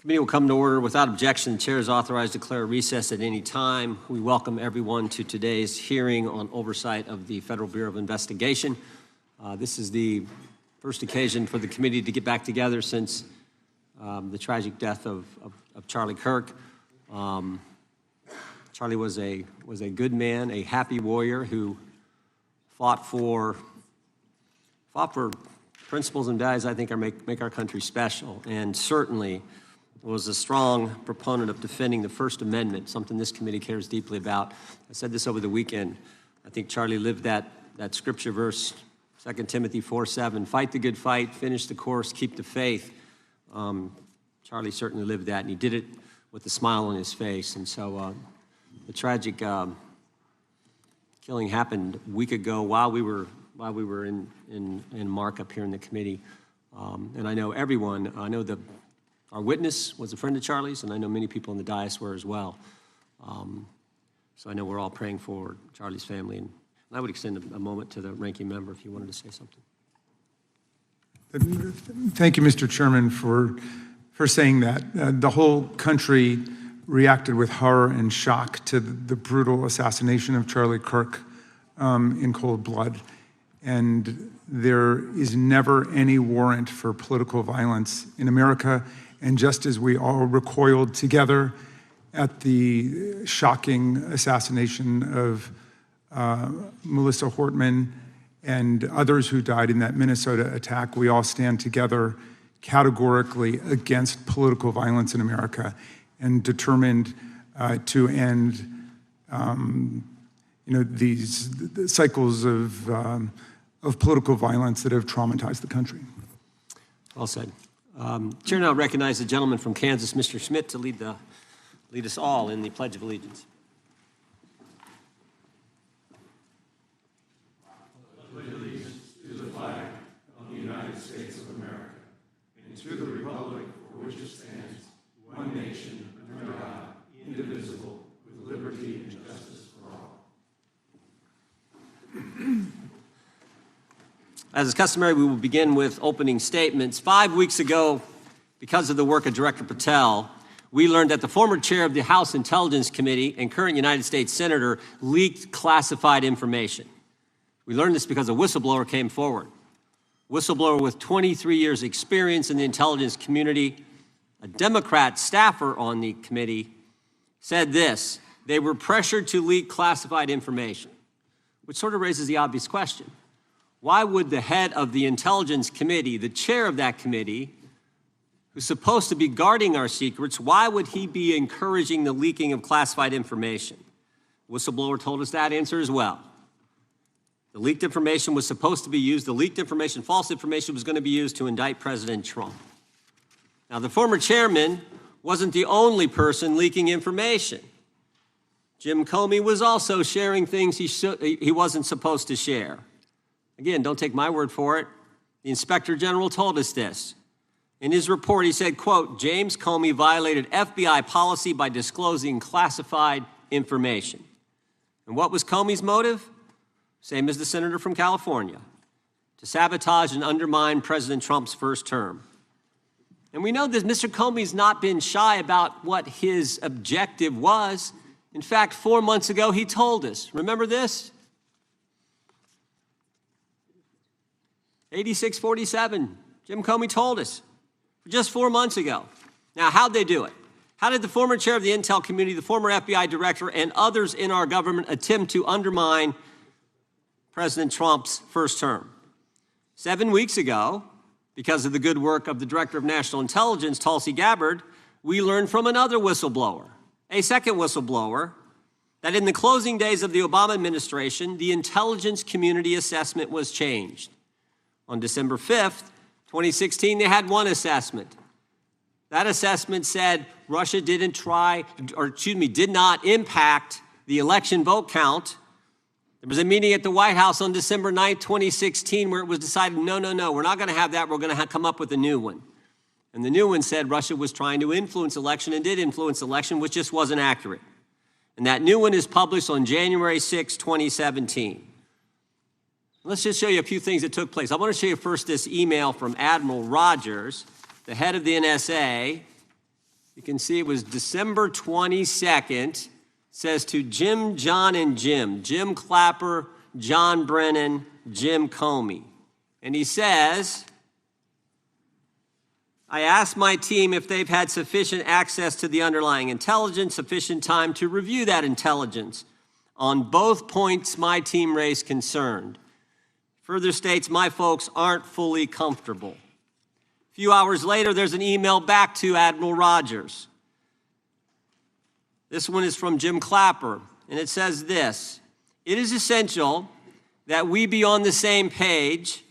Committee will come to order. Without objection, the chair is authorized to declare a recess at any time. We welcome everyone to today's hearing on oversight of the Federal Bureau of Investigation. This is the first occasion for the committee to get back together since the tragic death of Charlie Kirk. Charlie was a good man, a happy warrior who fought for principles and values I think make our country special, and certainly was a strong proponent of defending the First Amendment, something this committee cares deeply about. I said this over the weekend. I think Charlie lived that scripture verse, 2 Timothy 4:7, fight the good fight, finish the course, keep the faith. Charlie certainly lived that, and he did it with a smile on his face. And so the tragic killing happened a week ago while we were in markup here in the committee. And I know everyone, our witness was a friend of Charlie's, and I know many people in the dais were as well. So I know we're all praying for Charlie's family. And I would extend a moment to the ranking member if you wanted to say something. Thank you, Mr. Chairman, for saying that. The whole country reacted with horror and shock to the brutal assassination of Charlie Kirk in cold blood. And there is never any warrant for political violence in America. And just as we all recoiled together at the shocking assassination of Melissa Hortman and others who died in that Minnesota attack, we all stand together categorically against political violence in America and determined to end these cycles of political violence that have traumatized the country. Well said. Chair now recognizes the gentleman from Kansas, Mr. Schmidt, to lead us all in the Pledge of Allegiance. I pledge allegiance to the flag of the United States of America and to the republic for which it stands, one nation, under God, indivisible, with liberty and justice for all. As is customary, we will begin with opening statements. 5 weeks ago, because of the work of Director Patel, we learned that the former chair of the House Intelligence Committee and current United States Senator leaked classified information. We learned this because a whistleblower came forward. Whistleblower with 23 years experience in the intelligence community, a Democrat staffer on the committee, said this: they were pressured to leak classified information, which sort of raises the obvious question. Why would the head of the Intelligence Committee, the chair of that committee, who's supposed to be guarding our secrets, why would he be encouraging the leaking of classified information? Whistleblower told us that answer as well. The leaked information was supposed to be used, the leaked information, false information, was going to be used to indict President Trump. Now, the former chairman wasn't the only person leaking information. Jim Comey was also sharing things he wasn't supposed to share. Again, don't take my word for it. The Inspector General told us this. In his report, he said, quote, James Comey violated FBI policy by disclosing classified information. And what was Comey's motive? Same as the senator from California: to sabotage and undermine President Trump's first term. And we know that Mr. Comey's not been shy about what his objective was. In fact, 4 months ago, he told us. Remember this? 8647, Jim Comey told us just 4 months ago. Now, how'd they do it? How did the former chair of the Intel community, the former FBI director, and others in our government attempt to undermine President Trump's first term? 7 weeks ago, because of the good work of the Director of National Intelligence, Tulsi Gabbard, we learned from another whistleblower, a second whistleblower, that in the closing days of the Obama administration, the intelligence community assessment was changed. On December 5th, 2016, they had one assessment. That assessment said Russia did not impact the election vote count. There was a meeting at the White House on December 9th, 2016, where it was decided, no, we're not going to have that. We're going to come up with a new one. And the new one said Russia was trying to influence election and did influence election, which just wasn't accurate. And that new one is published on January 6, 2017. Let's just show you a few things that took place. I want to show you first this email from Admiral Rogers, the head of the NSA, You can see it was December 22nd. Says to Jim, John, and Jim Clapper, John Brennan, Jim Comey. And he says, I asked my team if they've had sufficient access to the underlying intelligence, sufficient time to review that intelligence. On both points, my team raised concern. Further states, my folks aren't fully comfortable. A few hours later, there's an email back to Admiral Rogers. This one is from Jim Clapper, and it says this: it is essential that we be on the same page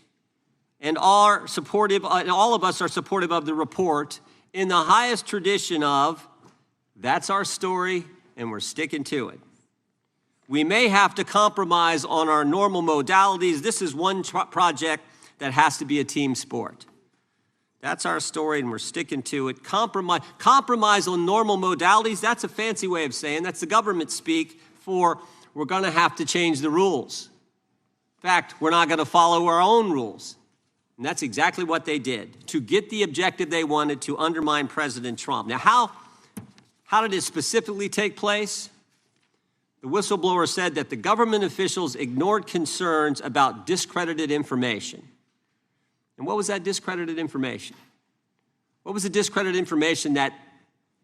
and all of us are supportive of the report in the highest tradition of, that's our story and we're sticking to it. We may have to compromise on our normal modalities. This is one project that has to be a team sport. That's our story, and we're sticking to it. Compromise on normal modalities, that's a fancy way of saying, that's the government speak for we're going to have to change the rules. In fact, we're not going to follow our own rules. And that's exactly what they did to get the objective they wanted, to undermine President Trump. Now, how did it specifically take place? The whistleblower said that the government officials ignored concerns about discredited information. And what was that discredited information? What was the discredited information that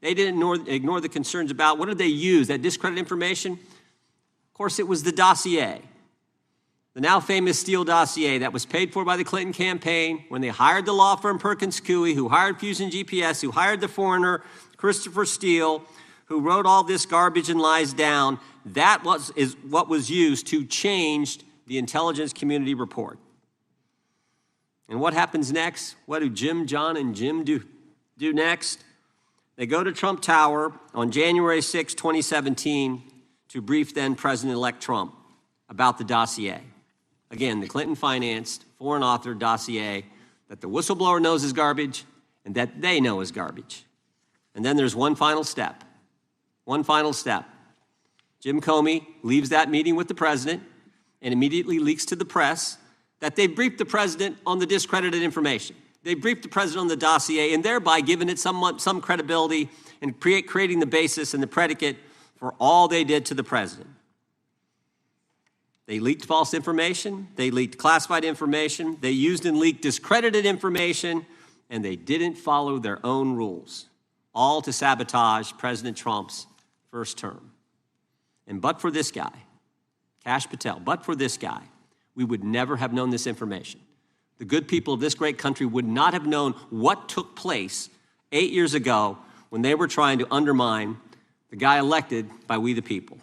they didn't ignore the concerns about? What did they use, that discredited information? Of course, it was the dossier. The now famous Steele dossier that was paid for by the Clinton campaign when they hired the law firm Perkins Coie, who hired Fusion GPS, who hired the foreigner Christopher Steele, who wrote all this garbage and lies down. That is what was used to change the intelligence community report. And what happens next? What do Jim, John, and Jim do next? They go to Trump Tower on January 6, 2017, to brief then President-elect Trump about the dossier. Again, the Clinton-financed, foreign-authored dossier that the whistleblower knows is garbage and that they know is garbage. And then there's one final step. One final step. Jim Comey leaves that meeting with the president and immediately leaks to the press that they briefed the president on the discredited information. They briefed the president on the dossier and thereby giving it some credibility and creating the basis and the predicate for all they did to the president. They leaked false information, they leaked classified information, they used and leaked discredited information, and they didn't follow their own rules, all to sabotage President Trump's first term. And but for this guy, Kash Patel, but for this guy, we would never have known this information. The good people of this great country would not have known what took place 8 years ago when they were trying to undermine the guy elected by we the people.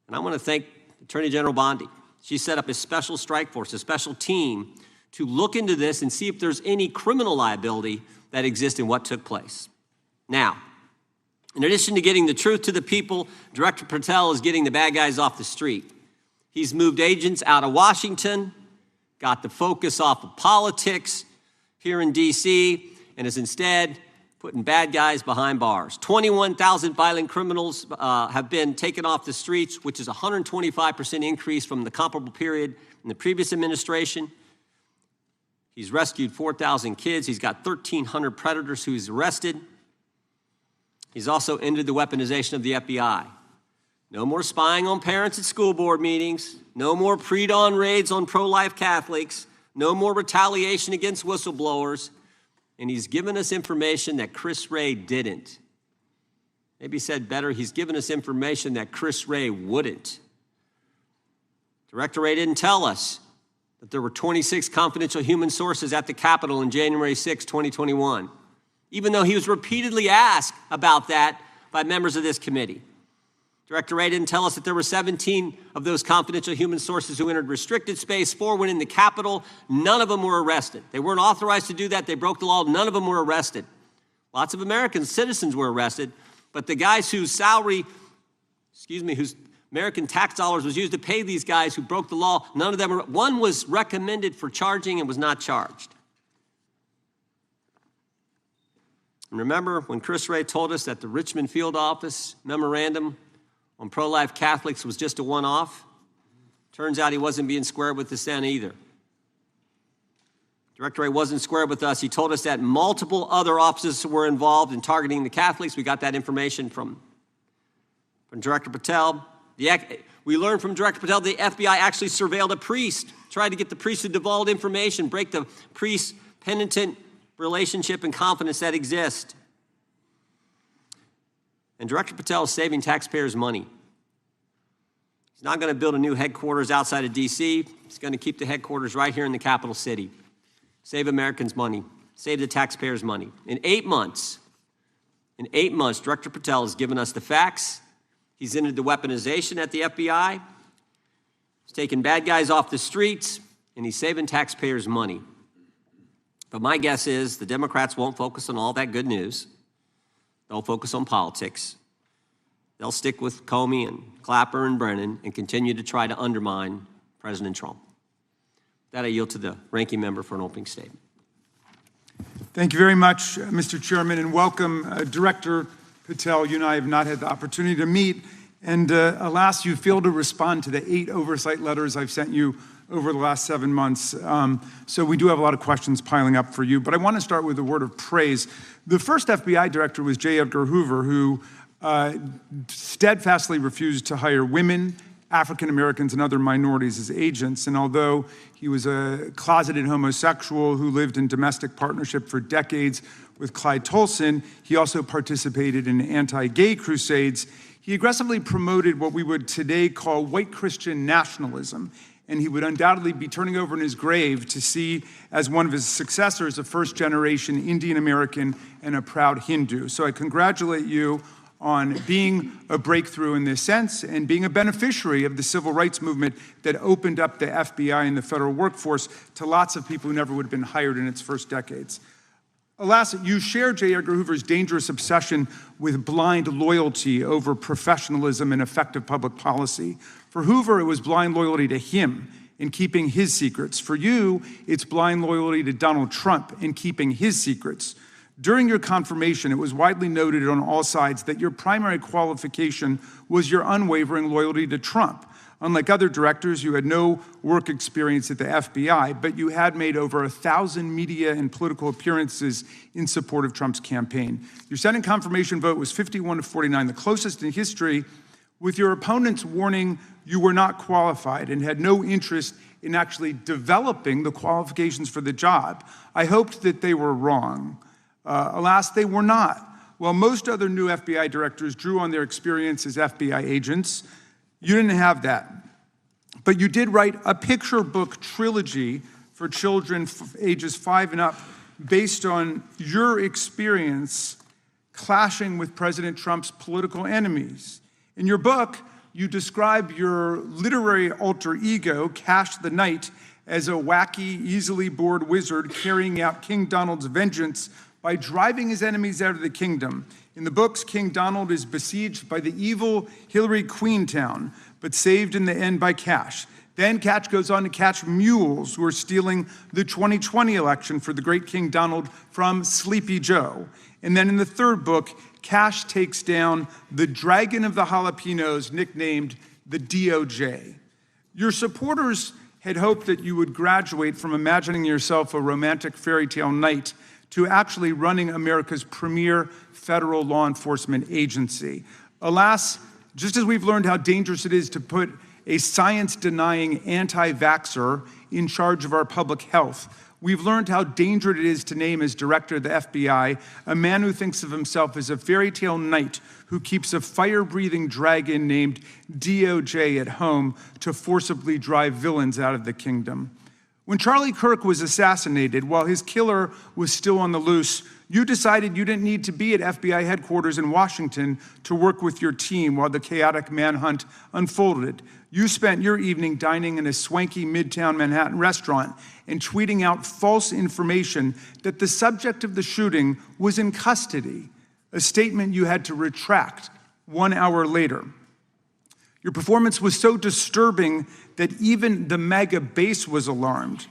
And I want to thank Attorney General Bondi. She set up a special strike force, a special team, to look into this and see if there's any criminal liability that exists in what took place. Now, in addition to getting the truth to the people, Director Patel is getting the bad guys off the street. He's moved agents out of Washington, got the focus off of politics here in D.C., and is instead putting bad guys behind bars. 21,000 violent criminals have been taken off the streets, which is a 125% increase from the comparable period in the previous administration. He's rescued 4,000 kids. He's got 1,300 predators who he's arrested. He's also ended the weaponization of the FBI. No more spying on parents at school board meetings. No more pre-dawn raids on pro-life Catholics. No more retaliation against whistleblowers. And he's given us information that Chris Wray didn't. Maybe said better, he's given us information that Chris Wray wouldn't. Director Wray didn't tell us that there were 26 confidential human sources at the Capitol on January 6, 2021, even though he was repeatedly asked about that by members of this committee. Director Wray didn't tell us that there were 17 of those confidential human sources who entered restricted space. 4 went in the Capitol. None of them were arrested. They weren't authorized to do that. They broke the law. None of them were arrested. Lots of American citizens were arrested, but the guys whose whose American tax dollars was used to pay these guys who broke the law, none of them were. One was recommended for charging and was not charged. And remember when Chris Wray told us that the Richmond field office memorandum on pro-life Catholics was just a one-off? Turns out he wasn't being square with the Senate either. Director Wray wasn't square with us. He told us that multiple other officers were involved in targeting the Catholics. We got that information from Director Patel. We learned from Director Patel the FBI actually surveilled a priest, tried to get the priest to divulge information, break the priest-penitent relationship and confidence that exists. And Director Patel is saving taxpayers' money. He's not going to build a new headquarters outside of D.C. He's going to keep the headquarters right here in the capital city. Save Americans money. Save the taxpayers' money. In 8 months, Director Patel has given us the facts. He's ended the weaponization at the FBI. He's taken bad guys off the streets, and he's saving taxpayers' money. But my guess is the Democrats won't focus on all that good news. They'll focus on politics. They'll stick with Comey and Clapper and Brennan and continue to try to undermine President Trump. That I yield to the ranking member for an opening statement. Thank you very much, Mr. Chairman, and welcome, Director Patel. You and I have not had the opportunity to meet, and alas, you failed to respond to the 8 oversight letters I've sent you over the last 7 months. So we do have a lot of questions piling up for you, but I want to start with a word of praise. The first FBI director was J. Edgar Hoover, who steadfastly refused to hire women, African Americans, and other minorities as agents. And although he was a closeted homosexual who lived in domestic partnership for decades with Clyde Tolson, he also participated in anti-gay crusades. He aggressively promoted what we would today call white Christian nationalism. And he would undoubtedly be turning over in his grave to see as one of his successors a first-generation Indian American and a proud Hindu. So I congratulate you on being a breakthrough in this sense and being a beneficiary of the civil rights movement that opened up the FBI and the federal workforce to lots of people who never would have been hired in its first decades. Alas, you share J. Edgar Hoover's dangerous obsession with blind loyalty over professionalism and effective public policy. For Hoover, it was blind loyalty to him in keeping his secrets. For you, it's blind loyalty to Donald Trump in keeping his secrets. During your confirmation, it was widely noted on all sides that your primary qualification was your unwavering loyalty to Trump. Unlike other directors, you had no work experience at the FBI, but you had made over 1,000 media and political appearances in support of Trump's campaign. Your Senate confirmation vote was 51-49, the closest in history, with your opponents warning you were not qualified and had no interest in actually developing the qualifications for the job. I hoped that they were wrong. Alas, they were not. While most other new FBI directors drew on their experience as FBI agents, you didn't have that. But you did write a picture book trilogy for children ages 5 and up based on your experience clashing with President Trump's political enemies. In your book, you describe your literary alter ego, Kash the Knight, as a wacky, easily bored wizard carrying out King Donald's vengeance by driving his enemies out of the kingdom. In the books, King Donald is besieged by the evil Hillary Queentown, but saved in the end by Kash. Then Kash goes on to catch mules who are stealing the 2020 election for the great King Donald from Sleepy Joe. And then in the third book, Kash takes down the dragon of the jalapenos, nicknamed the DOJ. Your supporters had hoped that you would graduate from imagining yourself a romantic fairy tale knight to actually running America's premier federal law enforcement agency. Alas, just as we've learned how dangerous it is to put a science-denying anti-vaxxer in charge of our public health, we've learned how dangerous it is to name as director of the FBI a man who thinks of himself as a fairy tale knight who keeps a fire-breathing dragon named DOJ at home to forcibly drive villains out of the kingdom. When Charlie Kirk was assassinated, while his killer was still on the loose, you decided you didn't need to be at FBI headquarters in Washington to work with your team while the chaotic manhunt unfolded. You spent your evening dining in a swanky Midtown Manhattan restaurant and tweeting out false information that the subject of the shooting was in custody, a statement you had to retract 1 hour later. Your performance was so disturbing that even the MAGA base was alarmed.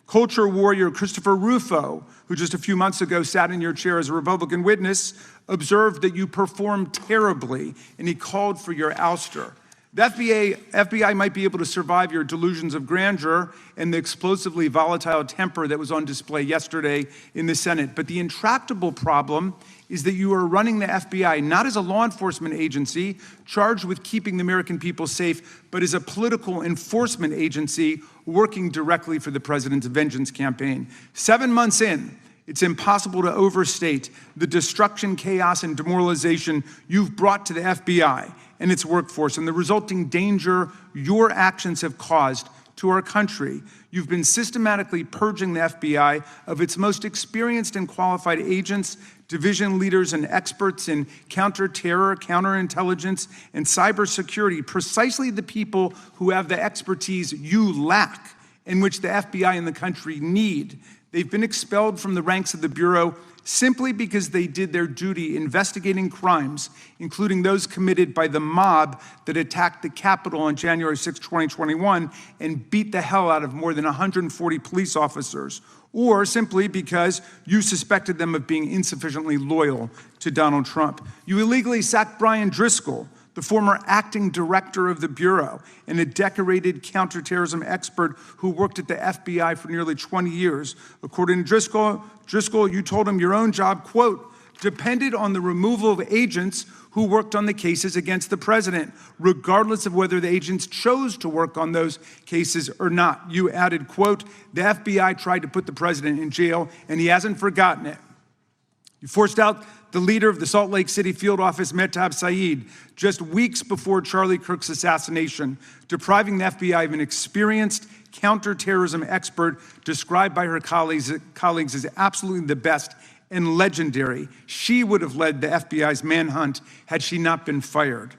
Culture warrior Christopher Rufo, who just a few months ago sat in your chair as a Republican witness, observed that you performed terribly, and he called for your ouster. The FBI might be able to survive your delusions of grandeur and the explosively volatile temper that was on display yesterday in the Senate. But the intractable problem is that you are running the FBI not as a law enforcement agency charged with keeping the American people safe, but as a political enforcement agency working directly for the president's vengeance campaign. 7 months in, it's impossible to overstate the destruction, chaos, and demoralization you've brought to the FBI and its workforce and the resulting danger your actions have caused to our country. You've been systematically purging the FBI of its most experienced and qualified agents, division leaders, and experts in counterterror, counterintelligence, and cybersecurity, precisely the people who have the expertise you lack and which the FBI and the country need. They've been expelled from the ranks of the Bureau simply because they did their duty investigating crimes, including those committed by the mob that attacked the Capitol on January 6, 2021, and beat the hell out of more than 140 police officers, or simply because you suspected them of being insufficiently loyal to Donald Trump. You illegally sacked Brian Driscoll, the former acting director of the Bureau and a decorated counterterrorism expert who worked at the FBI for nearly 20 years. According to Driscoll, you told him your own job, quote, depended on the removal of agents who worked on the cases against the president, regardless of whether the agents chose to work on those cases or not. You added, quote, the FBI tried to put the president in jail and he hasn't forgotten it. You forced out the leader of the Salt Lake City field office, Mehtab Saeed, just weeks before Charlie Kirk's assassination, depriving the FBI of an experienced counterterrorism expert described by her colleagues as absolutely the best and legendary. She would have led the FBI's manhunt had she not been fired.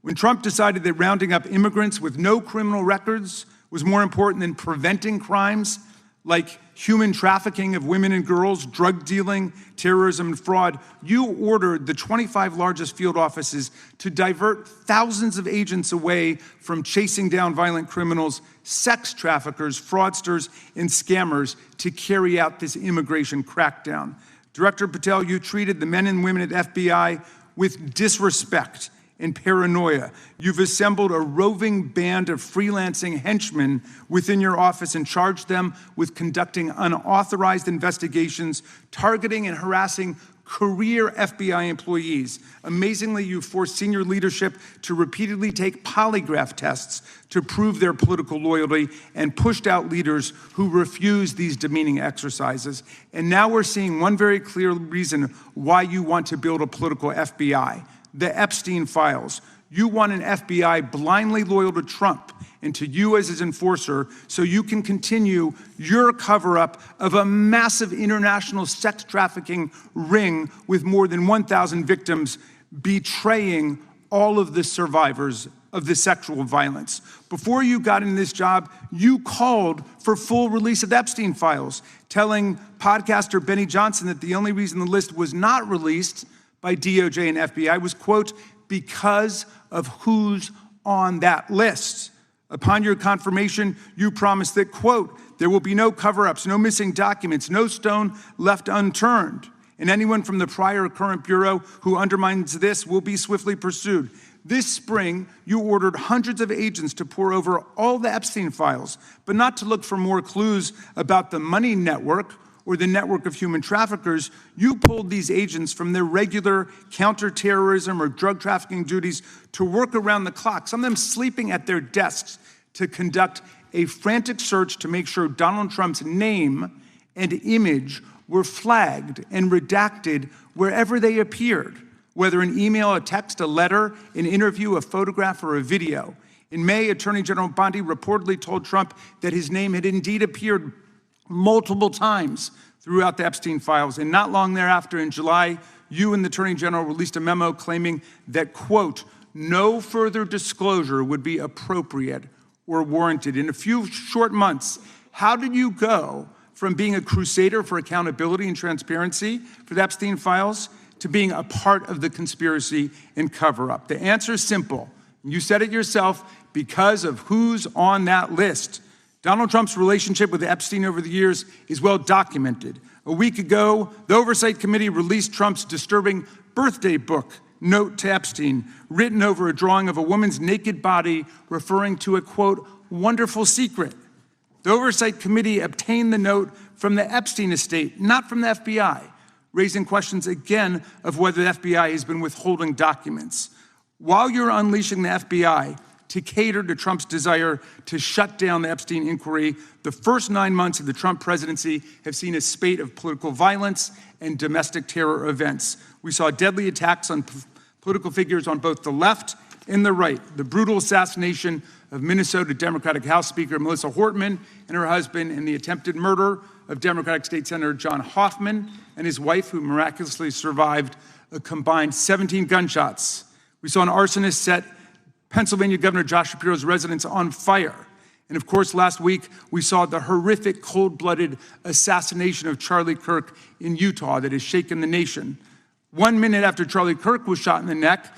When Trump decided that rounding up immigrants with no criminal records was more important than preventing crimes like human trafficking of women and girls, drug dealing, terrorism, and fraud, you ordered the 25 largest field offices to divert thousands of agents away from chasing down violent criminals, sex traffickers, fraudsters, and scammers to carry out this immigration crackdown. Director Patel, you treated the men and women at FBI with disrespect and paranoia. You've assembled a roving band of freelancing henchmen within your office and charged them with conducting unauthorized investigations, targeting and harassing career FBI employees. Amazingly, you forced senior leadership to repeatedly take polygraph tests to prove their political loyalty and pushed out leaders who refused these demeaning exercises. And now we're seeing one very clear reason why you want to build a political FBI. The Epstein files. You want an FBI blindly loyal to Trump and to you as his enforcer so you can continue your cover-up of a massive international sex trafficking ring with more than 1,000 victims, betraying all of the survivors of the sexual violence. Before you got in this job, you called for full release of the Epstein files, telling podcaster Benny Johnson that the only reason the list was not released by DOJ and FBI was, quote, because of who's on that list. Upon your confirmation, you promised that, quote, there will be no cover-ups, no missing documents, no stone left unturned. And anyone from the prior or current Bureau who undermines this will be swiftly pursued. This spring, you ordered hundreds of agents to pore over all the Epstein files, but not to look for more clues about the money network or the network of human traffickers. You pulled these agents from their regular counterterrorism or drug trafficking duties to work around the clock, some of them sleeping at their desks, to conduct a frantic search to make sure Donald Trump's name and image were flagged and redacted wherever they appeared, whether an email, a text, a letter, an interview, a photograph, or a video. In May, Attorney General Bondi reportedly told Trump that his name had indeed appeared multiple times throughout the Epstein files. And not long thereafter, in July, you and the Attorney General released a memo claiming that, quote, no further disclosure would be appropriate or warranted. In a few short months, how did you go from being a crusader for accountability and transparency for the Epstein files to being a part of the conspiracy and cover-up? The answer is simple. You said it yourself, because of who's on that list. Donald Trump's relationship with Epstein over the years is well documented. A week ago, the Oversight Committee released Trump's disturbing birthday book note to Epstein, written over a drawing of a woman's naked body, referring to a, quote, wonderful secret. The Oversight Committee obtained the note from the Epstein estate, not from the FBI, raising questions again of whether the FBI has been withholding documents. While you're unleashing the FBI to cater to Trump's desire to shut down the Epstein inquiry, the first 9 months of the Trump presidency have seen a spate of political violence and domestic terror events. We saw deadly attacks on political figures on both the left and the right. The brutal assassination of Minnesota Democratic House Speaker Melissa Hortman and her husband, and the attempted murder of Democratic State Senator John Hoffman and his wife, who miraculously survived a combined 17 gunshots. We saw an arsonist set Pennsylvania Governor Josh Shapiro's residence on fire. And of course, last week, we saw the horrific, cold-blooded assassination of Charlie Kirk in Utah that has shaken the nation. 1 minute after Charlie Kirk was shot in the neck,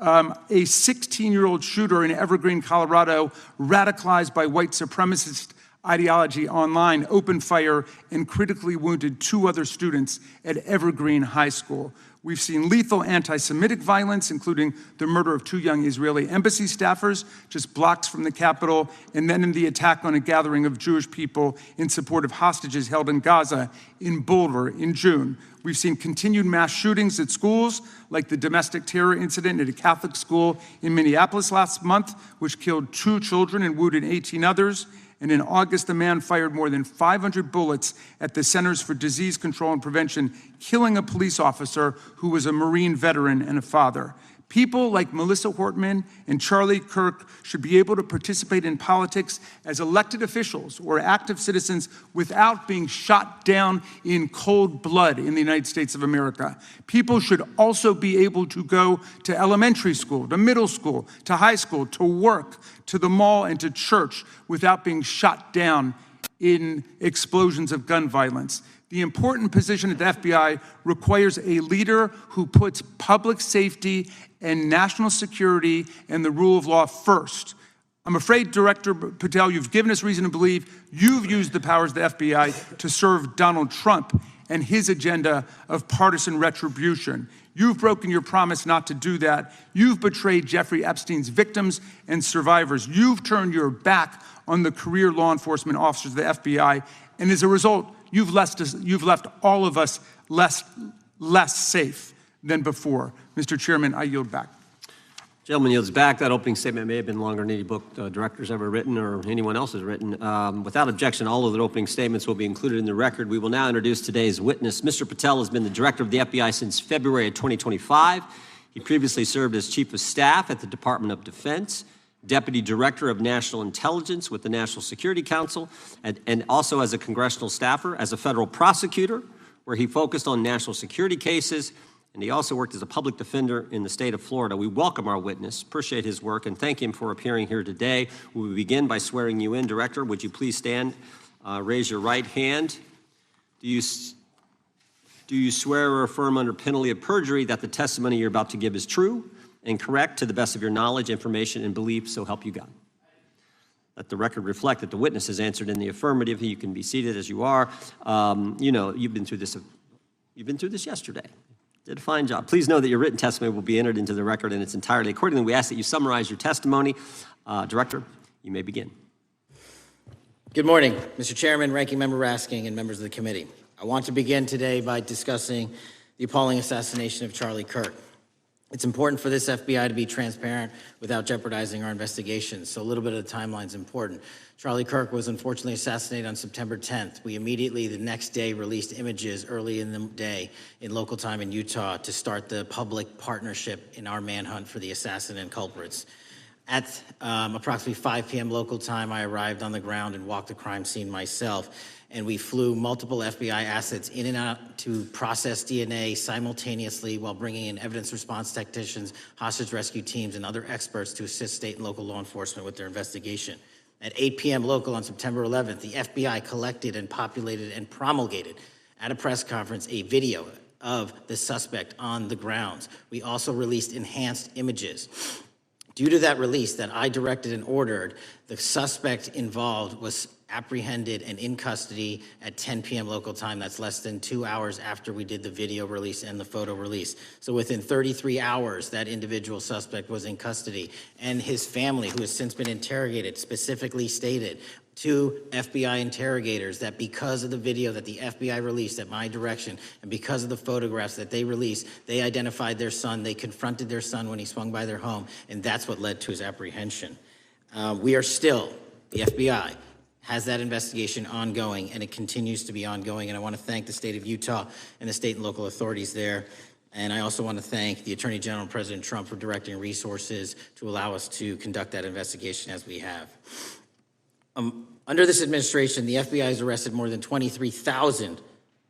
a 16-year-old shooter in Evergreen, Colorado, radicalized by white supremacist ideology online, opened fire and critically wounded 2 other students at Evergreen High School. We've seen lethal anti-Semitic violence, including the murder of 2 young Israeli embassy staffers just blocks from the Capitol, and then in the attack on a gathering of Jewish people in support of hostages held in Gaza in Boulder in June. We've seen continued mass shootings at schools, like the domestic terror incident at a Catholic school in Minneapolis last month, which killed 2 children and wounded 18 others. And in August, a man fired more than 500 bullets at the Centers for Disease Control and Prevention, killing a police officer who was a Marine veteran and a father. People like Melissa Hortman and Charlie Kirk should be able to participate in politics as elected officials or active citizens without being shot down in cold blood in the United States of America. People should also be able to go to elementary school, to middle school, to high school, to work, to the mall, and to church without being shot down in explosions of gun violence. The important position at the FBI requires a leader who puts public safety and national security and the rule of law first. I'm afraid, Director Patel, you've given us reason to believe you've used the powers of the FBI to serve Donald Trump and his agenda of partisan retribution. You've broken your promise not to do that. You've betrayed Jeffrey Epstein's victims and survivors. You've turned your back on the career law enforcement officers of the FBI, and as a result, you've left all of us less safe than before. Mr. Chairman, I yield back. Gentleman yields back. That opening statement may have been longer than any book director's ever written or anyone else has written. Without objection, all of the opening statements will be included in the record. We will now introduce today's witness. Mr. Patel has been the director of the FBI since February of 2025. He previously served as chief of staff at the Department of Defense, deputy director of national intelligence with the National Security Council, and also as a congressional staffer, as a federal prosecutor, where he focused on national security cases, and he also worked as a public defender in the state of Florida. We welcome our witness, appreciate his work, and thank him for appearing here today. We will begin by swearing you in. Director, would you please stand, raise your right hand? Do you swear or affirm under penalty of perjury that the testimony you're about to give is true and correct to the best of your knowledge, information, and belief, so help you God? Let the record reflect that the witness has answered in the affirmative. You can be seated as you are. You know, you've been through this yesterday. Did a fine job. Please know that your written testimony will be entered into the record in its entirety. Accordingly, we ask that you summarize your testimony. Director, you may begin. Good morning, Mr. Chairman, Ranking Member Raskin, and members of the committee. I want to begin today by discussing the appalling assassination of Charlie Kirk. It's important for this FBI to be transparent without jeopardizing our investigations, so a little bit of the timeline is important. Charlie Kirk was unfortunately assassinated on September 10th. We immediately, the next day, released images early in the day in local time in Utah to start the public partnership in our manhunt for the assassin and culprits. At approximately 5 p.m. local time, I arrived on the ground and walked the crime scene myself, and we flew multiple FBI assets in and out to process DNA simultaneously while bringing in evidence response technicians, hostage rescue teams, and other experts to assist state and local law enforcement with their investigation. At 8 p.m. local on September 11th, the FBI collected and populated and promulgated at a press conference a video of the suspect on the grounds. We also released enhanced images. Due to that release that I directed and ordered, the suspect involved was apprehended and in custody at 10 p.m. local time. That's less than 2 hours after we did the video release and the photo release. So within 33 hours, that individual suspect was in custody. And his family, who has since been interrogated, specifically stated to FBI interrogators that because of the video that the FBI released at my direction and because of the photographs that they released, they identified their son, they confronted their son when he swung by their home, and that's what led to his apprehension. We are still, the FBI has that investigation ongoing, and it continues to be ongoing. And I want to thank the state of Utah and the state and local authorities there. And I also want to thank the Attorney General and President Trump for directing resources to allow us to conduct that investigation as we have. Under this administration, the FBI has arrested more than 23,000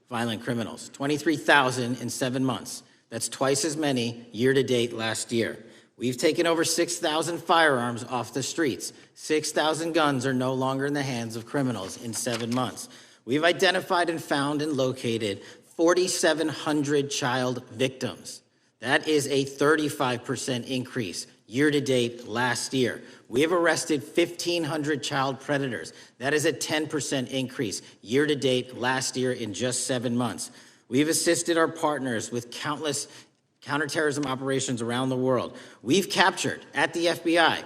violent criminals. 23,000 in 7 months. That's twice as many year to date last year. We've taken over 6,000 firearms off the streets. 6,000 guns are no longer in the hands of criminals in 7 months. We've identified and found and located 4,700 child victims. That is a 35% increase year to date last year. We have arrested 1,500 child predators. That is a 10% increase year to date last year in just 7 months. We've assisted our partners with countless counterterrorism operations around the world. We've captured, at the FBI,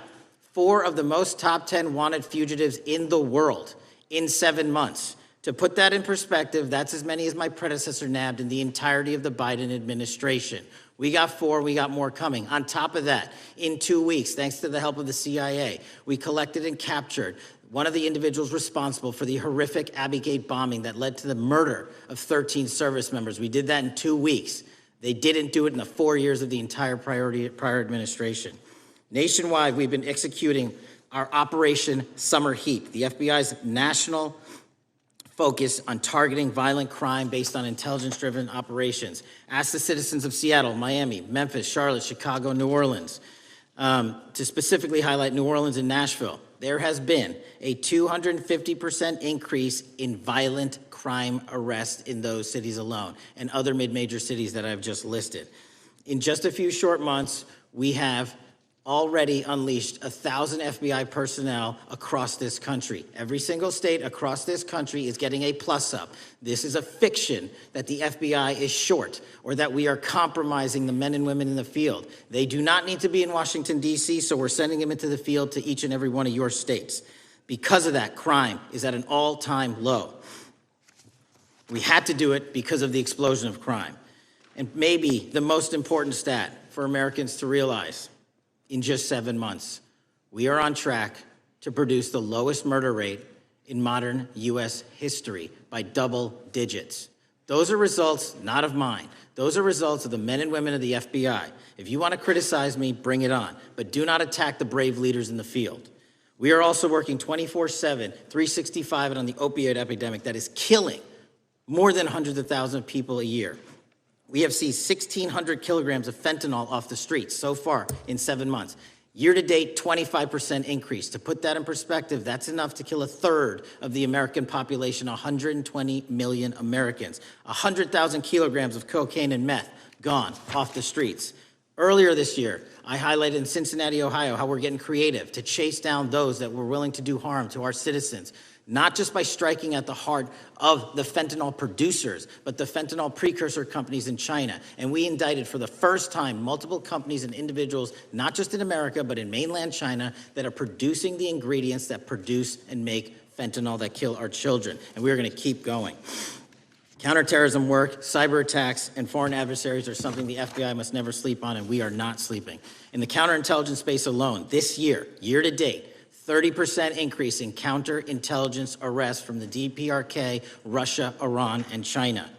4 of the most top 10 wanted fugitives in the world in 7 months. To put that in perspective, that's as many as my predecessor nabbed in the entirety of the Biden administration. We got 4, we got more coming. On top of that, in 2 weeks, thanks to the help of the CIA, we collected and captured one of the individuals responsible for the horrific Abbey Gate bombing that led to the murder of 13 service members. We did that in 2 weeks. They didn't do it in the 4 years of the entire prior administration. Nationwide, we've been executing our Operation Summer Heat, the FBI's national focus on targeting violent crime based on intelligence-driven operations. Ask the citizens of Seattle, Miami, Memphis, Charlotte, Chicago, New Orleans, to specifically highlight New Orleans and Nashville. There has been a 250% increase in violent crime arrests in those cities alone and other mid-major cities that I've just listed. In just a few short months, we have already unleashed 1,000 FBI personnel across this country. Every single state across this country is getting a plus up. This is a fiction that the FBI is short or that we are compromising the men and women in the field. They do not need to be in Washington, D.C., so we're sending them into the field to each and every one of your states. Because of that, crime is at an all-time low. We had to do it because of the explosion of crime. And maybe the most important stat for Americans to realize: in just 7 months, we are on track to produce the lowest murder rate in modern U.S. history by double digits. Those are results not of mine. Those are results of the men and women of the FBI. If you want to criticize me, bring it on, but do not attack the brave leaders in the field. We are also working 24/7, 365 on the opioid epidemic that is killing more than hundreds of thousands of people a year. We have seized 1,600 kilograms of fentanyl off the streets so far in 7 months. Year to date, 25% increase. To put that in perspective, that's enough to kill a third of the American population, 120 million Americans. 100,000 kilograms of cocaine and meth gone off the streets. Earlier this year, I highlighted in Cincinnati, Ohio, how we're getting creative to chase down those that were willing to do harm to our citizens, not just by striking at the heart of the fentanyl producers, but the fentanyl precursor companies in China. And we indicted for the first time multiple companies and individuals, not just in America, but in mainland China, that are producing the ingredients that produce and make fentanyl that kill our children. And we're going to keep going. Counterterrorism work, cyber attacks, and foreign adversaries are something the FBI must never sleep on, and we are not sleeping. In the counterintelligence space alone, this year, year to date, 30% increase in counterintelligence arrests from the DPRK, Russia, Iran, and China.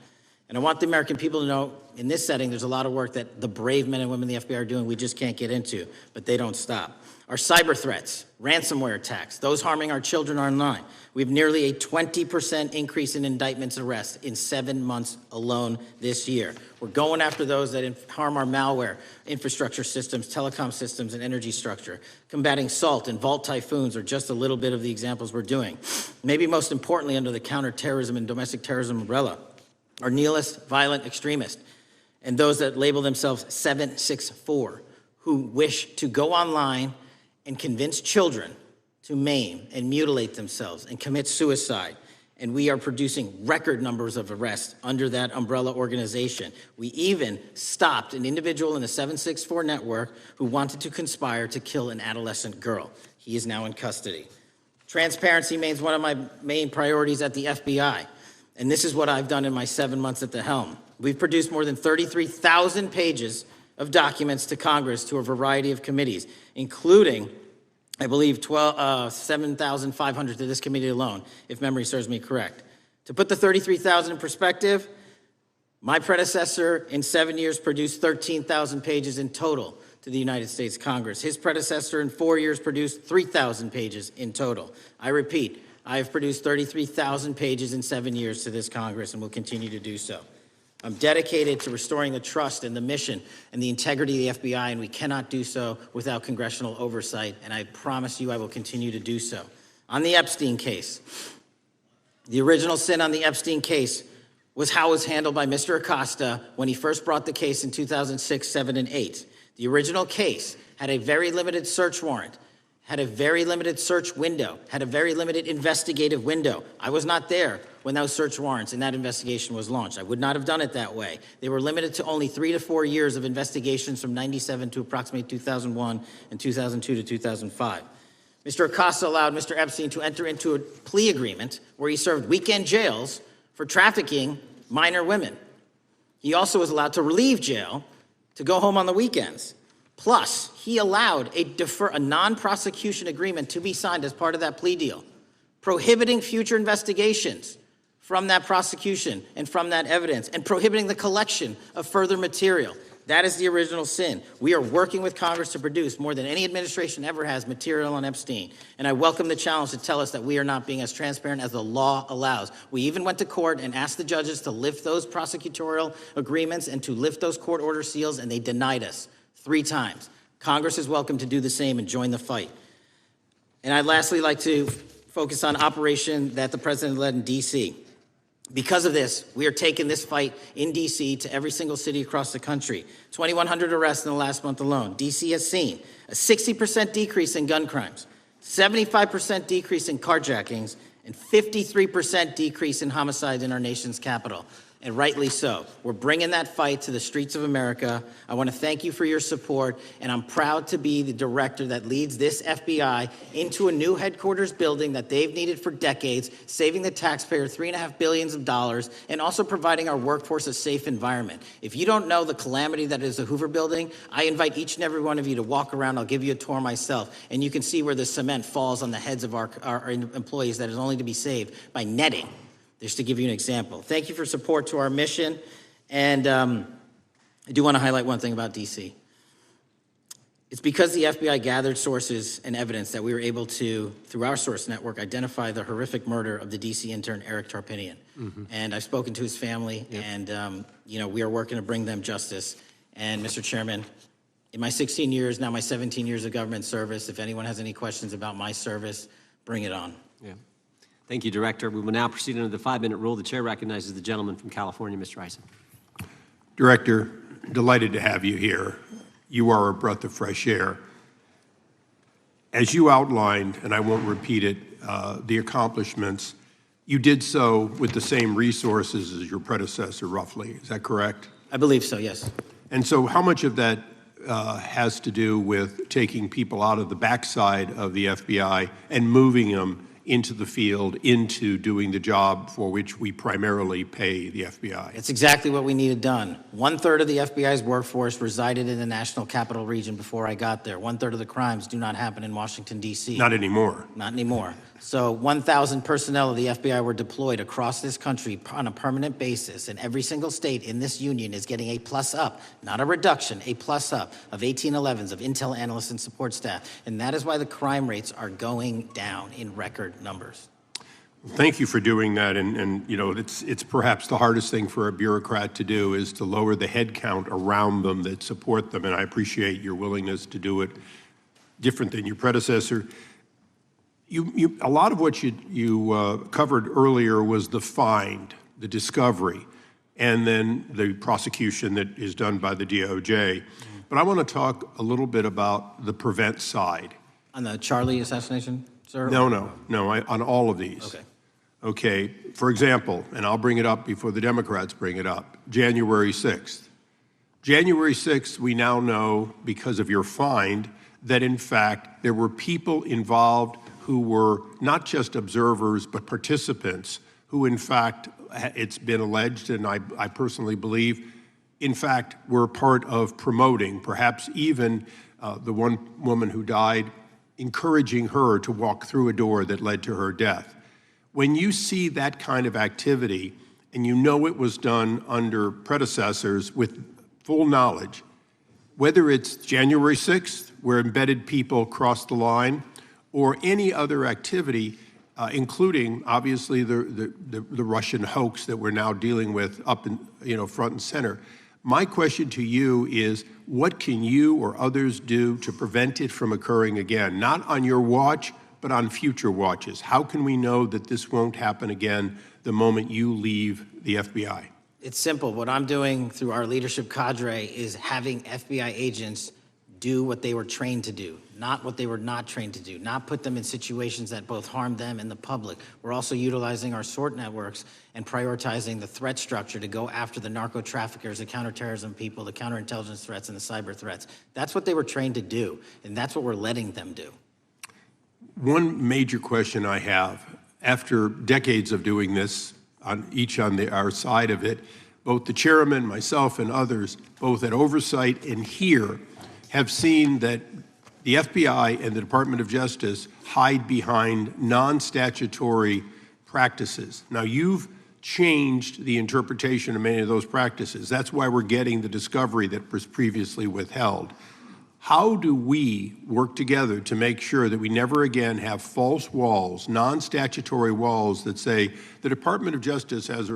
And I want the American people to know, in this setting, there's a lot of work that the brave men and women in the FBI are doing we just can't get into, but they don't stop. Our cyber threats, ransomware attacks, those harming our children online. We have nearly a 20% increase in indictments and arrests in 7 months alone this year. We're going after those that harm our malware, infrastructure systems, telecom systems, and energy structure. Combating SALT and Vault typhoons are just a little bit of the examples we're doing. Maybe most importantly, under the counterterrorism and domestic terrorism umbrella, are nihilist, violent extremists, and those that label themselves 764, who wish to go online and convince children to maim and mutilate themselves and commit suicide. And we are producing record numbers of arrests under that umbrella organization. We even stopped an individual in the 764 network who wanted to conspire to kill an adolescent girl. He is now in custody. Transparency remains one of my main priorities at the FBI. And this is what I've done in my 7 months at the helm. We've produced more than 33,000 pages of documents to Congress to a variety of committees, including, I believe, 7,500 to this committee alone, if memory serves me correct. To put the 33,000 in perspective, my predecessor in 7 years produced 13,000 pages in total to the United States Congress. His predecessor in 4 years produced 3,000 pages in total. I repeat, I have produced 33,000 pages in 7 years to this Congress and will continue to do so. I'm dedicated to restoring the trust and the mission and the integrity of the FBI, and we cannot do so without congressional oversight, and I promise you I will continue to do so. On the Epstein case, the original sin on the Epstein case was how it was handled by Mr. Acosta when he first brought the case in 2006, 7, and 8. The original case had a very limited search warrant, had a very limited search window, had a very limited investigative window. I was not there when those search warrants and that investigation was launched. I would not have done it that way. They were limited to only 3 to 4 years of investigations from 97 to approximately 2001 and 2002 to 2005. Mr. Acosta allowed Mr. Epstein to enter into a plea agreement where he served weekend jails for trafficking minor women. He also was allowed to leave jail to go home on the weekends. Plus, he allowed a non-prosecution agreement to be signed as part of that plea deal, prohibiting future investigations from that prosecution and from that evidence, and prohibiting the collection of further material. That is the original sin. We are working with Congress to produce more than any administration ever has material on Epstein. And I welcome the challenge to tell us that we are not being as transparent as the law allows. We even went to court and asked the judges to lift those prosecutorial agreements and to lift those court order seals, and they denied us 3 times. Congress is welcome to do the same and join the fight. And I'd lastly like to focus on operation that the president led in D.C. Because of this, we are taking this fight in D.C. to every single city across the country. 2,100 arrests in the last month alone. D.C. has seen a 60% decrease in gun crimes, 75% decrease in carjackings, and 53% decrease in homicides in our nation's capital. And rightly so. We're bringing that fight to the streets of America. I want to thank you for your support, and I'm proud to be the director that leads this FBI into a new headquarters building that they've needed for decades, saving the taxpayer $3.5 billion, and also providing our workforce a safe environment. If you don't know the calamity that is the Hoover Building, I invite each and every one of you to walk around. I'll give you a tour myself, and you can see where the cement falls on the heads of our employees that is only to be saved by netting. Just to give you an example. Thank you for support to our mission. And I do want to highlight one thing about D.C. It's because the FBI gathered sources and evidence that we were able to, through our source network, identify the horrific murder of the D.C. intern Eric Tarpinian. And I've spoken to his family, and we are working to bring them justice. And Mr. Chairman, in my 16 years, now my 17 years of government service, if anyone has any questions about my service, bring it on. Yeah. Thank you, Director. We will now proceed under the 5-minute rule. The chair recognizes the gentleman from California, Mr. Ison. Director, delighted to have you here. You are a breath of fresh air. As you outlined, and I won't repeat it, the accomplishments, you did so with the same resources as your predecessor, roughly. Is that correct? I believe so, yes. And so how much of that has to do with taking people out of the backside of the FBI and moving them into the field, into doing the job for which we primarily pay the FBI? It's exactly what we needed done. 1/3 of the FBI's workforce resided in the National Capital Region before I got there. 1/3 of the crimes do not happen in Washington, D.C. Not anymore. Not anymore. So 1,000 personnel of the FBI were deployed across this country on a permanent basis, and every single state in this union is getting a plus up, not a reduction, a plus up of 1811s of intel analysts and support staff. And that is why the crime rates are going down in record numbers. Thank you for doing that, and it's perhaps the hardest thing for a bureaucrat to do is to lower the head count around them that support them, and I appreciate your willingness to do it different than your predecessor. A lot of what you covered earlier was the find, the discovery, and then the prosecution that is done by the DOJ. But I want to talk a little bit about the prevent side. On the Charlie assassination? sir? No, on all of these. Okay. Okay, for example, and I'll bring it up before the Democrats bring it up, January 6th. January 6th, we now know, because of your find, that in fact there were people involved who were not just observers but participants who in fact, it's been alleged, and I personally believe, in fact, were part of promoting, perhaps even the one woman who died, encouraging her to walk through a door that led to her death. When you see that kind of activity, and you know it was done under predecessors with full knowledge, whether it's January 6th, where embedded people crossed the line, or any other activity, including obviously the Russian hoax that we're now dealing with up in, front and center. My question to you is, what can you or others do to prevent it from occurring again? Not on your watch, but on future watches. How can we know that this won't happen again the moment you leave the FBI? It's simple. What I'm doing through our leadership cadre is having FBI agents do what they were trained to do, not what they were not trained to do, not put them in situations that both harm them and the public. We're also utilizing our SORT networks and prioritizing the threat structure to go after the narco traffickers, the counterterrorism people, the counterintelligence threats, and the cyber threats. That's what they were trained to do, and that's what we're letting them do. One major question I have, after decades of doing this, on our side of it, both the chairman, myself, and others, both at oversight and here, have seen that the FBI and the Department of Justice hide behind non-statutory practices. Now, you've changed the interpretation of many of those practices. That's why we're getting the discovery that was previously withheld. How do we work together to make sure that we never again have false walls, non-statutory walls that say the Department of Justice has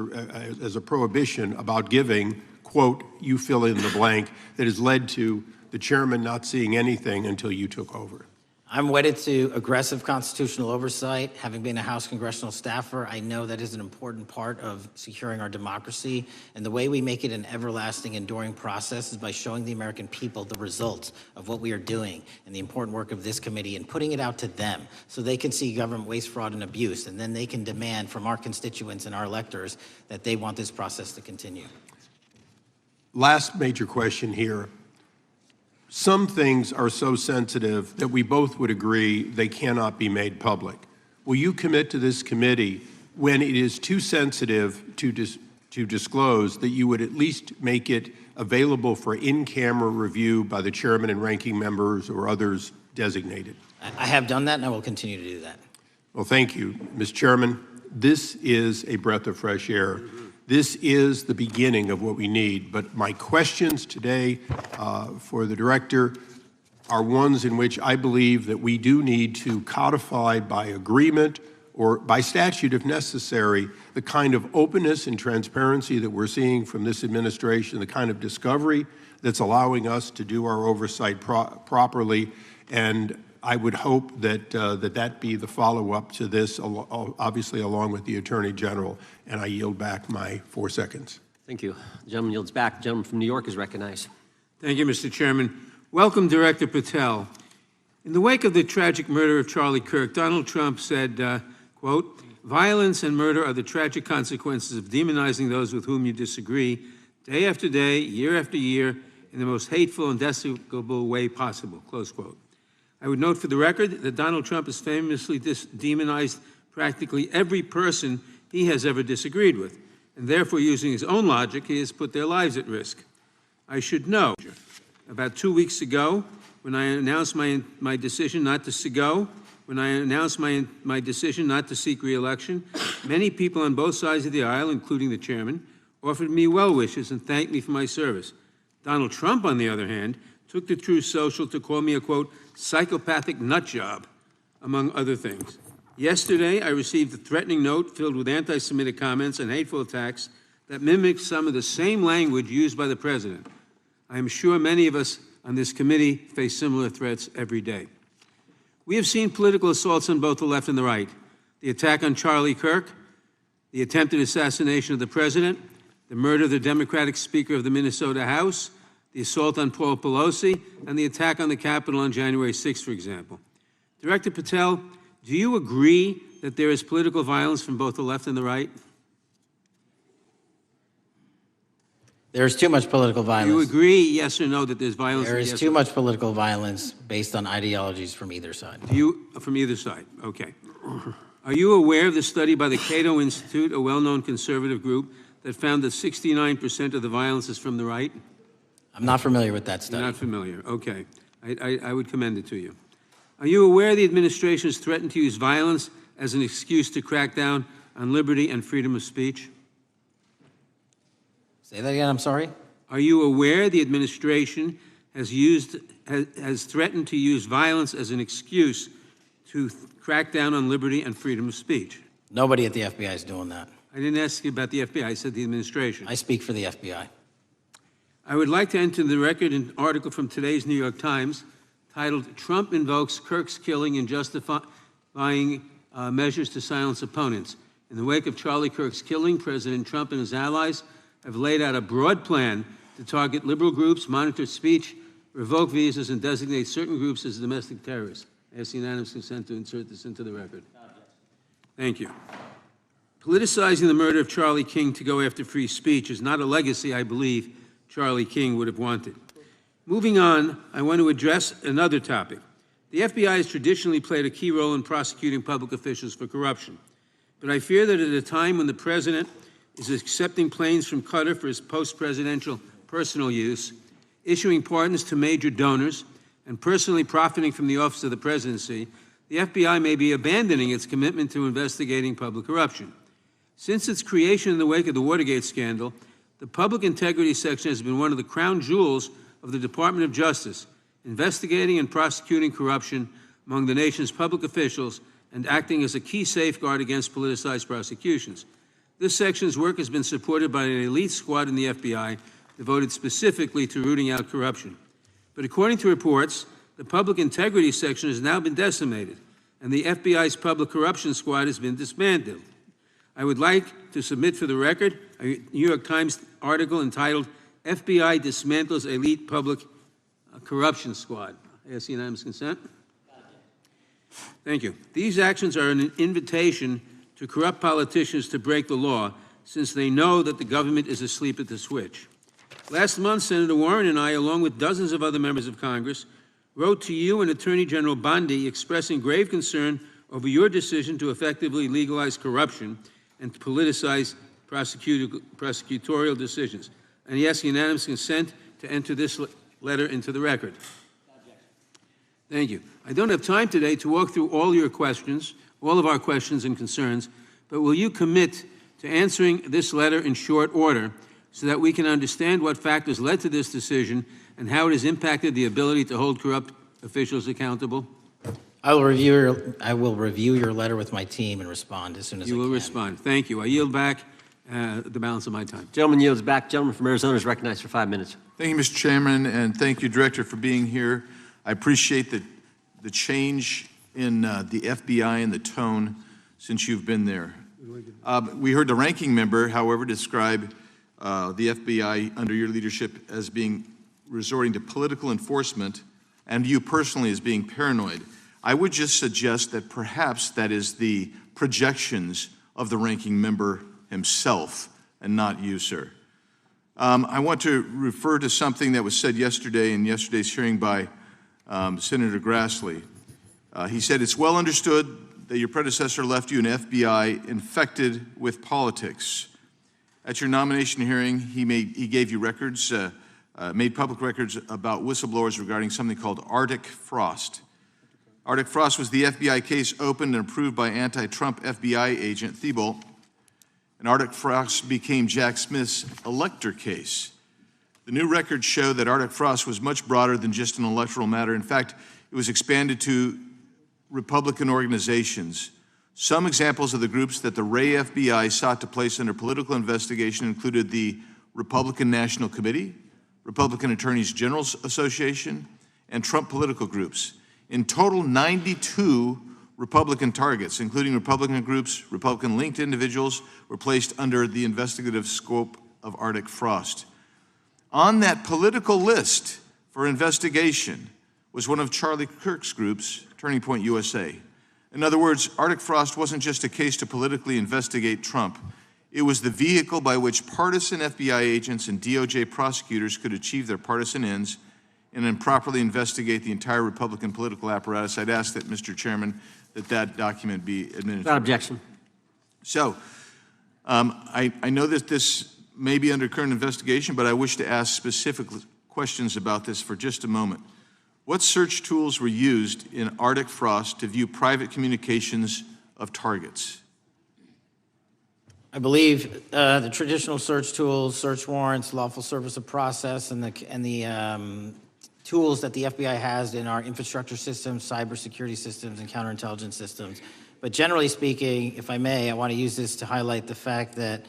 a prohibition about giving, quote, you fill in the blank, that has led to the chairman not seeing anything until you took over? I'm wedded to aggressive constitutional oversight. Having been a House congressional staffer, I know that is an important part of securing our democracy. And the way we make it an everlasting, enduring process is by showing the American people the results of what we are doing and the important work of this committee and putting it out to them so they can see government waste, fraud, and abuse. And then they can demand from our constituents and our electors that they want this process to continue. Last major question here. Some things are so sensitive that we both would agree they cannot be made public. Will you commit to this committee, when it is too sensitive to disclose, that you would at least make it available for in-camera review by the chairman and ranking members or others designated? I have done that, and I will continue to do that. Well, thank you, Mr. Chairman. This is a breath of fresh air. This is the beginning of what we need. But my questions today for the director are ones in which I believe that we do need to codify by agreement or by statute, if necessary, the kind of openness and transparency that we're seeing from this administration, the kind of discovery that's allowing us to do our oversight properly. And I would hope that that be the follow-up to this, obviously along with the Attorney General. And I yield back my 4 seconds. Thank you. The gentleman yields back. The gentleman from New York is recognized. Thank you, Mr. Chairman. Welcome, Director Patel. In the wake of the tragic murder of Charlie Kirk, Donald Trump said, quote, "Violence and murder are the tragic consequences of demonizing those with whom you disagree, day after day, year after year, in the most hateful and despicable way possible," close quote. I would note for the record that Donald Trump has famously demonized practically every person he has ever disagreed with, and therefore, using his own logic, he has put their lives at risk. I should know, about 2 weeks ago, when I announced my decision not to decision not to seek re-election, many people on both sides of the aisle, including the chairman, offered me well wishes and thanked me for my service. Donald Trump, on the other hand, took to Truth Social to call me a, quote, psychopathic nut job, among other things. Yesterday, I received a threatening note filled with anti-Semitic comments and hateful attacks that mimic some of the same language used by the president. I am sure many of us on this committee face similar threats every day. We have seen political assaults on both the left and the right. The attack on Charlie Kirk, the attempted assassination of the president, the murder of the Democratic Speaker of the Minnesota House, the assault on Paul Pelosi, and the attack on the Capitol on January 6th, for example. Director Patel, Do you agree that there is political violence from both the left and the right? There is too much political Do you violence. agree, yes or no, that there's violence? There is yes too or- much political violence based on ideologies from either side. Do you, from either side, okay. Are you aware of the study by the Cato Institute, a well-known conservative group, that found that 69% of the violence is from the right? I'm not familiar with that You're study. not familiar, okay. I would commend it to you. Are you aware the administration has threatened to use violence as an excuse to crack down on liberty and freedom of speech? Say that again, I'm sorry? Are you aware the administration has threatened to use violence as an excuse to crack down on liberty and freedom of speech? Nobody at the FBI is doing that. I didn't ask you about the FBI, I said the administration. I speak for the FBI. I would like to enter the record an article from today's New York Times titled, "Trump Invokes Kirk's Killing and Justifying Measures to Silence Opponents." In the wake of Charlie Kirk's killing, President Trump and his allies have laid out a broad plan to target liberal groups, monitor speech, revoke visas, and designate certain groups as domestic terrorists. I ask unanimous consent to insert this into the record. Thank you. Politicizing the murder of Charlie King to go after free speech is not a legacy I believe Charlie King would have wanted. Moving on, I want to address another topic. The FBI has traditionally played a key role in prosecuting public officials for corruption. But I fear that at a time when the president is accepting planes from Qatar for his post-presidential personal use, issuing pardons to major donors, and personally profiting from the office of the presidency, the FBI may be abandoning its commitment to investigating public corruption. Since its creation in the wake of the Watergate scandal, the Public Integrity Section has been one of the crown jewels of the Department of Justice, investigating and prosecuting corruption among the nation's public officials and acting as a key safeguard against politicized prosecutions. This section's work has been supported by an elite squad in the FBI devoted specifically to rooting out corruption. But according to reports, the Public Integrity Section has now been decimated, and the FBI's Public Corruption Squad has been dismantled. I would like to submit for the record a New York Times article entitled, "FBI Dismantles Elite Public Corruption Squad." I ask unanimous consent. Thank you. These actions are an invitation to corrupt politicians to break the law, since they know that the government is asleep at the switch. Last month, Senator Warren and I, along with dozens of other members of Congress, wrote to you and Attorney General Bondi expressing grave concern over your decision to effectively legalize corruption and to politicize prosecutorial decisions. And he asks unanimous consent to enter this letter into the record. Thank you. I don't have time today to walk through all your questions, all of our questions and concerns, but will you commit to answering this letter in short order so that we can understand what factors led to this decision and how it has impacted the ability to hold corrupt officials accountable? I will review your letter with my team and respond as soon as I can. You will respond. Thank you. I yield back the balance of my time. Gentleman yields back. Gentleman from Arizona is recognized for 5 minutes. Thank you, Mr. Chairman, and thank you, Director, for being here. I appreciate the change in the FBI and the tone since you've been there. We heard the ranking member, however, describe the FBI under your leadership as being resorting to political enforcement and you personally as being paranoid. I would just suggest that perhaps that is the projections of the ranking member himself and not you, sir. I want to refer to something that was said yesterday in yesterday's hearing by Senator Grassley. He said, "It's well understood that your predecessor left you an FBI infected with politics." At your nomination hearing, he gave you records, made public records about whistleblowers regarding something called Arctic Frost. Arctic Frost was the FBI case opened and approved by anti-Trump FBI agent Thibault, and Arctic Frost became Jack Smith's elector case. The new records show that Arctic Frost was much broader than just an electoral matter. In fact, it was expanded to Republican organizations. Some examples of the groups that the Ray FBI sought to place under political investigation included the Republican National Committee, Republican Attorneys General's Association, and Trump political groups. In total, 92 Republican targets, including Republican groups, Republican-linked individuals, were placed under the investigative scope of Arctic Frost. On that political list for investigation was one of Charlie Kirk's groups, Turning Point USA. In other words, Arctic Frost wasn't just a case to politically investigate Trump. It was the vehicle by which partisan FBI agents and DOJ prosecutors could achieve their partisan ends and improperly investigate the entire Republican political apparatus. I'd ask that, Mr. Chairman, that document be admitted. Without objection. So, I know that this may be under current investigation, but I wish to ask specific questions about this for just a moment. What search tools were used in Arctic Frost to view private communications of targets? I believe the traditional search tools, search warrants, lawful service of process, and the tools that the FBI has in our infrastructure systems, cybersecurity systems, and counterintelligence systems. But generally speaking, if I may, I want to use this to highlight the fact that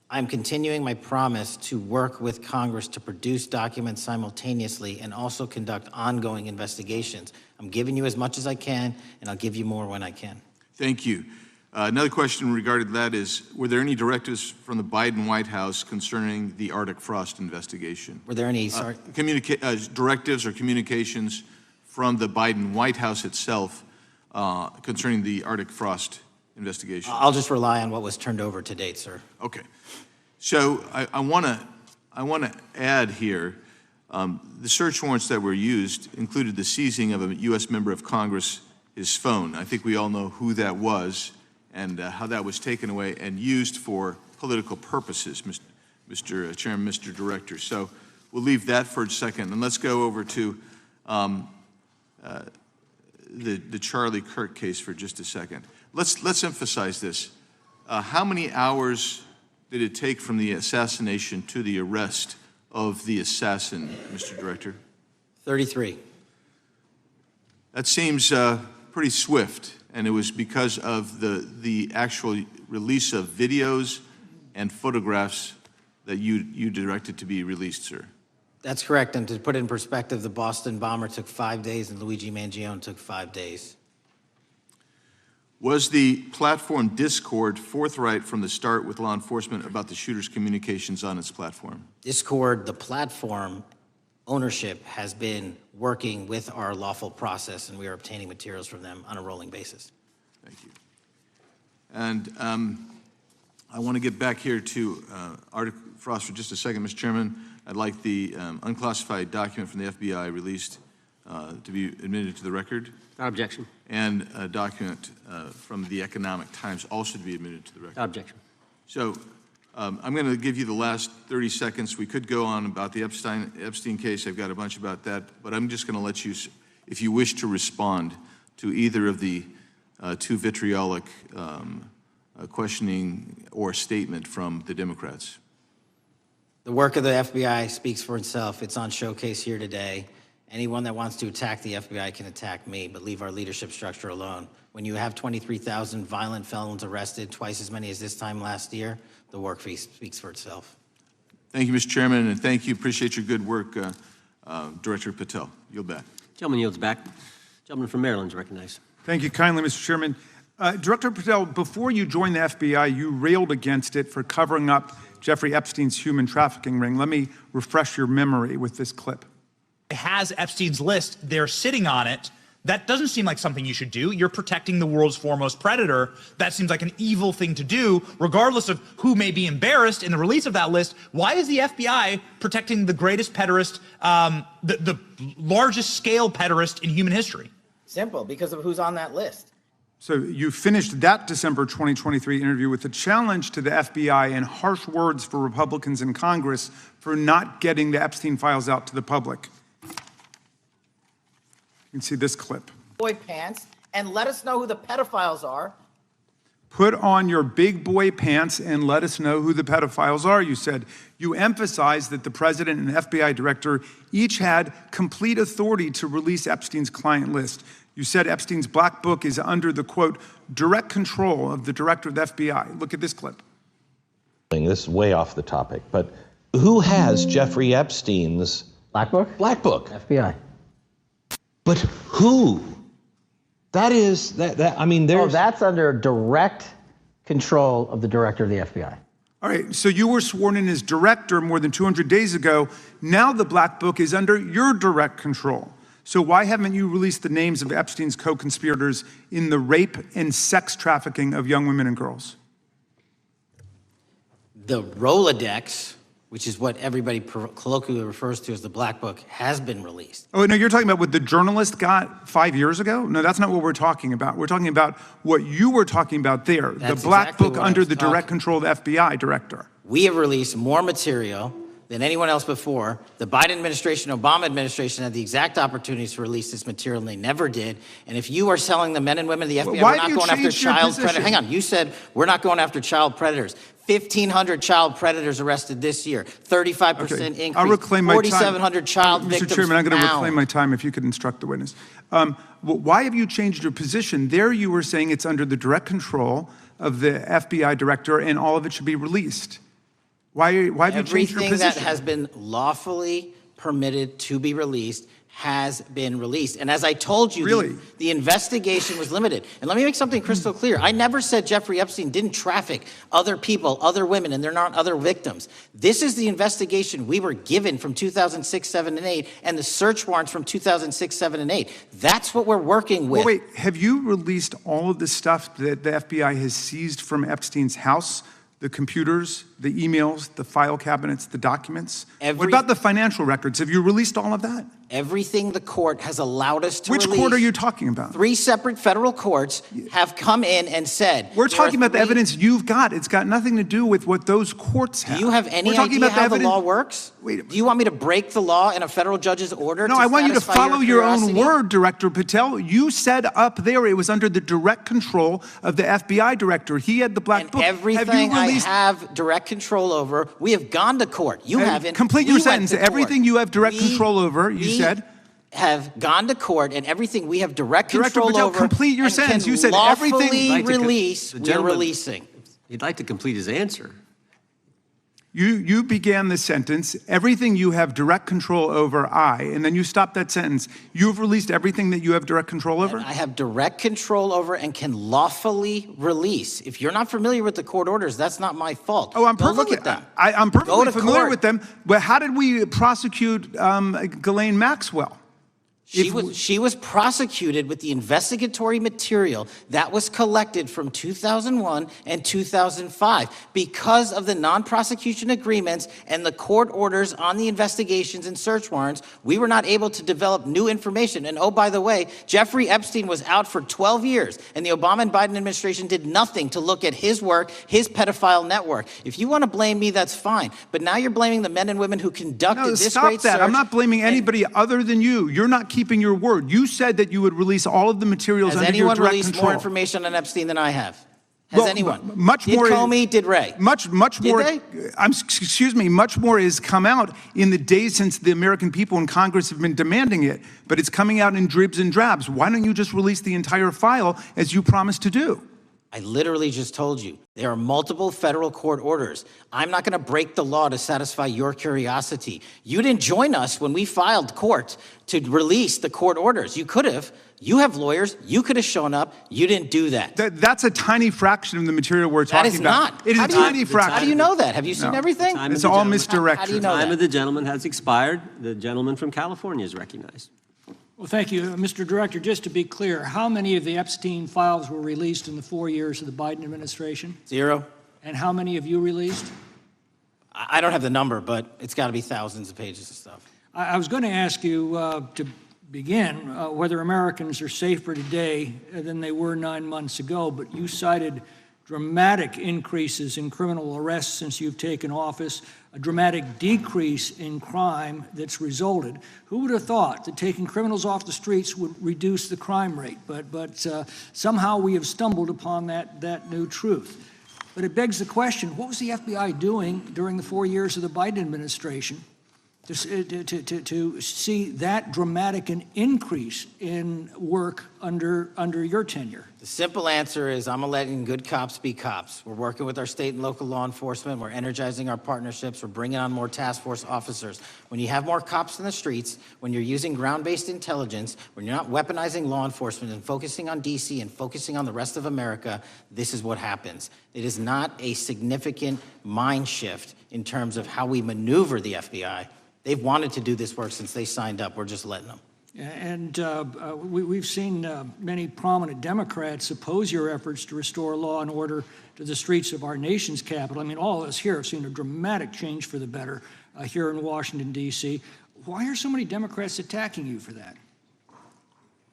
I'm continuing my promise to work with Congress to produce documents simultaneously and also conduct ongoing investigations. I'm giving you as much as I can, and I'll give you more when I can. Thank you. Another question regarding that is, were there any directives from the Biden White House concerning the Arctic Frost investigation? Were there any, directives or communications from the Biden White House itself concerning the Arctic Frost investigation? I'll just rely on what was turned over to date, sir. Okay. So I want to add here, the search warrants that were used included the seizing of a U.S. member of Congress, his phone. I think we all know who that was and how that was taken away and used for political purposes, Mr. Chairman, Mr. Director. So we'll leave that for a second, and let's go over to the Charlie Kirk case for just a second. Let's emphasize this. How many hours did it take from the assassination to the arrest of the assassin, Mr. Director? 33. That seems pretty swift, and it was because of the actual release of videos and photographs that you directed to be released, sir. That's correct, and to put it in perspective, the Boston bomber took 5 days and Luigi Mangione took 5 days. Was the platform Discord forthright from the start with law enforcement about the shooter's communications on its platform? Discord, the platform ownership, has been working with our lawful process, and we are obtaining materials from them on a rolling basis. Thank you. And I want to get back here to Arctic Frost for just a second, Mr. Chairman. I'd like the unclassified document from the FBI released to be admitted to the record. Without objection. And a document from the Economic Times also to be admitted to the record. Without objection. So I'm going to give you the last 30 seconds. We could go on about the Epstein case. I've got a bunch about that, but I'm just going to let you, if you wish to respond to either of the two vitriolic questioning or statement from the Democrats. The work of the FBI speaks for itself. It's on showcase here today. Anyone that wants to attack the FBI can attack me, but leave our leadership structure alone. When you have 23,000 violent felons arrested, twice as many as this time last year, the work speaks for itself. Thank you, Mr. Chairman, and thank you. Appreciate your good work, Director Patel. Yield back. Gentleman yields back. Gentleman from Maryland is recognized. Thank you kindly, Mr. Chairman. Director Patel, before you joined the FBI, you railed against it for covering up Jeffrey Epstein's human trafficking ring. Let me refresh your memory with this clip. Has Epstein's list, they're sitting on it. That doesn't seem like something you should do. You're protecting the world's foremost predator. That seems like an evil thing to do, regardless of who may be embarrassed in the release of that list. Why is the FBI protecting the greatest pederast, the largest scale pederast in human history? Simple, because of who's on that list. So you finished that December 2023 interview with a challenge to the FBI and harsh words for Republicans in Congress for not getting the Epstein files out to the public. You can see this clip. Boy pants, and let us know who the pedophiles are. Put on your big boy pants and let us know who the pedophiles are, you said. You emphasized that the president and FBI director each had complete authority to release Epstein's client list. You said Epstein's black book is under the, quote, direct control of the director of the FBI. Look at this clip. This is way off the topic, but who has Jeffrey Epstein's Black book? black book? FBI. But who? That is, I mean, there's... Oh, that's under direct control of the director of the FBI. All right, so you were sworn in as director more than 200 days ago. Now the black book is under your direct control. So why haven't you released the names of Epstein's co-conspirators in the rape and sex trafficking of young women and girls? The Rolodex, which is what everybody colloquially refers to as the Black Book, has been released. Oh, no, you're talking about what the journalist got 5 years ago? No, that's not what we're talking about. We're talking about what you were talking about there, That's the Black exactly Book what I under was the direct talking- control of the FBI director. We have released more material than anyone else before. The Biden administration, Obama administration had the exact opportunities to release this material, and they never did. And if you are telling the men and women of the FBI, Why we're have not you going after changed your child position? predators. Hang on, you said we're not going after child predators. 1,500 child predators arrested this year, 35% increase. I'll reclaim my time. 4,700 child victims Mr. Chairman, I'm going to found. reclaim my time if you could instruct the witness. Why have you changed your position? There you were saying it's under the direct control of the FBI director and all of it should be released. Why have you changed your Everything position? that has been lawfully permitted to be released has been released. And as I told you, Really? the investigation was limited. And let me make something crystal clear. I never said Jeffrey Epstein didn't traffic other people, other women, and they're not other victims. This is the investigation we were given from 2006, 7, and 8, and the search warrants from 2006, 7, and 8. That's what we're working with. Well, wait, have you released all of the stuff that the FBI has seized from Epstein's house? The computers, the emails, the file cabinets, the documents? What about the financial records? Have you released all of that? Everything the court has allowed us to release. Which court are you talking about? 3 separate federal courts have come in and said. We're there are talking about the 3 evidence you've got. It's got nothing to do with what those courts have. Do you have any We're talking idea about how the evidence- law works? Wait. Do you want me to break the law in a federal judge's order? No, I want you to satisfy follow your own curiosity? word, Director Patel. You said up there it was under the direct control of the FBI director. He had the Black And Book. everything I have direct control over, we have gone to court. You haven't. Complete We your went sentence. to court. Everything you have direct We- control over, you we said. have gone to court, and everything we have direct Director control Patel, over. complete your and sentence. can You said lawfully everything- I'd like to release. the We're gentleman- releasing. He'd like to complete his answer. You began the sentence, everything you have direct control over, and then you stopped that sentence. You've released everything that you have direct control over? I have direct control over and can lawfully release. If you're not familiar with the court orders, that's not my fault. Oh, I'm Go perfectly, look at them. I'm Go perfectly to familiar court. with them. But how did we prosecute Ghislaine Maxwell? She was prosecuted with the investigatory material that was collected from 2001 and 2005 because of the non-prosecution agreements and the court orders on the investigations and search warrants. We were not able to develop new information. And oh, by the way, Jeffrey Epstein was out for 12 years, and the Obama and Biden administration did nothing to look at his work, his pedophile network. If you want to blame me, that's fine. But now you're blaming the men and women who conducted No, this stop great that. search. I'm not blaming anybody other than you. You're not keeping your word. You said that you would release all of the materials Has under your anyone direct released control. more information on Epstein than I have? Has Well, anyone? much did more- Comey, did Ray? Much Did more. they? Excuse me. Much more has come out in the days since the American people in Congress have been demanding it. But it's coming out in dribs and drabs. Why don't you just release the entire file as you promised to do? I literally just told you. There are multiple federal court orders. I'm not going to break the law to satisfy your curiosity. You didn't join us when we filed court to release the court orders. You could have. You have lawyers. You could have shown up. You didn't do that. That's a tiny fraction of the material we're That talking is about. not. It is How a do you- tiny fraction. How do you know that? Have you seen No. everything? Time It's of the all gentleman. misdirection. How do you know Time that? of the gentleman has expired. The gentleman from California is recognized. Well, thank you. Mr. Director, just to be clear, how many of the Epstein files were released in the 4 years of the Biden administration? 0. And how many have you released? I don't have the number, but it's got to be thousands of pages of stuff. I was going to ask you to begin whether Americans are safer today than they were 9 months ago, but you cited dramatic increases in criminal arrests since you've taken office, a dramatic decrease in crime that's resulted. Who would have thought that taking criminals off the streets would reduce the crime rate? But somehow we have stumbled upon that new truth. But it begs the question, what was the FBI doing during the 4 years of the Biden administration to see that dramatic an increase in work under your tenure? The simple answer is I'm letting good cops be cops. We're working with our state and local law enforcement. We're energizing our partnerships. We're bringing on more task force officers. When you have more cops in the streets, when you're using ground-based intelligence, when you're not weaponizing law enforcement and focusing on D.C. and focusing on the rest of America, this is what happens. It is not a significant mind shift in terms of how we maneuver the FBI. They've wanted to do this work since they signed up. We're just letting them. And we've seen many prominent Democrats oppose your efforts to restore law and order to the streets of our nation's capital. I mean, all of us here have seen a dramatic change for the better here in Washington, D.C. Why are so many Democrats attacking you for that?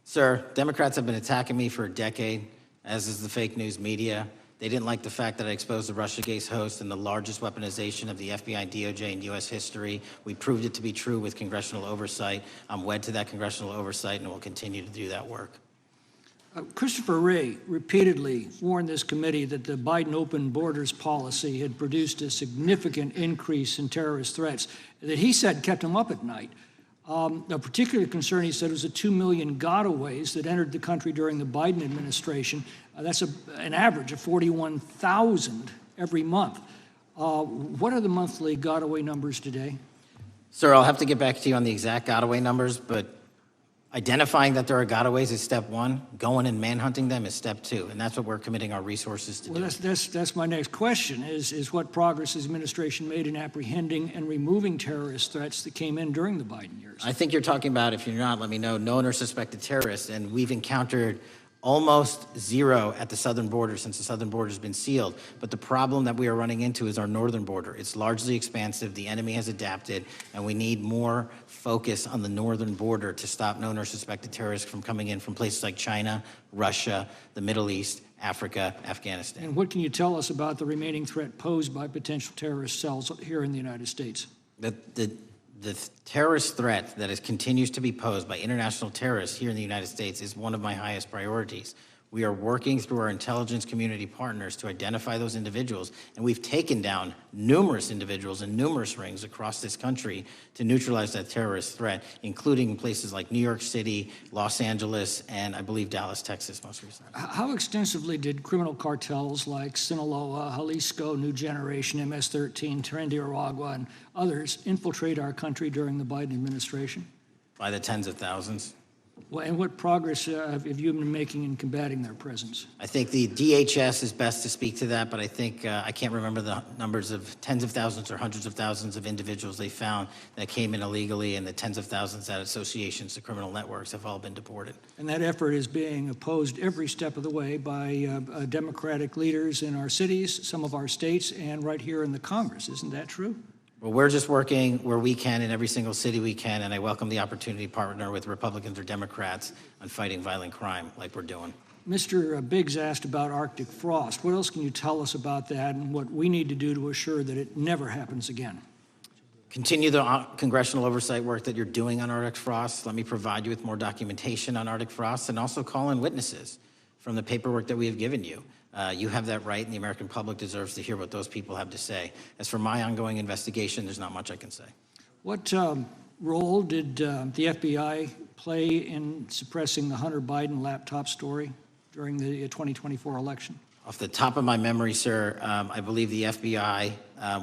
Sir, Democrats have been attacking me for a decade, as is the fake news media. They didn't like the fact that I exposed the Russiagate host and the largest weaponization of the FBI, DOJ, and U.S. history. We proved it to be true with congressional oversight. I'm wed to that congressional oversight and will continue to do that work. Christopher Wray repeatedly warned this committee that the Biden open borders policy had produced a significant increase in terrorist threats that he said kept him up at night. A particular concern, he said, was the 2 million gotaways that entered the country during the Biden administration. That's an average of 41,000 every month. What are the monthly gotaway numbers today? Sir, I'll have to get back to you on the exact gotaway numbers, but identifying that there are gotaways is step one. Going and manhunting them is step two, and that's what we're committing our resources to do. Well, that's my next question, is what progress has the administration made in apprehending and removing terrorist threats that came in during the Biden years? I think you're talking about, if you're not, let me know, known or suspected terrorists, and we've encountered almost zero at the southern border since the southern border has been sealed. But the problem that we are running into is our northern border. It's largely expansive. The enemy has adapted, and we need more focus on the northern border to stop known or suspected terrorists from coming in from places like China, Russia, the Middle East, Africa, Afghanistan. And what can you tell us about the remaining threat posed by potential terrorist cells here in the United States? The terrorist threat that continues to be posed by international terrorists here in the United States is one of my highest priorities. We are working through our intelligence community partners to identify those individuals, and we've taken down numerous individuals in numerous rings across this country to neutralize that terrorist threat, including places like New York City, Los Angeles, and I believe Dallas, Texas most recently. How extensively did criminal cartels like Sinaloa, Jalisco, New Generation, MS-13, Tren de Aragua, and others infiltrate our country during the Biden administration? By the tens of thousands. Well, and what progress have you been making in combating their presence? I think the DHS is best to speak to that, but I think I can't remember the numbers of tens of thousands or hundreds of thousands of individuals they found that came in illegally, and the tens of thousands that associations to criminal networks have all been deported. And that effort is being opposed every step of the way by Democratic leaders in our cities, some of our states, and right here in the Congress. Isn't that true? Well, we're just working where we can in every single city we can, and I welcome the opportunity to partner with Republicans or Democrats on fighting violent crime like we're doing. Mr. Biggs asked about Arctic frost. What else can you tell us about that and what we need to do to assure that it never happens again? Continue the congressional oversight work that you're doing on Arctic frost. Let me provide you with more documentation on Arctic frost, and also call in witnesses from the paperwork that we have given you. You have that right, and the American public deserves to hear what those people have to say. As for my ongoing investigation, there's not much I can say. What role did the FBI play in suppressing the Hunter Biden laptop story during the 2024 election? Off the top of my memory, sir, I believe the FBI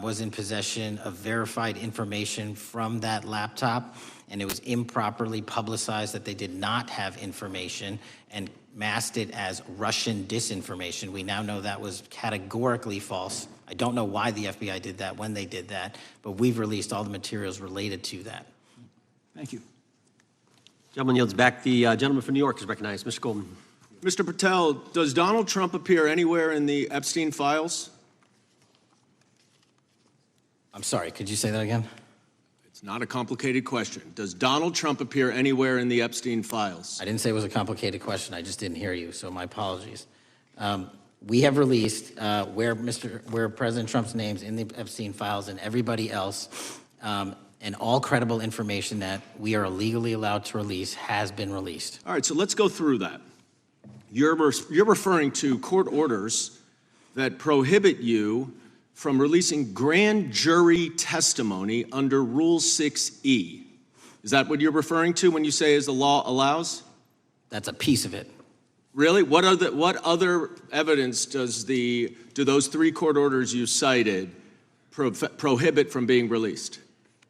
was in possession of verified information from that laptop, and it was improperly publicized that they did not have information and masked it as Russian disinformation. We now know that was categorically false. I don't know why the FBI did that, when they did that, but we've released all the materials related to that. Thank you. Gentleman yields back. The gentleman from New York is recognized. Mr. Golden. Mr. Patel, does Donald Trump appear anywhere in the Epstein files? I'm sorry, could you say that again? It's not a complicated question. Does Donald Trump appear anywhere in the Epstein files? I didn't say it was a complicated question. I just didn't hear you, so my apologies. We have released where President Trump's name's in the Epstein files and everybody else, and all credible information that we are legally allowed to release has been released. All right, so let's go through that. You're referring to court orders that prohibit you from releasing grand jury testimony under Rule 6E. Is that what you're referring to when you say as the law allows? That's a piece of it. Really? What other evidence do those three court orders you cited prohibit from being released?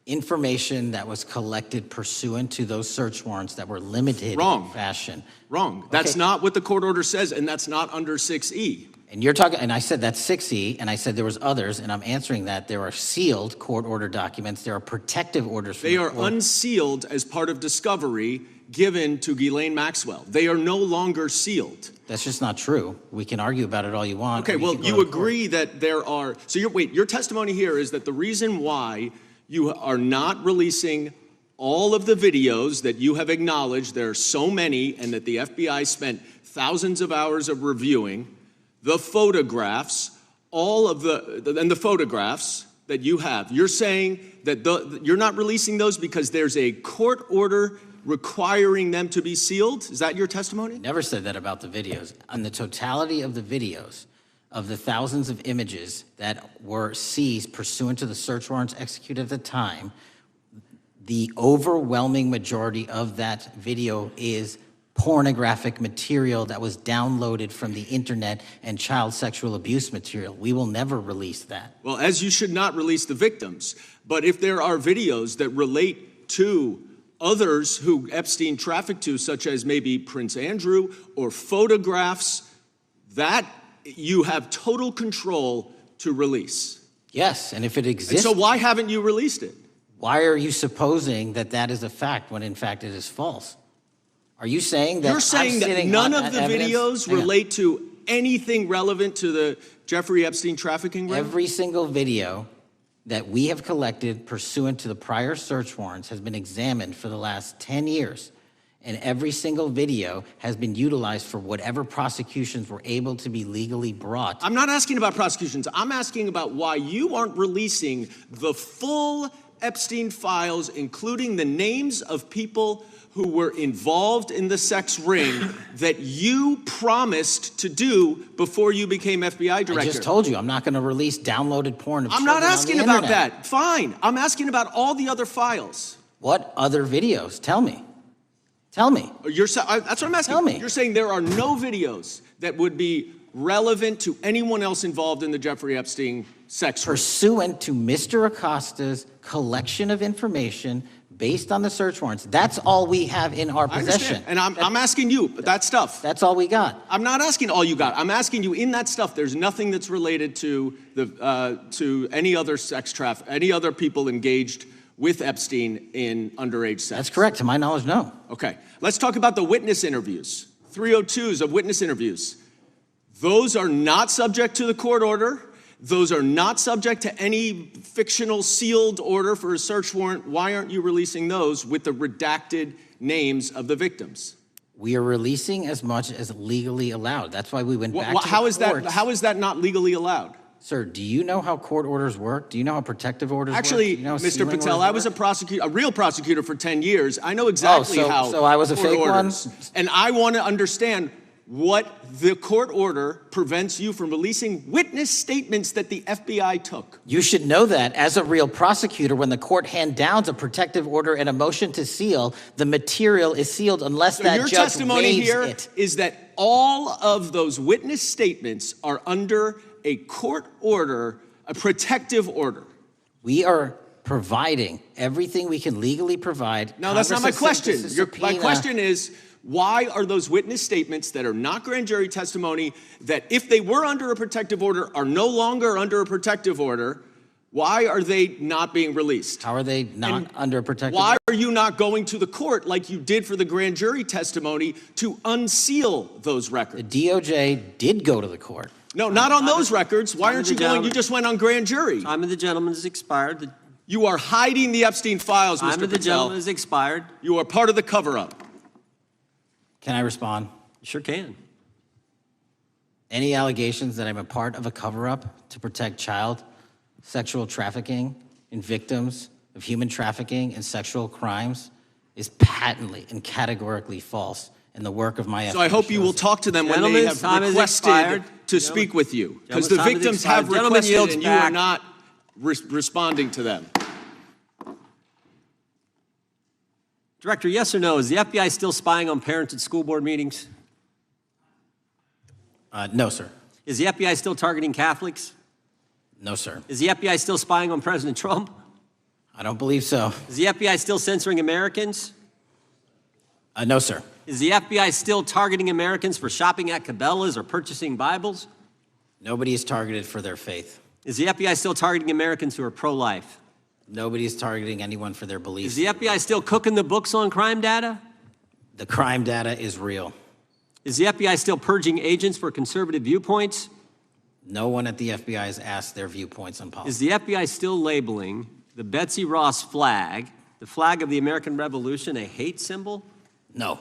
Information that was collected pursuant to those search warrants that were limited in fashion. Wrong. That's not what the court order says, and that's not under 6E. And you're talking, and I said that's 6E, and I said there was others, and I'm answering that. There are sealed court order documents. There are protective orders. They are unsealed as part of discovery, given to Ghislaine Maxwell. They are no longer sealed. That's just not true. We can argue about it all you want. Okay, well, you agree that there are, so your testimony here is that the reason why you are not releasing all of the videos that you have acknowledged, there are so many, and that the FBI spent thousands of hours of reviewing, the photographs, the photographs that you have. You're saying that you're not releasing those because there's a court order requiring them to be sealed? Is that your testimony? Never said that about the videos. On the totality of the videos, of the thousands of images that were seized pursuant to the search warrants executed at the time, the overwhelming majority of that video is pornographic material that was downloaded from the internet and child sexual abuse material. We will never release that. Well, as you should not release the victims. But if there are videos that relate to others who Epstein trafficked to, such as maybe Prince Andrew, or photographs, that you have total control to release. Yes, and if it exists... And so why haven't you released it? Why are you supposing that that is a fact when in fact it is false? Are you saying that... You're saying that none of the videos relate to anything relevant to the Jeffrey Epstein trafficking ring? Every single video that we have collected pursuant to the prior search warrants has been examined for the last 10 years. And every single video has been utilized for whatever prosecutions were able to be legally brought. I'm not asking about prosecutions. I'm asking about why you aren't releasing the full Epstein files, including the names of people who were involved in the sex ring that you promised to do before you became FBI director. I just told you, I'm not going to release downloaded porn of I'm children not asking on the about internet. that. Fine. I'm asking about all the other files. What other videos? Tell me. Tell me. That's what I'm asking. Tell me. You're saying there are no videos that would be relevant to anyone else involved in the Jeffrey Epstein sex ring. Pursuant to Mr. Acosta's collection of information based on the search warrants. That's all we have in our possession. And I'm asking you, that stuff. That's all we got. I'm not asking all you got. I'm asking you, in that stuff, there's nothing that's related to any other sex traffic, any other people engaged with Epstein in underage sex. That's correct. To my knowledge, no. Okay. Let's talk about the witness interviews. 302s of witness interviews. Those are not subject to the court order. Those are not subject to any fictional sealed order for a search warrant. Why aren't you releasing those with the redacted names of the victims? We are releasing as much as legally allowed. That's why we went back to the courts. How is that not legally allowed? Sir, do you know how court orders work? Do you know how protective orders Actually, work? Do you know how Mr. sealing Patel, orders I was work? a real prosecutor for 10 years. I know exactly how so I was a court fake orders. one? And I want to understand what the court order prevents you from releasing witness statements that the FBI took. You should know that as a real prosecutor, when the court hand downs a protective order and a motion to seal, the material is sealed unless So that your judge testimony waives here it. is that all of those witness statements are under a court order, a protective order. We are providing everything we can legally provide. No, that's not my question. Congress has sent us a My subpoena. question is, why are those witness statements that are not grand jury testimony, that if they were under a protective order are no longer under a protective order, why are they not being released? How are they not under a protective Why order? are you not going to the court like you did for the grand jury testimony to unseal those records? The DOJ did go to the court. No, not on those records. Why aren't you going? gentleman. You just went on grand jury. Time of the gentleman has expired. The You are hiding the Epstein files, time Mr. of the gentleman Patel. has expired. You are part of the cover-up. Can I respond? You sure can. Any allegations that I'm a part of a cover-up to protect child sexual trafficking and victims of human trafficking and sexual crimes is patently and categorically false in the work of my So I hope you will talk to them when they Gentlemen's have time has requested expired. to speak with you. Because Gentlemen's the time has victims expired. have Gentleman requested yields and you are back. not responding to them. Director, yes or no, is the FBI still spying on parents at school board meetings? No, sir. Is the FBI still targeting Catholics? No, sir. Is the FBI still spying on President Trump? I don't believe so. Is the FBI still censoring Americans? No, sir. Is the FBI still targeting Americans for shopping at Cabela's or purchasing Bibles? Nobody is targeted for their faith. Is the FBI still targeting Americans who are pro-life? Nobody is targeting anyone for their Is beliefs. the FBI still cooking the books on crime data? The crime data is real. Is the FBI still purging agents for conservative viewpoints? No one at the FBI has asked their viewpoints on Is policy. the FBI still labeling the Betsy Ross flag, the flag of the American Revolution, a hate symbol? No.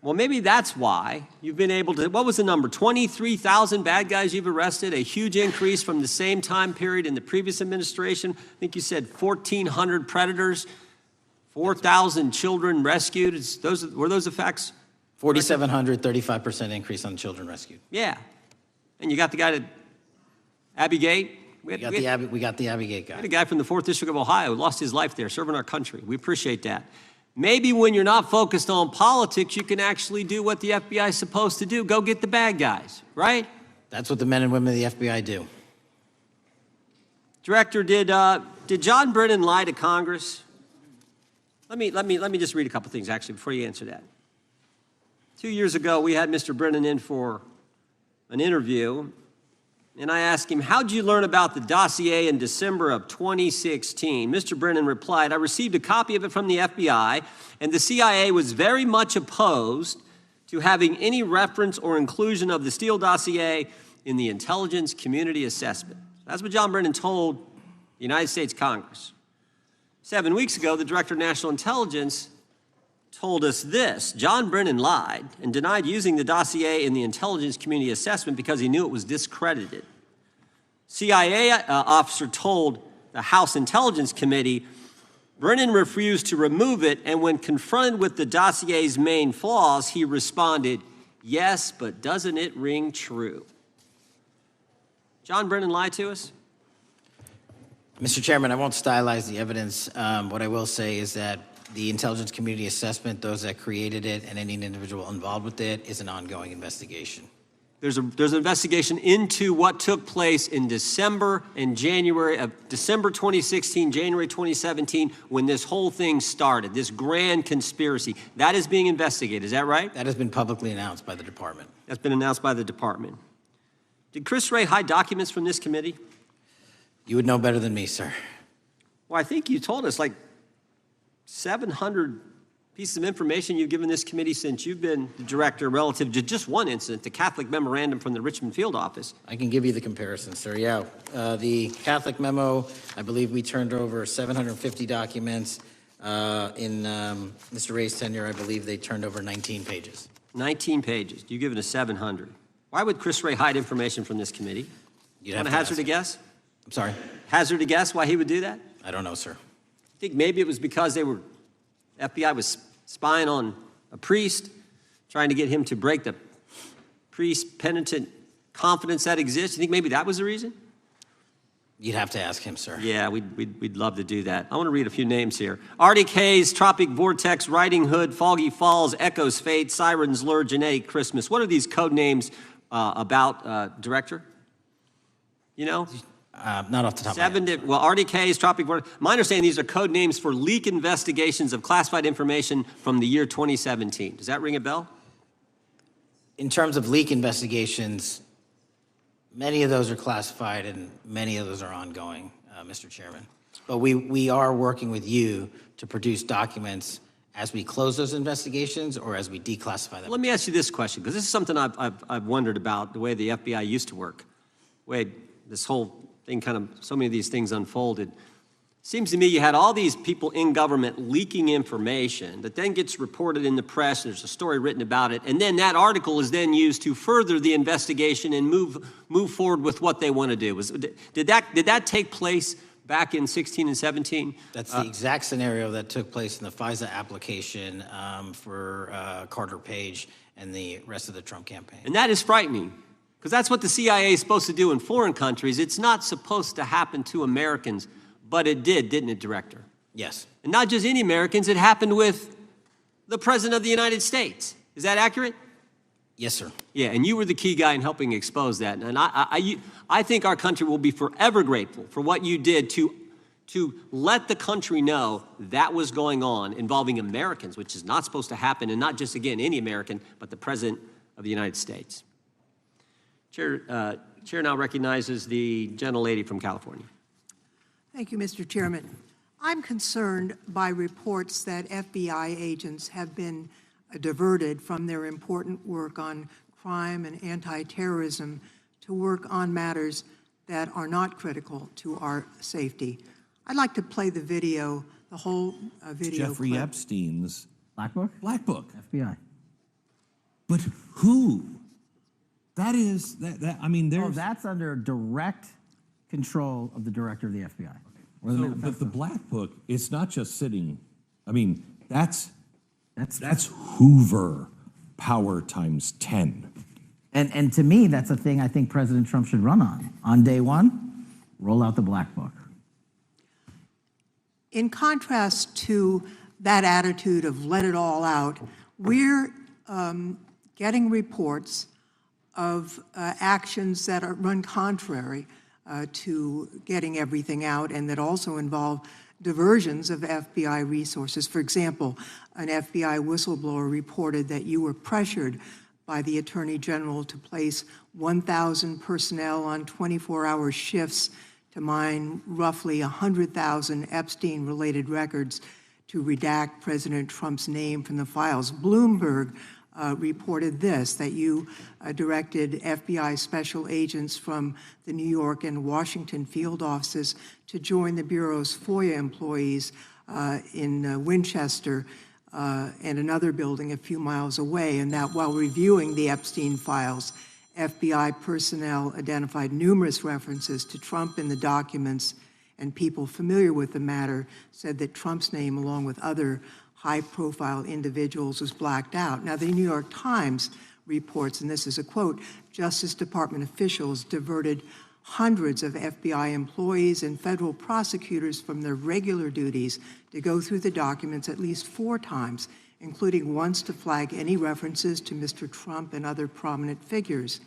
Well, maybe that's why you've been able to, what was the number? 23,000 bad guys you've arrested, a huge increase from the same time period in the previous administration. I think you said 1,400 predators, 4,000 children rescued. Were those the facts? 4,700, 35% increase on children rescued. Yeah. And you got the guy to Abbey Gate. We got the Abbey Gate guy. We had a guy from the 4th District of Ohio who lost his life there serving our country. We appreciate that. Maybe when you're not focused on politics, you can actually do what the FBI is supposed to do. Go get the bad guys, right? That's what the men and women of the FBI do. Director, did John Brennan lie to Congress? Let me just read a couple things, actually, before you answer that. 2 years ago, we had Mr. Brennan in for an interview, and I asked him, how'd you learn about the dossier in December of 2016? Mr. Brennan replied, I received a copy of it from the FBI, and the CIA was very much opposed to having any reference or inclusion of the Steele dossier in the intelligence community assessment. That's what John Brennan told the United States Congress. 7 weeks ago, the Director of National Intelligence told us this: John Brennan lied and denied using the dossier in the intelligence community assessment because he knew it was discredited. CIA officer told the House Intelligence Committee Brennan refused to remove it, and when confronted with the dossier's main flaws, he responded, yes, but doesn't it ring true? John Brennan lied to us? Mr. Chairman, I won't stylize the evidence. What I will say is that the intelligence community assessment, those that created it and any individual involved with it, is an ongoing investigation. There's an investigation into what took place in December and January of December 2016, January 2017, when this whole thing started, this grand conspiracy. That is being investigated, is that right? That has been publicly announced by the department. That's been announced by the department. Did Chris Wray hide documents from this committee? You would know better than me, sir. Well, I think you told us like 700 pieces of information you've given this committee since you've been the director relative to just one incident, the Catholic memorandum from the Richmond Field office. I can give you the comparison, sir. Yeah, the Catholic memo, I believe we turned over 750 documents. In Mr. Ray's tenure, I believe they turned over 19 pages. 19 pages. You give it a 700. Why would Chris Wray hide information from this committee? You'd Want have to to hazard ask. a guess? I'm sorry? Hazard a guess why he would do that? I don't know, sir. I think maybe it was because FBI was spying on a priest, trying to get him to break the priest penitent confidence that exists. You think maybe that was the reason? You'd have to ask him, sir. Yeah, we'd love to do that. I want to read a few names here. Arctic Haze, Tropic Vortex, Riding Hood, Foggy Falls, Echoes Fate, Sirens Lure, Genetic Christmas. What are these code names about, Director? You know? Not off the top of my head. Well, Arctic Haze, Tropic Vortex. My understanding, these are code names for leak investigations of classified information from the year 2017. Does that ring a bell? In terms of leak investigations, many of those are classified and many of those are ongoing, Mr. Chairman. But we are working with you to produce documents as we close those investigations or as we declassify them. Let me ask you this question, because this is something I've wondered about, the way the FBI used to work. The way this whole thing so many of these things unfolded. Seems to me you had all these people in government leaking information that then gets reported in the press, and there's a story written about it, and then that article is then used to further the investigation and move forward with what they want to do. Did that take place back in 16 and 17? That's the exact scenario that took place in the FISA application for Carter Page and the rest of the Trump campaign. And that is frightening, because that's what the CIA is supposed to do in foreign countries. It's not supposed to happen to Americans, but it did, didn't it, Director? Yes. And not just any Americans, it happened with the President of the United States. Is that accurate? Yes, sir. Yeah, and you were the key guy in helping expose that. And I think our country will be forever grateful for what you did to let the country know that was going on involving Americans, which is not supposed to happen, and not just, again, any American, but the President of the United States. Chair now recognizes the gentlelady from California. Thank you, Mr. Chairman. I'm concerned by reports that FBI agents have been diverted from their important work on crime and anti-terrorism to work on matters that are not critical to our safety. I'd like to play the video, the whole video Jeffrey clip. Epstein's Black Book? Black Book. FBI. But who? That is, I mean, Oh, there's... that's under direct control of the director of the FBI. But the Black Book, it's not just sitting, I mean, that's Hoover power times 10. And to me, that's a thing I think President Trump should run on. On day one, roll out the Black Book. In contrast to that attitude of let it all out, we're getting reports of actions that run contrary to getting everything out and that also involve diversions of FBI resources. For example, an FBI whistleblower reported that you were pressured by the Attorney General to place 1,000 personnel on 24-hour shifts to mine roughly 100,000 Epstein-related records to redact President Trump's name from the files. Bloomberg reported this, that you directed FBI special agents from the New York and Washington field offices to join the Bureau's FOIA employees in Winchester and another building a few miles away, and that while reviewing the Epstein files, FBI personnel identified numerous references to Trump in the documents, and people familiar with the matter said that Trump's name, along with other high-profile individuals, was blacked out. Now, the New York Times reports, and this is a quote, Justice Department officials diverted hundreds of FBI employees and federal prosecutors from their regular duties to go through the documents at least 4 times, including once to flag any references to Mr. Trump and other prominent figures.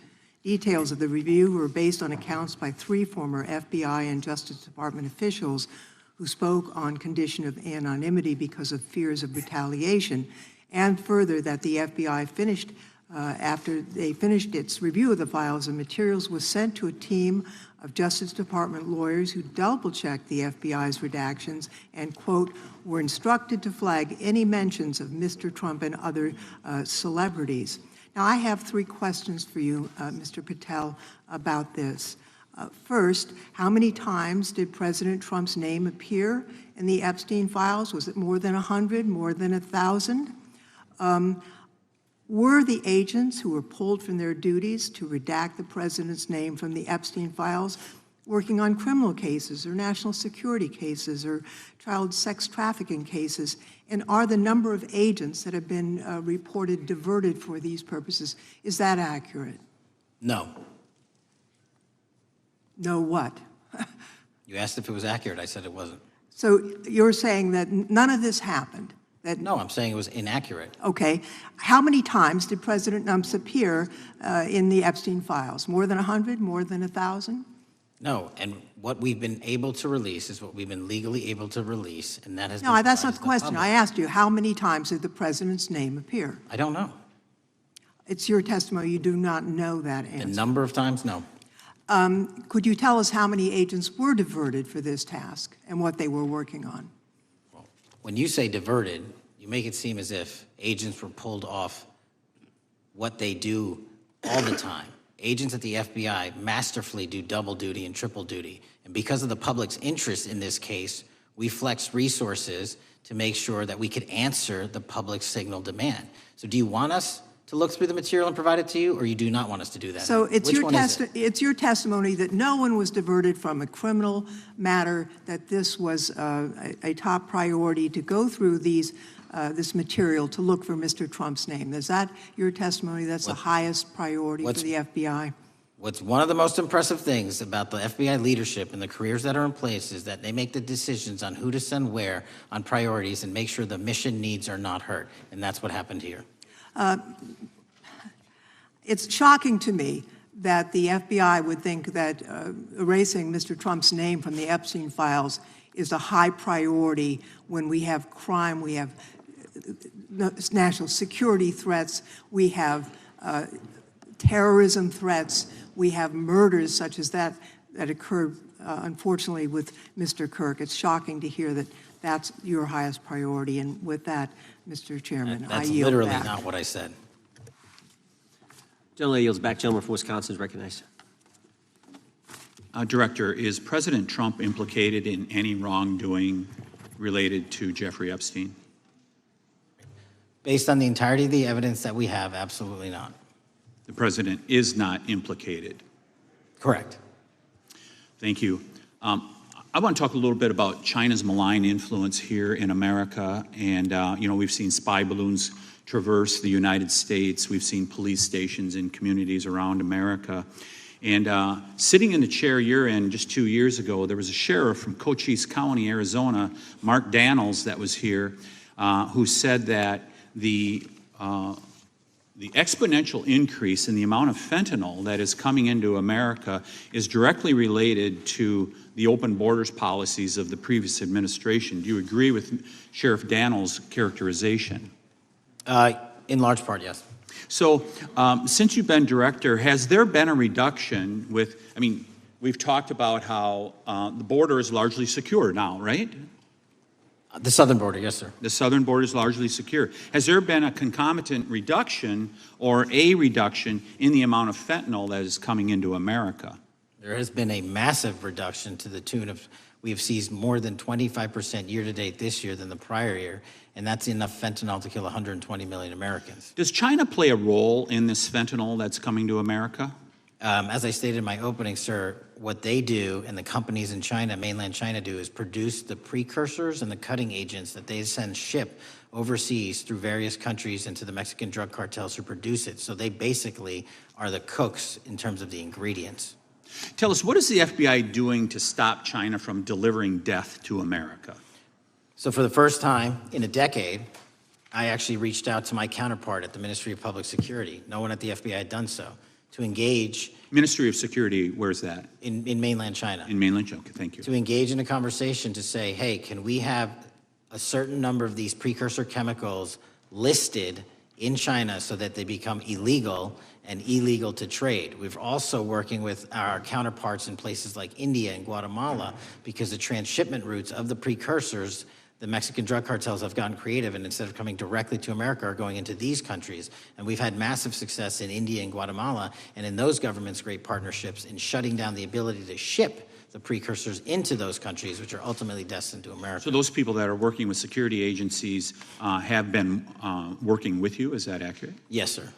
Details of the review were based on accounts by 3 former FBI and Justice Department officials who spoke on condition of anonymity because of fears of retaliation, and further that the FBI finished after they finished its review of the files and materials, was sent to a team of Justice Department lawyers who double-checked the FBI's redactions and, quote, were instructed to flag any mentions of Mr. Trump and other celebrities. Now, I have 3 questions for you, Mr. Patel, about this. First, how many times did President Trump's name appear in the Epstein files? Was it more than 100, more than 1,000? Were the agents who were pulled from their duties to redact the president's name from the Epstein files working on criminal cases or national security cases or child sex trafficking cases? And are the number of agents that have been reported diverted for these purposes, is that accurate? No. No what? You asked if it was accurate. I said it wasn't. So you're saying that none of this happened? No, I'm saying it was inaccurate. Okay. How many times did President Numps appear in the Epstein files? More than 100? More than 1,000? No, and what we've been able to release is what we've been legally able to release, and that has been No, that's not provided the question. to the I public. asked you, how many times did the president's name appear? I don't know. It's your testimony. You do not know that The answer. number of times, no. Could you tell us how many agents were diverted for this task and what they were working on? When you say diverted, you make it seem as if agents were pulled off what they do all the time. Agents at the FBI masterfully do double duty and triple duty. And because of the public's interest in this case, we flexed resources to make sure that we could answer the public's signal demand. So do you want us to look through the material and provide it to you, or you do not want us to do that? So it's Which your, one is it? it's your testimony that no one was diverted from a criminal matter, that this was a top priority to go through these this material to look for Mr. Trump's name. Is that your testimony? That's the highest priority for the FBI? What's one of the most impressive things about the FBI leadership and the careers that are in place is that they make the decisions on who to send where on priorities and make sure the mission needs are not hurt. And that's what happened here. It's shocking to me that the FBI would think that erasing Mr. Trump's name from the Epstein files is a high priority when we have crime, we have national security threats, we have terrorism threats, we have murders such as that occurred, unfortunately, with Mr. Kirk. It's shocking to hear that that's your highest priority. And with that, Mr. Chairman, I That's yield literally back. not what I said. Gentleman yields back. Gentleman from Wisconsin is recognized. Director, is President Trump implicated in any wrongdoing related to Jeffrey Epstein? Based on the entirety of the evidence that we have, absolutely not. The president is not implicated. Correct. Thank you. I want to talk a little bit about China's malign influence here in America. And, we've seen spy balloons traverse the United States. We've seen police stations in communities around America. And sitting in the chair you're in just 2 years ago, there was a sheriff from Cochise County, Arizona, Mark Daniels, that was here, who said that the exponential increase in the amount of fentanyl that is coming into America is directly related to the open borders policies of the previous administration. Do you agree with Sheriff Daniels' characterization? In large part, yes. So, since you've been director, has there been a reduction we've talked about how the border is largely secure now, right? The southern border, yes, sir. The southern border is largely secure. Has there been a concomitant reduction or a reduction in the amount of fentanyl that is coming into America? There has been a massive reduction to the tune of, we have seized more than 25% year-to-date this year than the prior year, and that's enough fentanyl to kill 120 million Americans. Does China play a role in this fentanyl that's coming to America? As I stated in my opening, sir, what they do and the companies in China, mainland China, do is produce the precursors and the cutting agents that they ship overseas through various countries into the Mexican drug cartels who produce it. So they basically are the cooks in terms of the ingredients. Tell us, what is the FBI doing to stop China from delivering death to America? So for the first time in a decade, I actually reached out to my counterpart at the Ministry of Public Security. No one at the FBI had done so. To engage. Ministry of Security, where's that? In mainland China. In mainland China, okay, thank you. To engage in a conversation to say, hey, can we have a certain number of these precursor chemicals listed in China so that they become illegal and illegal to trade. We're also working with our counterparts in places like India and Guatemala because the transshipment routes of the precursors, the Mexican drug cartels have gotten creative, and instead of coming directly to America, are going into these countries. And we've had massive success in India and Guatemala, and in those governments' great partnerships in shutting down the ability to ship the precursors into those countries, which are ultimately destined to America. So those people that are working with security agencies have been working with you, is that accurate? Yes, sir.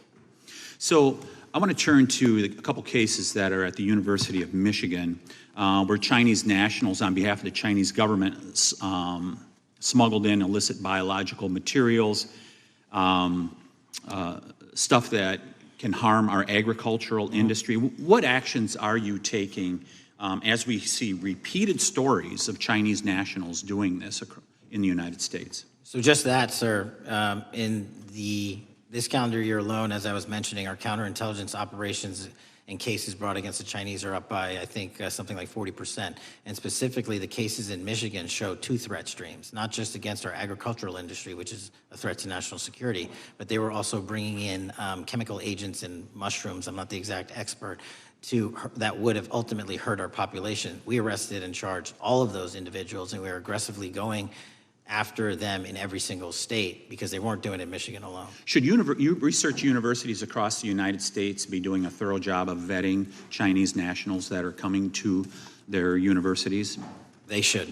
So I want to turn to a couple cases that are at the University of Michigan, where Chinese nationals, on behalf of the Chinese government, smuggled in illicit biological materials, stuff that can harm our agricultural industry. What actions are you taking as we see repeated stories of Chinese nationals doing this in the United States? So just that, sir. In this calendar year alone, as I was mentioning, our counterintelligence operations and cases brought against the Chinese are up by, I think, something like 40%. And specifically, the cases in Michigan show two threat streams, not just against our agricultural industry, which is a threat to national security, but they were also bringing in chemical agents and mushrooms, I'm not the exact expert, that would have ultimately hurt our population. We arrested and charged all of those individuals, and we were aggressively going after them in every single state because they weren't doing it in Michigan alone. Should research universities across the United States be doing a thorough job of vetting Chinese nationals that are coming to their universities? They should.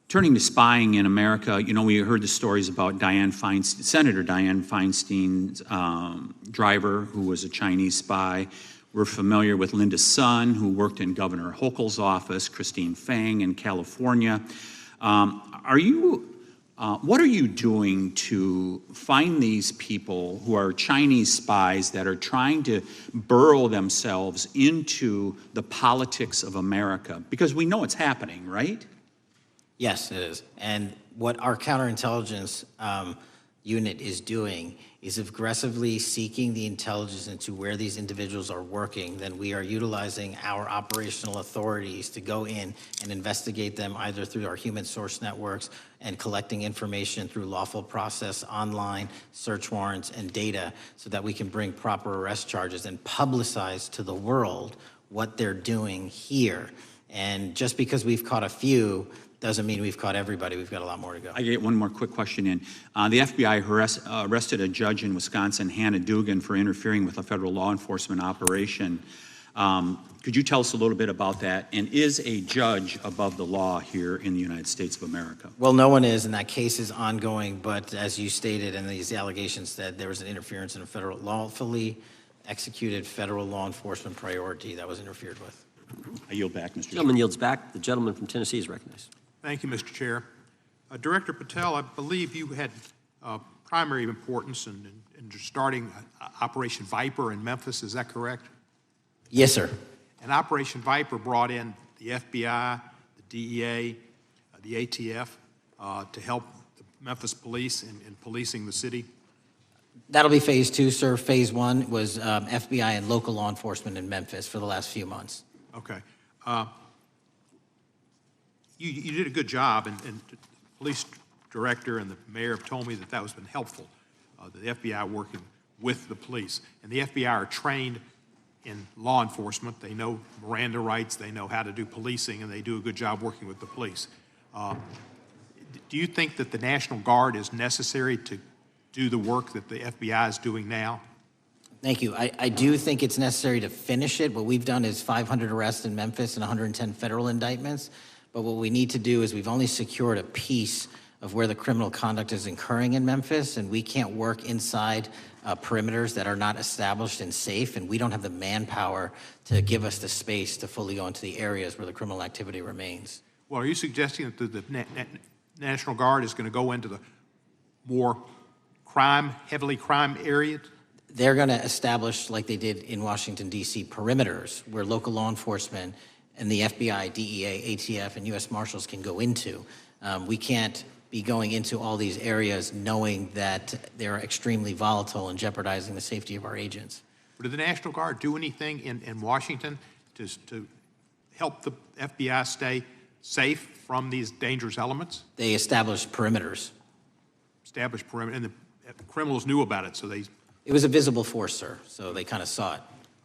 Turning to spying in America, we heard the stories about Senator Dianne Feinstein's driver, who was a Chinese spy. We're familiar with Linda Sun, who worked in Governor Hochul's office, Christine Fang in California. What are you doing to find these people who are Chinese spies that are trying to burrow themselves into the politics of America? Because we know it's happening, right? Yes, it is. And what our counterintelligence unit is doing is aggressively seeking the intelligence into where these individuals are working. Then we are utilizing our operational authorities to go in and investigate them either through our human source networks and collecting information through lawful process, online, search warrants, and data so that we can bring proper arrest charges and publicize to the world what they're doing here. And just because we've caught a few doesn't mean we've caught everybody. We've got a lot more to go. I get one more quick question in. The FBI arrested a judge in Wisconsin, Hannah Dugan, for interfering with a federal law enforcement operation. Could you tell us a little bit about that? And is a judge above the law here in the United States of America? Well, no one is, and that case is ongoing. But as you stated, and these allegations that there was an interference in a federal lawfully executed federal law enforcement priority that was interfered with. I yield back, Mr. Gentleman yields back. The gentleman from Tennessee is recognized. Thank you, Mr. Chair. Director Patel, I believe you had primary importance in starting Operation Viper in Memphis. Is that correct? Yes, sir. And Operation Viper brought in the FBI, the DEA, the ATF to help the Memphis police in policing the city. That'll be phase 2, sir. Phase 1 was FBI and local law enforcement in Memphis for the last few months. Okay. You did a good job, and the police director and the mayor have told me that that has been helpful, the FBI working with the police. And the FBI are trained in law enforcement. They know Miranda rights, they know how to do policing, and they do a good job working with the police. Do you think that the National Guard is necessary to do the work that the FBI is doing now? Thank you. I do think it's necessary to finish it. What we've done is 500 arrests in Memphis and 110 federal indictments. But what we need to do is we've only secured a piece of where the criminal conduct is occurring in Memphis, and we can't work inside perimeters that are not established and safe, and we don't have the manpower to give us the space to fully go into the areas where the criminal activity remains. Well, are you suggesting that the National Guard is going to go into the more heavily crime areas? They're going to establish, like they did in Washington, D.C., perimeters where local law enforcement and the FBI, DEA, ATF, and U.S. Marshals can go into. We can't be going into all these areas knowing that they're extremely volatile and jeopardizing the safety of our agents. Did the National Guard do anything in Washington to help the FBI stay safe from these dangerous elements? They established perimeters. Established perimeter, and the criminals knew about it, so they... It was a visible force, sir, so they kind of saw it.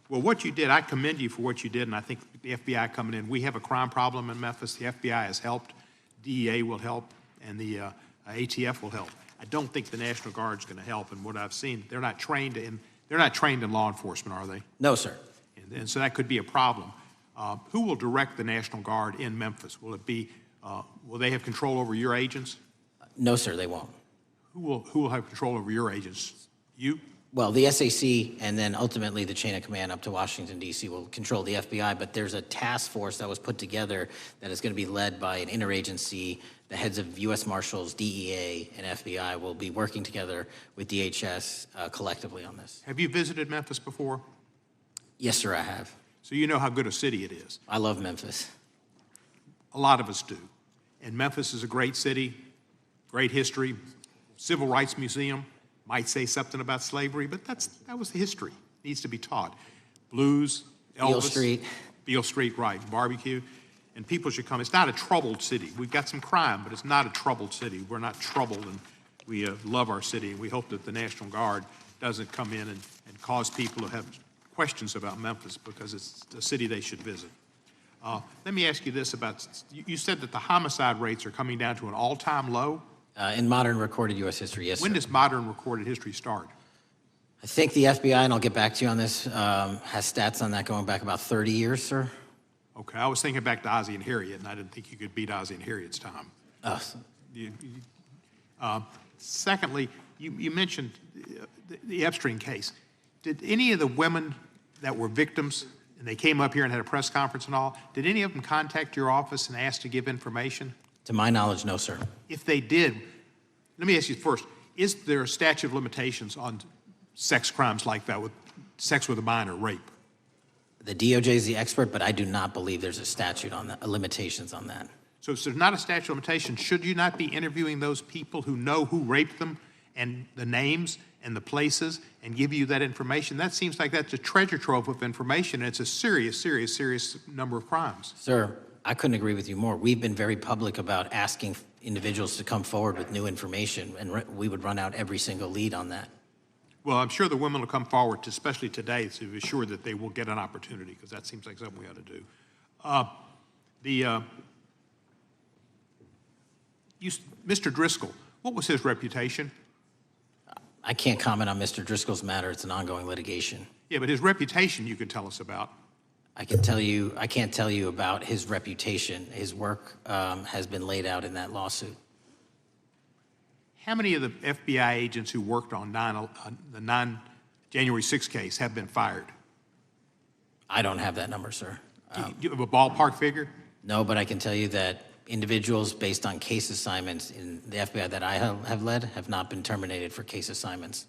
Well, what you did, I commend you for what you did, and I think the FBI coming in, we have a crime problem in Memphis. The FBI has helped, DEA will help, and the ATF will help. I don't think the National Guard is going to help, and what I've seen, they're not trained in law enforcement, are they? No, sir. And so that could be a problem. Who will direct the National Guard in Memphis? Will it be, will they have control over your agents? No, sir, they won't. Who will have control over your agents? You? Well, the SAC and then ultimately the chain of command up to Washington, D.C. will control the FBI, but there's a task force that was put together that is going to be led by an interagency. The heads of U.S. Marshals, DEA, and FBI will be working together with DHS collectively on this. Have you visited Memphis before? Yes, sir, I have. So you know how good a city it is. I love Memphis. A lot of us do. And Memphis is a great city, great history, civil rights museum. Might say something about slavery, but that was the history. Needs to be taught. Blues, Elvis. Beale Street. Beale Street, right. Barbecue. And people should come. It's not a troubled city. We've got some crime, but it's not a troubled city. We're not troubled, and we love our city. And we hope that the National Guard doesn't come in and cause people to have questions about Memphis, because it's a city they should visit. Let me ask you this about, you said that the homicide rates are coming down to an all-time low? In modern recorded U.S. history, yes, When sir. does modern recorded history start? I think the FBI, and I'll get back to you on this, has stats on that going back about 30 years, sir. Okay, I was thinking back to Ozzie and Harriet, and I didn't think you could beat Ozzie and Harriet's time. Secondly, you mentioned the Epstein case. Did any of the women that were victims, and they came up here and had a press conference and all, did any of them contact your office and ask to give information? To my knowledge, no, sir. If they did, let me ask you first, is there a statute of limitations on sex crimes like that, with sex with a minor, rape? The DOJ is the expert, but I do not believe there's a statute on that, limitations on that. So if there's not a statute of limitations, should you not be interviewing those people who know who raped them and the names and the places and give you that information? That seems like that's a treasure trove of information, and it's a serious, serious, serious number of crimes. Sir, I couldn't agree with you more. We've been very public about asking individuals to come forward with new information, and we would run out every single lead on that. Well, I'm sure the women will come forward, especially today, to be sure that they will get an opportunity, because that seems like something we ought to do. Mr. Driscoll, what was his reputation? I can't comment on Mr. Driscoll's matter. It's an ongoing litigation. Yeah, but his reputation you could tell us about. I can't tell you about his reputation. His work has been laid out in that lawsuit. How many of the FBI agents who worked on the January 6th case have been fired? I don't have that number, sir. Do you have a ballpark figure? No, but I can tell you that individuals based on case assignments in the FBI that I have led have not been terminated for case assignments.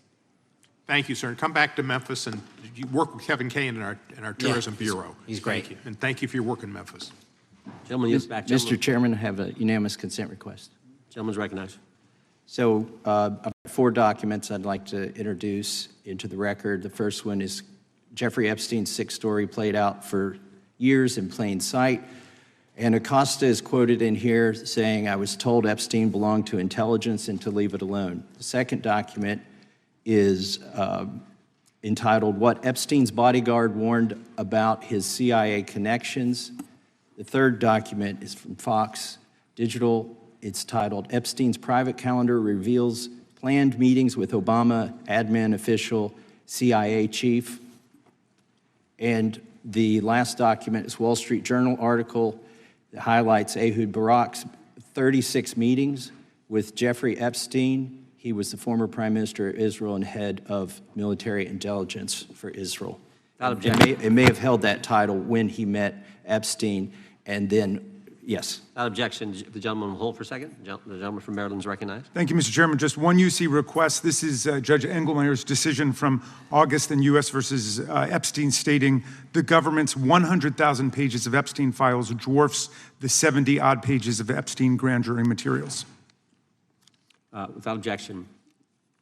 Thank you, sir. Come back to Memphis and you work with Kevin Kane in our Tourism Bureau. He's great. Thank you. And thank you for your work in Memphis. Gentleman, yields back. Mr. Chairman, I have a unanimous consent request. Gentleman's recognized. So 4 documents I'd like to introduce into the record. The first one is Jeffrey Epstein's 6 story played out for years in plain sight. And Acosta is quoted in here saying, "I was told Epstein belonged to intelligence and to leave it alone." The second document is entitled, "What Epstein's Bodyguard Warned About His CIA Connections." The third document is from Fox Digital. It's titled, "Epstein's Private Calendar Reveals Planned Meetings with Obama Admin Official CIA Chief." And the last document is Wall Street Journal article that highlights Ehud Barak's 36 meetings with Jeffrey Epstein. He was the former Prime Minister of Israel and head of military intelligence for Israel. It may have held that title when he met Epstein, and then, yes. Without objection, the gentleman will hold for a second. The gentleman from Maryland is recognized. Thank you, Mr. Chairman. Just one UC request. This is Judge Engelmeyer's decision from August in U.S. versus Epstein, stating the government's 100,000 pages of Epstein files dwarfs the 70-odd pages of Epstein grand jury materials. Without objection,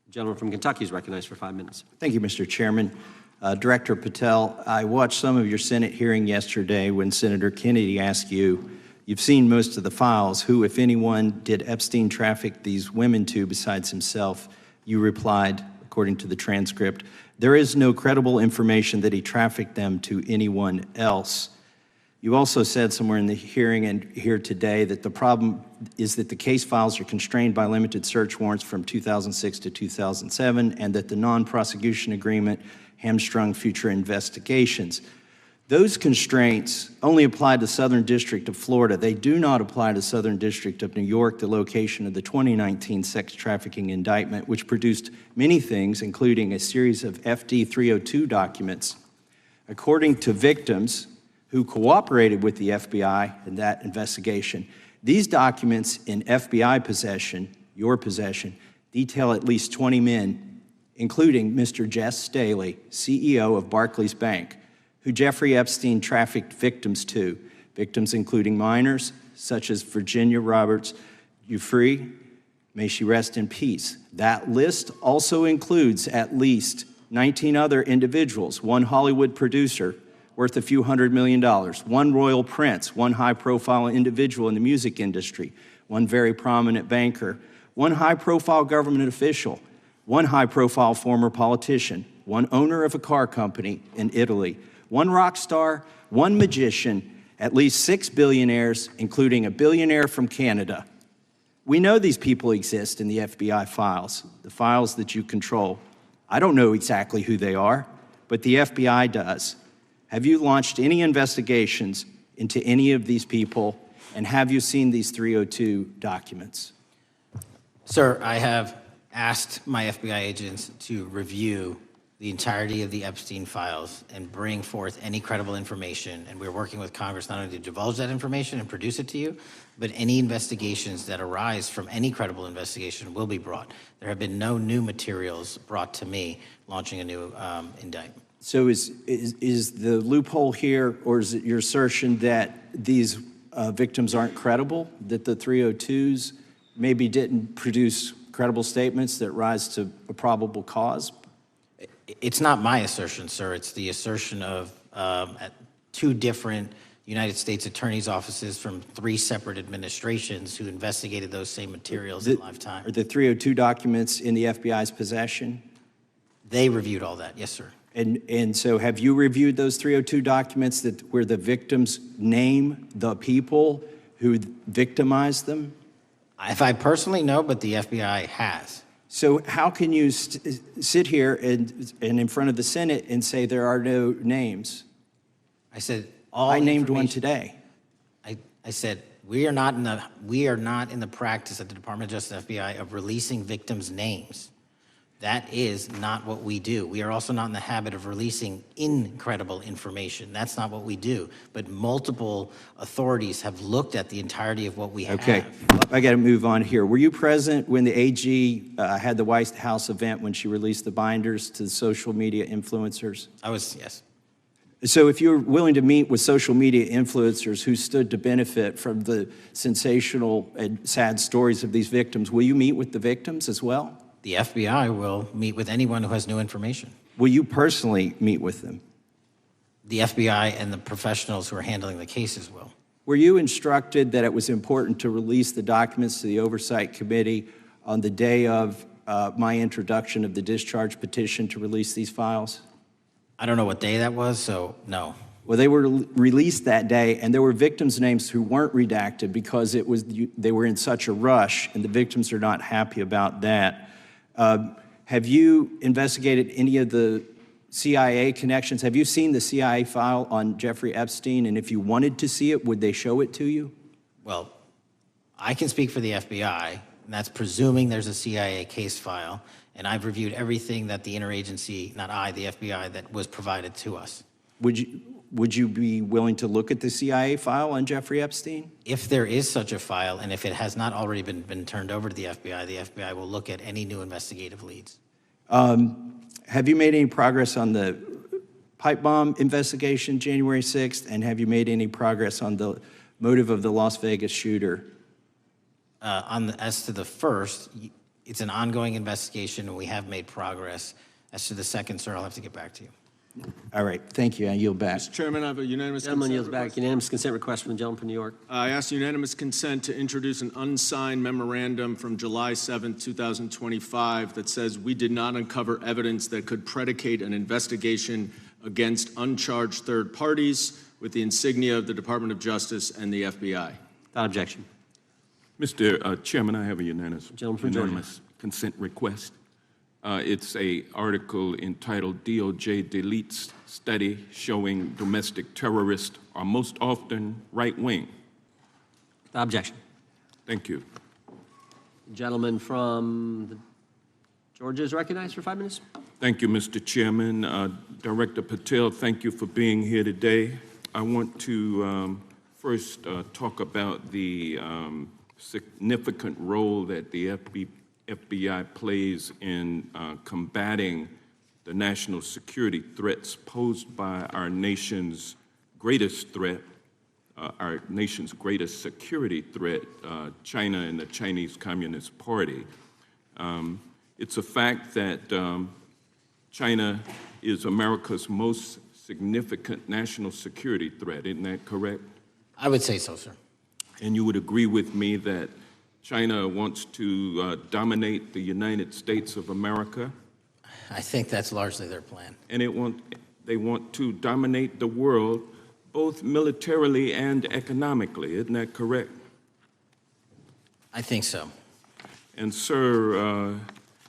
the gentleman from Kentucky is recognized for 5 minutes. Thank you, Mr. Chairman. Director Patel, I watched some of your Senate hearing yesterday when Senator Kennedy asked you, "You've seen most of the files. Who, if anyone, did Epstein traffic these women to besides himself?" You replied, according to the transcript, "There is no credible information that he trafficked them to anyone else." You also said somewhere in the hearing and here today that the problem is that the case files are constrained by limited search warrants from 2006 to 2007 and that the non-prosecution agreement hamstrung future investigations. Those constraints only apply to Southern District of Florida. They do not apply to Southern District of New York, the location of the 2019 sex trafficking indictment, which produced many things, including a series of FD 302 documents. According to victims who cooperated with the FBI in that investigation, these documents in FBI possession, your possession, detail at least 20 men, including Mr. Jess Staley, CEO of Barclays Bank, who Jeffrey Epstein trafficked victims to, victims including minors, such as Virginia Roberts Giuffre, may she rest in peace. That list also includes at least 19 other individuals, one Hollywood producer worth a few $100 million, one royal prince, one high-profile individual in the music industry, one very prominent banker, one high-profile government official, one high-profile former politician, one owner of a car company in Italy, one rock star, one magician, at least 6 billionaires, including a billionaire from Canada. We know these people exist in the FBI files, the files that you control. I don't know exactly who they are, but the FBI does. Have you launched any investigations into any of these people, and have you seen these 302 documents? Sir, I have asked my FBI agents to review the entirety of the Epstein files and bring forth any credible information. And we're working with Congress not only to divulge that information and produce it to you, but any investigations that arise from any credible investigation will be brought. There have been no new materials brought to me launching a new indictment. So is the loophole here, or is it your assertion that these victims aren't credible, that the 302s maybe didn't produce credible statements that rise to a probable cause? It's not my assertion, sir. It's the assertion of 2 different United States attorneys' offices from 3 separate administrations who investigated those same materials in lifetime. Are the 302 documents in the FBI's possession? They reviewed all that, yes, sir. And so have you reviewed those 302 documents where the victims name the people who victimized them? If I personally know, but the FBI has. So how can you sit here and in front of the Senate and say there are no names? I said I named one today. I said we are not in the practice at the Department of Justice FBI of releasing victims' names. That is not what we do. We are also not in the habit of releasing incredible information. That's not what we do. But multiple authorities have looked at the entirety of what we have. Okay, I got to move on here. Were you present when the AG had the White House event when she released the binders to the social media influencers? I was, yes. So if you're willing to meet with social media influencers who stood to benefit from the sensational and sad stories of these victims, will you meet with the victims as well? The FBI will meet with anyone who has new information. Will you personally meet with them? The FBI and the professionals who are handling the cases will. Were you instructed that it was important to release the documents to the Oversight Committee on the day of my introduction of the discharge petition to release these files? I don't know what day that was, so no. Well, they were released that day, and there were victims' names who weren't redacted because they were in such a rush, and the victims are not happy about that. Have you investigated any of the CIA connections? Have you seen the CIA file on Jeffrey Epstein? And if you wanted to see it, would they show it to you? Well, I can speak for the FBI, and that's presuming there's a CIA case file, and I've reviewed everything that the interagency, not I, the FBI, that was provided to us. Would you be willing to look at the CIA file on Jeffrey Epstein? If there is such a file, and if it has not already been turned over to the FBI will look at any new investigative leads. Have you made any progress on the pipe bomb investigation January 6th? And have you made any progress on the motive of the Las Vegas shooter? As to the first, it's an ongoing investigation, and we have made progress. As to the second, sir, I'll have to get back to you. All right, thank you. I yield back. Mr. Chairman, I have a unanimous Gentleman consent yields back. request. Unanimous consent request from the gentleman from New York. I ask unanimous consent to introduce an unsigned memorandum from July 7th, 2025 that says we did not uncover evidence that could predicate an investigation against uncharged third parties with the insignia of the Department of Justice and the FBI. Without objection. Mr. Chairman, I have a unanimous Gentleman from consent request. It's an article entitled DOJ Deletes Study Showing Domestic Terrorists Are Most Often Right-Wing. Without objection. Thank you. Gentleman from Georgia is recognized for 5 minutes. Thank you, Mr. Chairman. Director Patel, thank you for being here today. I want to first talk about the significant role that the FBI plays in combating the national security threats posed by our nation's greatest threat, our nation's greatest security threat, China and the Chinese Communist Party. It's a fact that China is America's most significant national security threat, isn't that correct? I would say so, sir. And you would agree with me that China wants to dominate the United States of America? I think that's largely their plan. And they want to dominate the world, both militarily and economically, isn't that correct? I think so. And sir,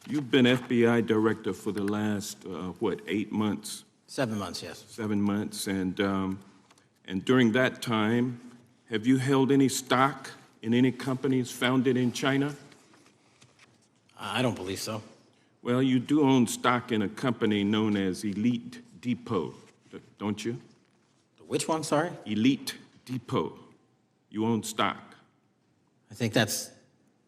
you've been FBI director for the last, 8 months? 7 months, yes. 7 months, and during that time, have you held any stock in any companies founded in China? I don't believe so. Well, you do own stock in a company known as Elite Depot, don't you? Which one, sorry? Elite Depot. You own stock. I think that's,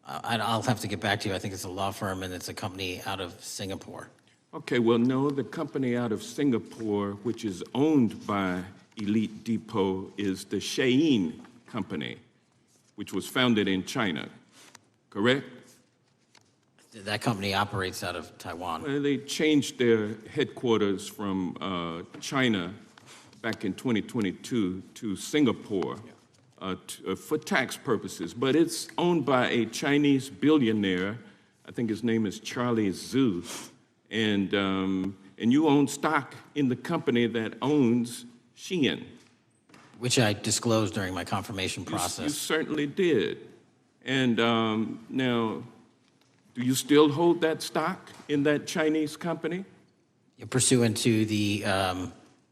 I'll have to get back to you. I think it's a law firm and it's a company out of Singapore. Okay, well, no, the company out of Singapore, which is owned by Elite Depot, is the Shein Company, which was founded in China, correct? That company operates out of Taiwan. Well, they changed their headquarters from China back in 2022 to Singapore for tax purposes, but it's owned by a Chinese billionaire. I think his name is Charlie Zhu, and and you own stock in the company that owns Shein. Which I disclosed during my confirmation You process. certainly did. And now, do you still hold that stock in that Chinese company? Pursuant to the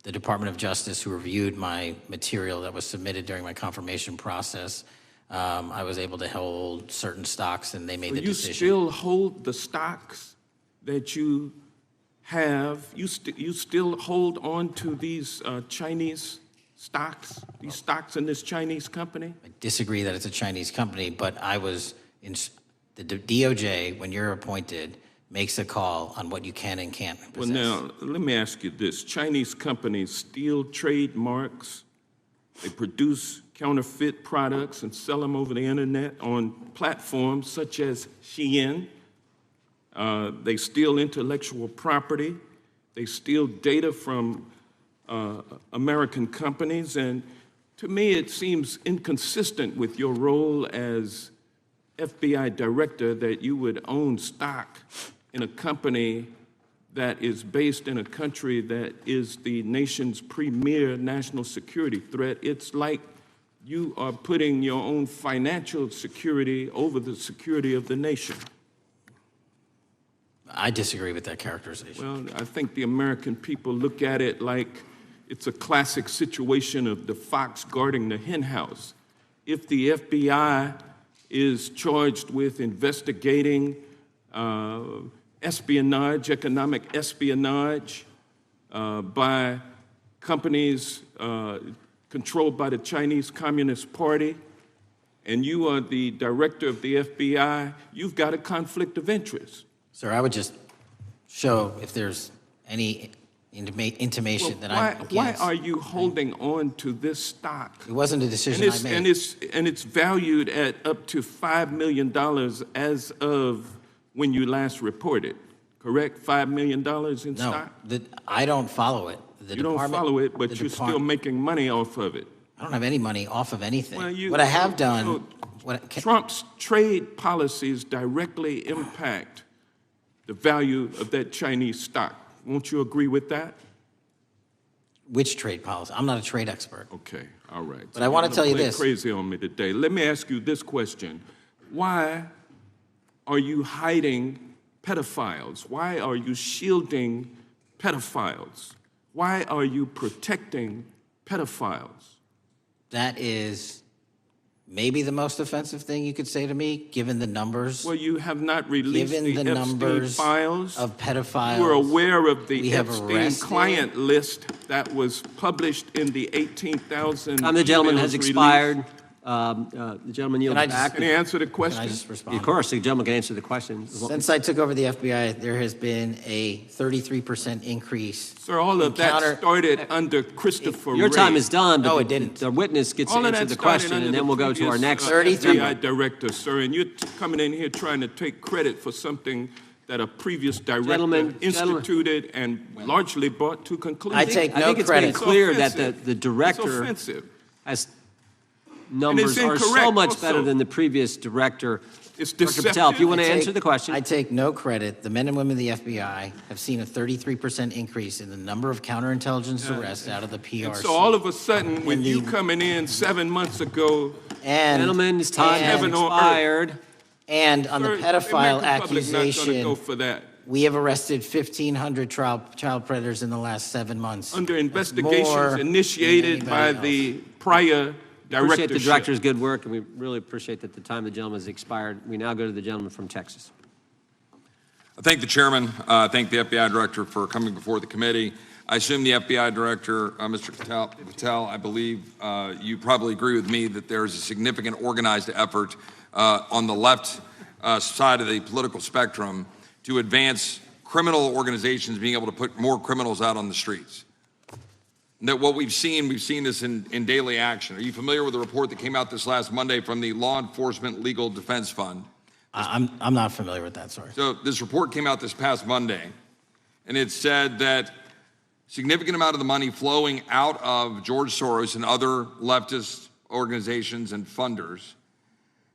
Department of Justice, who reviewed my material that was submitted during my confirmation process, I was able to hold certain stocks, and they made the decision. You still hold the stocks that you have? You still hold on to these Chinese stocks, these stocks in this Chinese company? I disagree that it's a Chinese company, but I was in the DOJ, when you're appointed, makes a call on what you can and can't possess. Well, now, let me ask you this. Chinese companies steal trademarks. They produce counterfeit products and sell them over the internet on platforms such as Shein. They steal intellectual property. They steal data from American companies. And to me, it seems inconsistent with your role as FBI Director that you would own stock in a company that is based in a country that is the nation's premier national security threat. It's like you are putting your own financial security over the security of the nation. I disagree with that characterization. Well, I think the American people look at it like it's a classic situation of the fox guarding the hen house. If the FBI is charged with investigating espionage, economic espionage by companies controlled by the Chinese Communist Party, and you are the director of the FBI, you've got a conflict of interest. Sir, I would just show if there's any intimation that I'm against. Why are you holding on to this stock? It wasn't a decision I made. And it's valued at up to $5 million as of when you last reported, correct? $5 million in stock? No, I don't follow it. You don't follow it, but you're still making money off of it. I don't have any money off of anything. Well, what I have done... Trump's trade policies directly impact the value of that Chinese stock. Won't you agree with that? Which trade policy? I'm not a trade expert. Okay, all right. But I want to tell you this. Crazy on me today. Let me ask you this question. Why are you hiding pedophiles? Why are you shielding pedophiles? Why are you protecting pedophiles? That is maybe the most offensive thing you could say to me, given the numbers. Well, you have not released given the the Epstein numbers files. Of pedophiles. You are aware of the we have Epstein arrested. client list that was published in the 18,000 Time the gentleman has emails expired. The gentleman yields back. Can he answer the question? Can I just respond? Of course, the gentleman can answer the question. Since I took over the FBI, there has been a 33% increase. Sir, all of that started under Christopher Your Wray. time is done, but No, it didn't. the witness gets to All of answer that the started question, under and then the we'll go to our previous, next FBI director, sir, and you're coming in here trying to take credit for something that a previous director Gentlemen, instituted and largely brought to conclusion. I take I no think it's credit. been clear that offensive. the director It's offensive. has numbers are so incorrect much also. better than the previous director. It's Dr. Patel, if you want to I take- answer the question. I take no credit. The men and women of the FBI have seen a 33% increase in the number of counterintelligence arrests out of the PRC. And so all of a sudden, with you coming in 7 months ago, and, Gentlemen, his time has Heaven on earth. expired. and on sir, the pedophile American public not gonna accusation, go for that. we have arrested 1,500 child predators in the last 7 months. Under That's investigations more than initiated by anybody the prior Appreciate the directorship. director's good work, and we really appreciate that the time of the gentleman has expired. We now go to the gentleman from Texas. I thank the chairman. I thank the FBI director for coming before the committee. I assume the FBI director, Mr. Patel, I believe you probably agree with me that there is a significant organized effort on the left side of the political spectrum to advance criminal organizations being able to put more criminals out on the streets. And that what we've seen this in daily action. Are you familiar with the report that came out this last Monday from the Law Enforcement Legal Defense Fund? I'm not familiar with that, sorry. So this report came out this past Monday, and it said that significant amount of the money flowing out of George Soros and other leftist organizations and funders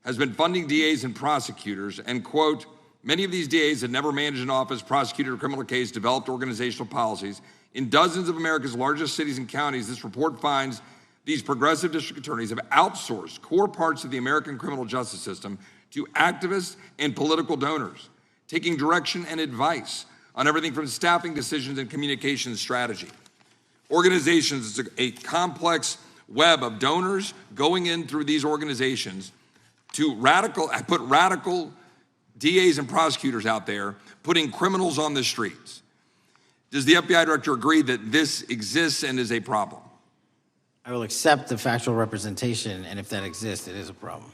has been funding DAs and prosecutors and, quote, Many of these DAs had never managed an office, prosecuted a criminal case, developed organizational policies. In dozens of America's largest cities and counties, this report finds these progressive district attorneys have outsourced core parts of the American criminal justice system to activists and political donors, taking direction and advice on everything from staffing decisions and communication strategy. Organizations is a complex web of donors going in through these organizations to put radical DAs and prosecutors out there, putting criminals on the streets. Does the FBI director agree that this exists and is a problem? I will accept the factual representation, and if that exists, it is a problem.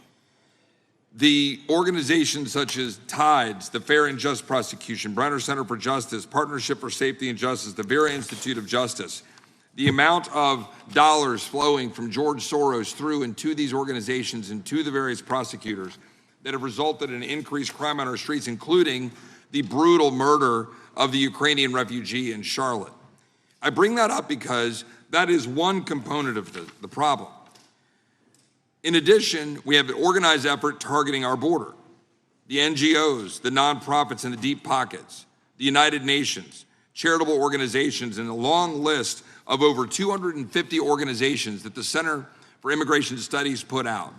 The organizations such as TIDES, the Fair and Just Prosecution, Brenner Center for Justice, Partnership for Safety and Justice, the Vera Institute of Justice, the amount of dollars flowing from George Soros through and to these organizations and to the various prosecutors that have resulted in increased crime on our streets, including the brutal murder of the Ukrainian refugee in Charlotte. I bring that up because that is one component of the problem. In addition, we have an organized effort targeting our border. The NGOs, the nonprofits and the deep pockets, the United Nations, charitable organizations, and a long list of over 250 organizations that the Center for Immigration Studies put out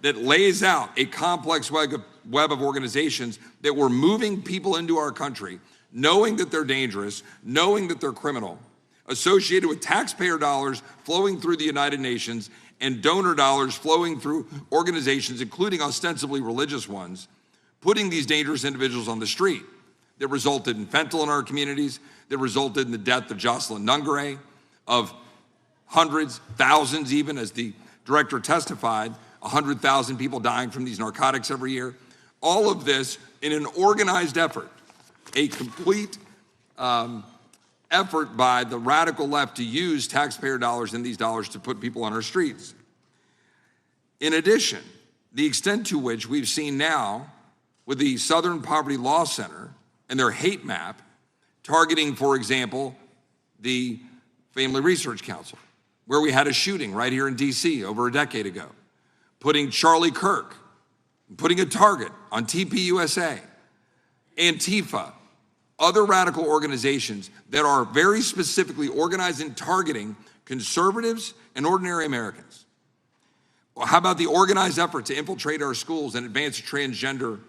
that lays out a complex web of organizations that were moving people into our country, knowing that they're dangerous, knowing that they're criminal, associated with taxpayer dollars flowing through the United Nations and donor dollars flowing through organizations, including ostensibly religious ones, putting these dangerous individuals on the street that resulted in fentanyl in our communities, that resulted in the death of Jocelyn Nungare, of hundreds, thousands even, as the director testified, 100,000 people dying from these narcotics every year. All of this in an organized effort, a complete effort by the radical left to use taxpayer dollars and these dollars to put people on our streets. In addition, the extent to which we've seen now with the Southern Poverty Law Center and their hate map targeting, for example, the Family Research Council, where we had a shooting right here in DC over a decade ago, putting Charlie Kirk, putting a target on TPUSA, Antifa, other radical organizations that are very specifically organized in targeting conservatives and ordinary Americans. Well, how about the organized effort to infiltrate our schools and advance a transgender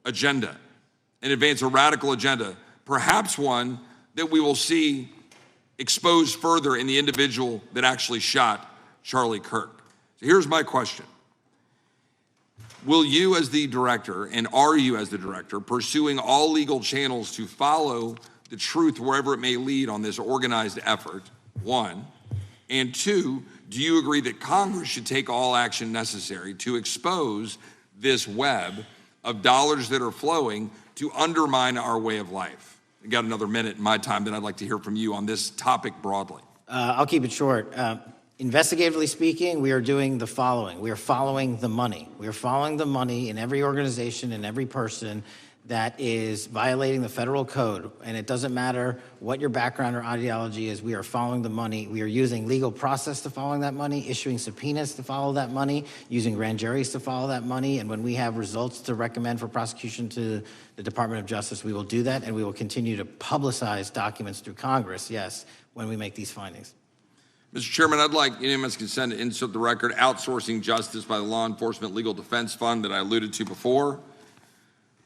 agenda and advance a radical agenda, perhaps one that we will see exposed further in the individual that actually shot Charlie Kirk? So here's my question. Will you as the director, and are you as the director, pursuing all legal channels to follow the truth wherever it may lead on this organized effort, one? And two, do you agree that Congress should take all action necessary to expose this web of dollars that are flowing to undermine our way of life? I got another minute in my time that I'd like to hear from you on this topic broadly. I'll keep it short. Investigatively speaking, we are doing the following. We are following the money. We are following the money in every organization and every person that is violating the federal code. And it doesn't matter what your background or ideology is, we are following the money. We are using legal process to follow that money, issuing subpoenas to follow that money, using grand juries to follow that money. And when we have results to recommend for prosecution to the Department of Justice, we will do that. And we will continue to publicize documents through Congress, yes, when we make these findings. Mr. Chairman, I'd like unanimous consent to insert the record outsourcing justice by the Law Enforcement Legal Defense Fund that I alluded to before.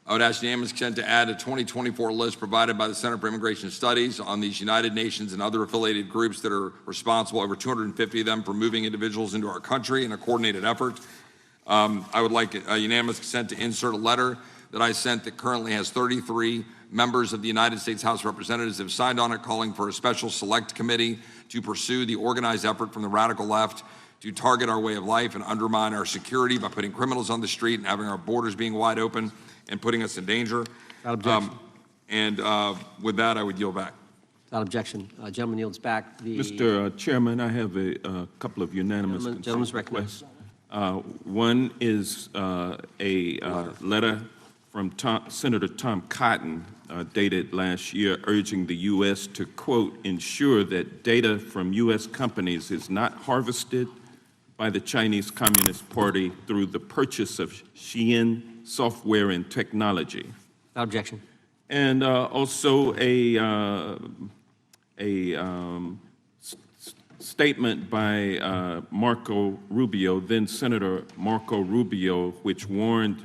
I would ask unanimous consent to add a 2024 list provided by the Center for Immigration Studies on these United Nations and other affiliated groups that are responsible, over 250 of them, for moving individuals into our country in a coordinated effort. I would like a unanimous consent to insert a letter that I sent that currently has 33 members of the United States House of Representatives have signed on it, calling for a special select committee to pursue the organized effort from the radical left to target our way of life and undermine our security by putting criminals on the street and having our borders being wide open and putting us in danger. Without objection. With that, I would yield back. Without objection. Gentleman yields back. Mr. Chairman, I have a couple of unanimous Gentleman's recognized. One is a letter from Senator Tom Cotton, dated last year, urging the U.S. to, quote, ensure that data from U.S. companies is not harvested by the Chinese Communist Party through the purchase of Xi'an software and technology. Without objection. And also a statement by Marco Rubio, then Senator Marco Rubio, which warned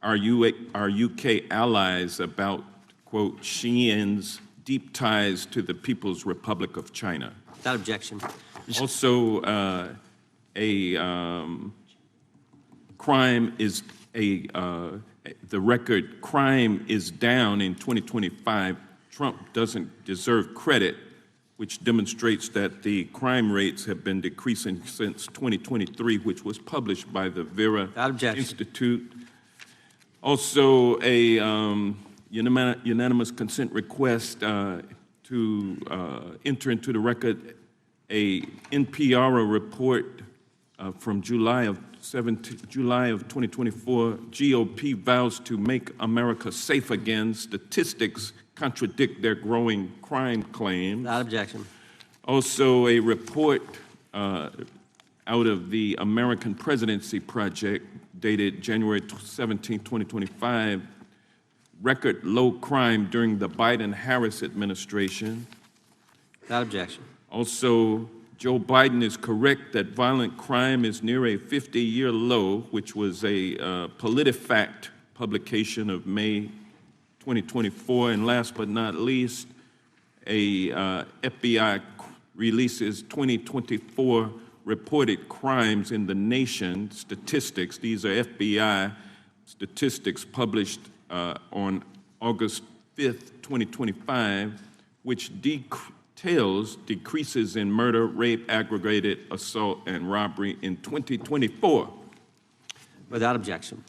our UK allies about, quote, Xi'an's deep ties to the People's Republic of China. Without objection. Also, crime is the record crime is down in 2025. Trump doesn't deserve credit, which demonstrates that the crime rates have been decreasing since 2023, which was published by the Vera Institute. Also, a unanimous consent request to enter into the record a NPR report from July of 2024. GOP vows to make America safe again. Statistics contradict their growing crime claims. Without objection. Also, a report out of the American Presidency Project dated January 17, 2025, record low crime during the Biden-Harris administration. Without objection. Also, Joe Biden is correct that violent crime is near a 50-year low, which was a PolitiFact publication of May 2024. And last but not least, a FBI releases 2024 reported crimes in the nation statistics. These are FBI statistics published on August 5th, 2025, which details decreases in murder, rape, aggravated assault, and robbery in 2024. Without objection.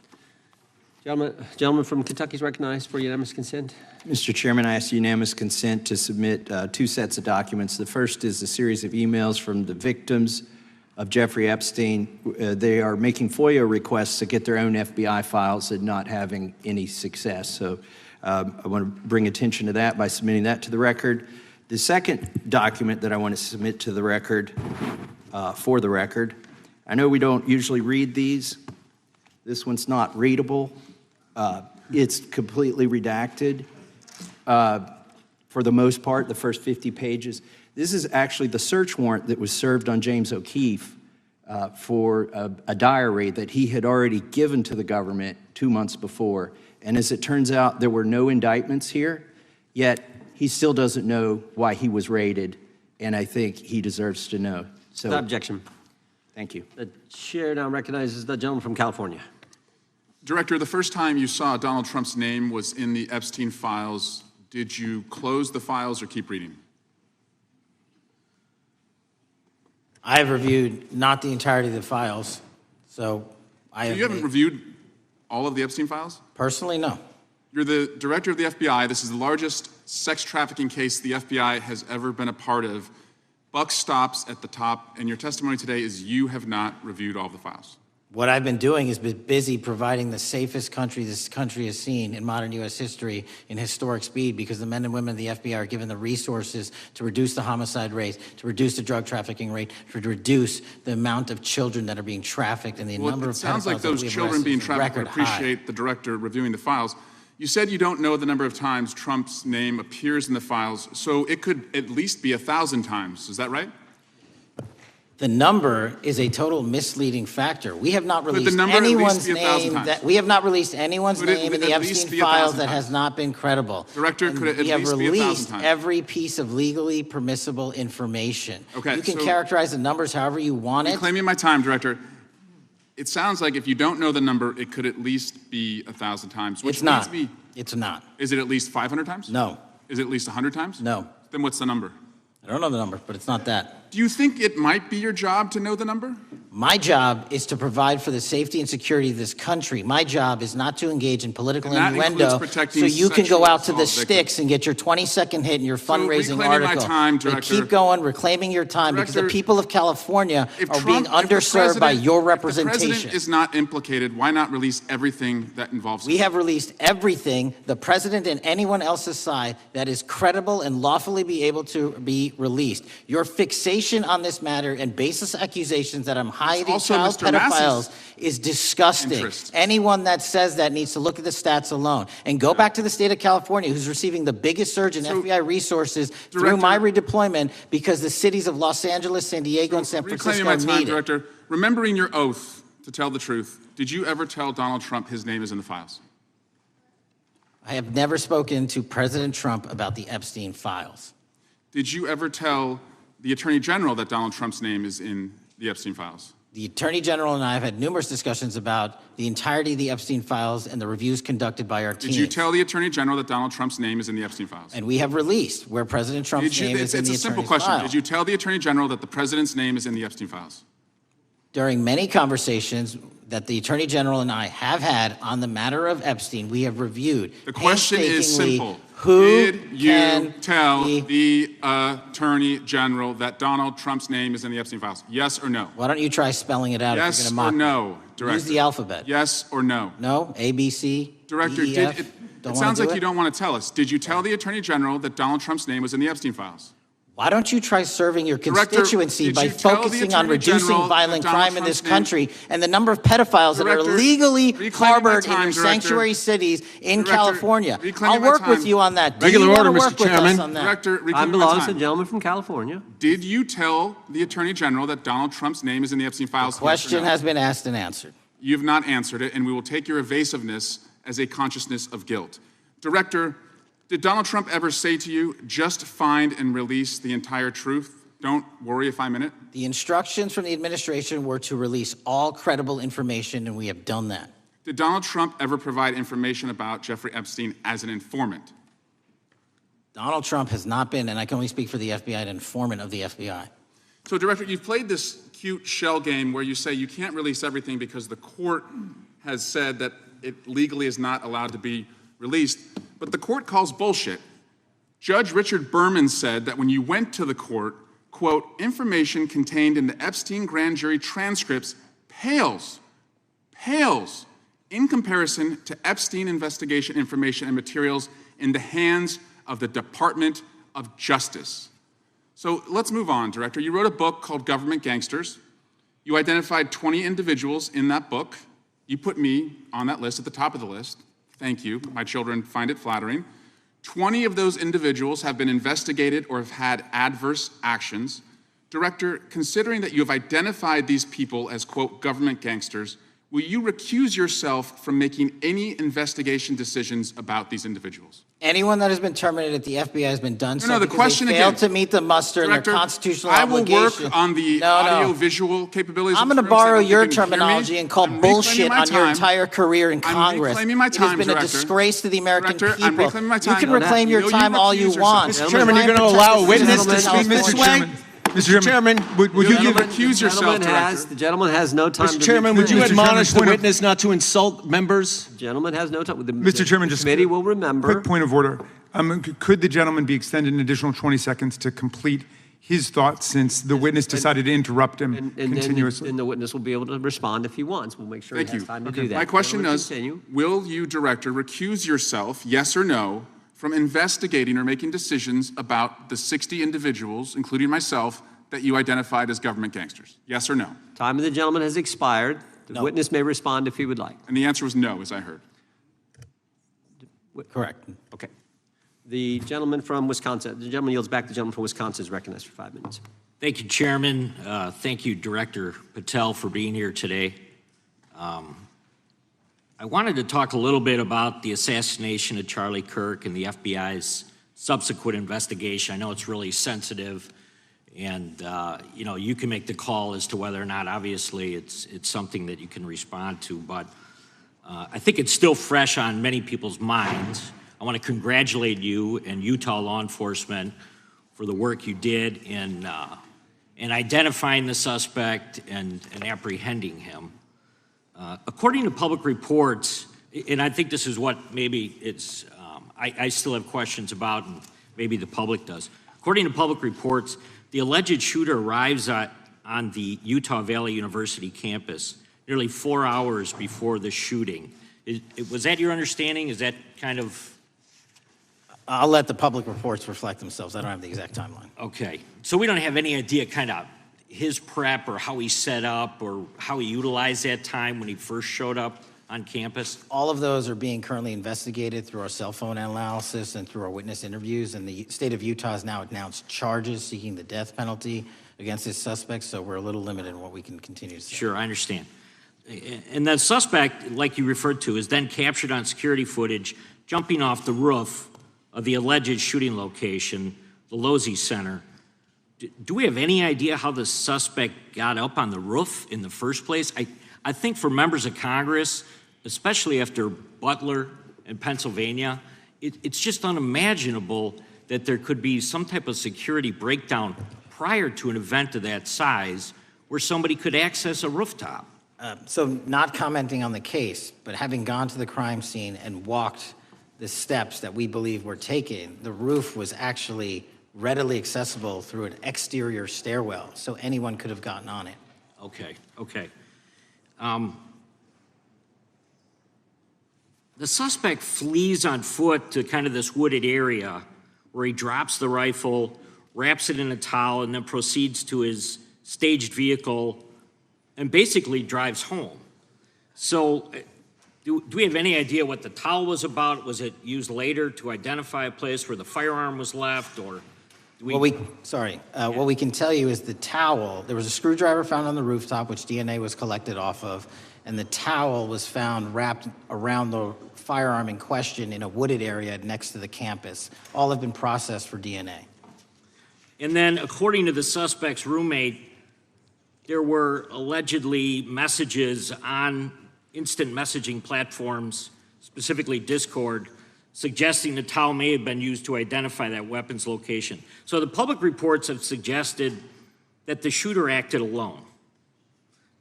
Gentleman from Kentucky is recognized for unanimous consent. Mr. Chairman, I ask unanimous consent to submit two sets of documents. The first is a series of emails from the victims of Jeffrey Epstein. They are making FOIA requests to get their own FBI files and not having any success. So I want to bring attention to that by submitting that to the record. The second document that I want to submit to the record, for the record, I know we don't usually read these. This one's not readable. It's completely redacted for the most part, the first 50 pages. This is actually the search warrant that was served on James O'Keefe for a diary that he had already given to the government 2 months before. And as it turns out, there were no indictments here, yet he still doesn't know why he was raided, and I think he deserves to know. So, Without objection. Thank you. The chair now recognizes the gentleman from California. Director, the first time you saw Donald Trump's name was in the Epstein files. Did you close the files or keep reading? I have reviewed not the entirety of the files, so you haven't reviewed all of the Epstein files? Personally, no. You're the director of the FBI. This is the largest sex trafficking case the FBI has ever been a part of. Buck stops at the top, and your testimony today is you have not reviewed all of the files. What I've been doing is been busy providing the safest country this country has seen in modern U.S. history in historic speed, because the men and women of the FBI are given the resources to reduce the homicide rate, to reduce the drug trafficking rate, to reduce the amount of children that are being trafficked and the number of pedophiles. It sounds like those children being trafficked would appreciate the director reviewing the files. You said you don't know the number of times Trump's name appears in the files, so it could at least be 1,000 times. Is that right? The number is a total misleading factor. We have not released anyone's name that we have not released anyone's name in the Epstein files that has not been credible. Director, could it at least be 1,000 times? We have released every piece of legally permissible information. Okay, you can characterize the numbers however you want it. Reclaiming my time, Director. It sounds like if you don't know the number, it could at least be 1,000 times. Which it's not. It's not. Is it at least 500 times? No. Is it at least 100 times? No. Then what's the number? I don't know the number, but it's not that. Do you think it might be your job to know the number? My job is to provide for the safety and security of this country. My job is not to engage in political innuendo so you can go out to the sticks and get your 20-second hit in your fundraising article. Director, keep going, reclaiming your time, because the people of California are being underserved by your representation. If the president is not implicated, why not release everything that involves him? We have released everything, the president and anyone else's side, that is credible and lawfully be able to be released. Your fixation on this matter and baseless accusations that I'm hiding society, also child Mr. Massey's pedophiles is disgusting. interest. Anyone that says that needs to look at the stats alone. And go back to the state of California, who's receiving the biggest surge in FBI resources through my redeployment because the cities of Los Angeles, San Diego, and San Reclaiming Francisco my time, need it. Director, remembering your oath to tell the truth, did you ever tell Donald Trump his name is in the files? I have never spoken to President Trump about the Epstein files. Did you ever tell the Attorney General that Donald Trump's name is in the Epstein files? The Attorney General and I have had numerous discussions about the entirety of the Epstein files and the reviews conducted by our team. Did you tell the Attorney General that Donald Trump's name is in the Epstein files? And we have released where President Trump's name is in the It's a simple attorney's question. file. Did you tell the Attorney General that the President's name is in the Epstein files? During many conversations that the Attorney General and I have had on the matter of Epstein, we have reviewed. The question is painstakingly simple. Who Did you can tell the Attorney General that Donald Trump's name is in the Epstein files? Yes or no? Why don't you try spelling it out if Yes you're going or to mock no, me? Director? Use the alphabet. Yes or no? No? A, B, C, Director, D, E, F? it Don't sounds wanna do like you don't want to tell us. Did you tell the Attorney General that Donald Trump's name was in the Epstein files? Why don't you try serving your Director, constituency did by you tell the focusing on Attorney reducing General violent that Donald crime in this Trump's name- country and the number of pedophiles that are Director, illegally reclaiming harbored my time, in your Director. sanctuary cities in Director, California? reclaiming I'll my work with time. you on that. Do Regular you wanna order, Mr. work with us Chairman. on that? Director, Time reclaiming my belongs to time. the gentleman from California. Did you tell the Attorney General that Donald Trump's name is in the Epstein files? The question has been asked and answered. You've not answered it, and we will take your evasiveness as a consciousness of guilt. Director, did Donald Trump ever say to you, just find and release the entire truth? Don't worry if I'm in it. The instructions from the administration were to release all credible information, and we have done that. Did Donald Trump ever provide information about Jeffrey Epstein as an informant? Donald Trump has not been, and I can only speak for the FBI, an informant of the FBI. So, Director, you've played this cute shell game where you say you can't release everything because the court has said that it legally is not allowed to be released, but the court calls bullshit. Judge Richard Berman said that when you went to the court, quote, information contained in the Epstein grand jury transcripts pales in comparison to Epstein investigation information and materials in the hands of the Department of Justice. So let's move on, Director. You wrote a book called Government Gangsters. You identified 20 individuals in that book. You put me on that list at the top of the list. Thank you. My children find it flattering. 20 of those individuals have been investigated or have had adverse actions. Director, considering that you have identified these people as, quote, government gangsters, will you recuse yourself from making any investigation decisions about these individuals? Anyone that has been terminated at the FBI has been done so No, the because question they failed again. to meet the muster in Director, their constitutional I will obligation. work on the audio-visual capabilities. I'm of going to Trump's. I borrow don't think your you can hear me. terminology and call I'm reclaiming bullshit my on your time. entire career in I'm Congress. reclaiming my It time, has been Director. a disgrace to the American Director, I'm people. reclaiming my You time. can reclaim your Will you time all you recuse want. yourself? Mr. Chairman, Try you're and gonna protect allow a the witness citizens to of speak, California. Mr. Chairman? Mr. Chairman, would you give recuse yourself, Director? The gentleman has no time. Mr. Chairman, would you Mr. Chairman, admonish the point of- witness not to insult members? The gentleman has no time. Mr. Chairman, just committee will remember. quick point of order. Could the gentleman be extended an additional 20 seconds to complete his thoughts since the witness decided to interrupt him And continuously? then the witness will be able to respond if he wants. We'll make sure Thank he has you. time to do that. My question Gentleman, is, continue. will you, Director, recuse yourself, yes or no, from investigating or making decisions about the 60 individuals, including myself, that you identified as government gangsters? Yes or no? Time of the gentleman has expired. The No. witness may respond if he would like. And the answer was no, as I heard. Correct. Okay. The gentleman from Wisconsin, the gentleman yields back. The gentleman from Wisconsin is recognized for 5 minutes. Thank you, Chairman. Thank you, Director Patel, for being here today. I wanted to talk a little bit about the assassination of Charlie Kirk and the FBI's subsequent investigation. I know it's really sensitive, and you can make the call as to whether or not, obviously, it's something that you can respond to, but I think it's still fresh on many people's minds. I want to congratulate you and Utah law enforcement for the work you did in identifying the suspect and apprehending him. According to public reports, and I think this is what maybe it's, I still have questions about, and maybe the public does. According to public reports, the alleged shooter arrives on the Utah Valley University campus nearly 4 hours before the shooting. Was that your understanding? Is that kind of... I'll let the public reports reflect themselves. I don't have the exact timeline. Okay. So we don't have any idea kind of his prep or how he set up or how he utilized that time when he first showed up on campus? All of those are being currently investigated through our cell phone analysis and through our witness interviews. And the state of Utah has now announced charges seeking the death penalty against his suspects, so we're a little limited in what we can continue to say. Sure, I understand. And the suspect, like you referred to, is then captured on security footage jumping off the roof of the alleged shooting location, the Losey Center. Do we have any idea how the suspect got up on the roof in the first place? I think for members of Congress, especially after Butler in Pennsylvania, it's just unimaginable that there could be some type of security breakdown prior to an event of that size where somebody could access a rooftop. So not commenting on the case, but having gone to the crime scene and walked the steps that we believe were taken, the roof was actually readily accessible through an exterior stairwell, so anyone could have gotten on it. Okay. The suspect flees on foot to kind of this wooded area where he drops the rifle, wraps it in a towel, and then proceeds to his staged vehicle and basically drives home. So do we have any idea what the towel was about? Was it used later to identify a place where the firearm was left, or do we... What we can tell you is the towel, there was a screwdriver found on the rooftop, which DNA was collected off of, and the towel was found wrapped around the firearm in question in a wooded area next to the campus. All have been processed for DNA. And then, according to the suspect's roommate, there were allegedly messages on instant messaging platforms, specifically Discord, suggesting the towel may have been used to identify that weapon's location. So the public reports have suggested that the shooter acted alone.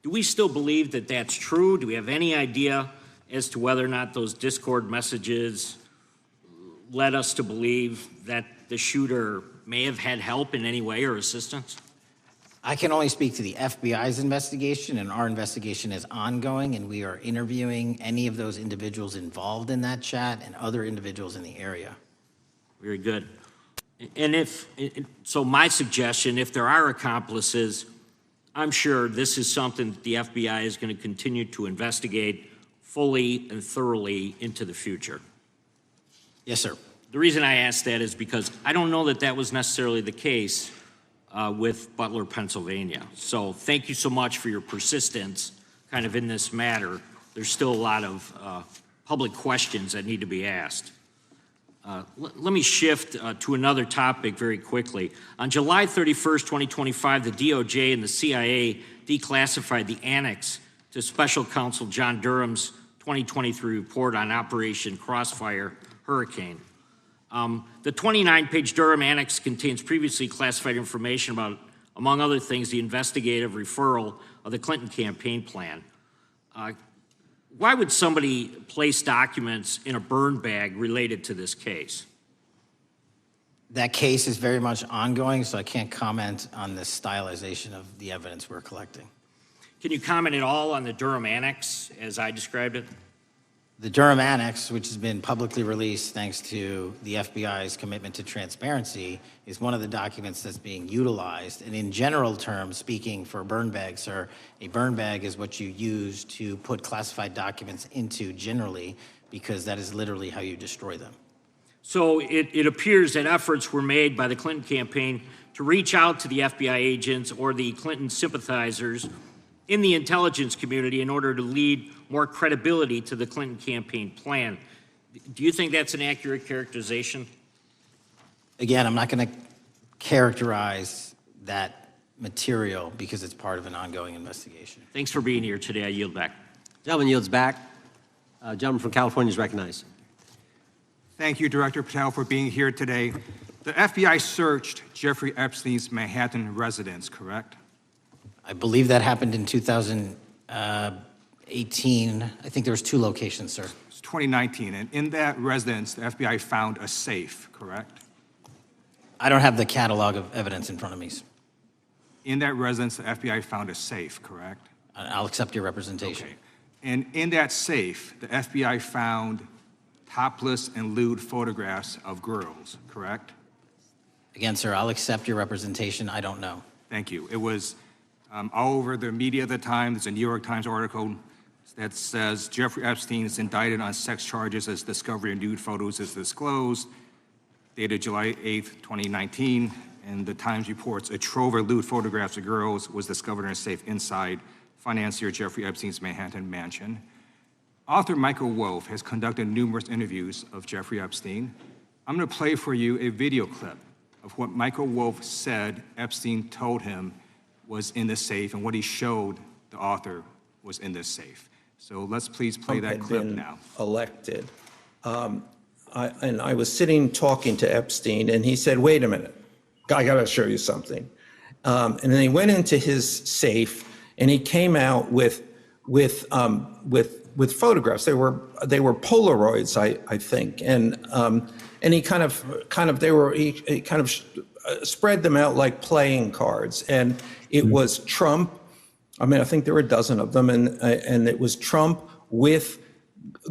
Do we still believe that that's true? Do we have any idea as to whether or not those Discord messages led us to believe that the shooter may have had help in any way or assistance? I can only speak to the FBI's investigation, and our investigation is ongoing, and we are interviewing any of those individuals involved in that chat and other individuals in the area. Very good. And so my suggestion, if there are accomplices, I'm sure this is something that the FBI is going to continue to investigate fully and thoroughly into the future. Yes, sir. The reason I ask that is because I don't know that that was necessarily the case with Butler, Pennsylvania. So thank you so much for your persistence kind of in this matter. There's still a lot of public questions that need to be asked. Let me shift to another topic very quickly. On July 31st, 2025, the DOJ and the CIA declassified the annex to Special Counsel John Durham's 2023 report on Operation Crossfire Hurricane. The 29-page Durham Annex contains previously classified information about, among other things, the investigative referral of the Clinton campaign plan. Why would somebody place documents in a burn bag related to this case? That case is very much ongoing, so I can't comment on the stylization of the evidence we're collecting. Can you comment at all on the Durham Annex as I described it? The Durham Annex, which has been publicly released thanks to the FBI's commitment to transparency, is one of the documents that's being utilized. And in general terms, speaking for a burn bag, sir, a burn bag is what you use to put classified documents into generally, because that is literally how you destroy them. So it appears that efforts were made by the Clinton campaign to reach out to the FBI agents or the Clinton sympathizers in the intelligence community in order to lead more credibility to the Clinton campaign plan. Do you think that's an accurate characterization? Again, I'm not going to characterize that material because it's part of an ongoing investigation. Thanks for being here today. I yield back. Gentleman yields back. Gentleman from California is recognized. Thank you, Director Patel, for being here today. The FBI searched Jeffrey Epstein's Manhattan residence, correct? I believe that happened in 2018. I think there was 2 locations, sir. It's 2019, and in that residence, the FBI found a safe, correct? I don't have the catalog of evidence in front of me. In that residence, the FBI found a safe, correct? I'll accept your representation. Okay. And in that safe, the FBI found topless and lewd photographs of girls, correct? Again, sir, I'll accept your representation. I don't know. Thank you. It was All over the media at the time, there's a New York Times article that says Jeffrey Epstein is indicted on sex charges as discovery of nude photos is disclosed, dated July 8th, 2019. And the Times reports a trove of lewd photographs of girls was discovered in a safe inside financier Jeffrey Epstein's Manhattan mansion. Author Michael Wolff has conducted numerous interviews of Jeffrey Epstein. I'm going to play for you a video clip of what Michael Wolff said Epstein told him was in the safe and what he showed the author was in this safe. So let's please play that clip now. Elected. And I was sitting talking to Epstein, and he said, "Wait a minute, I got to show you something." And then he went into his safe, and he came out with photographs. They were Polaroids, I think, and he kind of spread them out like playing cards, and it was Trump. I mean, I think there were a dozen of them, and it was Trump with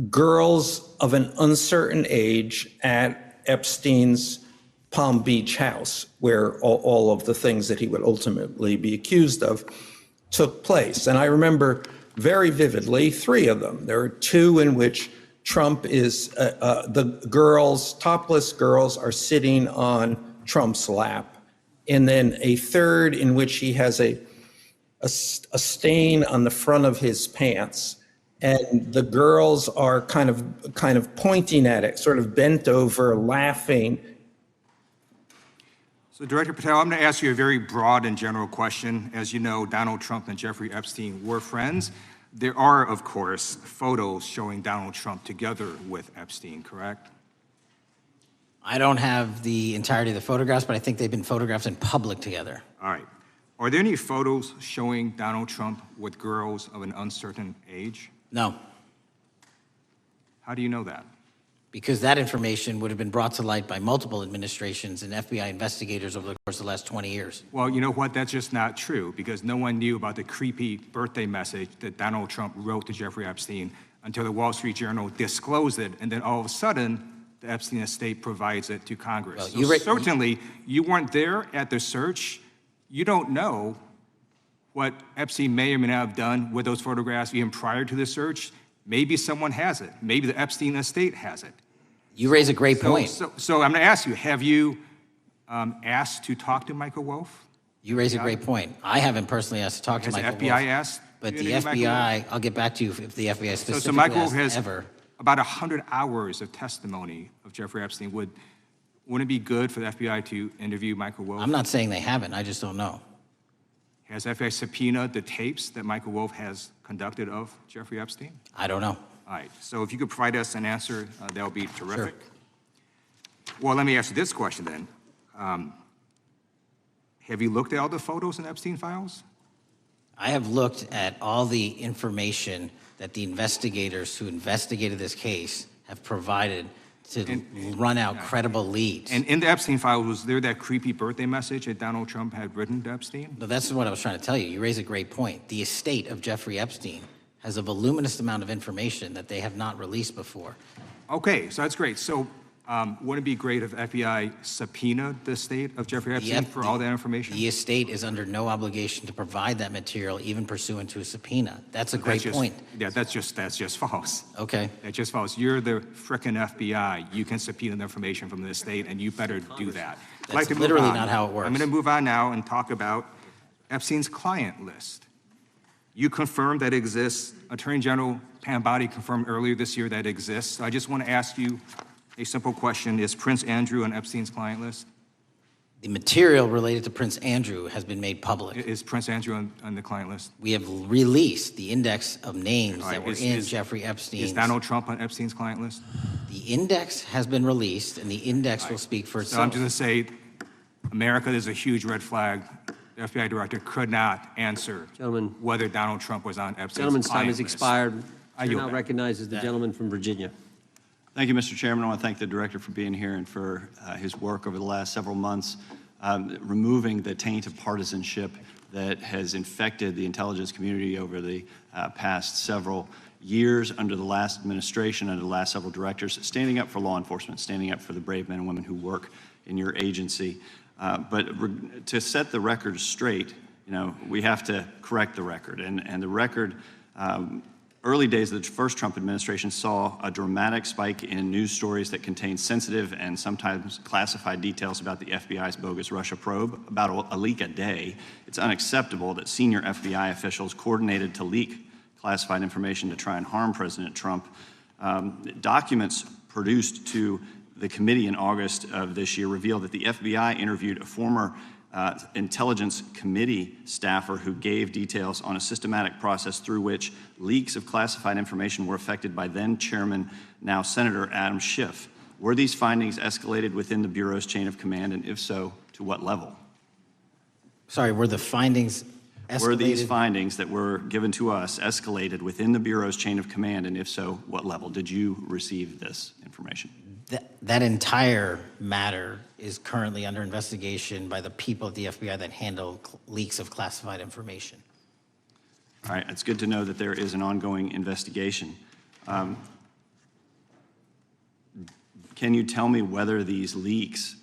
girls of an uncertain age at Epstein's Palm Beach house, where all of the things that he would ultimately be accused of took place. And I remember very vividly 3 of them. There are 2 in which Trump is, the girls, topless girls, are sitting on Trump's lap. And then a 3rd in which he has a stain on the front of his pants, and the girls are kind of pointing at it, sort of bent over, laughing. So Director Patel, I'm going to ask you a very broad and general question. As you know, Donald Trump and Jeffrey Epstein were friends. There are, of course, photos showing Donald Trump together with Epstein, correct? I don't have the entirety of the photographs, but I think they've been photographed in public together. All right. Are there any photos showing Donald Trump with girls of an uncertain age? No. How do you know that? Because that information would have been brought to light by multiple administrations and FBI investigators over the course of the last 20 years. Well, you know what? That's just not true, because no one knew about the creepy birthday message that Donald Trump wrote to Jeffrey Epstein until the Wall Street Journal disclosed it, and then all of a sudden, the Epstein estate provides it to Congress. Well, so certainly, you weren't there at the search. You don't know what Epstein may or may not have done with those photographs even prior to the search. Maybe someone has it. Maybe the Epstein estate has it. You raise a great point. So I'm going to ask you, have you asked to talk to Michael Wolff? You raise a great point. I haven't personally asked to talk to Michael Wolff. Has the FBI asked? But the FBI, I'll get back to you if the FBI specifically so Michael Wolff has ever. About 100 hours of testimony of Jeffrey Epstein. Wouldn't it be good for the FBI to interview Michael Wolff? I'm not saying they haven't. I just don't know. Has FBI subpoenaed the tapes that Michael Wolff has conducted of Jeffrey Epstein? I don't know. All right. So if you could provide us an answer, that would be terrific. Sure. Well, let me ask you this question then. Have you looked at all the photos in Epstein files? I have looked at all the information that the investigators who investigated this case have provided to run out credible leads. And in the Epstein files, was there that creepy birthday message that Donald Trump had written to Epstein? No, that's what I was trying to tell you. You raise a great point. The estate of Jeffrey Epstein has a voluminous amount of information that they have not released before. Okay, so that's great. So wouldn't it be great if FBI subpoenaed the estate of Jeffrey Epstein for all that information? The estate is under no obligation to provide that material, even pursuant to a subpoena. That's a great point. Yeah, that's just false. Okay. That's just false. You're the frickin' FBI. You can subpoena the information from the estate, and you better do that. That's literally not how it works. I'm going to move on now and talk about Epstein's client list. You confirmed that it exists. Attorney General Pam Bondi confirmed earlier this year that it exists. So I just want to ask you a simple question. Is Prince Andrew on Epstein's client list? The material related to Prince Andrew has been made public. Is Prince Andrew on the client list? We have released the index of names that were in Jeffrey Epstein's. Is Donald Trump on Epstein's client list? The index has been released, and the index will speak for itself. So I'm just going to say, America is a huge red flag. The FBI director could not answer whether Donald Trump was on Epstein's Gentleman's time client has list. expired. I Chair now recognizes the gentleman from Virginia. Thank you, Mr. Chairman. I want to thank the director for being here and for his work over the last several months, removing the taint of partisanship that has infected the intelligence community over the past several years under the last administration, under the last several directors, standing up for law enforcement, standing up for the brave men and women who work in your agency. But to set the record straight, we have to correct the record. And the record, early days of the first Trump administration saw a dramatic spike in news stories that contained sensitive and sometimes classified details about the FBI's bogus Russia probe, about a leak a day. It's unacceptable that senior FBI officials coordinated to leak classified information to try and harm President Trump. Documents produced to the committee in August of this year revealed that the FBI interviewed a former Intelligence Committee staffer who gave details on a systematic process through which leaks of classified information were affected by then Chairman, now Senator Adam Schiff. Were these findings escalated within the Bureau's chain of command, and if so, to what level? Sorry, were the findings escalated? Were these findings that were given to us escalated within the Bureau's chain of command, and if so, what level? Did you receive this information? That entire matter is currently under investigation by the people at the FBI that handle leaks of classified information. All right, it's good to know that there is an ongoing investigation. Can you tell me whether these leaks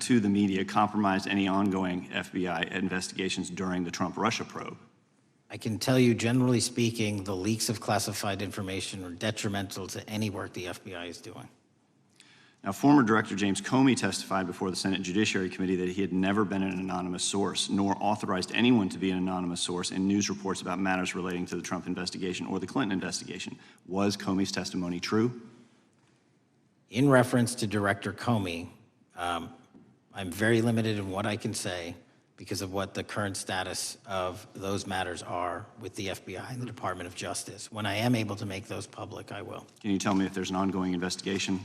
to the media compromised any ongoing FBI investigations during the Trump-Russia probe? I can tell you, generally speaking, the leaks of classified information are detrimental to any work the FBI is doing. Now, former Director James Comey testified before the Senate Judiciary Committee that he had never been an anonymous source, nor authorized anyone to be an anonymous source in news reports about matters relating to the Trump investigation or the Clinton investigation. Was Comey's testimony true? In reference to Director Comey, I'm very limited in what I can say because of what the current status of those matters are with the FBI and the Department of Justice. When I am able to make those public, I will. Can you tell me if there's an ongoing investigation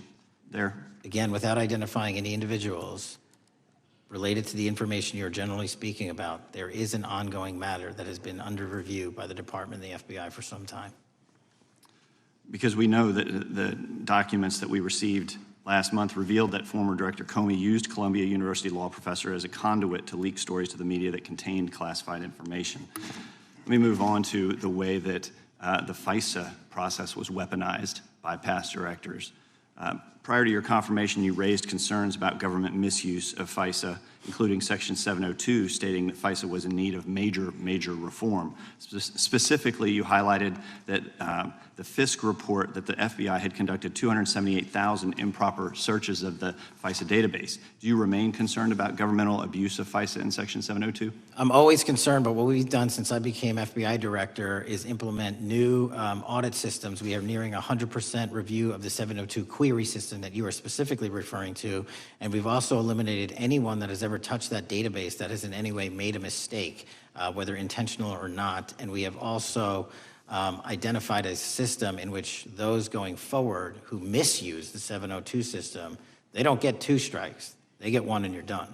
there? Again, without identifying any individuals related to the information you're generally speaking about, there is an ongoing matter that has been under review by the Department and the FBI for some time. Because we know that the documents that we received last month revealed that former Director Comey used Columbia University law professor as a conduit to leak stories to the media that contained classified information. Let me move on to the way that the FISA process was weaponized by past directors. Prior to your confirmation, you raised concerns about government misuse of FISA, including Section 702, stating that FISA was in need of major reform. Specifically, you highlighted that the Fisk report that the FBI had conducted 278,000 improper searches of the FISA database. Do you remain concerned about governmental abuse of FISA in Section 702? I'm always concerned, but what we've done since I became FBI director is implement new audit systems. We are nearing 100% review of the 702 query system that you are specifically referring to, and we've also eliminated anyone that has ever touched that database that has in any way made a mistake, whether intentional or not. And we have also identified a system in which those going forward who misuse the 702 system, they don't get 2 strikes. They get 1 and you're done.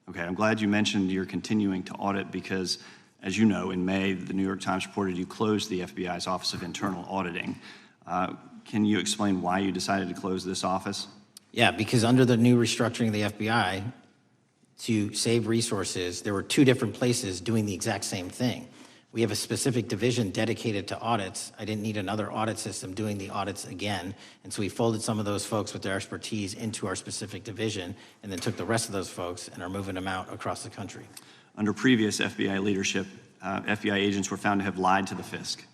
Okay, I'm glad you mentioned you're continuing to audit because, as you know, in May, the New York Times reported you closed the FBI's Office of Internal Auditing. Can you explain why you decided to close this office? Yeah, because under the new restructuring of the FBI, to save resources, there were 2 different places doing the exact same thing. We have a specific division dedicated to audits. I didn't need another audit system doing the audits again. And so we folded some of those folks with their expertise into our specific division and then took the rest of those folks and are moving them out across the country. Under previous FBI leadership, FBI agents were found to have lied to the Fisk.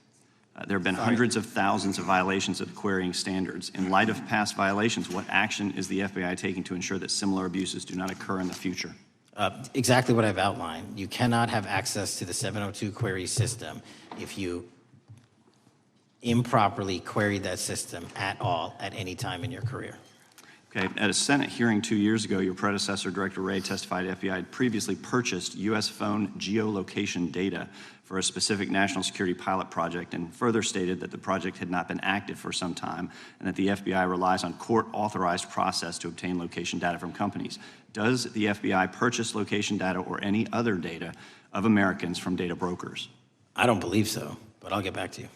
There have been hundreds of thousands of violations of the querying standards. In light of past violations, what action is the FBI taking to ensure that similar abuses do not occur in the future? Exactly what I've outlined. You cannot have access to the 702 query system if you improperly queried that system at all at any time in your career. Okay, at a Senate hearing 2 years ago, your predecessor, Director Wray, testified FBI had previously purchased U.S. phone geolocation data for a specific national security pilot project and further stated that the project had not been active for some time and that the FBI relies on court-authorized process to obtain location data from companies. Does the FBI purchase location data or any other data of Americans from data brokers? I don't believe so, but I'll get back to you.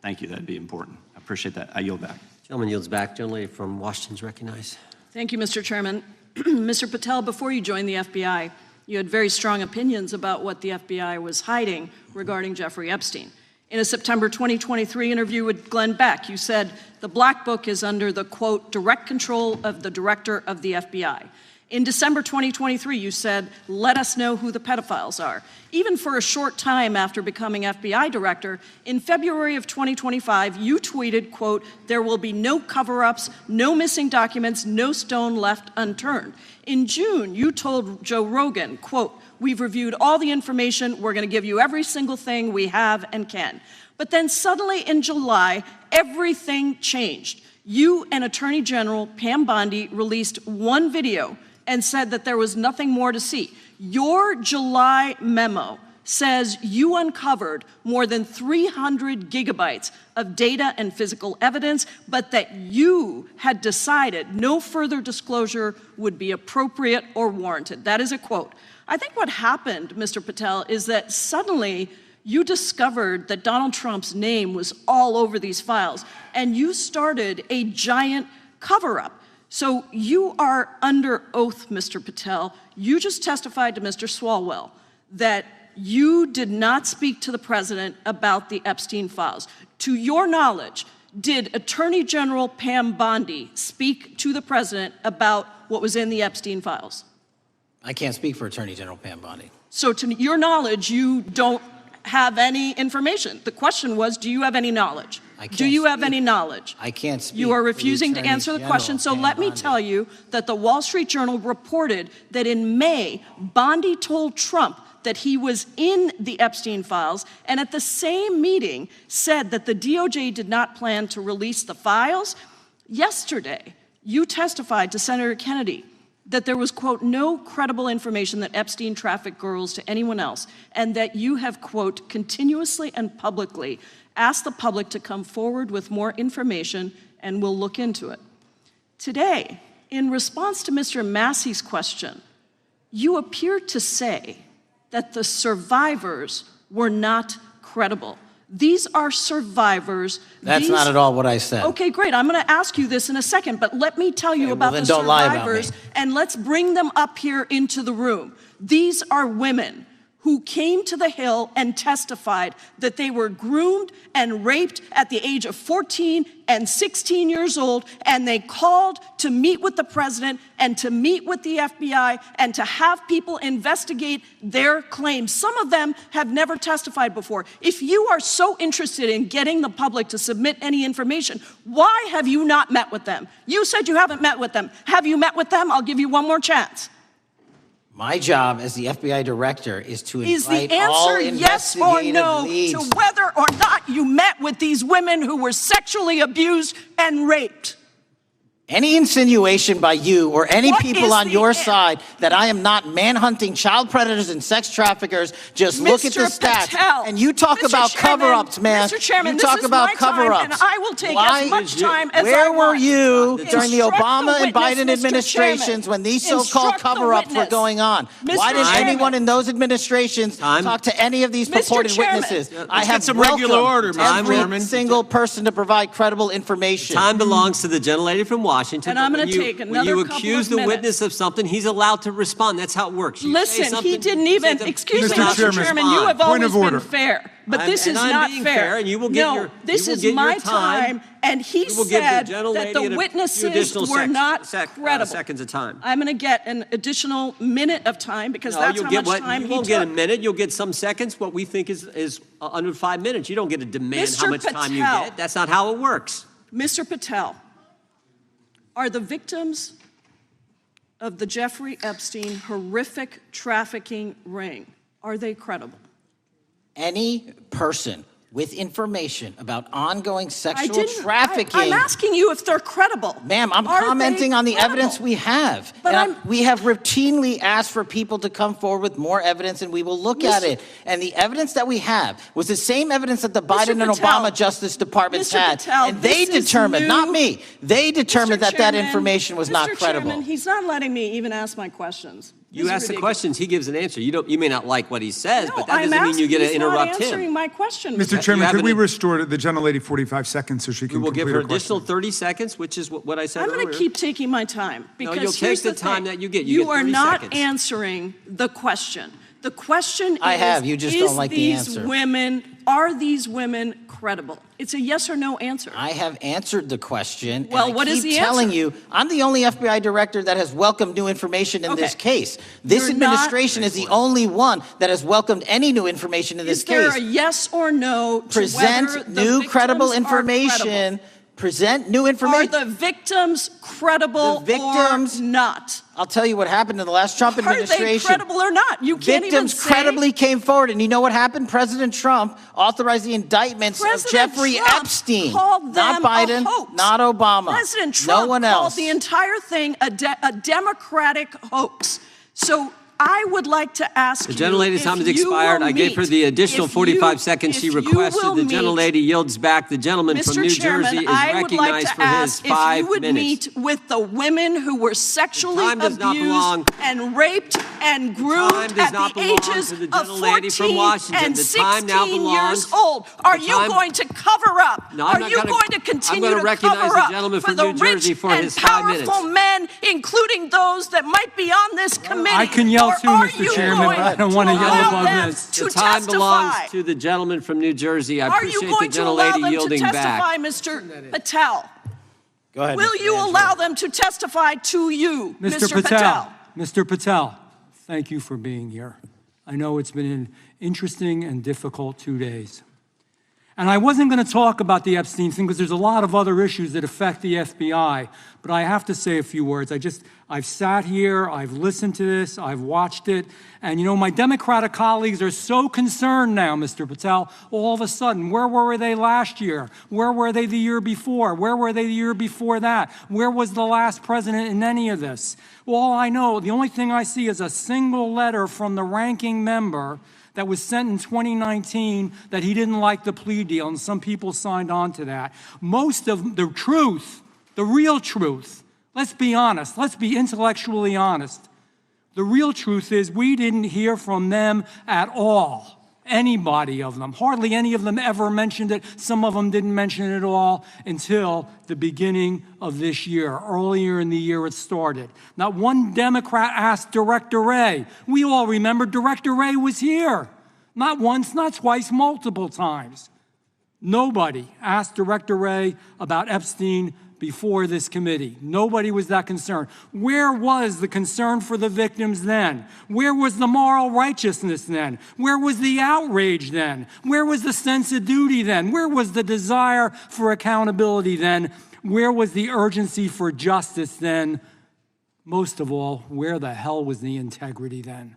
Thank you, that'd be important. I appreciate that. I yield back. Gentleman yields back. Gentleman from Washington is recognized. Thank you, Mr. Chairman. Mr. Patel, before you joined the FBI, you had very strong opinions about what the FBI was hiding regarding Jeffrey Epstein. In a September 2023 interview with Glenn Beck, you said the Black Book is under the, quote, direct control of the director of the FBI. In December 2023, you said, let us know who the pedophiles are. Even for a short time after becoming FBI director, in February of 2025, you tweeted, quote, there will be no cover-ups, no missing documents, no stone left unturned. In June, you told Joe Rogan, quote, we've reviewed all the information, we're gonna give you every single thing we have and can. But then suddenly in July, everything changed. You and Attorney General Pam Bondi released one video and said that there was nothing more to see. Your July memo says you uncovered more than 300 gigabytes of data and physical evidence, but that you had decided no further disclosure would be appropriate or warranted. That is a quote. I think what happened, Mr. Patel, is that suddenly you discovered that Donald Trump's name was all over these files, and you started a giant cover-up. So you are under oath, Mr. Patel. You just testified to Mr. Swalwell that you did not speak to the president about the Epstein files. To your knowledge, did Attorney General Pam Bondi speak to the president about what was in the Epstein files? I can't speak for Attorney General Pam Bondi. So to your knowledge, you don't have any information. The question was, do you have any knowledge? Do you have any knowledge? I can't speak. You are refusing to answer the question, so let me tell you that the Wall Street Journal reported that in May, Bondi told Trump that he was in the Epstein files, and at the same meeting said that the DOJ did not plan to release the files. Yesterday, you testified to Senator Kennedy that there was, quote, no credible information that Epstein trafficked girls to anyone else, and that you have, quote, continuously and publicly asked the public to come forward with more information, and we'll look into it. Today, in response to Mr. Massey's question, you appear to say that the survivors were not credible. These are survivors. That's not at all what I said. Okay, great. I'm going to ask you this in a second, but let me tell you about the survivors, and let's bring them up here into the room. These are women who came to the Hill and testified that they were groomed and raped at the age of 14 and 16 years old, and they called to meet with the president and to meet with the FBI and to have people investigate their claims. Some of them have never testified before. If you are so interested in getting the public to submit any information, why have you not met with them? You said you haven't met with them. Have you met with them? I'll give you one more chance. My job as the FBI director is to Is invite the all answer yes or investigative no leads. to whether or not you met with these women who were sexually abused and raped? Any insinuation by you or any What people is on the your side that I am not manhunting child predators and sex traffickers, just look at the Mr. stats. Patel, And you talk Mr. about Chairman, cover-ups, man. Mr. Chairman, you this talk is about my time, cover-ups. and I will take as much time as I Where were want. you during the Instruct Obama the and Biden witness, Mr. administrations Chairman. when these so-called Instruct the cover-ups were witness. going on? Mr. Why didn't Chairman. anyone in those administrations talk to any of these Mr. purported Chairman. witnesses? Let's I get have some regular order, welcomed Mr. every single person to provide credible information. Time belongs to the gentlelady from Washington. And I'm but gonna when you- take when you another couple accuse of the minutes. witness of something, he's allowed to respond. That's how it works. You say Listen, something, he didn't you say even, something, excuse he's me, allowed to Mr. Chairman, you respond. have always been fair, but this is I'm not being fair. and you will get No, your, this you will is get my your time, and he you will give said the that gentlelady the and a few witnesses additional were not credible. seconds of time. I'm going to get an additional minute of time because No, that's you'll how get much time you he won't get a took. minute. You'll get some seconds. What we think is under 5 minutes. You don't get to demand how Mr. much time you Patel. get. That's not how it works. Mr. Patel, are the victims of the Jeffrey Epstein horrific trafficking ring, are they credible? Any person with information about ongoing sexual trafficking. I'm asking you if they're credible. Ma'am, I'm Are commenting they on the credible? evidence we have. But And we have routinely asked for people to come forward with more evidence, and we will look at it. And the evidence that we have was the same evidence that the Biden and Patel, Obama Justice Departments Mr. had. Patel, And they this is determined, new. not me, they determined that that Chairman, information was not Mr. credible. Chairman, he's not letting me even ask my questions. You This is ask the ridiculous. questions, he gives an answer. You may not like what he says, but that I'm doesn't mean you get to asking, he's not interrupt answering him. my question. Mr. Chairman, have could we an- restore the gentlelady 45 seconds so she can We will complete give her her question? additional 30 seconds, which is what I said I'm earlier. going to keep taking my time No, because you'll here's take the time thing. that you get. You get are 30 not seconds. answering the question. The question I is, have. You just is don't like the these answer. women are these women credible? It's a yes or no answer. I have answered the question. Well, and what is the I keep telling answer? you, I'm the only FBI director that has welcomed new information in this case. This You're administration is the only one that has welcomed any new information in this Is there case. a yes or no to whether Present the new victims credible are information. credible? Present new Are information. the victims credible or not? I'll tell you what happened in the last Trump administration. Are they credible or not? You can't Victims even say. credibly came forward, and you know what happened? President Trump authorized the indictments of Jeffrey Trump Epstein. called Not them Biden, a hoax. not Obama. President Trump no one called else. the entire thing a Democratic hoax. So I would like to ask The gentlelady's time has if you expired. will I gave her the additional if 45 you- seconds she if you requested. will The meet- gentlelady yields back. The gentleman from Mr. New Chairman, Jersey is I would like recognized to for his ask if 5 you would minutes. meet with the women who were sexually time does not belong. abused and raped and groomed time does at not the belong ages to the of gentlelady from 14 Washington. and The time now 16 belongs- years old. Are the you time- going to cover up? No, I'm Are not you gonna- going to I'm continue gonna to recognize cover the up gentleman for from the New Jersey rich for and his 5 minutes. powerful men, including those that might be on this committee? I can yell Or too, are Mr. you Chairman, going but I don't want to yell allow above them this. to The time belongs testify? to the gentleman from New Jersey. I Are you appreciate going the to allow gentlelady them to yielding testify, back. Mr. Patel? Go ahead. Will Mr. you Angelo. allow them to testify to you, Mr. Patel? Mr. Patel, thank you for being here. I know it's been an interesting and difficult 2 days. And I wasn't going to talk about the Epstein thing because there's a lot of other issues that affect the FBI, but I have to say a few words. I've sat here, I've listened to this, I've watched it, and my Democratic colleagues are so concerned now, Mr. Patel, all of a sudden. Where were they last year? Where were they the year before? Where were they the year before that? Where was the last president in any of this? All I know, the only thing I see is a single letter from the ranking member that was sent in 2019 that he didn't like the plea deal, and some people signed on to that. Most of the truth, the real truth, let's be honest, let's be intellectually honest. The real truth is we didn't hear from them at all, anybody of them. Hardly any of them ever mentioned it. Some of them didn't mention it at all until the beginning of this year. Earlier in the year it started. Not one Democrat asked Director Wray. We all remember Director Wray was here. Not once, not twice, multiple times. Nobody asked Director Wray about Epstein before this committee. Nobody was that concerned. Where was the concern for the victims then? Where was the moral righteousness then? Where was the outrage then? Where was the sense of duty then? Where was the desire for accountability then? Where was the urgency for justice then? Most of all, where the hell was the integrity then?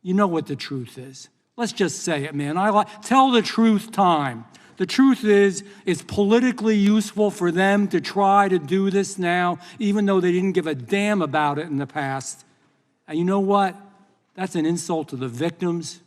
You know what the truth is. Let's just say it, man. Tell the truth time. The truth is, it's politically useful for them to try to do this now, even though they didn't give a damn about it in the past. And you know what? That's an insult to the victims,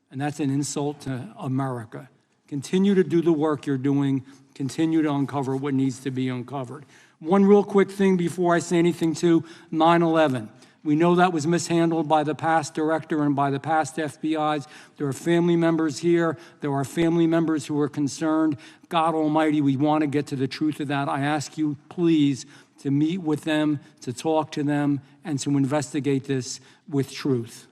and that's an insult to America. Continue to do the work you're doing. Continue to uncover what needs to be uncovered. One real quick thing before I say anything to 9/11. We know that was mishandled by the past director and by the past FBIs. There are family members here. There are family members who are concerned. God Almighty, we want to get to the truth of that. I ask you, please, to meet with them, to talk to them, and to investigate this with truth.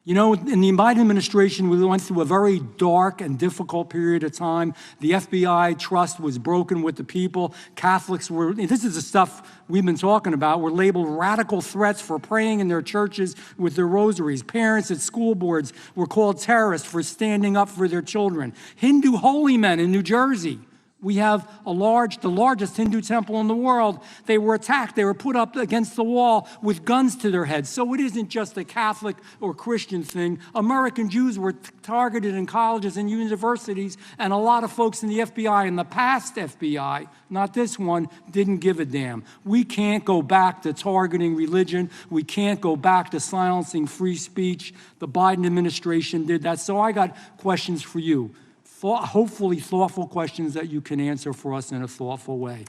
In the Biden administration, we went through a very dark and difficult period of time. The FBI trust was broken with the people. Catholics this is the stuff we've been talking about, were labeled radical threats for praying in their churches with their rosaries. Parents at school boards were called terrorists for standing up for their children. Hindu holy men in New Jersey. We have the largest Hindu temple in the world. They were attacked. They were put up against the wall with guns to their heads. So it isn't just a Catholic or Christian thing. American Jews were targeted in colleges and universities, and a lot of folks in the FBI, in the past FBI, not this one, didn't give a damn. We can't go back to targeting religion. We can't go back to silencing free speech. The Biden administration did that. So I got questions for you. Hopefully thoughtful questions that you can answer for us in a thoughtful way.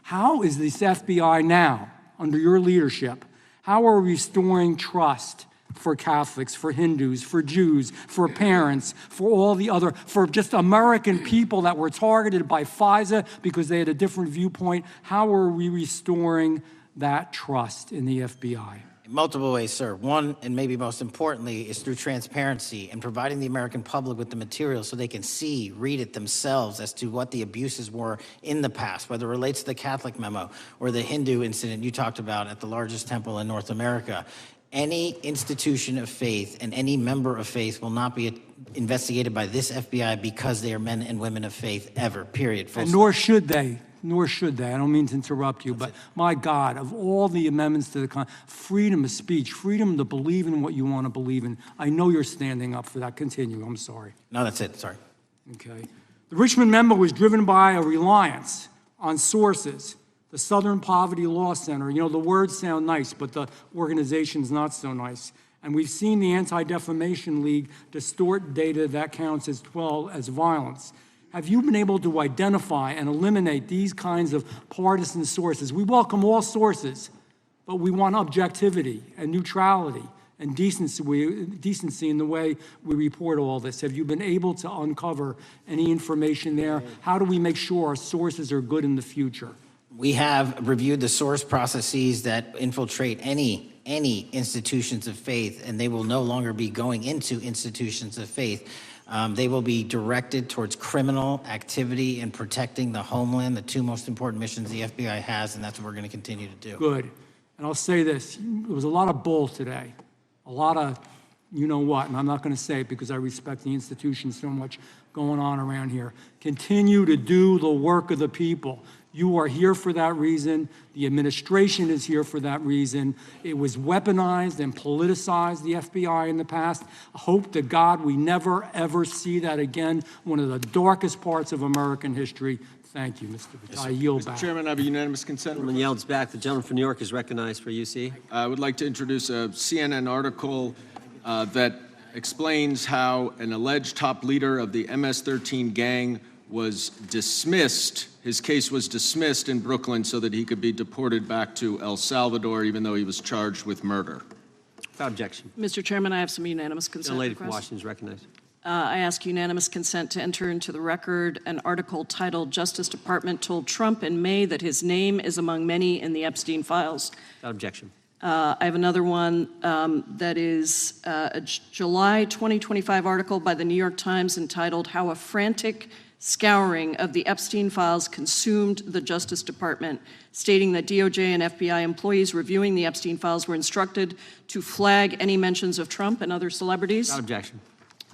How is this FBI now, under your leadership, how are we restoring trust for Catholics, for Hindus, for Jews, for parents, for all the other, for just American people that were targeted by FISA because they had a different viewpoint? How are we restoring that trust in the FBI? Multiple ways, sir. One, and maybe most importantly, is through transparency and providing the American public with the material so they can see, read it themselves as to what the abuses were in the past, whether it relates to the Catholic memo or the Hindu incident you talked about at the largest temple in North America. Any institution of faith and any member of faith will not be investigated by this FBI because they are men and women of faith ever, period. Full And nor should they. Nor should they. I don't mean to interrupt you, but my God, of all the amendments to the freedom of speech, freedom to believe in what you want to believe in, I know you're standing up for that. Continue. I'm sorry. No, that's it. Sorry. Okay. The Richmond memo was driven by a reliance on sources. The Southern Poverty Law Center, you know, the words sound nice, but the organization's not so nice. And we've seen the Anti-Defamation League distort data that counts as violence. Have you been able to identify and eliminate these kinds of partisan sources? We welcome all sources, but we want objectivity and neutrality and decency in the way we report all this. Have you been able to uncover any information there? How do we make sure our sources are good in the future? We have reviewed the source processes that infiltrate any institutions of faith, and they will no longer be going into institutions of faith. They will be directed towards criminal activity and protecting the homeland, the two most important missions the FBI has, and that's what we're going to continue to do. Good. And I'll say this, there was a lot of bull today, a lot of you know what, and I'm not going to say it because I respect the institution so much going on around here. Continue to do the work of the people. You are here for that reason. The administration is here for that reason. It was weaponized and politicized, the FBI, in the past. I hope to God we never, ever see that again. One of the darkest parts of American history. Thank you, Mr. Patel. I yield back. Mr. Chairman, I have a unanimous consent. Gentleman yields back. The gentleman from New York is recognized for UC. I would like to introduce a CNN article that explains how an alleged top leader of the MS-13 gang was dismissed. His case was dismissed in Brooklyn so that he could be deported back to El Salvador, even though he was charged with murder. Without objection. Mr. Chairman, I have some unanimous consent The lady from requests. Washington is recognized. I ask unanimous consent to enter into the record an article titled "Justice Department Told Trump in May that his name is among many in the Epstein files." Without objection. I have another one that is a July 2025 article by the New York Times entitled "How a Frantic Scouring of the Epstein Files Consumed the Justice Department," stating that DOJ and FBI employees reviewing the Epstein files were instructed to flag any mentions of Trump and other celebrities. Without objection.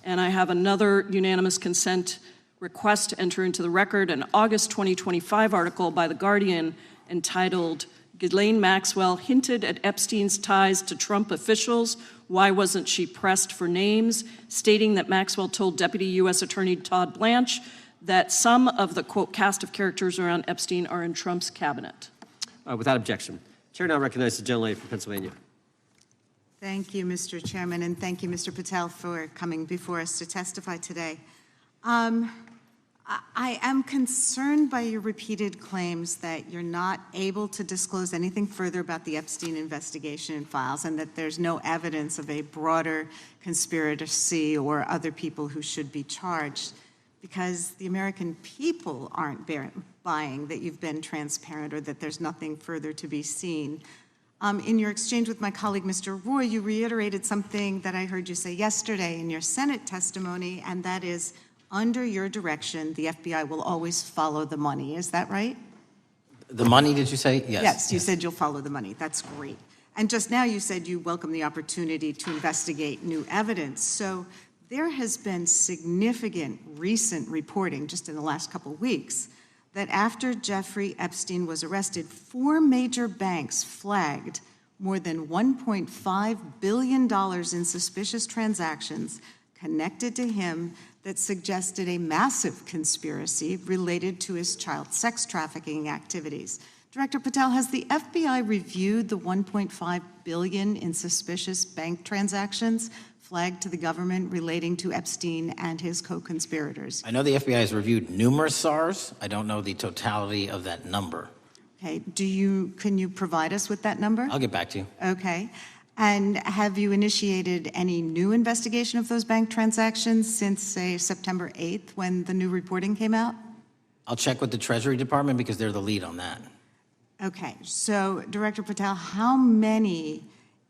And I have another unanimous consent request to enter into the record an August 2025 article by The Guardian entitled "Ghislaine Maxwell Hinted at Epstein's Ties to Trump Officials. Why Wasn't She Pressed for Names?" stating that Maxwell told Deputy U.S. Attorney Todd Blanche that some of the, quote, cast of characters around Epstein are in Trump's cabinet. Without objection. Chair now recognizes the gentlelady from Pennsylvania. Thank you, Mr. Chairman, and thank you, Mr. Patel, for coming before us to testify today. I am concerned by your repeated claims that you're not able to disclose anything further about the Epstein investigation and files, and that there's no evidence of a broader conspiracy or other people who should be charged, because the American people aren't buying that you've been transparent or that there's nothing further to be seen. In your exchange with my colleague, Mr. Roy, you reiterated something that I heard you say yesterday in your Senate testimony, and that is, under your direction, the FBI will always follow the money. Is that right? The money, did you say? Yes. Yes, you said you'll follow the money. That's great. And just now you said you welcome the opportunity to investigate new evidence. So there has been significant recent reporting just in the last couple of weeks that after Jeffrey Epstein was arrested, 4 major banks flagged more than $1.5 billion in suspicious transactions connected to him that suggested a massive conspiracy related to his child sex trafficking activities. Director Patel, has the FBI reviewed the $1.5 billion in suspicious bank transactions flagged to the government relating to Epstein and his co-conspirators? I know the FBI has reviewed numerous SARs. I don't know the totality of that number. Okay, can you provide us with that number? I'll get back to you. Okay. And have you initiated any new investigation of those bank transactions since, say, September 8th, when the new reporting came out? I'll check with the Treasury Department because they're the lead on that. Okay, so Director Patel, how many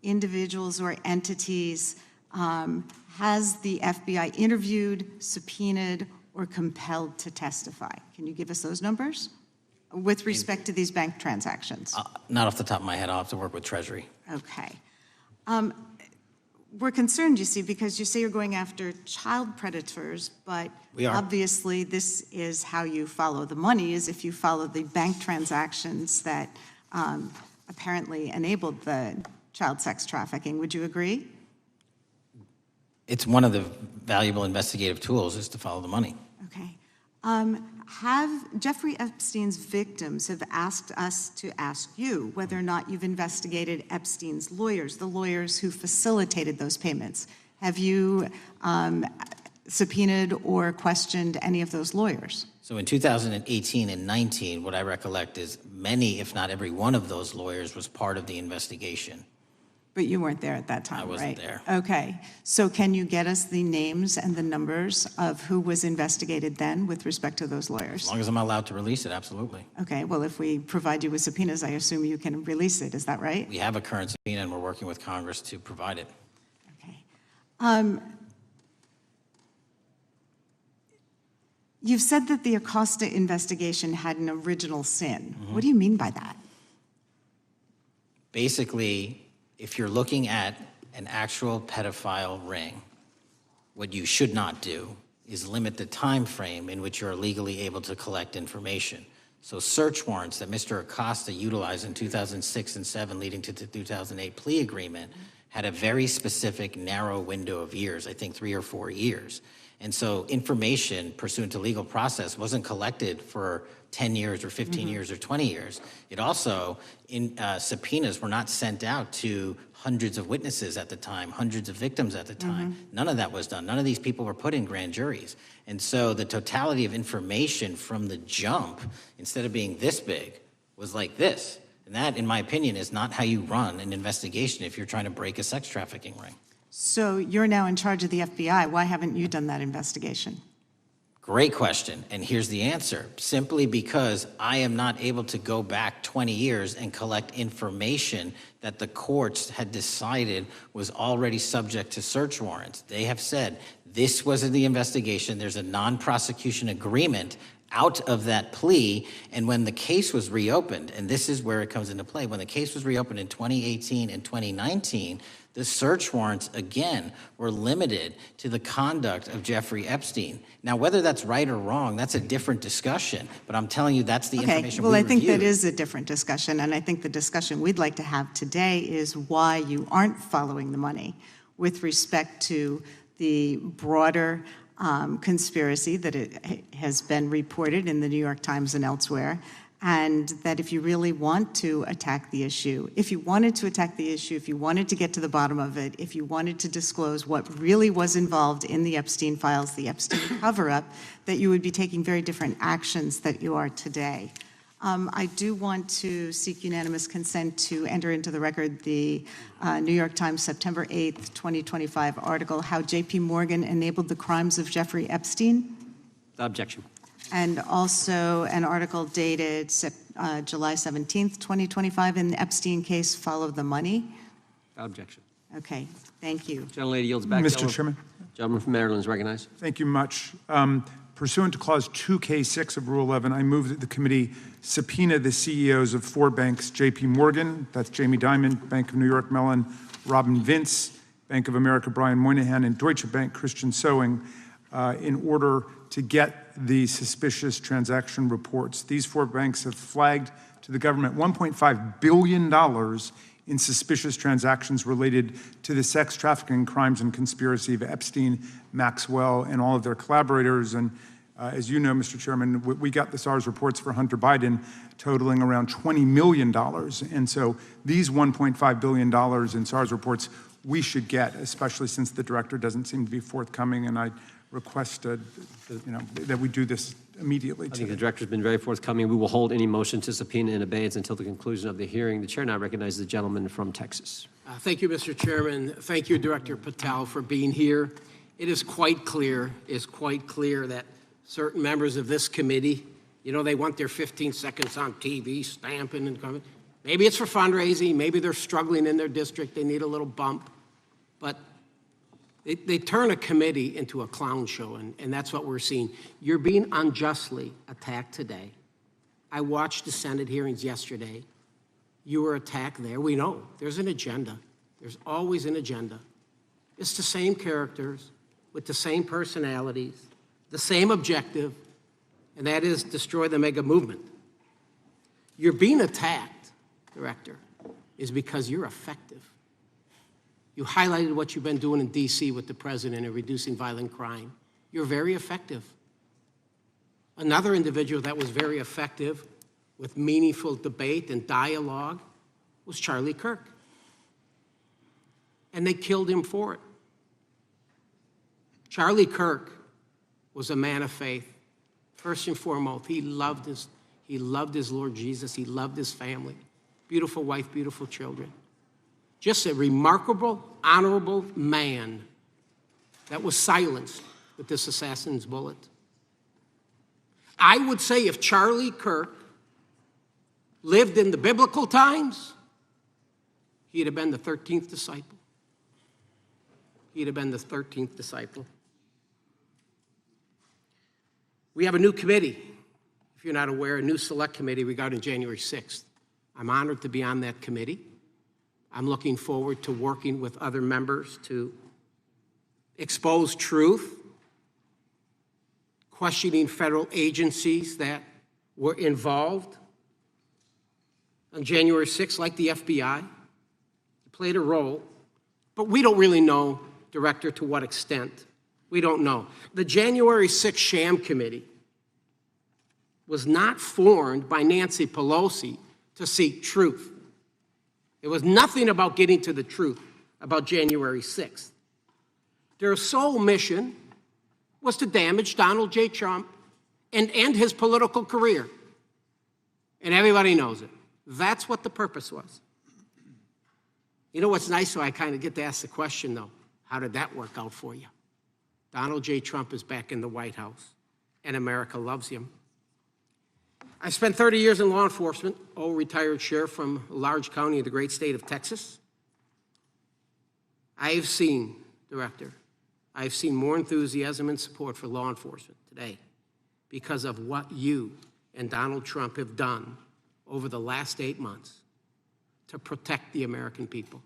individuals or entities has the FBI interviewed, subpoenaed, or compelled to testify? Can you give us those numbers with respect to these bank transactions? Not off the top of my head. I'll have to work with Treasury. Okay. We're concerned, you see, because you say you're going after child predators, but We are. obviously this is how you follow the money, is if you follow the bank transactions that apparently enabled the child sex trafficking. Would you agree? It's one of the valuable investigative tools is to follow the money. Okay. Have Jeffrey Epstein's victims have asked us to ask you whether or not you've investigated Epstein's lawyers, the lawyers who facilitated those payments? Have you subpoenaed or questioned any of those lawyers? So in 2018 and 19, what I recollect is many, if not every one of those lawyers was part of the investigation. But you weren't there at that time, I wasn't right? there. Okay. So can you get us the names and the numbers of who was investigated then with respect to those lawyers? As long as I'm allowed to release it, absolutely. Okay. Well, if we provide you with subpoenas, I assume you can release it. Is that right? We have a current subpoena and we're working with Congress to provide it. You've said that the Acosta investigation had an original sin. Mm-hmm. What do you mean by that? Basically, if you're looking at an actual pedophile ring, what you should not do is limit the time frame in which you're legally able to collect information. So search warrants that Mr. Acosta utilized in 2006 and 7 leading to the 2008 plea agreement had a very specific narrow window of years, I think 3 or 4 years. And so information pursuant to legal process wasn't collected for 10 years or 15 years or 20 years. It also, subpoenas were not sent out to hundreds of witnesses at the time, hundreds of victims at the time. None of that was done. None of these people were put in grand juries. And so the totality of information from the jump, instead of being this big, was like this. And that, in my opinion, is not how you run an investigation if you're trying to break a sex trafficking ring. So you're now in charge of the FBI. Why haven't you done that investigation? Great question, and here's the answer. Simply because I am not able to go back 20 years and collect information that the courts had decided was already subject to search warrants. They have said, this was in the investigation, there's a non-prosecution agreement out of that plea, and when the case was reopened, and this is where it comes into play, when the case was reopened in 2018 and 2019, the search warrants, again, were limited to the conduct of Jeffrey Epstein. Now, whether that's right or wrong, that's a different discussion, but I'm telling you that's the information we well, I reviewed. think that is a different discussion, and I think the discussion we'd like to have today is why you aren't following the money with respect to the broader conspiracy that it has been reported in the New York Times and elsewhere, and that if you really want to attack the issue, if you wanted to attack the issue, if you wanted to get to the bottom of it, if you wanted to disclose what really was involved in the Epstein files, the Epstein cover-up, that you would be taking very different actions that you are today. I do want to seek unanimous consent to enter into the record the New York Times September 8th, 2025 article, How J.P. Morgan Enabled the Crimes of Jeffrey Epstein. Objection. And also an article dated July 17th, 2025, in the Epstein case, Follow the Money. Objection. Okay, thank you. Gentlelady yields back. Mr. Chairman. Gentleman from Maryland is recognized. Thank you much. Pursuant to Clause 2K6 of Rule 11, I move that the committee subpoena the CEOs of 4 banks, J.P. Morgan, that's Jamie Dimon, Bank of New York Mellon, Robin Vince, Bank of America, Brian Moynihan, and Deutsche Bank, Christian Sowing, in order to get the suspicious transaction reports. These 4 banks have flagged to the government $1.5 billion in suspicious transactions related to the sex trafficking crimes and conspiracy of Epstein, Maxwell, and all of their collaborators. And as you know, Mr. Chairman, we got the SARS reports for Hunter Biden totaling around $20 million. And so these $1.5 billion in SARS reports we should get, especially since the director doesn't seem to be forthcoming. And I request that we do this immediately. I think the director's been very forthcoming. We will hold any motion to subpoena in abeyance until the conclusion of the hearing. The chair now recognizes the gentleman from Texas. Thank you, Mr. Chairman. Thank you, Director Patel, for being here. It is quite clear that certain members of this committee, they want their 15 seconds on TV, stamping and coming. Maybe it's for fundraising, maybe they're struggling in their district, they need a little bump, but they turn a committee into a clown show, and that's what we're seeing. You're being unjustly attacked today. I watched the Senate hearings yesterday. You were attacked there. We know there's an agenda. There's always an agenda. It's the same characters with the same personalities, the same objective, and that is destroy the mega movement. You're being attacked, Director, is because you're effective. You highlighted what you've been doing in D.C. with the president in reducing violent crime. You're very effective. Another individual that was very effective with meaningful debate and dialogue was Charlie Kirk. And they killed him for it. Charlie Kirk was a man of faith. First and foremost, he loved his Lord Jesus. He loved his family. Beautiful wife, beautiful children. Just a remarkable, honorable man that was silenced with this assassin's bullet. I would say if Charlie Kirk lived in the biblical times, he'd have been the 13th disciple. He'd have been the 13th disciple. We have a new committee, if you're not aware, a new select committee regarding January 6th. I'm honored to be on that committee. I'm looking forward to working with other members to expose truth, questioning federal agencies that were involved on January 6th, like the FBI, played a role, but we don't really know, Director, to what extent. We don't know. The January 6th sham committee was not formed by Nancy Pelosi to seek truth. It was nothing about getting to the truth about January 6th. Their sole mission was to damage Donald J. Trump and end his political career. And everybody knows it. That's what the purpose was. You know what's nice, so I kind of get to ask the question, though, how did that work out for you? Donald J. Trump is back in the White House, and America loves him. I spent 30 years in law enforcement, retired sheriff from a large county in the great state of Texas. I've seen, Director, I've seen more enthusiasm and support for law enforcement today because of what you and Donald Trump have done over the last 8 months to protect the American people.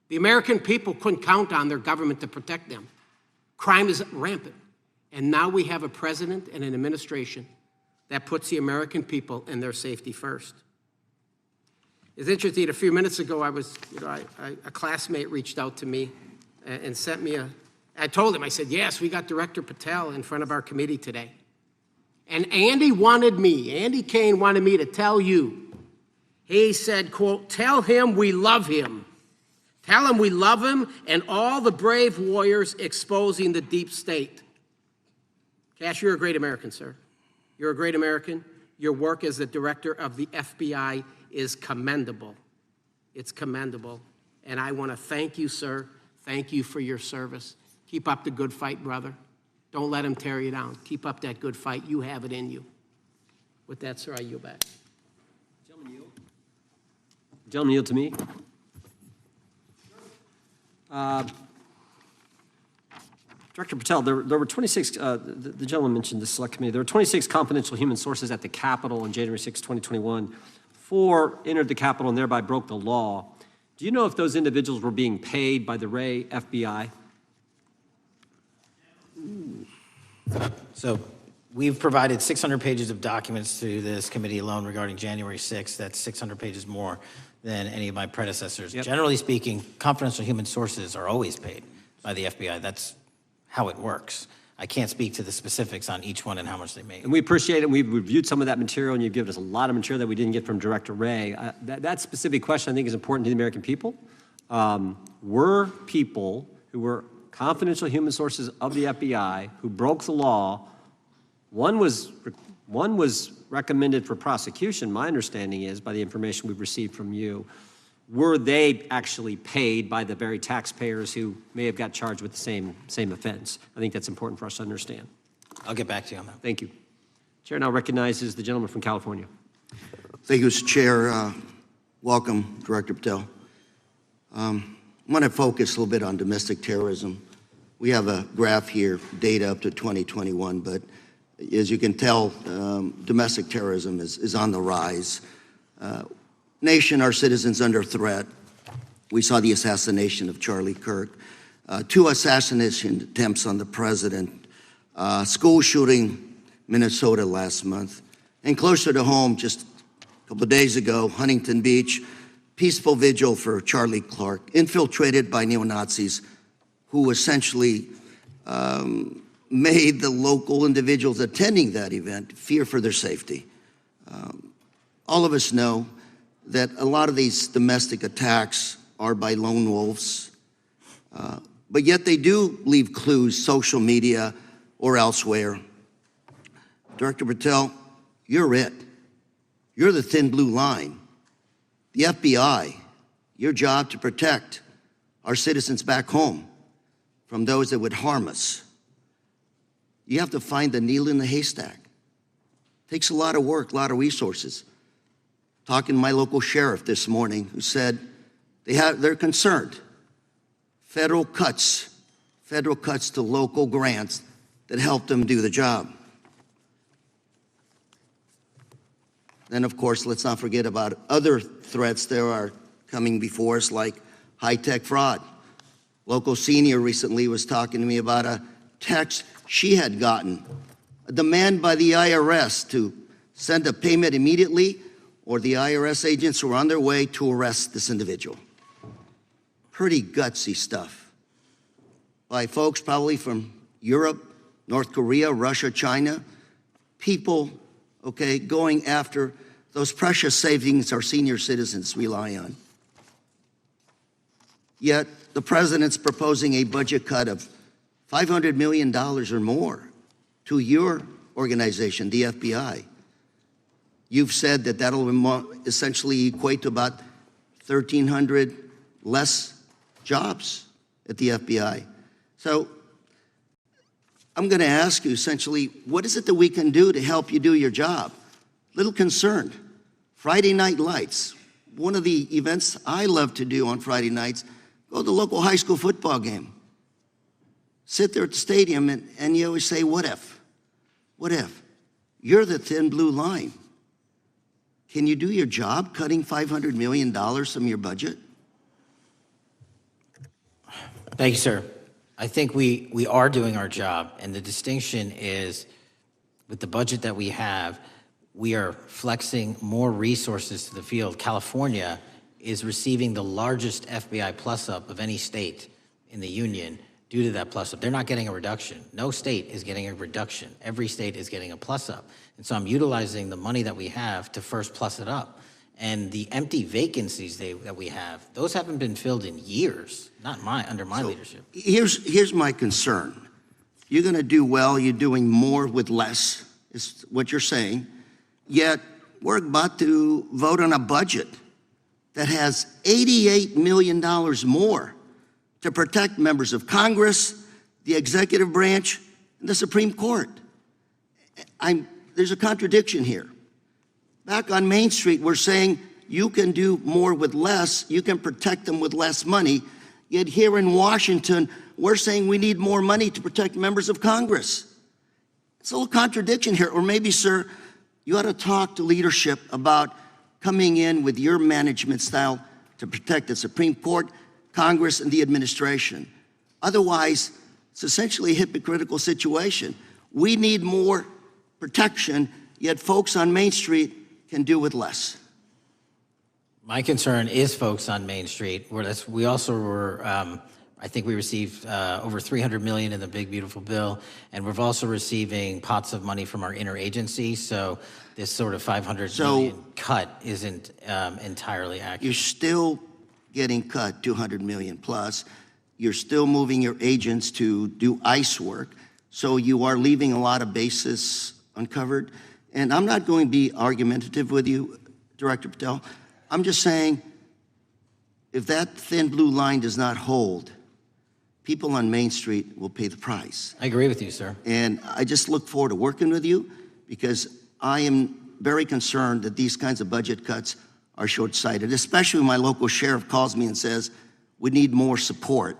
The American people couldn't count on their government to protect them. Crime is rampant. And now we have a president and an administration that puts the American people and their safety first. It's interesting, a few minutes ago, a classmate reached out to me and sent me I told him, I said, yes, we got Director Patel in front of our committee today. And Andy Kane wanted me to tell you, he said, quote, tell him we love him. Tell him we love him and all the brave warriors exposing the deep state. Kash, you're a great American, sir. You're a great American. Your work as the director of the FBI is commendable. It's commendable. And I want to thank you, sir. Thank you for your service. Keep up the good fight, brother. Don't let him tear you down. Keep up that good fight. You have it in you. With that, sir, I yield back. Gentleman yield to me. Director Patel, there were 26, the gentleman mentioned the select committee, there were 26 confidential human sources at the Capitol on January 6, 2021. 4 entered the Capitol and thereby broke the law. Do you know if those individuals were being paid by the Ray FBI? So we've provided 600 pages of documents to this committee alone regarding January 6th. That's 600 pages more than any of my predecessors. Yep. Generally speaking, confidential human sources are always paid by the FBI. That's how it works. I can't speak to the specifics on each one and how much they make. And we appreciate it. We've reviewed some of that material, and you've given us a lot of material that we didn't get from Director Ray. That specific question, I think, is important to the American people. Were people who were confidential human sources of the FBI who broke the law, one was recommended for prosecution, my understanding is, by the information we've received from you. Were they actually paid by the very taxpayers who may have got charged with the same offense? I think that's important for us to understand. I'll get back to you on that. Thank you. Chair now recognizes the gentleman from California. Thank you, Mr. Chair. Welcome, Director Patel. I want to focus a little bit on domestic terrorism. We have a graph here, data up to 2021, but as you can tell, domestic terrorism is on the rise. Nation, our citizens under threat. We saw the assassination of Charlie Kirk, 2 assassination attempts on the president, school shooting, Minnesota last month, and closer to home, just a couple of days ago, Huntington Beach, peaceful vigil for Charlie Clark, infiltrated by neo-Nazis who essentially made the local individuals attending that event fear for their safety. All of us know that a lot of these domestic attacks are by lone wolves, but yet they do leave clues, social media or elsewhere. Director Patel, you're it. You're the thin blue line. The FBI, your job to protect our citizens back home from those that would harm us. You have to find the needle in the haystack. Takes a lot of work, a lot of resources. Talking to my local sheriff this morning who said they're concerned. Federal cuts to local grants that help them do the job. Then, of course, let's not forget about other threats that are coming before us, like high-tech fraud. Local senior recently was talking to me about a text she had gotten, a demand by the IRS to send a payment immediately, or the IRS agents were on their way to arrest this individual. Pretty gutsy stuff by folks probably from Europe, North Korea, Russia, China, people, okay, going after those precious savings our senior citizens rely on. Yet the president's proposing a budget cut of $500 million or more to your organization, the FBI. You've said that that'll essentially equate to about 1,300 less jobs at the FBI. So I'm going to ask you essentially, what is it that we can do to help you do your job? Little concerned. Friday night lights. One of the events I love to do on Friday nights, go to the local high school football game. Sit there at the stadium and you always say, what if? What if? You're the thin blue line. Can you do your job cutting $500 million from your budget? Thank you, sir. I think we are doing our job, and the distinction is with the budget that we have, we are flexing more resources to the field. California is receiving the largest FBI plus-up of any state in the union due to that plus-up. They're not getting a reduction. No state is getting a reduction. Every state is getting a plus-up. And so I'm utilizing the money that we have to first plus it up. And the empty vacancies that we have, those haven't been filled in years, not under my leadership. Here's my concern. You're going to do well, you're doing more with less, is what you're saying. Yet we're about to vote on a budget that has $88 million more to protect members of Congress, the executive branch, and the Supreme Court. There's a contradiction here. Back on Main Street, we're saying you can do more with less, you can protect them with less money, yet here in Washington, we're saying we need more money to protect members of Congress. It's a little contradiction here, or maybe, sir, you ought to talk to leadership about coming in with your management style to protect the Supreme Court, Congress, and the administration. Otherwise, it's essentially a hypocritical situation. We need more protection, yet folks on Main Street can do with less. My concern is folks on Main Street. We also were, I think we received over $300 million in the big, beautiful bill, and we're also receiving pots of money from our interagency, so this sort of $500 million cut isn't entirely accurate. You're still getting cut $200 million plus. You're still moving your agents to do ICE work, so you are leaving a lot of bases uncovered. And I'm not going to be argumentative with you, Director Patel. I'm just saying, if that thin blue line does not hold, people on Main Street will pay the price. I agree with you, sir. And I just look forward to working with you because I am very concerned that these kinds of budget cuts are short-sighted, especially when my local sheriff calls me and says, we need more support,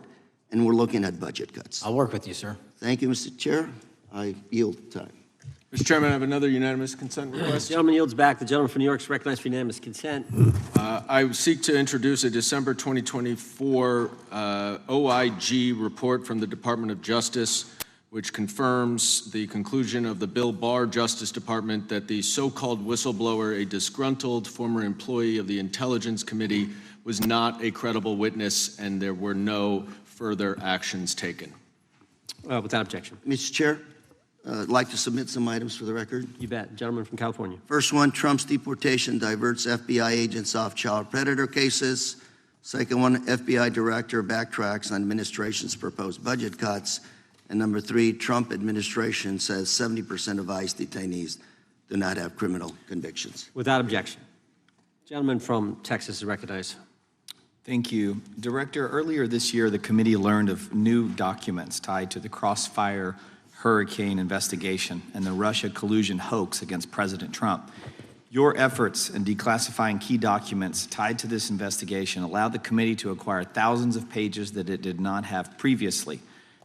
and we're looking at budget cuts. I'll work with you, sir. Thank you, Mr. Chair. I yield time. Mr. Chairman, I have another unanimous consent request. The gentleman yields back. The gentleman from New York is recognized for unanimous consent. I seek to introduce a December 2024 OIG report from the Department of Justice, which confirms the conclusion of the Bill Barr Justice Department that the so-called whistleblower, a disgruntled former employee of the Intelligence Committee, was not a credible witness, and there were no further actions taken. Without objection. Mr. Chair, I'd like to submit some items for the record. You bet. Gentleman from California. First one, Trump's deportation diverts FBI agents off child predator cases. Second one, FBI director backtracks on administration's proposed budget cuts. And number three, Trump administration says 70% of ICE detainees do not have criminal convictions. Without objection. Gentleman from Texas is recognized. Thank you. Director, earlier this year, the committee learned of new documents tied to the Crossfire Hurricane investigation and the Russia collusion hoax against President Trump. Your efforts in declassifying key documents tied to this investigation allowed the committee to acquire thousands of pages that it did not have previously.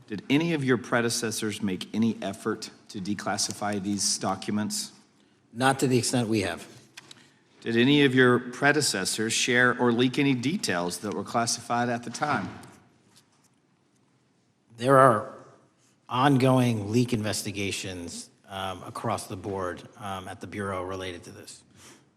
Did any of your predecessors make any effort to declassify these documents? Not to the extent we have. Did any of your predecessors share or leak any details that were classified at the time? There are ongoing leak investigations across the board at the Bureau related to this.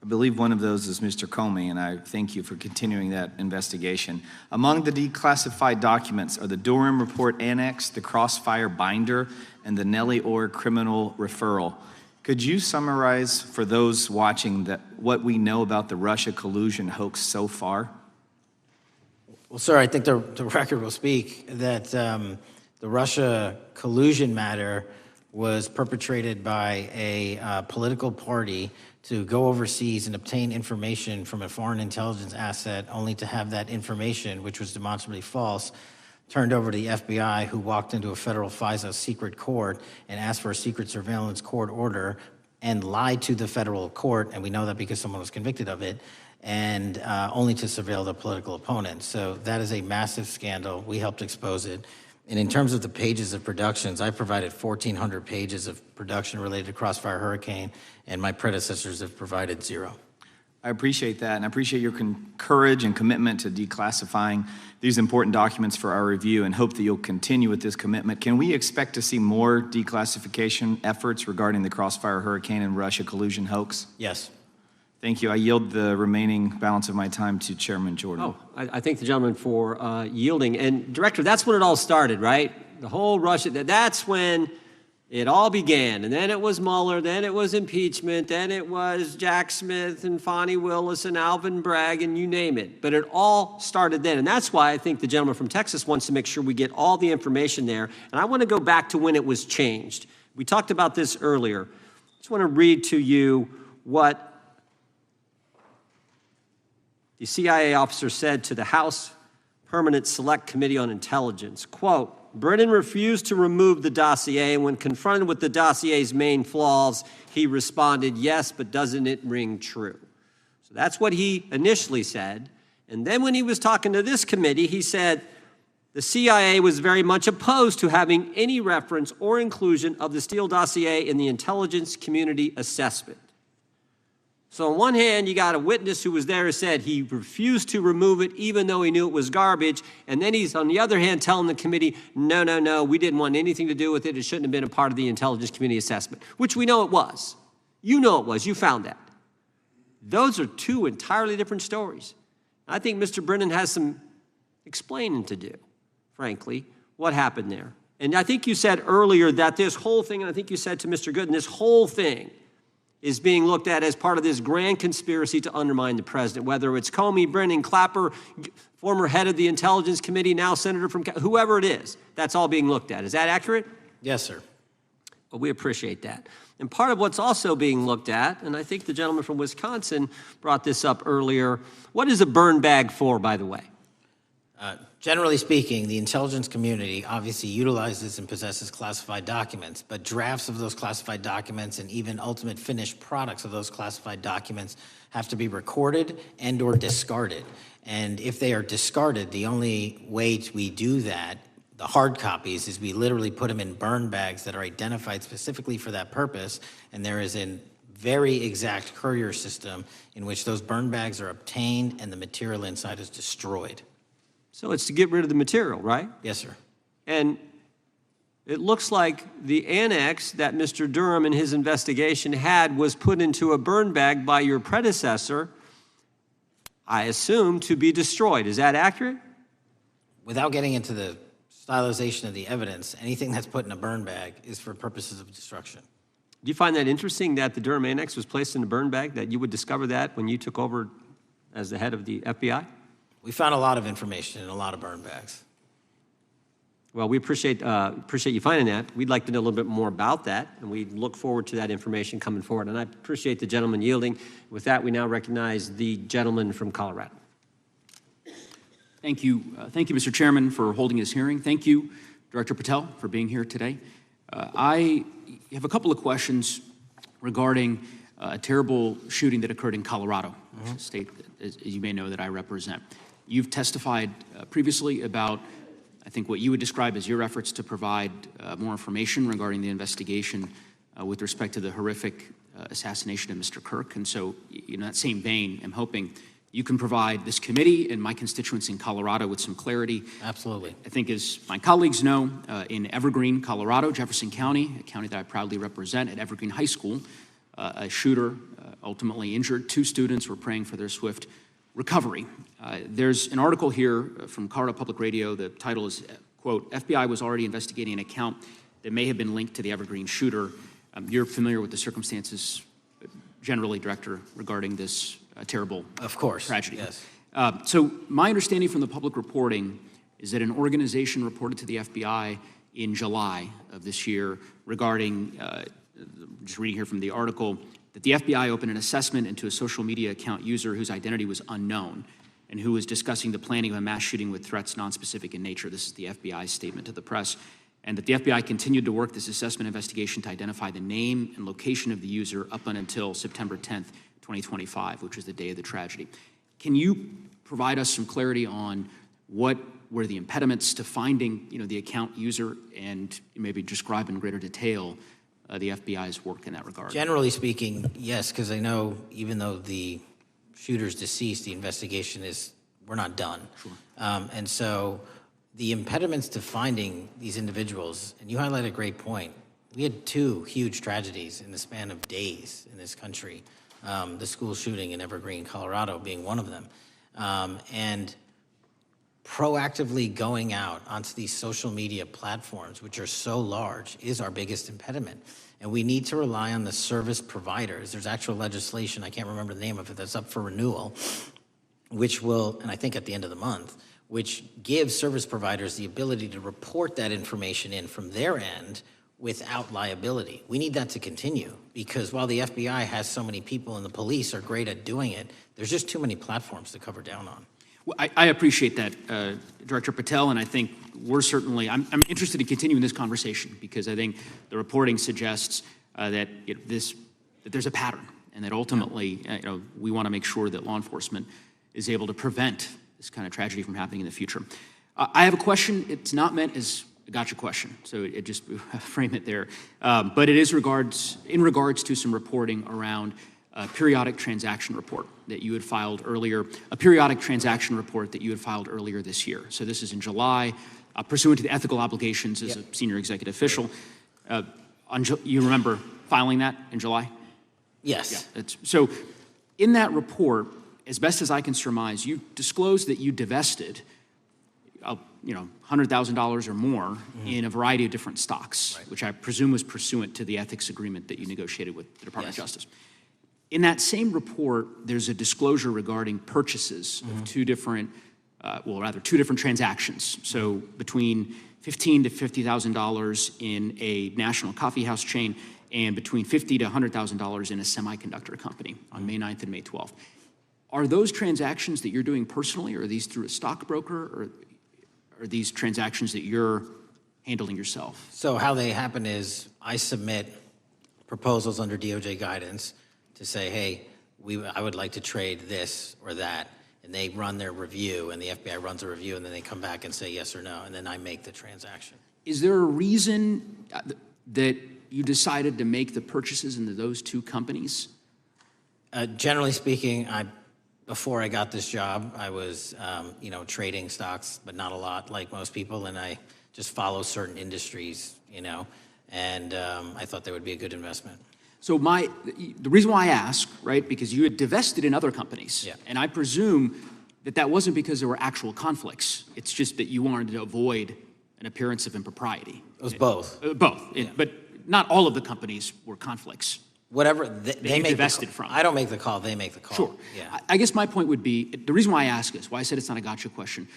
I believe one of those is Mr. Comey, and I thank you for continuing that investigation. Among the declassified documents are the Durham Report Annex, the Crossfire Binder, and the Nellie Orr Criminal Referral. Could you summarize for those watching what we know about the Russia collusion hoax so far? Well, sir, I think the record will speak that the Russia collusion matter was perpetrated by a political party to go overseas and obtain information from a foreign intelligence asset, only to have that information, which was demonstrably false, turned over to the FBI, who walked into a federal FISA secret court and asked for a secret surveillance court order and lied to the federal court, and we know that because someone was convicted of it, and only to surveil the political opponent. So that is a massive scandal. We helped expose it. And in terms of the pages of productions, I provided 1,400 pages of production related to Crossfire Hurricane, and my predecessors have provided 0. I appreciate that, and I appreciate your courage and commitment to declassifying these important documents for our review, and hope that you'll continue with this commitment. Can we expect to see more declassification efforts regarding the Crossfire Hurricane and Russia collusion hoax? Yes. Thank you. I yield the remaining balance of my time to Chairman Jordan. Oh, I thank the gentleman for yielding. And Director, that's when it all started, right? The whole Russia, that's when it all began. And then it was Mueller, then it was impeachment, then it was Jack Smith and Fonnie Willis and Alvin Bragg and you name it. But it all started then. And that's why I think the gentleman from Texas wants to make sure we get all the information there. And I want to go back to when it was changed. We talked about this earlier. I just want to read to you what the CIA officer said to the House Permanent Select Committee on Intelligence, quote, Brennan refused to remove the dossier, and when confronted with the dossier's main flaws, he responded, yes, but doesn't it ring true? So that's what he initially said. And then when he was talking to this committee, he said the CIA was very much opposed to having any reference or inclusion of the Steele dossier in the intelligence community assessment. So on one hand, you got a witness who was there who said he refused to remove it even though he knew it was garbage. And then he's, on the other hand, telling the committee, no, we didn't want anything to do with it. It shouldn't have been a part of the intelligence community assessment, which we know it was. You know it was. You found that. Those are two entirely different stories. I think Mr. Brennan has some explaining to do, frankly, what happened there. And I think you said earlier that this whole thing, and I think you said to Mr. Gooden, this whole thing is being looked at as part of this grand conspiracy to undermine the president, whether it's Comey, Brennan, Clapper, former head of the Intelligence Committee, now senator from, whoever it is, that's all being looked at. Is that accurate? Yes, sir. Well, we appreciate that. And part of what's also being looked at, and I think the gentleman from Wisconsin brought this up earlier, what is a burn bag for, by the way? Generally speaking, the intelligence community obviously utilizes and possesses classified documents, but drafts of those classified documents and even ultimate finished products of those classified documents have to be recorded and or discarded. And if they are discarded, the only way we do that, the hard copies, is we literally put them in burn bags that are identified specifically for that purpose, and there is a very exact courier system in which those burn bags are obtained and the material inside is destroyed. So it's to get rid of the material, right? Yes, sir. And it looks like the annex that Mr. Durham in his investigation had was put into a burn bag by your predecessor, I assume, to be destroyed. Is that accurate? Without getting into the stylization of the evidence, anything that's put in a burn bag is for purposes of destruction. Do you find that interesting that the Durham annex was placed in a burn bag, that you would discover that when you took over as the head of the FBI? We found a lot of information in a lot of burn bags. Well, we appreciate you finding that. We'd like to know a little bit more about that, and we look forward to that information coming forward. And I appreciate the gentleman yielding. With that, we now recognize the gentleman from Colorado. Thank you, Mr. Chairman, for holding this hearing. Thank you, Director Patel, for being here today. I have a couple of questions regarding a terrible shooting that occurred in Colorado, a state, as you may know, that I represent. You've testified previously about, I think, what you would describe as your efforts to provide more information regarding the investigation with respect to the horrific assassination of Mr. Kirk. And so, in that same vein, I'm hoping you can provide this committee and my constituents in Colorado with some clarity. Absolutely. I think, as my colleagues know, in Evergreen, Colorado, Jefferson County, a county that I proudly represent, at Evergreen High School, a shooter ultimately injured 2 students. Were praying for their swift recovery. There's an article here from Colorado Public Radio. The title is, quote, FBI was already investigating an account that may have been linked to the Evergreen shooter. You're familiar with the circumstances generally, Director, regarding this terrible tragedy. Yes. So my understanding from the public reporting is that an organization reported to the FBI in July of this year regarding, just reading here from the article, that the FBI opened an assessment into a social media account user whose identity was unknown and who was discussing the planning of a mass shooting with threats nonspecific in nature. This is the FBI's statement to the press. And that the FBI continued to work this assessment investigation to identify the name and location of the user up until September 10th, 2025, which was the day of the tragedy. Can you provide us some clarity on what were the impediments to finding, the account user, and maybe describe in greater detail the FBI's work in that regard? Generally speaking, yes, because I know even though the shooter's deceased, the investigation we're not done. Sure. And so the impediments to finding these individuals, and you highlight a great point. We had 2 huge tragedies in the span of days in this country. The school shooting in Evergreen, Colorado being one of them. And proactively going out onto these social media platforms, which are so large, is our biggest impediment. And we need to rely on the service providers. There's actual legislation, I can't remember the name of it, that's up for renewal, which will, and I think at the end of the month, which gives service providers the ability to report that information in from their end without liability. We need that to continue, because while the FBI has so many people and the police are great at doing it, there's just too many platforms to cover down on. Well, I appreciate that, Director Patel, and I think I'm interested in continuing this conversation, because I think the reporting suggests that there's a pattern, and that ultimately, we want to make sure that law enforcement is able to prevent this kind of tragedy from happening in the future. I have a question. It's not meant as a gotcha question, so it just frame it there. But it is in regards to some reporting around a periodic transaction report that you had filed earlier, this year. So this is in July, pursuant to the ethical obligations as a senior executive official. You remember filing that in July? Yes. Yeah, so in that report, as best as I can surmise, you disclosed that you divested $100,000 or more in a variety of different stocks, which I presume was pursuant to the ethics agreement that you negotiated with the Department of Justice. In that same report, there's a disclosure regarding purchases of 2 different transactions. So between $15,000 to $50,000 in a national coffee house chain, and between $50,000 to $100,000 in a semiconductor company on May 9th and May 12th. Are those transactions that you're doing personally, or are these through a stockbroker? Or are these transactions that you're handling yourself? So how they happen is I submit proposals under DOJ guidance to say, hey, I would like to trade this or that, and they run their review, and the FBI runs a review, and then they come back and say yes or no, and then I make the transaction. Is there a reason that you decided to make the purchases into those two companies? Generally speaking, before I got this job, I was, trading stocks, but not a lot, like most people, and I just follow certain industries, and I thought they would be a good investment. So the reason why I ask, right, because you had divested in other companies, and I presume that wasn't because there were actual conflicts. It's just that you wanted to avoid an appearance of impropriety. It was both. Both, but not all of the companies were conflicts. Whatever they make divested from. I don't make the call; they make the call. Sure. Yeah. I guess my point would be, the reason why I ask is, why I said it's not a gotcha question.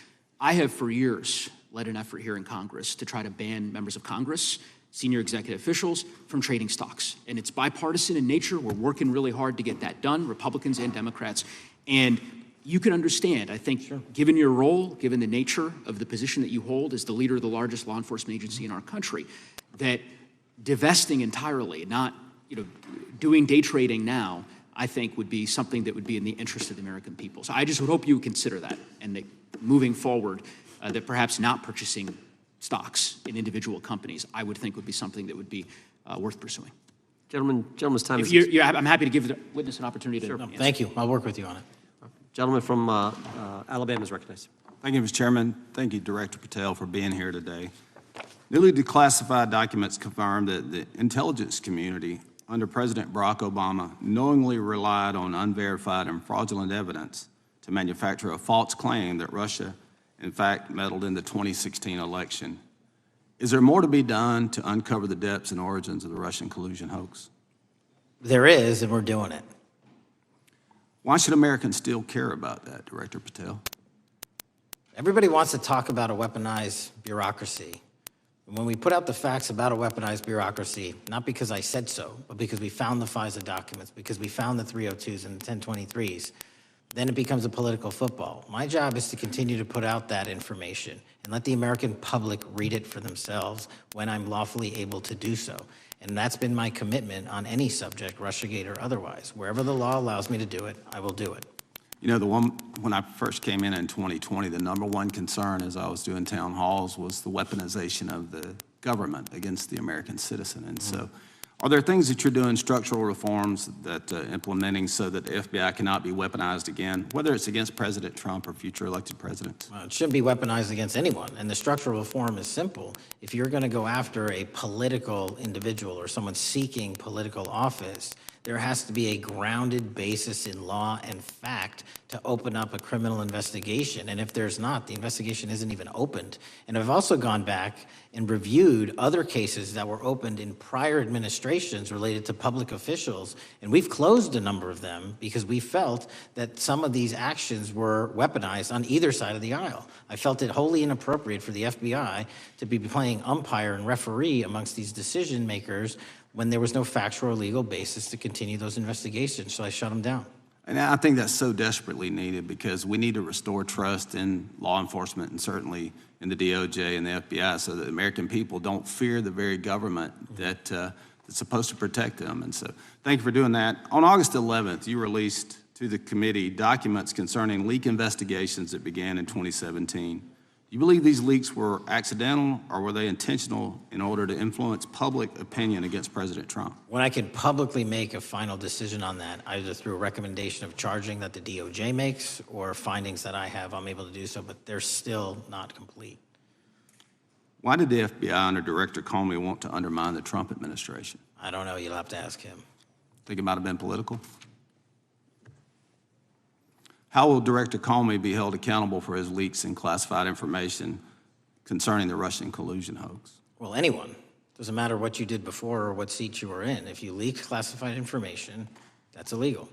I have for years led an effort here in Congress to try to ban members of Congress, senior executive officials, from trading stocks. And it's bipartisan in nature. We're working really hard to get that done, Republicans and Democrats. And you can understand, I think, given your role, given the nature of the position that you hold as the leader of the largest law enforcement agency in our country, that divesting entirely, not doing day trading now, I think would be something that would be in the interest of the American people. So I just would hope you would consider that, and that moving forward, that perhaps not purchasing stocks in individual companies, I would think would be something that would be worth pursuing. Gentleman's time is... I'm happy to give the witness an opportunity to... Thank you. I'll work with you on it. Gentleman from Alabama is recognized. Thank you, Mr. Chairman. Thank you, Director Patel, for being here today. Newly declassified documents confirm that the intelligence community under President Barack Obama knowingly relied on unverified and fraudulent evidence to manufacture a false claim that Russia, in fact, meddled in the 2016 election. Is there more to be done to uncover the depths and origins of the Russian collusion hoax? There is, and we're doing it. Why should Americans still care about that, Director Patel? Everybody wants to talk about a weaponized bureaucracy. And when we put out the facts about a weaponized bureaucracy, not because I said so, but because we found the FISA documents, because we found the 302s and the 1023s, then it becomes a political football. My job is to continue to put out that information and let the American public read it for themselves when I'm lawfully able to do so. And that's been my commitment on any subject, Russiagate or otherwise. Wherever the law allows me to do it, I will do it. When I first came in 2020, the number one concern as I was doing town halls was the weaponization of the government against the American citizen. And so are there things that you're doing, structural reforms that implementing so that the FBI cannot be weaponized again, whether it's against President Trump or future elected presidents? It shouldn't be weaponized against anyone. And the structural reform is simple. If you're going to go after a political individual or someone seeking political office, there has to be a grounded basis in law and fact to open up a criminal investigation. And if there's not, the investigation isn't even opened. And I've also gone back and reviewed other cases that were opened in prior administrations related to public officials, and we've closed a number of them because we felt that some of these actions were weaponized on either side of the aisle. I felt it wholly inappropriate for the FBI to be playing umpire and referee amongst these decision makers when there was no factual or legal basis to continue those investigations, so I shut them down. And I think that's so desperately needed because we need to restore trust in law enforcement and certainly in the DOJ and the FBI so that the American people don't fear the very government that's supposed to protect them. And so thank you for doing that. On August 11th, you released to the committee documents concerning leak investigations that began in 2017. Do you believe these leaks were accidental or were they intentional in order to influence public opinion against President Trump? When I can publicly make a final decision on that, either through a recommendation of charging that the DOJ makes or findings that I have, I'm able to do so, but they're still not complete. Why did the FBI under Director Comey want to undermine the Trump administration? I don't know. You'll have to ask him. Think it might have been political? How will Director Comey be held accountable for his leaks and classified information concerning the Russian collusion hoax? Well, anyone. Doesn't matter what you did before or what seat you were in. If you leaked classified information, that's illegal.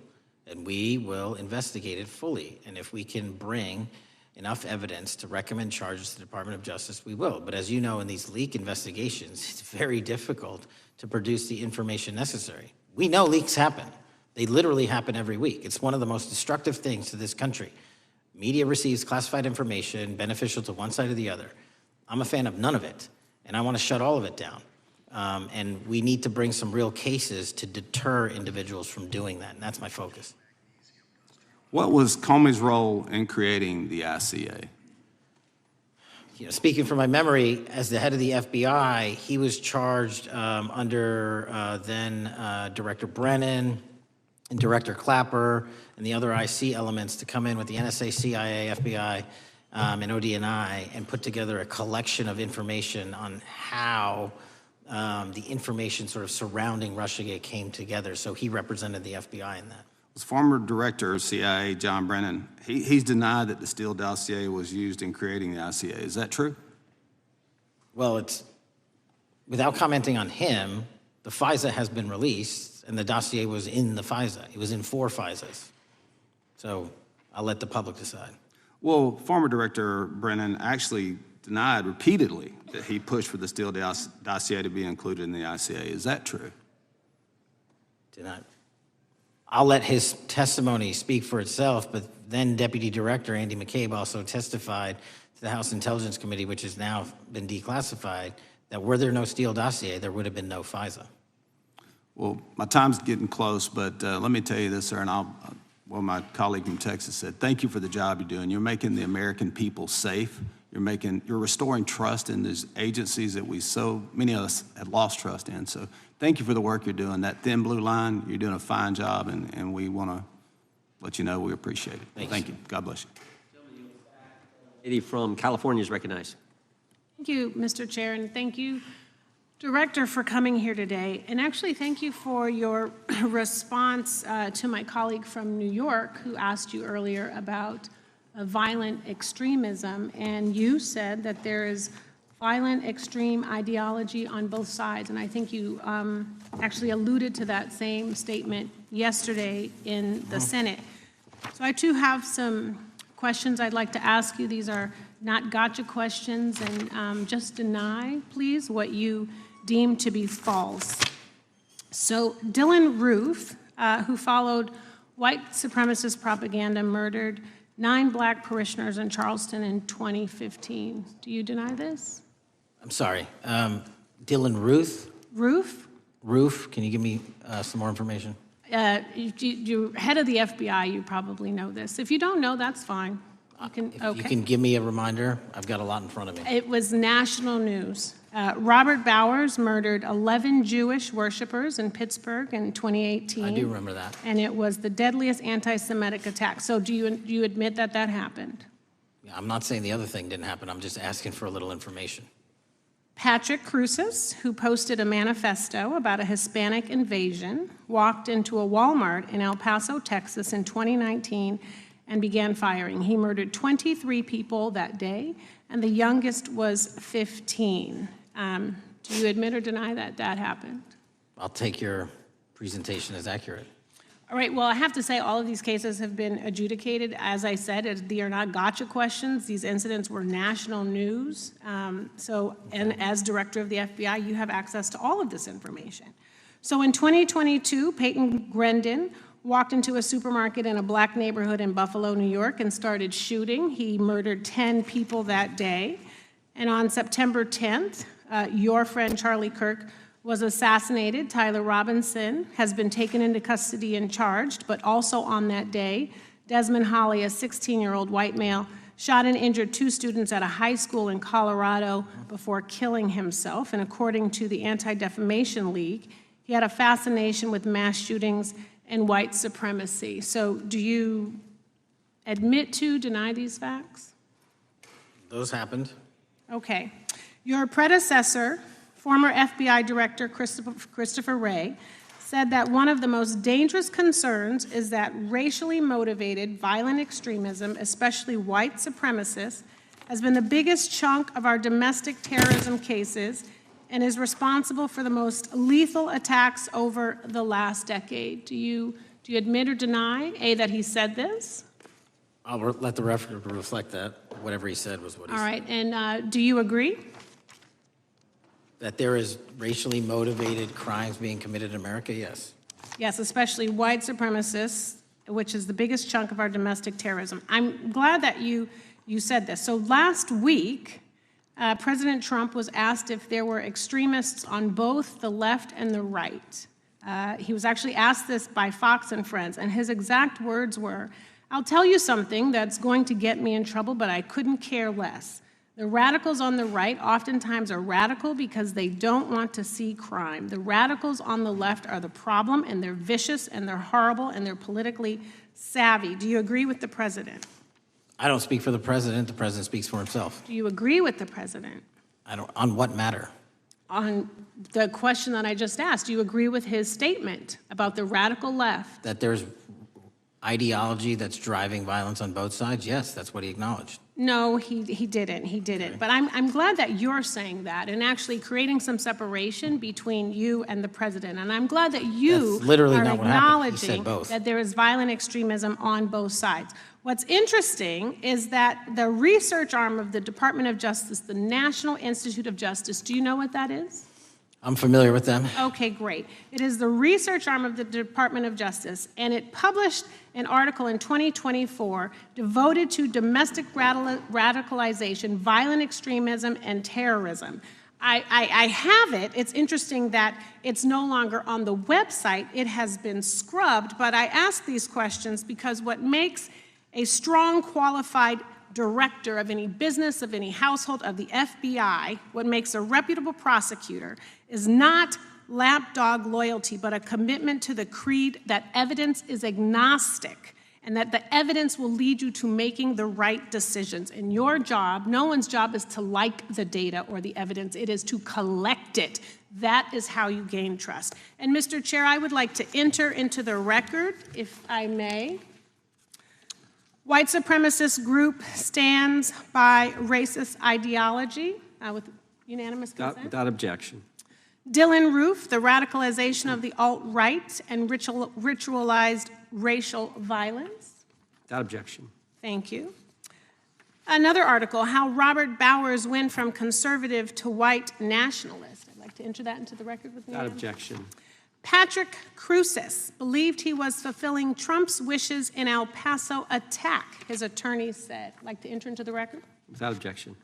And we will investigate it fully. And if we can bring enough evidence to recommend charges to the Department of Justice, we will. But as you know, in these leak investigations, it's very difficult to produce the information necessary. We know leaks happen. They literally happen every week. It's one of the most destructive things to this country. Media receives classified information beneficial to one side or the other. I'm a fan of none of it, and I want to shut all of it down. And we need to bring some real cases to deter individuals from doing that, and that's my focus. What was Comey's role in creating the ICA? Speaking from my memory, as the head of the FBI, he was charged under then Director Brennan and Director Clapper and the other IC elements to come in with the NSA, CIA, FBI, and ODNI and put together a collection of information on how the information sort of surrounding Russiagate came together. So he represented the FBI in that. Was former director of CIA, John Brennan, he's denied that the Steele dossier was used in creating the ICA. Is that true? Well, it's, without commenting on him, the FISA has been released, and the dossier was in the FISA. It was in 4 FISAs. So I'll let the public decide. Well, former director Brennan actually denied repeatedly that he pushed for the Steele dossier to be included in the ICA. Is that true? Denied. I'll let his testimony speak for itself, but then Deputy Director Andy McCabe also testified to the House Intelligence Committee, which has now been declassified, that were there no Steele dossier, there would have been no FISA. Well, my time's getting close, but let me tell you this, sir, and well, my colleague from Texas said, thank you for the job you're doing. You're making the American people safe. You're restoring trust in these agencies that so many of us had lost trust in. So thank you for the work you're doing. That thin blue line, you're doing a fine job, and we want to let you know we appreciate it. Thank you. God bless you. Lady from California is recognized. Thank you, Mr. Chair, and thank you, Director, for coming here today. And actually, thank you for your response to my colleague from New York who asked you earlier about violent extremism. And you said that there is violent extreme ideology on both sides. And I think you actually alluded to that same statement yesterday in the Senate. So I too have some questions I'd like to ask you. These are not gotcha questions, and just deny, please, what you deem to be false. So Dylan Roof, who followed white supremacist propaganda, murdered 9 black parishioners in Charleston in 2015. Do you deny this? I'm sorry. Dylan Ruth? Roof? Roof, can you give me some more information? You're head of the FBI, you probably know this. If you don't know, that's fine. You can, If you can give me a reminder, I've got a lot in front of me. It was national news. Robert Bowers murdered 11 Jewish worshipers in Pittsburgh in 2018. I do remember that. And it was the deadliest anti-Semitic attack. So do you admit that that happened? Yeah, I'm not saying the other thing didn't happen. I'm just asking for a little information. Patrick Cruces, who posted a manifesto about a Hispanic invasion, walked into a Walmart in El Paso, Texas in 2019 and began firing. He murdered 23 people that day, and the youngest was 15. Do you admit or deny that that happened? I'll take your presentation as accurate. All right, well, I have to say all of these cases have been adjudicated. As I said, they are not gotcha questions. These incidents were national news. And as director of the FBI, you have access to all of this information. So in 2022, Peyton Grendon walked into a supermarket in a black neighborhood in Buffalo, New York, and started shooting. He murdered 10 people that day. And on September 10th, your friend Charlie Kirk was assassinated. Tyler Robinson has been taken into custody and charged, but also on that day, Desmond Holley, a 16-year-old white male, shot and injured 2 students at a high school in Colorado before killing himself. And according to the Anti-Defamation League, he had a fascination with mass shootings and white supremacy. So do you admit to, deny these facts? Those happened. Okay. Your predecessor, former FBI Director Christopher Wray, said that one of the most dangerous concerns is that racially motivated violent extremism, especially white supremacists, has been the biggest chunk of our domestic terrorism cases and is responsible for the most lethal attacks over the last decade. Do you admit or deny, A, that he said this? I'll let the record reflect that. Whatever he said was what he said. All right, and do you agree? That there is racially motivated crimes being committed in America, yes. Yes, especially white supremacists which is the biggest chunk of our domestic terrorism. I'm glad that you said this. So last week, President Trump was asked if there were extremists on both the left and the right. He was actually asked this by Fox and Friends, and his exact words were, "I'll tell you something that's going to get me in trouble, but I couldn't care less. The radicals on the right oftentimes are radical because they don't want to see crime. The radicals on the left are the problem, and they're vicious, and they're horrible, and they're politically savvy." Do you agree with the president? I don't speak for the president. The president speaks for himself. Do you agree with the president? I don't. On what matter? On the question that I just asked, do you agree with his statement about the radical left? That there's ideology that's driving violence on both sides? Yes, that's what he acknowledged. No, he didn't. He didn't. Okay. But I'm glad that you're saying that and actually creating some separation between you and the president. And I'm glad that you are acknowledging that there is violent extremism on both sides. What's interesting is that the research arm of the Department of Justice, the National Institute of Justice, do you know what that is? I'm familiar with them. Okay, great. It is the research arm of the Department of Justice, and it published an article in 2024 devoted to domestic radicalization, violent extremism, and terrorism. I have it. It's interesting that it's no longer on the website. It has been scrubbed, but I ask these questions because what makes a strong, qualified director of any business, of any household, of the FBI, what makes a reputable prosecutor is not lapdog loyalty, but a commitment to the creed that evidence is agnostic and that the evidence will lead you to making the right decisions. And your job, no one's job is to like the data or the evidence, it is to collect it. That is how you gain trust. And Mr. Chair, I would like to enter into the record, if I may. White supremacist group stands by racist ideology with unanimous consent. Without objection. Dylan Roof, the radicalization of the alt-right and ritualized racial violence. Without objection. Thank you. Another article, how Robert Bowers went from conservative to white nationalist. I'd like to enter that into the record with me. Without objection. Patrick Cruces believed he was fulfilling Trump's wishes in El Paso attack, his attorneys said. I'd like to enter into the record. Without objection.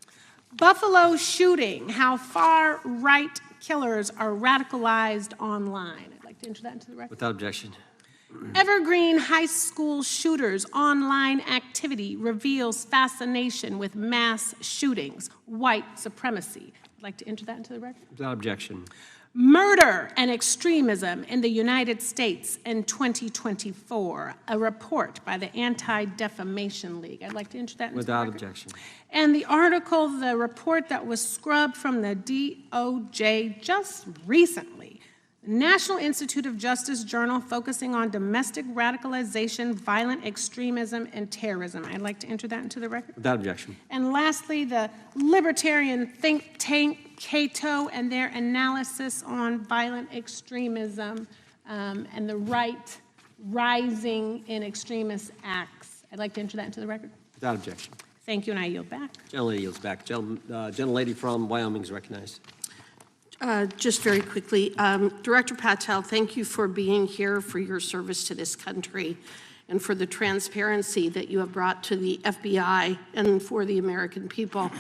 Buffalo shooting, how far-right killers are radicalized online. I'd like to enter that into the record. Without objection. Evergreen high school shooters' online activity reveals fascination with mass shootings, white supremacy. I'd like to enter that into the record. Without objection. Murder and extremism in the United States in 2024, a report by the Anti-Defamation League. I'd like to enter that into the record. Without objection. And the article, the report that was scrubbed from the DOJ just recently, the National Institute of Justice Journal focusing on domestic radicalization, violent extremism, and terrorism. I'd like to enter that into the record. Without objection. And lastly, the libertarian think tank Cato and their analysis on violent extremism and the right rising in extremist acts. I'd like to enter that into the record. Without objection. Thank you, and I yield back. Gentlelady yields back. Gentlelady from Wyoming is recognized. Just very quickly, Director Patel, thank you for being here, for your service to this country, and for the transparency that you have brought to the FBI and for the American people.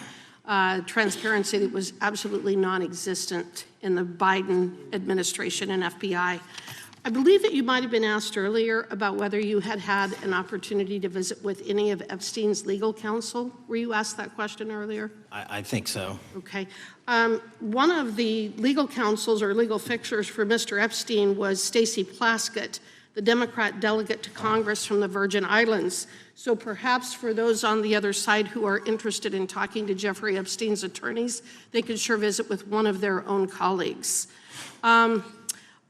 Transparency that was absolutely non-existent in the Biden administration and FBI. I believe that you might have been asked earlier about whether you had had an opportunity to visit with any of Epstein's legal counsel. Were you asked that question earlier? I think so. Okay. One of the legal counsels or legal fixers for Mr. Epstein was Stacey Plaskett, the Democrat delegate to Congress from the Virgin Islands. So perhaps for those on the other side who are interested in talking to Jeffrey Epstein's attorneys, they could sure visit with one of their own colleagues.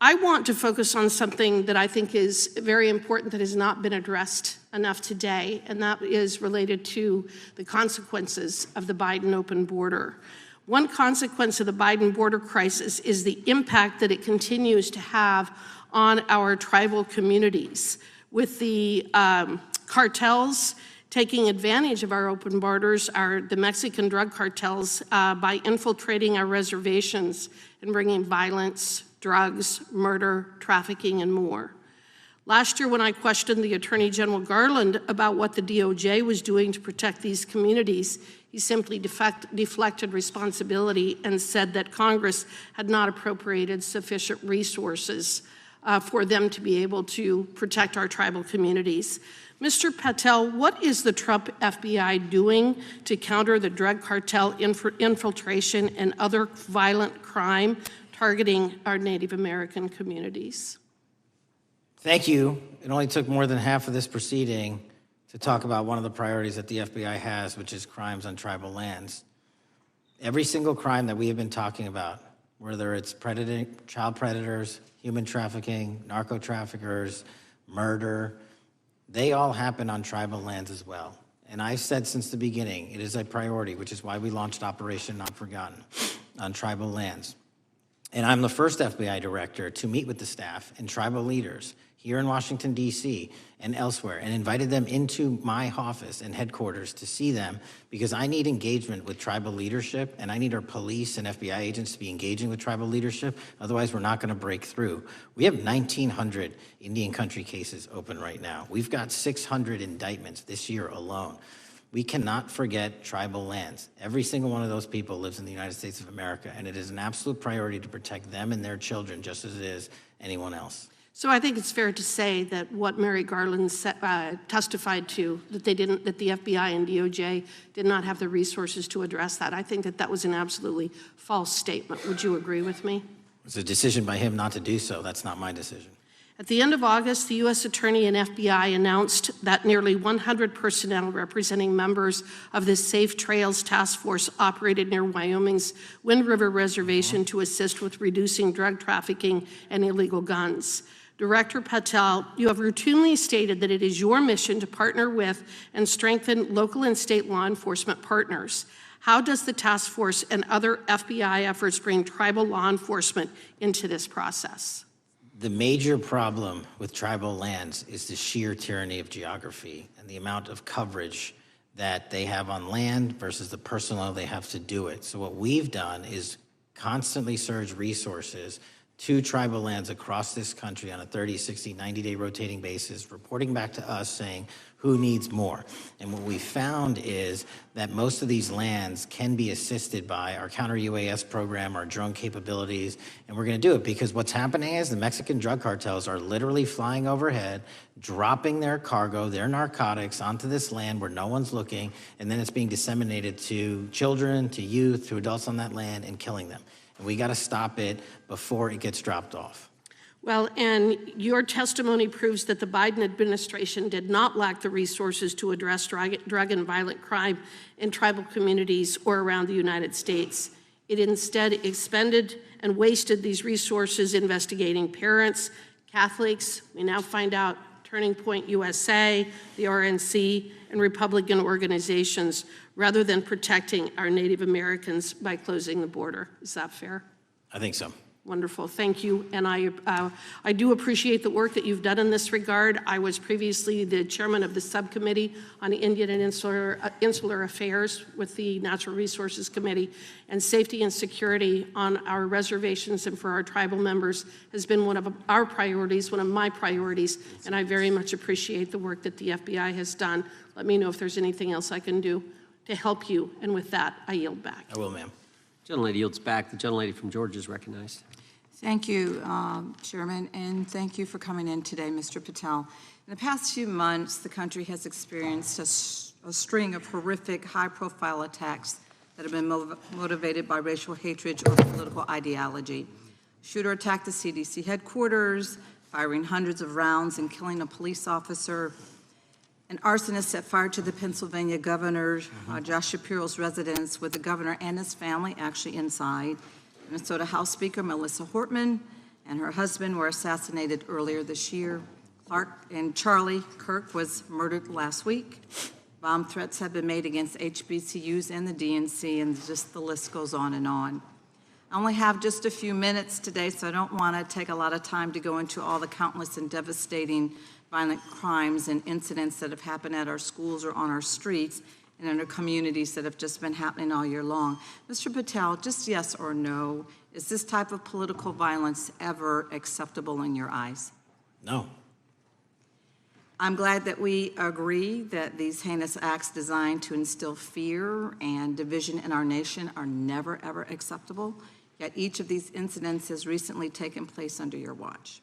I want to focus on something that I think is very important that has not been addressed enough today, and that is related to the consequences of the Biden open border. One consequence of the Biden border crisis is the impact that it continues to have on our tribal communities, with the cartels taking advantage of our open borders, the Mexican drug cartels, by infiltrating our reservations and bringing violence, drugs, murder, trafficking, and more. Last year, when I questioned the Attorney General Garland about what the DOJ was doing to protect these communities, he simply deflected responsibility and said that Congress had not appropriated sufficient resources for them to be able to protect our tribal communities. Mr. Patel, what is the Trump FBI doing to counter the drug cartel infiltration and other violent crime targeting our Native American communities? Thank you. It only took more than half of this proceeding to talk about one of the priorities that the FBI has, which is crimes on tribal lands. Every single crime that we have been talking about, whether it's child predators, human trafficking, narco traffickers, murder, they all happen on tribal lands as well. And I've said since the beginning, it is a priority, which is why we launched Operation Not Forgotten on tribal lands. And I'm the first FBI director to meet with the staff and tribal leaders here in Washington, D.C. and elsewhere, and invited them into my office and headquarters to see them, because I need engagement with tribal leadership, and I need our police and FBI agents to be engaging with tribal leadership. Otherwise, we're not going to break through. We have 1,900 Indian country cases open right now. We've got 600 indictments this year alone. We cannot forget tribal lands. Every single one of those people lives in the United States of America, and it is an absolute priority to protect them and their children just as it is anyone else. So I think it's fair to say that what Mary Garland testified to, that the FBI and DOJ did not have the resources to address that. I think that was an absolutely false statement. Would you agree with me? It's a decision by him not to do so. That's not my decision. At the end of August, the U.S. Attorney and FBI announced that nearly 100 personnel representing members of the Safe Trails Task Force operated near Wyoming's Wind River Reservation to assist with reducing drug trafficking and illegal guns. Director Patel, you have routinely stated that it is your mission to partner with and strengthen local and state law enforcement partners. How does the task force and other FBI efforts bring tribal law enforcement into this process? The major problem with tribal lands is the sheer tyranny of geography and the amount of coverage that they have on land versus the personnel they have to do it. So what we've done is constantly surge resources to tribal lands across this country on a 30, 60, 90-day rotating basis, reporting back to us saying who needs more. And what we found is that most of these lands can be assisted by our counter-UAS program, our drone capabilities, and we're going to do it because what's happening is the Mexican drug cartels are literally flying overhead, dropping their cargo, their narcotics onto this land where no one's looking, and then it's being disseminated to children, to youth, to adults on that land, and killing them. And we got to stop it before it gets dropped off. Well, and your testimony proves that the Biden administration did not lack the resources to address drug and violent crime in tribal communities or around the United States. It instead expended and wasted these resources investigating parents, Catholics, we now find out Turning Point USA, the RNC, and Republican organizations, rather than protecting our Native Americans by closing the border. Is that fair? I think so. Wonderful, thank you. And I do appreciate the work that you've done in this regard. I was previously the chairman of the subcommittee on Indian and Insular Affairs with the Natural Resources Committee, and safety and security on our reservations and for our tribal members has been one of our priorities, one of my priorities, and I very much appreciate the work that the FBI has done. Let me know if there's anything else I can do to help you, and with that, I yield back. I will, ma'am. Gentlelady yields back. The gentlelady from Georgia is recognized. Thank you, Chairman, and thank you for coming in today, Mr. Patel. In the past few months, the country has experienced a string of horrific, high-profile attacks that have been motivated by racial hatred or political ideology. Shooter attacked the CDC headquarters, firing hundreds of rounds and killing a police officer. An arsonist set fire to the Pennsylvania governor, Josh Shapiro's residence, with the governor and his family actually inside. Minnesota House Speaker Melissa Hortman and her husband were assassinated earlier this year. Clark and Charlie Kirk was murdered last week. Bomb threats have been made against HBCUs and the DNC, and just the list goes on and on. I only have just a few minutes today, so I don't want to take a lot of time to go into all the countless and devastating violent crimes and incidents that have happened at our schools or on our streets and in our communities that have just been happening all year long. Mr. Patel, just yes or no, is this type of political violence ever acceptable in your eyes? No. I'm glad that we agree that these heinous acts designed to instill fear and division in our nation are never, ever acceptable, yet each of these incidents has recently taken place under your watch.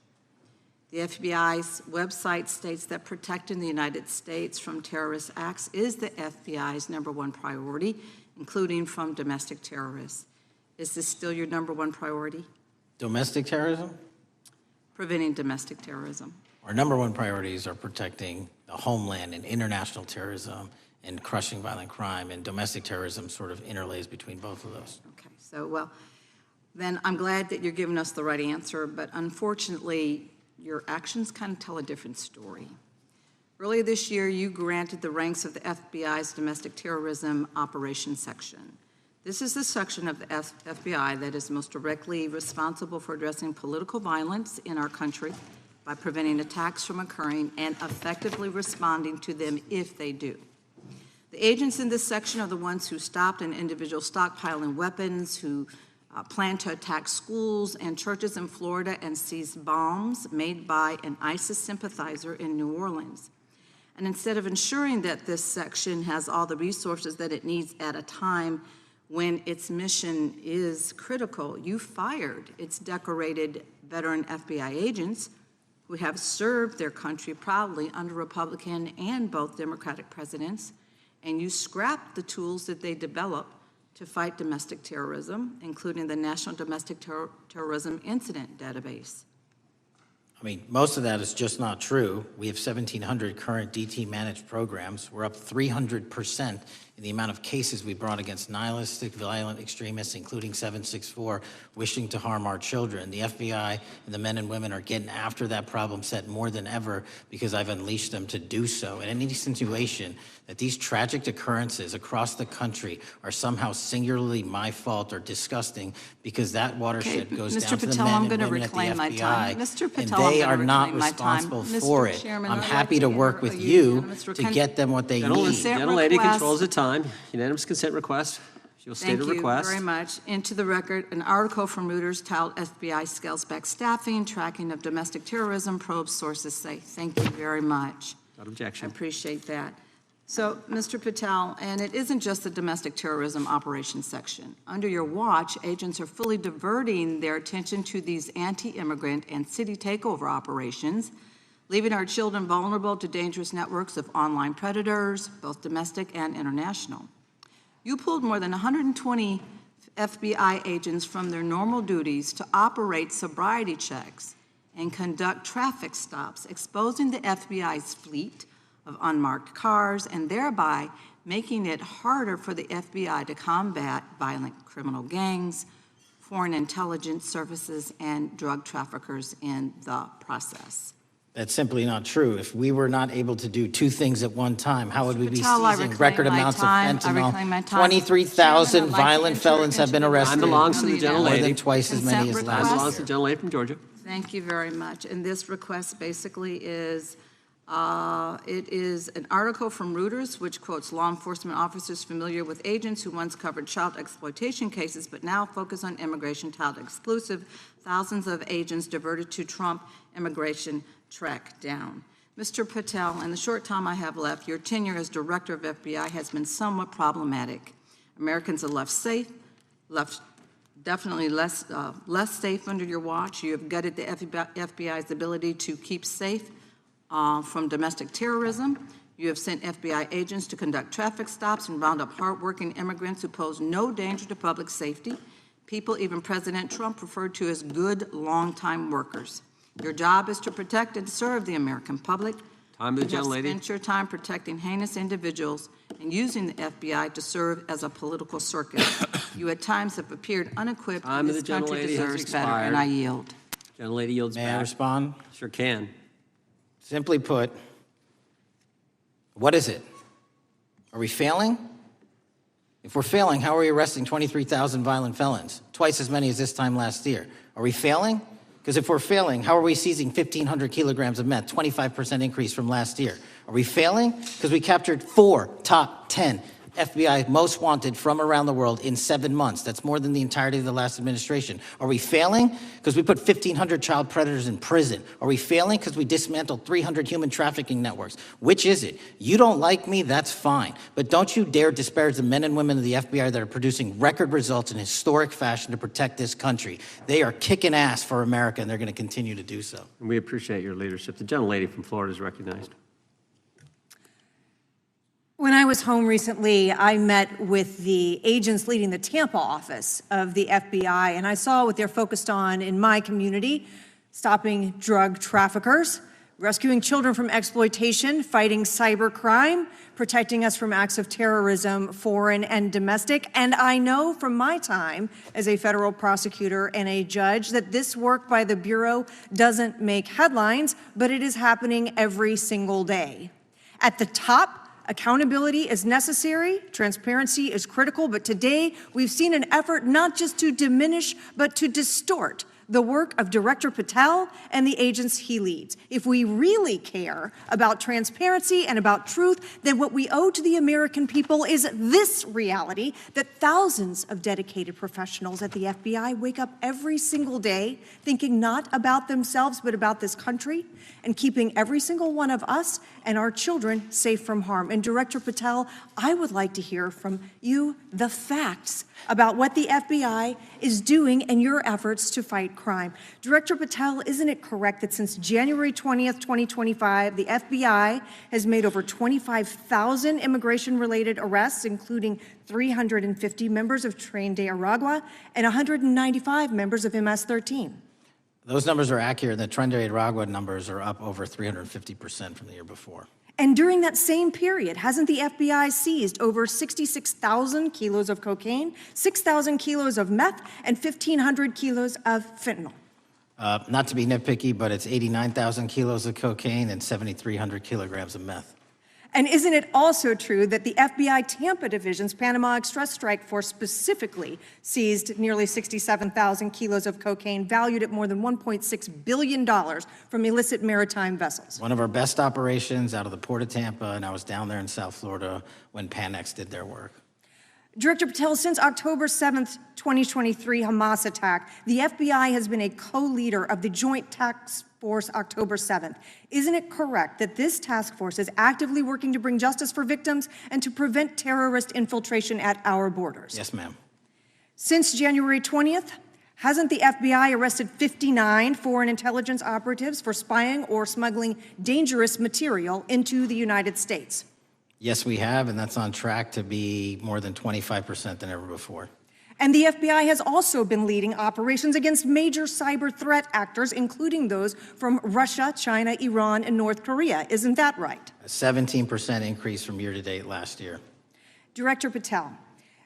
The FBI's website states that protecting the United States from terrorist acts is the FBI's #1 priority, including from domestic terrorists. Is this still your #1 priority? Domestic terrorism? Preventing domestic terrorism. Our #1 priorities are protecting the homeland and international terrorism and crushing violent crime, and domestic terrorism sort of interlays between both of those. Okay, so, well, then I'm glad that you're giving us the right answer, but unfortunately, your actions kind of tell a different story. Earlier this year, you granted the ranks of the FBI's Domestic Terrorism Operations Section. This is the section of the FBI that is most directly responsible for addressing political violence in our country by preventing attacks from occurring and effectively responding to them if they do. The agents in this section are the ones who stopped an individual stockpiling weapons, who planned to attack schools and churches in Florida and seized bombs made by an ISIS sympathizer in New Orleans. And instead of ensuring that this section has all the resources that it needs at a time when its mission is critical, you fired its decorated veteran FBI agents who have served their country proudly under Republican and both Democratic presidents, and you scrapped the tools that they developed to fight domestic terrorism, including the National Domestic Terrorism Incident Database. I mean, most of that is just not true. We have 1,700 current DT managed programs. We're up 300% in the amount of cases we brought against nihilistic, violent extremists, including 764, wishing to harm our children. The FBI and the men and women are getting after that problem set more than ever because I've unleashed them to do so. And any insinuation that these tragic occurrences across the country are somehow singularly my fault or disgusting because that watershed goes down to the men and women at the FBI, Mr. and Patel, they are not responsible for it. I'm happy to work with you to get them what they need. Gentlelady controls the time. Unanimous consent request. You'll state a request. Thank you very much. Into the record, an article from Reuters titled FBI Scales Back Staffing, Tracking of Domestic Terrorism, Probes Sources Say. Thank you very much. Without objection. I appreciate that. So, Mr. Patel, and it isn't just the domestic terrorism operations section. Under your watch, agents are fully diverting their attention to these anti-immigrant and city takeover operations, leaving our children vulnerable to dangerous networks of online predators, both domestic and international. You pulled more than 120 FBI agents from their normal duties to operate sobriety checks and conduct traffic stops, exposing the FBI's fleet of unmarked cars and thereby making it harder for the FBI to combat violent criminal gangs, foreign intelligence services, and drug traffickers in the process. That's simply not true. If we were not able to do two things at one time, how would we be Patel, seizing record amounts of fentanyl? 23,000 23,000 violent felons have been arrested. Time belongs to the gentlelady. More than twice as many as Consent last Time request. belongs to the gentlelady from Georgia. Thank you very much. And this request basically is, it is an article from Reuters which quotes law enforcement officers familiar with agents who once covered child exploitation cases but now focus on immigration child exclusive. Thousands of agents diverted to Trump immigration track down. Mr. Patel, in the short time I have left, your tenure as director of FBI has been somewhat problematic. Americans are left definitely less safe under your watch. You have gutted the FBI's ability to keep safe from domestic terrorism. You have sent FBI agents to conduct traffic stops and round up hardworking immigrants who pose no danger to public safety. People even President Trump referred to as good, long-time workers. Your job is to protect and serve the American public. Time of the You have gentlelady. spent your time protecting heinous individuals and using the FBI to serve as a political circus. You at times have appeared unequipped, Time and of this the country gentlelady has deserves better, and I expired. yield. Gentlelady yields May back. I respond? Sure can. Simply put, what is it? Are we failing? If we're failing, how are we arresting 23,000 violent felons? Twice as many as this time last year. Are we failing? Because if we're failing, how are we seizing 1,500 kilograms of meth, 25% increase from last year? Are we failing? Because we captured 4 top 10 FBI most wanted from around the world in 7 months. That's more than the entirety of the last administration. Are we failing because we put 1,500 child predators in prison? Are we failing because we dismantled 300 human trafficking networks? Which is it? You don't like me, that's fine. But don't you dare disparage the men and women of the FBI that are producing record results in historic fashion to protect this country. They are kicking ass for America, and they're going to continue to do so. And we appreciate your leadership. The gentlelady from Florida is recognized. When I was home recently, I met with the agents leading the Tampa office of the FBI, and I saw what they're focused on in my community: stopping drug traffickers, rescuing children from exploitation, fighting cybercrime, protecting us from acts of terrorism, foreign and domestic. And I know from my time as a federal prosecutor and a judge that this work by the Bureau doesn't make headlines, but it is happening every single day. At the top, accountability is necessary, transparency is critical, but today we've seen an effort not just to diminish, but to distort the work of Director Patel and the agents he leads. If we really care about transparency and about truth, then what we owe to the American people is this reality: that thousands of dedicated professionals at the FBI wake up every single day thinking not about themselves, but about this country, and keeping every single one of us and our children safe from harm. And Director Patel, I would like to hear from you the facts about what the FBI is doing in your efforts to fight crime. Director Patel, isn't it correct that since January 20th, 2025, the FBI has made over 25,000 immigration-related arrests, including 350 members of Tren de Aragua and 195 members of MS-13? Those numbers are accurate. The Tren de Aragua numbers are up over 350% from the year before. And during that same period, hasn't the FBI seized over 66,000 kilos of cocaine, 6,000 kilos of meth, and 1,500 kilos of fentanyl? Not to be nitpicky, but it's 89,000 kilos of cocaine and 7,300 kilograms of meth. And isn't it also true that the FBI Tampa Division's Panama Express Strike Force specifically seized nearly 67,000 kilos of cocaine valued at more than $1.6 billion from illicit maritime vessels? One of our best operations out of the Port of Tampa, and I was down there in South Florida when Panex did their work. Director Patel, since October 7th, 2023 Hamas attack, the FBI has been a co-leader of the Joint Task Force October 7th. Isn't it correct that this task force is actively working to bring justice for victims and to prevent terrorist infiltration at our borders? Yes, ma'am. Since January 20th, hasn't the FBI arrested 59 foreign intelligence operatives for spying or smuggling dangerous material into the United States? Yes, we have, and that's on track to be more than 25% than ever before. And the FBI has also been leading operations against major cyber threat actors, including those from Russia, China, Iran, and North Korea. Isn't that right? A 17% increase from year to date last year. Director Patel,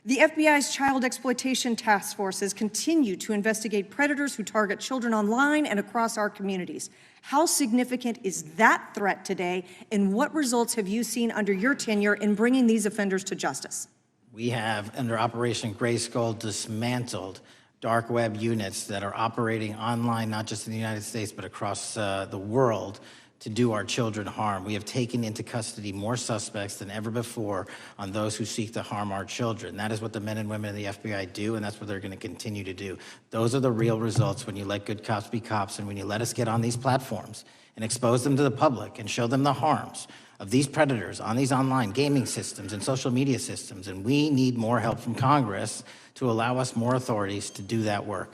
the FBI's child exploitation task forces continue to investigate predators who target children online and across our communities. How significant is that threat today, and what results have you seen under your tenure in bringing these offenders to justice? We have, under Operation Gray Skull, dismantled dark web units that are operating online, not just in the United States, but across the world, to do our children harm. We have taken into custody more suspects than ever before on those who seek to harm our children. That is what the men and women of the FBI do, and that's what they're going to continue to do. Those are the real results when you let good cops be cops and when you let us get on these platforms and expose them to the public and show them the harms of these predators on these online gaming systems and social media systems. And we need more help from Congress to allow us more authorities to do that work.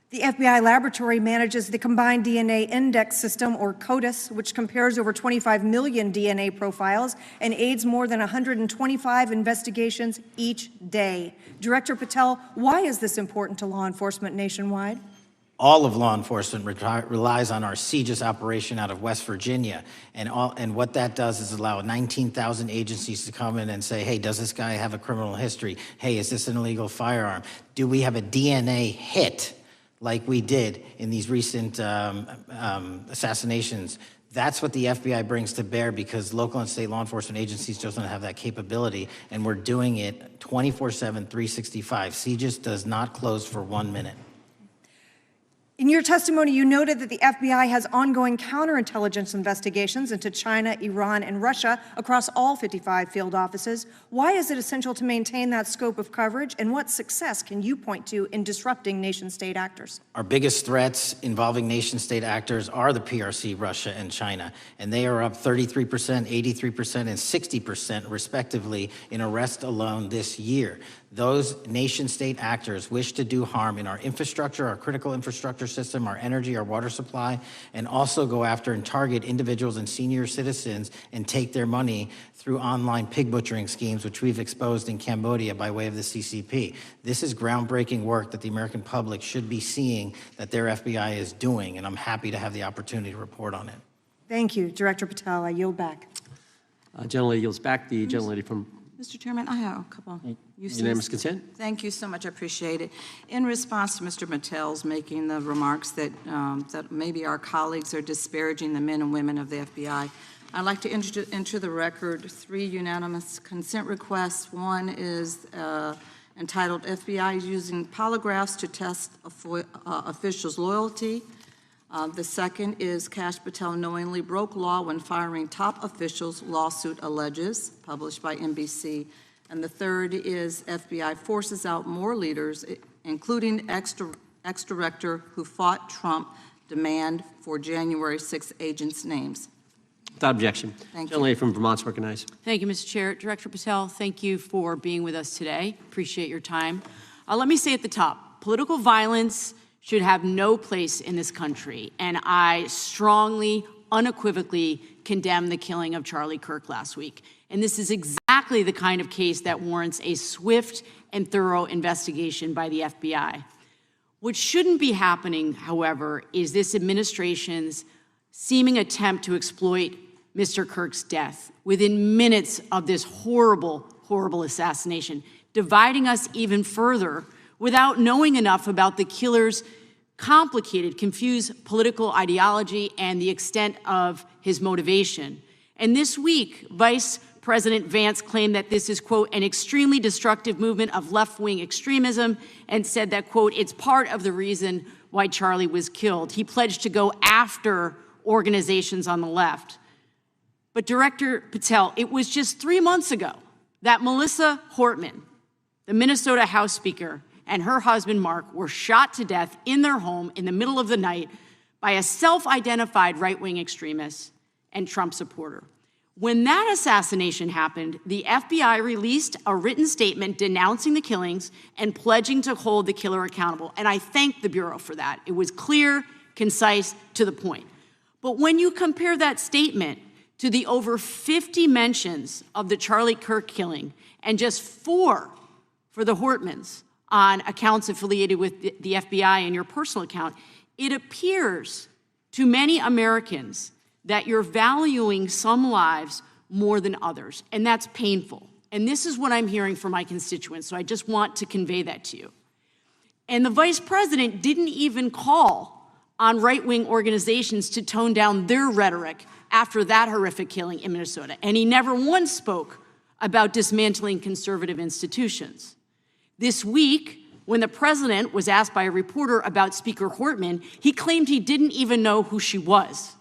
The FBI laboratory manages the Combined DNA Index System, or CODIS, which compares over 25 million DNA profiles and aids more than 125 investigations each day. Director Patel, why is this important to law enforcement nationwide? All of law enforcement relies on our CJIS operation out of West Virginia. And what that does is allow 19,000 agencies to come in and say, hey, does this guy have a criminal history? Hey, is this an illegal firearm? Do we have a DNA hit like we did in these recent assassinations? That's what the FBI brings to bear, because local and state law enforcement agencies just don't have that capability, and we're doing it 24/7, 365. CJIS does not close for 1 minute. In your testimony, you noted that the FBI has ongoing counterintelligence investigations into China, Iran, and Russia across all 55 field offices. Why is it essential to maintain that scope of coverage, and what success can you point to in disrupting nation-state actors? Our biggest threats involving nation-state actors are the PRC, Russia, and China, and they are up 33%, 83%, and 60% respectively in arrests alone this year. Those nation-state actors wish to do harm in our infrastructure, our critical infrastructure system, our energy, our water supply, and also go after and target individuals and senior citizens and take their money through online pig butchering schemes, which we've exposed in Cambodia by way of the CCP. This is groundbreaking work that the American public should be seeing that their FBI is doing, and I'm happy to have the opportunity to report on it. Thank you, Director Patel. I yield back. Gentlelady yields back. The gentlelady from Mr. Chairman, I have a couple. Unanimous consent. Thank you so much. I appreciate it. In response to Mr. Patel's making the remarks that that maybe our colleagues are disparaging the men and women of the FBI, I'd like to enter the record 3 unanimous consent requests. One is entitled FBI using polygraphs to test officials' loyalty. The second is Kash Patel knowingly broke law when firing top officials, lawsuit alleges, published by NBC. And the third is FBI forces out more leaders, including ex-director who fought Trump, demand for January 6 agents' names. Without objection. Thank you. Gentlelady from Vermont's recognized. Thank you, Mr. Chair. Director Patel, thank you for being with us today. Appreciate your time. Let me say at the top, political violence should have no place in this country, and I strongly, unequivocally condemn the killing of Charlie Kirk last week. And this is exactly the kind of case that warrants a swift and thorough investigation by the FBI. What shouldn't be happening, however, is this administration's seeming attempt to exploit Mr. Kirk's death within minutes of this horrible, horrible assassination, dividing us even further without knowing enough about the killer's complicated, confused political ideology and the extent of his motivation. And this week, Vice President Vance claimed that this is, quote, an extremely destructive movement of left-wing extremism, and said that, quote, it's part of the reason why Charlie was killed. He pledged to go after organizations on the left. But Director Patel, it was just 3 months ago that Melissa Hortman, the Minnesota House Speaker, and her husband, Mark, were shot to death in their home in the middle of the night by a self-identified right-wing extremist and Trump supporter. When that assassination happened, the FBI released a written statement denouncing the killings and pledging to hold the killer accountable. And I thank the Bureau for that. It was clear, concise, to the point. But when you compare that statement to the over 50 mentions of the Charlie Kirk killing and just 4 for the Hortmans on accounts affiliated with the FBI and your personal account, it appears to many Americans that you're valuing some lives more than others, and that's painful. And this is what I'm hearing from my constituents, so I just want to convey that to you. And the Vice President didn't even call on right-wing organizations to tone down their rhetoric after that horrific killing in Minnesota, and he never once spoke about dismantling conservative institutions. This week, when the president was asked by a reporter about Speaker Hortman, he claimed he didn't even know who she was.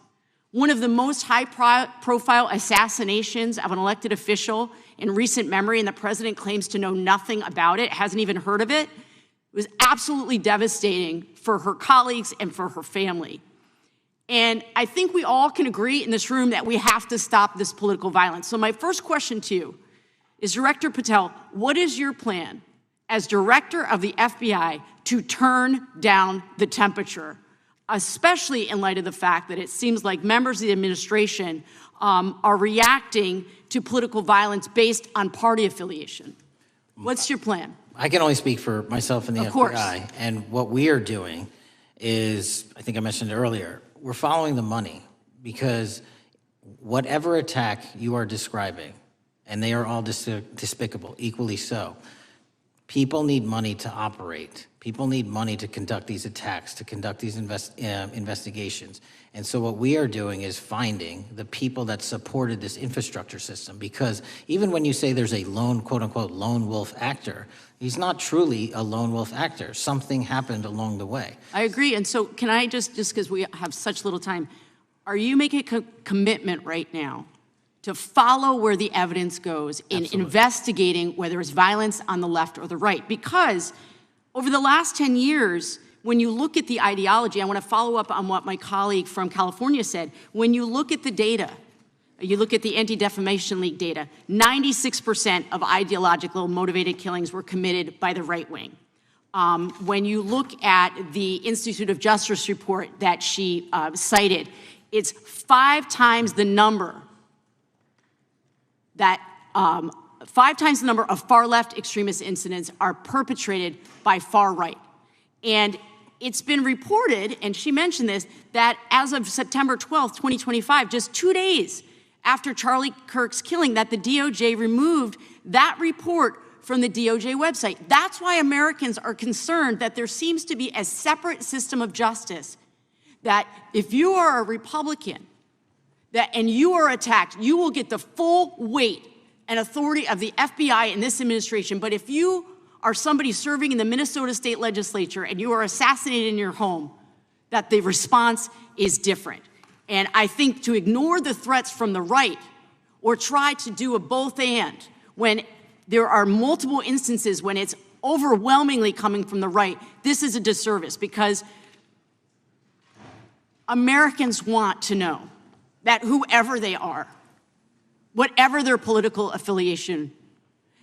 One of the most high-profile assassinations of an elected official in recent memory, and the president claims to know nothing about it, hasn't even heard of it. It was absolutely devastating for her colleagues and for her family. And I think we all can agree in this room that we have to stop this political violence. So my first question to you is, Director Patel, what is your plan as director of the FBI to turn down the temperature, especially in light of the fact that it seems like members of the administration are reacting to political violence based on party affiliation? What's your plan? I can only speak for myself and the Of course. FBI. And what we are doing is, I think I mentioned earlier, we're following the money, because whatever attack you are describing, and they are all despicable, equally so, People need money to operate. People need money to conduct these attacks, to conduct these investigations. And so what we are doing is finding the people that supported this infrastructure system, because even when you say there's a lone, quote unquote, lone wolf actor, he's not truly a lone wolf actor. Something happened along the way. I agree. And so can I just because we have such little time, are you making a commitment right now to follow where the evidence goes in Absolutely. investigating whether it's violence on the left or the right? Because over the last 10 years, when you look at the ideology, I want to follow up on what my colleague from California said. When you look at the data, you look at the Anti-Defamation League data, 96% of ideological motivated killings were committed by the right wing. When you look at the Institute of Justice report that she cited, it's 5 times the number that 5 times the number of far-left extremist incidents are perpetrated by far right. And it's been reported, and she mentioned this, that as of September 12th, 2025, just 2 days after Charlie Kirk's killing, that the DOJ removed that report from the DOJ website. That's why Americans are concerned that there seems to be a separate system of justice, that if you are a Republican and you are attacked, you will get the full weight and authority of the FBI in this administration. But if you are somebody serving in the Minnesota State Legislature and you are assassinated in your home, that the response is different. And I think to ignore the threats from the right or try to do a both and when there are multiple instances when it's overwhelmingly coming from the right, this is a disservice, because Americans want to know that whoever they are, whatever their political affiliation,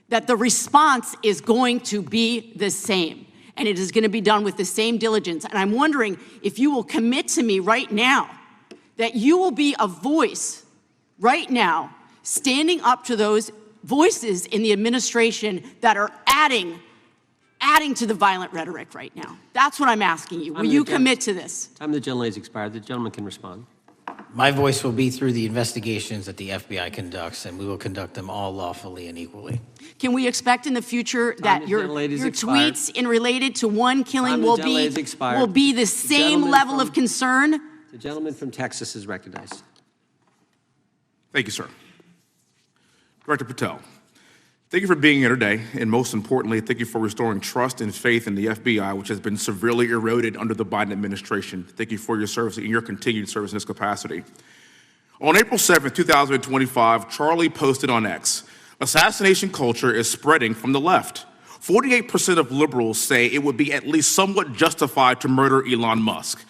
that the response is going to be the same, and it is going to be done with the same diligence. And I'm wondering if you will commit to me right now that you will be a voice right now standing up to those voices in the administration that are adding to the violent rhetoric right now. That's what I'm asking you. Will you commit to this? Time of the gentlelady has expired. The gentleman can respond. My voice will be through the investigations that the FBI conducts, and we will conduct them all lawfully and equally. Can we expect in the future that your tweets in related to one killing will be the same level of concern? The gentleman from Texas is recognized. Thank you, sir. Director Patel, thank you for being here today, and most importantly, thank you for restoring trust and faith in the FBI, which has been severely eroded under the Biden administration. Thank you for your service and your continued service in this capacity. On April 7th, 2025, Charlie posted on X, "Assassination culture is spreading from the left. 48% of liberals say it would be at least somewhat justified to murder Elon Musk.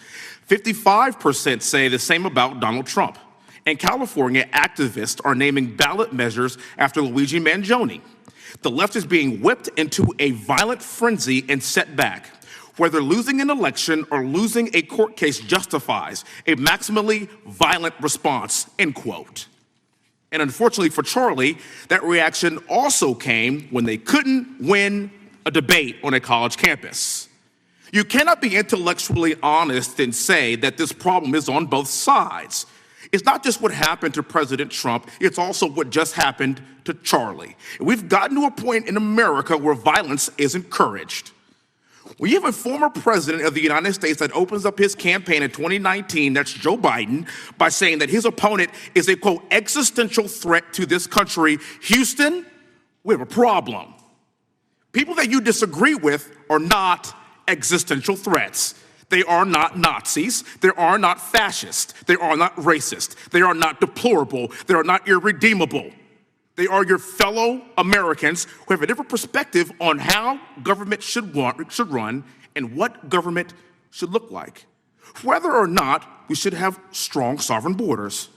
55% say the same about Donald Trump. In California, activists are naming ballot measures after Luigi Mangione. The left is being whipped into a violent frenzy and set back. Whether losing an election or losing a court case justifies a maximally violent response," end quote. And unfortunately for Charlie, that reaction also came when they couldn't win a debate on a college campus. You cannot be intellectually honest and say that this problem is on both sides. It's not just what happened to President Trump, it's also what just happened to Charlie. And we've gotten to a point in America where violence is encouraged. When you have a former president of the United States that opens up his campaign in 2019, that's Joe Biden, by saying that his opponent is a, quote, existential threat to this country, Houston, we have a problem. People that you disagree with are not existential threats. They are not Nazis. They are not fascist. They are not racist. They are not deplorable. They are not irredeemable. They are your fellow Americans who have a different perspective on how government should run and what government should look like. Whether or not we should have strong sovereign borders,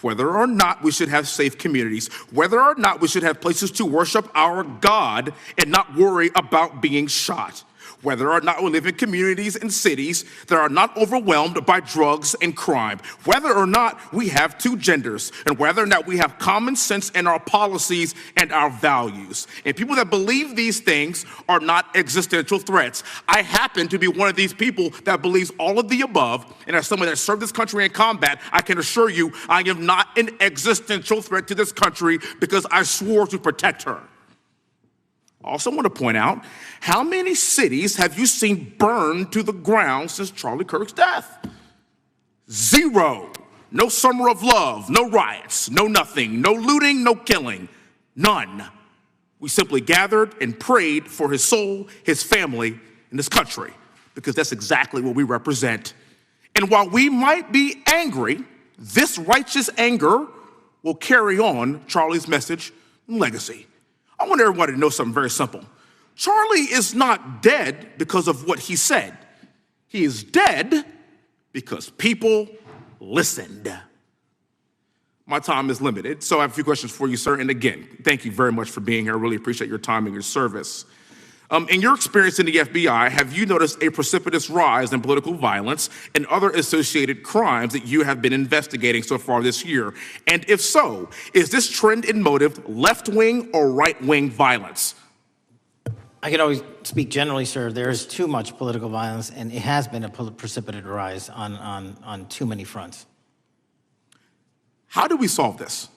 whether or not we should have safe communities, whether or not we should have places to worship our God and not worry about being shot, whether or not we live in communities and cities that are not overwhelmed by drugs and crime, whether or not we have two genders, and whether or not we have common sense in our policies and our values. And people that believe these things are not existential threats. I happen to be one of these people that believes all of the above, and as someone that served this country in combat, I can assure you I am not an existential threat to this country because I swore to protect her. I also want to point out, how many cities have you seen burned to the ground since Charlie Kirk's death? 0. No summer of love, no riots, no nothing, no looting, no killing, none. We simply gathered and prayed for his soul, his family, and this country, because that's exactly what we represent. And while we might be angry, this righteous anger will carry on Charlie's message and legacy. I want everybody to know something very simple. Charlie is not dead because of what he said. He is dead because people listened. My time is limited, so I have a few questions for you, sir. And again, thank you very much for being here. I really appreciate your time and your service. In your experience in the FBI, have you noticed a precipitous rise in political violence and other associated crimes that you have been investigating so far this year? And if so, is this trend in motive left-wing or right-wing violence? I can always speak generally, sir. There is too much political violence, and it has been a precipitate rise on too many fronts. How do we solve this?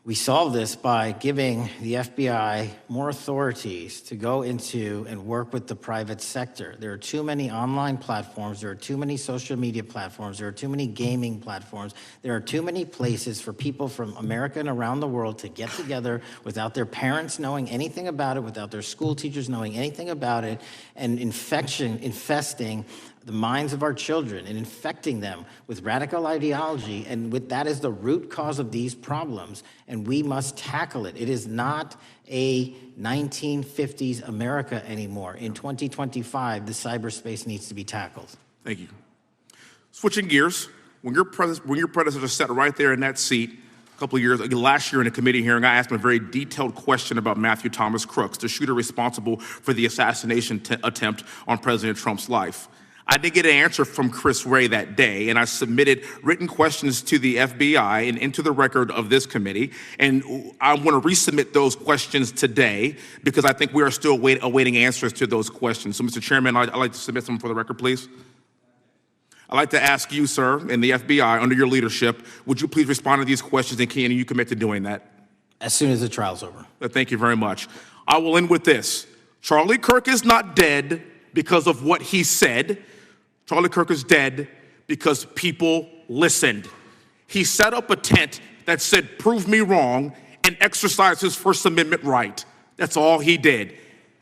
We solve this by giving the FBI more authorities to go into and work with the private sector. There are too many online platforms. There are too many social media platforms. There are too many gaming platforms. There are too many places for people from America and around the world to get together without their parents knowing anything about it, without their school teachers knowing anything about it, and infesting the minds of our children and infecting them with radical ideology, and that is the root cause of these problems, and we must tackle it. It is not a 1950s America anymore. In 2025, the cyberspace needs to be tackled. Thank you. Switching gears, when your predecessor sat right there in that seat a couple of years, last year in a committee hearing, I asked him a very detailed question about Matthew Thomas Crooks, the shooter responsible for the assassination attempt on President Trump's life. I didn't get an answer from Chris Wray that day, and I submitted written questions to the FBI and into the record of this committee, and I want to resubmit those questions today because I think we are still awaiting answers to those questions. So, Mr. Chairman, I'd like to submit them for the record, please. I'd like to ask you, sir, and the FBI, under your leadership, would you please respond to these questions, and can you commit to doing that? As soon as the trial's over. Thank you very much. I will end with this. Charlie Kirk is not dead because of what he said. Charlie Kirk is dead because people listened. He set up a tent that said, "Prove me wrong," and exercised his First Amendment right. That's all he did.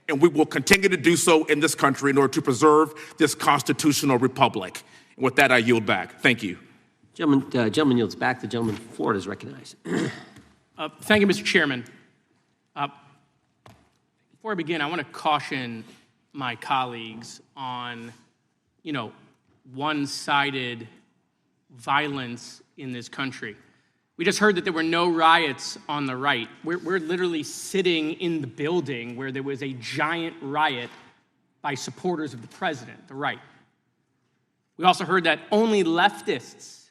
And we will continue to do so in this country in order to preserve this constitutional republic. And with that, I yield back. Thank you. Gentleman yields back. The gentleman from Florida is recognized. Thank you, Mr. Chairman. Before I begin, I want to caution my colleagues on one-sided violence in this country. We just heard that there were no riots on the right. We're literally sitting in the building where there was a giant riot by supporters of the president, the right. We also heard that only leftists,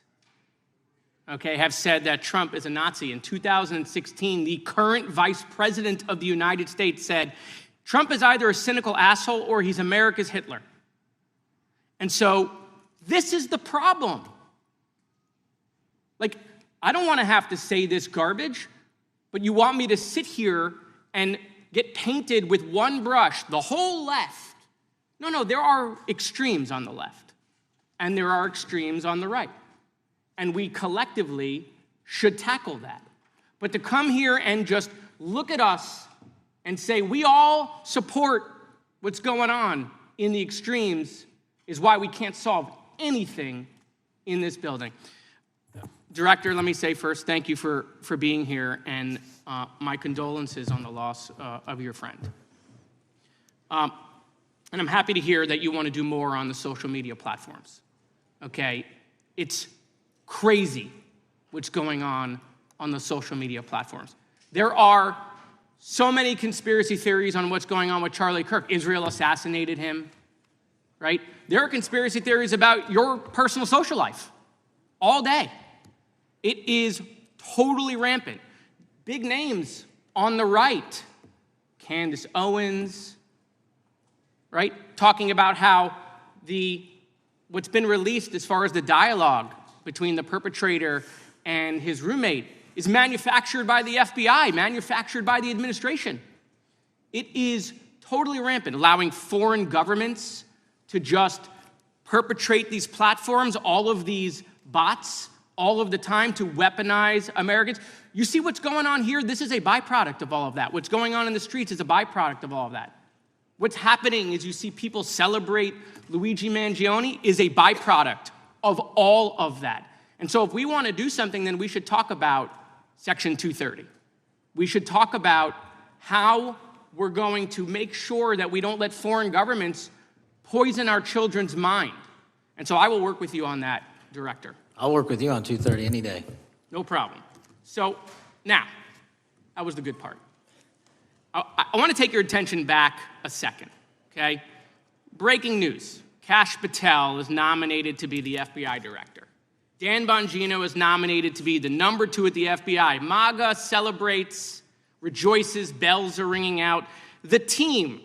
have said that Trump is a Nazi. In 2016, the current vice president of the United States said, Trump is either a cynical asshole or he's America's Hitler. And so this is the problem. I don't want to have to say this garbage, but you want me to sit here and get painted with one brush, the whole left. No, there are extremes on the left, and there are extremes on the right. And we collectively should tackle that. But to come here and just look at us and say we all support what's going on in the extremes is why we can't solve anything in this building. Director, let me say first, thank you for being here, and my condolences on the loss of your friend. And I'm happy to hear that you want to do more on the social media platforms. It's crazy what's going on the social media platforms. There are so many conspiracy theories on what's going on with Charlie Kirk. Israel assassinated him, right? There are conspiracy theories about your personal social life all day. It is totally rampant. Big names on the right, Candace Owens, right? Talking about how what's been released as far as the dialogue between the perpetrator and his roommate is manufactured by the FBI, manufactured by the administration. It is totally rampant, allowing foreign governments to just perpetrate these platforms, all of these bots, all of the time to weaponize Americans. You see what's going on here? This is a byproduct of all of that. What's going on in the streets is a byproduct of all of that. What's happening is you see people celebrate Luigi Mangione is a byproduct of all of that. And so if we want to do something, then we should talk about Section 230. We should talk about how we're going to make sure that we don't let foreign governments poison our children's mind. And so I will work with you on that, Director. I'll work with you on 230 any day. No problem. So now, that was the good part. I want to take your attention back a second, okay? Breaking news. Kash Patel is nominated to be the FBI Director. Dan Bongino is nominated to be the number 2 at the FBI. MAGA celebrates, rejoices, bells are ringing out. The team,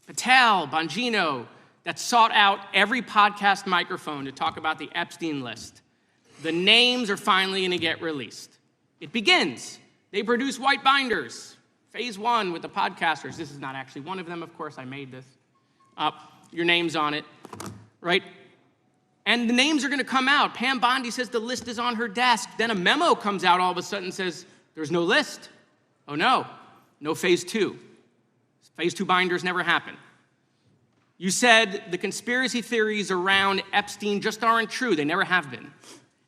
Patel, Bongino, that sought out every podcast microphone to talk about the Epstein list. The names are finally going to get released. It begins. They produce white binders. Phase 1 with the podcasters. This is not actually one of them, of course. I made this. Your name's on it, right? And the names are going to come out. Pam Bondi says the list is on her desk. Then a memo comes out all of a sudden and says, there's no list. Oh, no phase 2. Phase 2 binders never happen. You said the conspiracy theories around Epstein just aren't true. They never have been.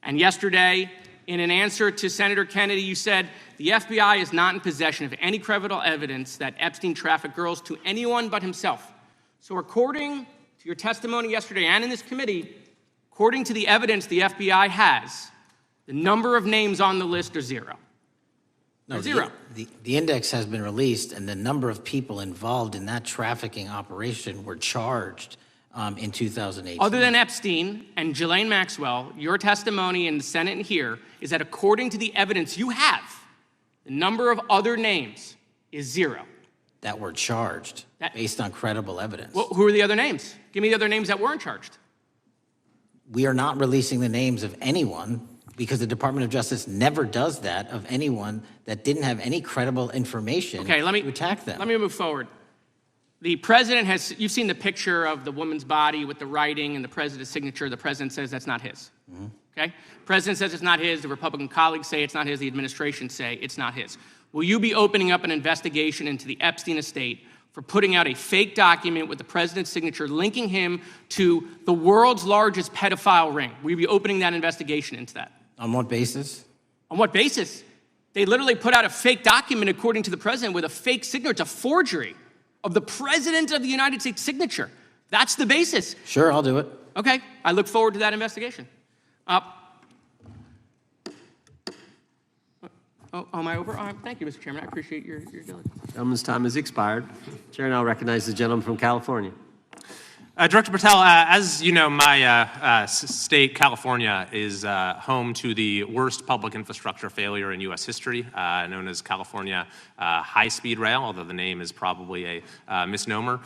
And yesterday, in an answer to Senator Kennedy, you said the FBI is not in possession of any credible evidence that Epstein trafficked girls to anyone but himself. So according to your testimony yesterday and in this committee, according to the evidence the FBI has, the number of names on the list are 0. No, zero. The index has been released, and the number of people involved in that trafficking operation were charged in 2018. Other than Epstein and Ghislaine Maxwell, your testimony in the Senate and here is that according to the evidence you have, the number of other names is 0. That were charged based on credible evidence. Well, who are the other names? Give me the other names that weren't charged. We are not releasing the names of anyone because the Department of Justice never does that of anyone that didn't have any credible information to attack them. Let me move forward. The president has, you've seen the picture of the woman's body with the writing and the president's signature. The president says that's not his. Mm-hmm. Okay? The president says it's not his. The Republican colleagues say it's not his. The administration say it's not his. Will you be opening up an investigation into the Epstein estate for putting out a fake document with the president's signature linking him to the world's largest pedophile ring? Will you be opening that investigation into that? On what basis? On what basis? They literally put out a fake document, according to the president, with a fake signature. It's a forgery of the president of the United States signature. That's the basis. Sure, I'll do it. Okay, I look forward to that investigation. Am I over? Thank you, Mr. Chairman. I appreciate your diligence. Gentleman's time has expired. Chair now recognizes the gentleman from California. Director Patel, as you know, my state, California, is home to the worst public infrastructure failure in U.S. history, known as California High-Speed Rail, although the name is probably a misnomer.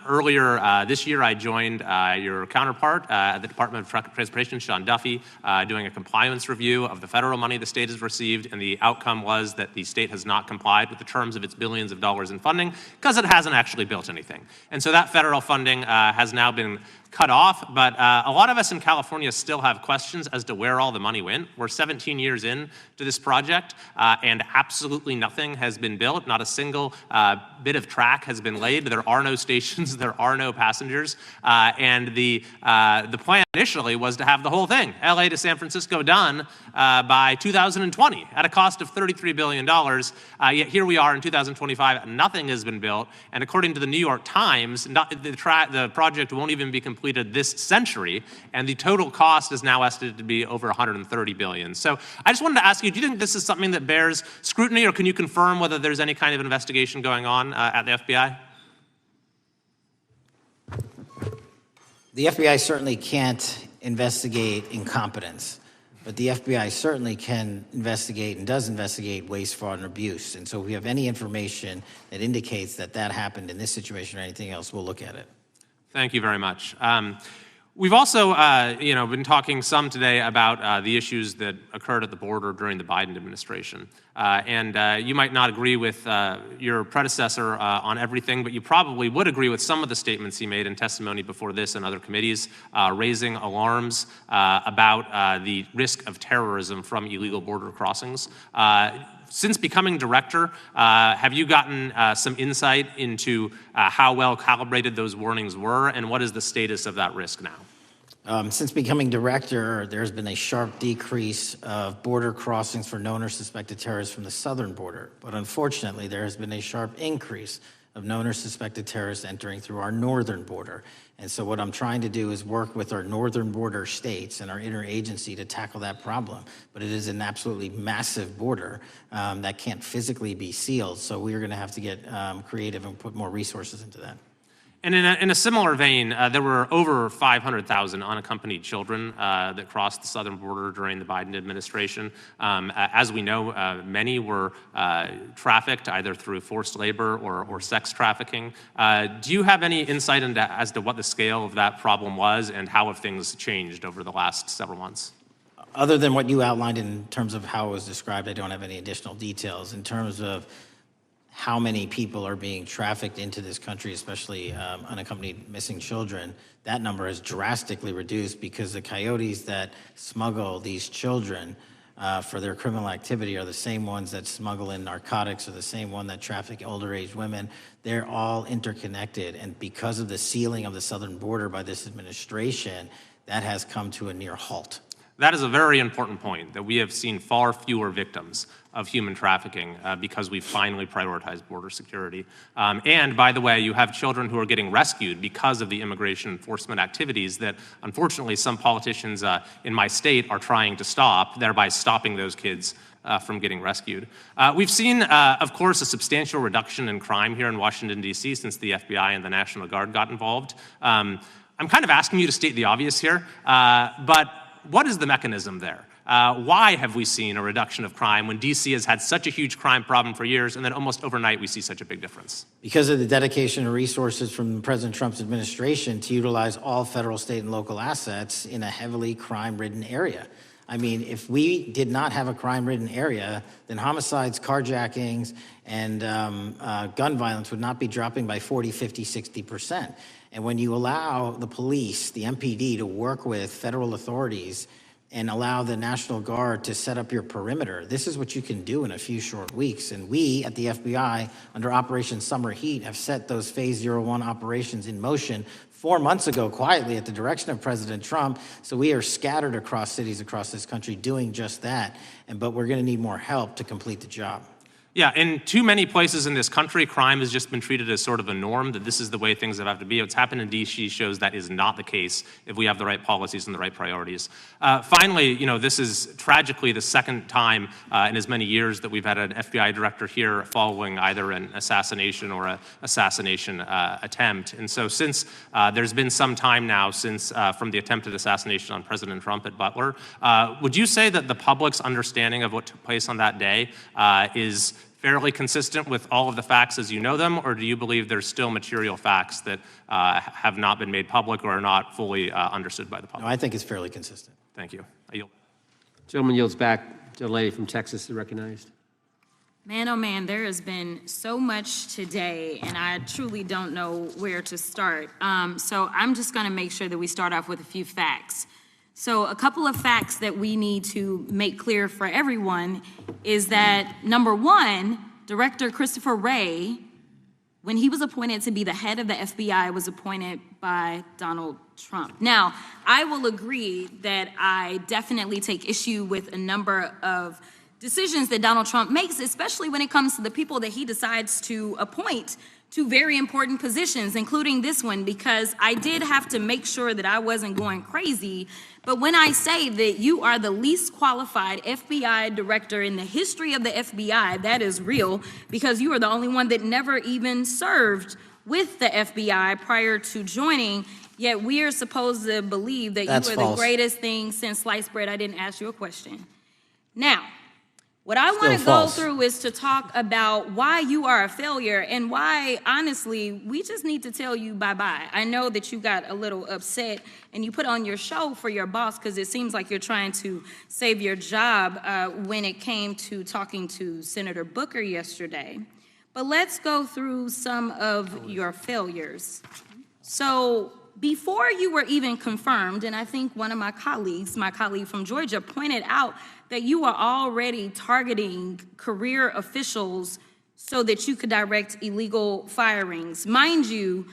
Earlier this year, I joined your counterpart at the Department of Transportation, Sean Duffy, doing a compliance review of the federal money the state has received, and the outcome was that the state has not complied with the terms of its billions of dollars in funding because it hasn't actually built anything. And so that federal funding has now been cut off, but a lot of us in California still have questions as to where all the money went. We're 17 years in to this project, and absolutely nothing has been built. Not a single bit of track has been laid. There are no stations. There are no passengers. And the plan initially was to have the whole thing, LA to San Francisco, done by 2020 at a cost of $33 billion. Yet here we are in 2025, nothing has been built. And according to the New York Times, the project won't even be completed this century, and the total cost is now estimated to be over $130 billion. So I just wanted to ask you, do you think this is something that bears scrutiny, or can you confirm whether there's any kind of investigation going on at the FBI? The FBI certainly can't investigate incompetence, but the FBI certainly can investigate and does investigate waste, fraud, and abuse. And so if we have any information that indicates that that happened in this situation or anything else, we'll look at it. Thank you very much. We've also, been talking some today about the issues that occurred at the border during the Biden administration. And you might not agree with your predecessor on everything, but you probably would agree with some of the statements he made in testimony before this and other committees, raising alarms about the risk of terrorism from illegal border crossings. Since becoming director, have you gotten some insight into how well calibrated those warnings were, and what is the status of that risk now? Since becoming director, there's been a sharp decrease of border crossings for known or suspected terrorists from the southern border. But unfortunately, there has been a sharp increase of known or suspected terrorists entering through our northern border. And so what I'm trying to do is work with our northern border states and our interagency to tackle that problem. But it is an absolutely massive border that can't physically be sealed. So we're going to have to get creative and put more resources into that. And in a similar vein, there were over 500,000 unaccompanied children that crossed the southern border during the Biden administration. As we know, many were trafficked either through forced labor or sex trafficking. Do you have any insight as to what the scale of that problem was and how have things changed over the last several months? Other than what you outlined in terms of how it was described, I don't have any additional details. In terms of how many people are being trafficked into this country, especially unaccompanied missing children, that number has drastically reduced because the coyotes that smuggle these children for their criminal activity are the same ones that smuggle in narcotics, or the same one that traffic older age women. They're all interconnected, and because of the sealing of the southern border by this administration, that has come to a near halt. That is a very important point, that we have seen far fewer victims of human trafficking because we've finally prioritized border security. And by the way, you have children who are getting rescued because of the immigration enforcement activities that unfortunately some politicians in my state are trying to stop, thereby stopping those kids from getting rescued. We've seen, of course, a substantial reduction in crime here in Washington, D.C. since the FBI and the National Guard got involved. I'm kind of asking you to state the obvious here, but what is the mechanism there? Why have we seen a reduction of crime when D.C. has had such a huge crime problem for years, and then almost overnight we see such a big difference? Because of the dedication and resources from President Trump's administration to utilize all federal, state, and local assets in a heavily crime-ridden area. I mean, if we did not have a crime-ridden area, then homicides, carjackings, and gun violence would not be dropping by 40, 50, 60%. And when you allow the police, the MPD, to work with federal authorities and allow the National Guard to set up your perimeter, this is what you can do in a few short weeks. And we at the FBI, under Operation Summer Heat, have set those Phase 01 operations in motion 4 months ago, quietly at the direction of President Trump. So we are scattered across cities across this country doing just that. But we're going to need more help to complete the job. Yeah, in too many places in this country, crime has just been treated as sort of a norm, that this is the way things have to be. What's happened in D.C. shows that is not the case if we have the right policies and the right priorities. Finally, this is tragically the second time in as many years that we've had an FBI director here following either an assassination or an assassination attempt. And so since there's been some time now since from the attempted assassination on President Trump at Butler, would you say that the public's understanding of what took place on that day is fairly consistent with all of the facts as you know them, or do you believe there's still material facts that have not been made public or are not fully understood by the public? No, I think it's fairly consistent. Thank you. I yield. Gentleman yields back. The lady from Texas is recognized. Man, oh man, there has been so much today, and I truly don't know where to start. So I'm just going to make sure that we start off with a few facts. So a couple of facts that we need to make clear for everyone is that, number one, Director Christopher Wray, when he was appointed to be the head of the FBI, was appointed by Donald Trump. Now, I will agree that I definitely take issue with a number of decisions that Donald Trump makes, especially when it comes to the people that he decides to appoint to very important positions, including this one, because I did have to make sure that I wasn't going crazy. But when I say that you are the least qualified FBI director in the history of the FBI, that is real, because you are the only one that never even served with the FBI prior to joining, yet we are supposed to believe that you are the greatest thing since sliced bread. I didn't ask you a question. Now, What I want Still to go false. through is to talk about why you are a failure and why, honestly, we just need to tell you bye-bye. I know that you got a little upset and you put on your show for your boss because it seems like you're trying to save your job when it came to talking to Senator Booker yesterday. But let's go through some of your failures. So before you were even confirmed, and I think one of my colleague from Georgia, pointed out that you were already targeting career officials so that you could direct illegal firings. Mind you,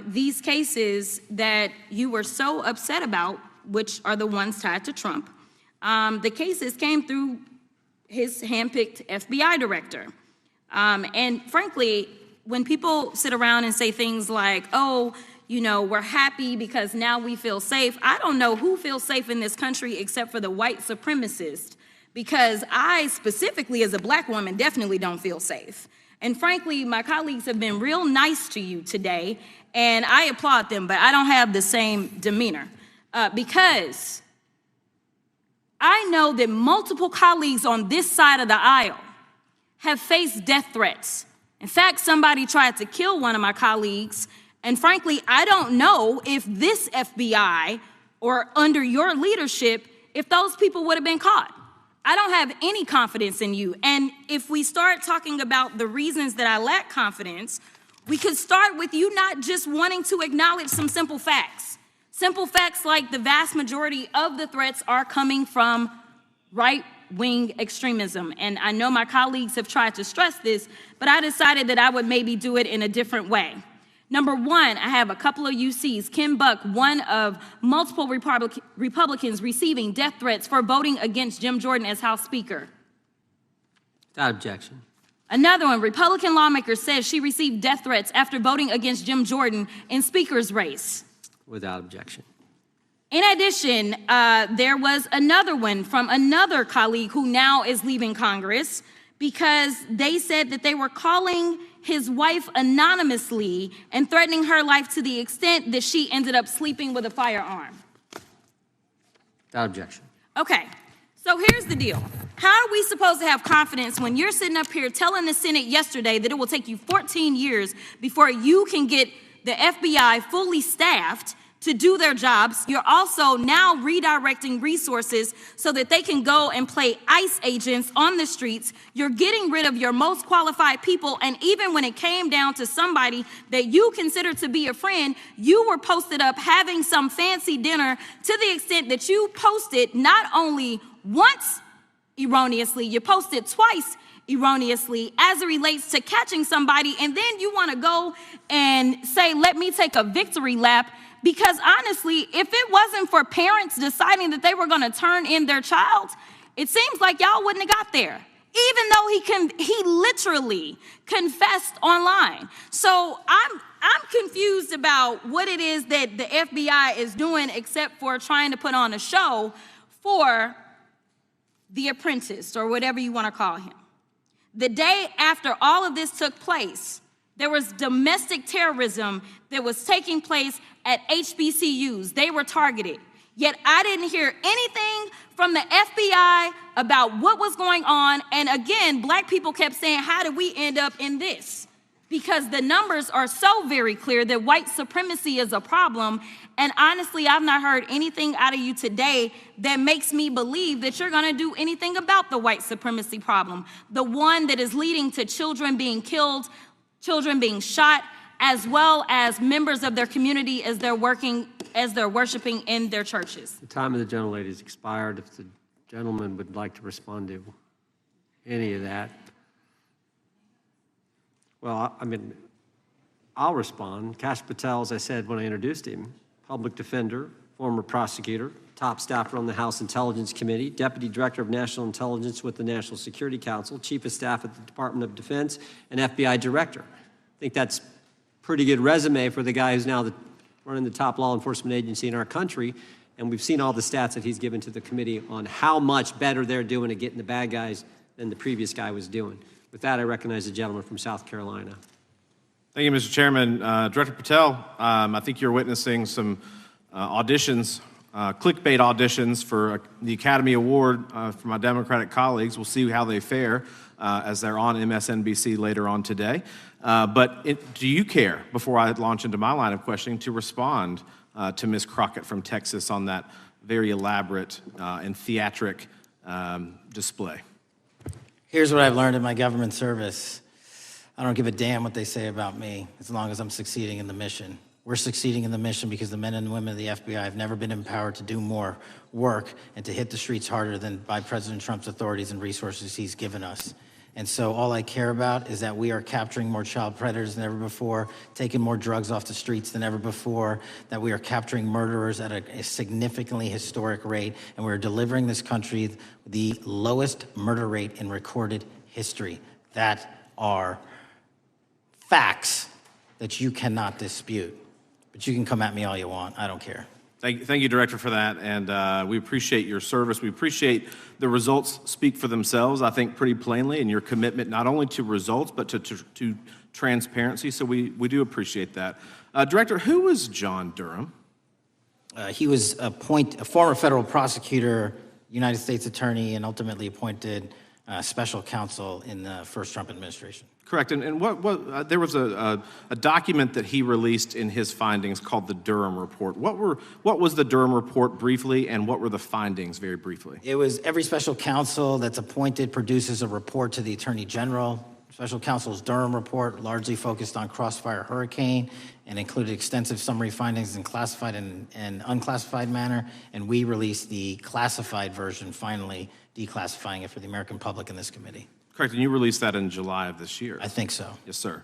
these cases that you were so upset about, which are the ones tied to Trump, the cases came through his handpicked FBI director. And frankly, when people sit around and say things like, oh, you know, we're happy because now we feel safe. I don't know who feels safe in this country except for the white supremacists, because I specifically as a black woman definitely don't feel safe. And frankly, my colleagues have been real nice to you today, and I applaud them, but I don't have the same demeanor because I know that multiple colleagues on this side of the aisle have faced death threats. In fact, somebody tried to kill one of my colleagues. And frankly, I don't know if this FBI or under your leadership, if those people would have been caught. I don't have any confidence in you. And if we start talking about the reasons that I lack confidence, we could start with you not just wanting to acknowledge some simple facts. Simple facts like the vast majority of the threats are coming from right-wing extremism. And I know my colleagues have tried to stress this, but I decided that I would maybe do it in a different way. Number one, I have a couple of UCs. Kim Buck, one of multiple Republicans receiving death threats for voting against Jim Jordan as House Speaker. Without objection. Another one, Republican lawmaker says she received death threats after voting against Jim Jordan in Speaker's race. Without objection. In addition, there was another one from another colleague who now is leaving Congress because they said that they were calling his wife anonymously and threatening her life to the extent that she ended up sleeping with a firearm. Without objection. Okay, so here's the deal. How are we supposed to have confidence when you're sitting up here telling the Senate yesterday that it will take you 14 years before you can get the FBI fully staffed to do their jobs? You're also now redirecting resources so that they can go and play ICE agents on the streets. You're getting rid of your most qualified people, and even when it came down to somebody that you consider to be a friend, you were posted up having some fancy dinner to the extent that you posted not only once erroneously, you posted twice erroneously as it relates to catching somebody, and then you want to go and say, let me take a victory lap. Because honestly, if it wasn't for parents deciding that they were going to turn in their child, it seems like y'all wouldn't have got there, even though he literally confessed online. So I'm confused about what it is that the FBI is doing except for trying to put on a show for the apprentice or whatever you want to call him. The day after all of this took place, there was domestic terrorism that was taking place at HBCUs. They were targeted. Yet I didn't hear anything from the FBI about what was going on. And again, black people kept saying, how did we end up in this? Because the numbers are so very clear that white supremacy is a problem. And honestly, I've not heard anything out of you today that makes me believe that you're going to do anything about the white supremacy problem, the one that is leading to children being killed, children being shot, as well as members of their community as they're worshiping in their churches. The time of the gentlelady has expired. If the gentleman would like to respond to any of that. Well, I mean, I'll respond. Kash Patel, as I said when I introduced him, public defender, former prosecutor, top staffer on the House Intelligence Committee, Deputy Director of National Intelligence with the National Security Council, Chief of Staff at the Department of Defense, and FBI Director. I think that's a pretty good resume for the guy who's now running the top law enforcement agency in our country, and we've seen all the stats that he's given to the committee on how much better they're doing at getting the bad guys than the previous guy was doing. With that, I recognize the gentleman from South Carolina. Thank you, Mr. Chairman. Director Patel, I think you're witnessing some auditions clickbait auditions for the Academy Award for my Democratic colleagues. We'll see how they fare as they're on MSNBC later on today. Do you care, before I launch into my line of questioning, to respond to Ms. Crockett from Texas on that very elaborate and theatric display? Here's what I've learned in my government service. I don't give a damn what they say about me as long as I'm succeeding in the mission. We're succeeding in the mission because the men and women of the FBI have never been empowered to do more work and to hit the streets harder than by President Trump's authorities and resources he's given us. And so all I care about is that we are capturing more child predators than ever before, taking more drugs off the streets than ever before, that we are capturing murderers at a significantly historic rate, and we're delivering this country the lowest murder rate in recorded history. That are facts that you cannot dispute. But you can come at me all you want. I don't care. Thank you, Director, for that, and we appreciate your service. We appreciate the results speak for themselves, I think, pretty plainly, and your commitment not only to results, but to transparency, so we do appreciate that. Director, who was John Durham? He was a former federal prosecutor, United States attorney, and ultimately appointed special counsel in the first Trump administration. Correct, and there was a document that he released in his findings called the Durham Report. What was the Durham Report briefly, and what were the findings very briefly? It was every special counsel that's appointed produces a report to the Attorney General. Special counsel's Durham Report largely focused on Crossfire Hurricane and included extensive summary findings in classified and unclassified manner, and we released the classified version, finally declassifying it for the American public in this committee. Correct, and you released that in July of this year. I think so. Yes, sir.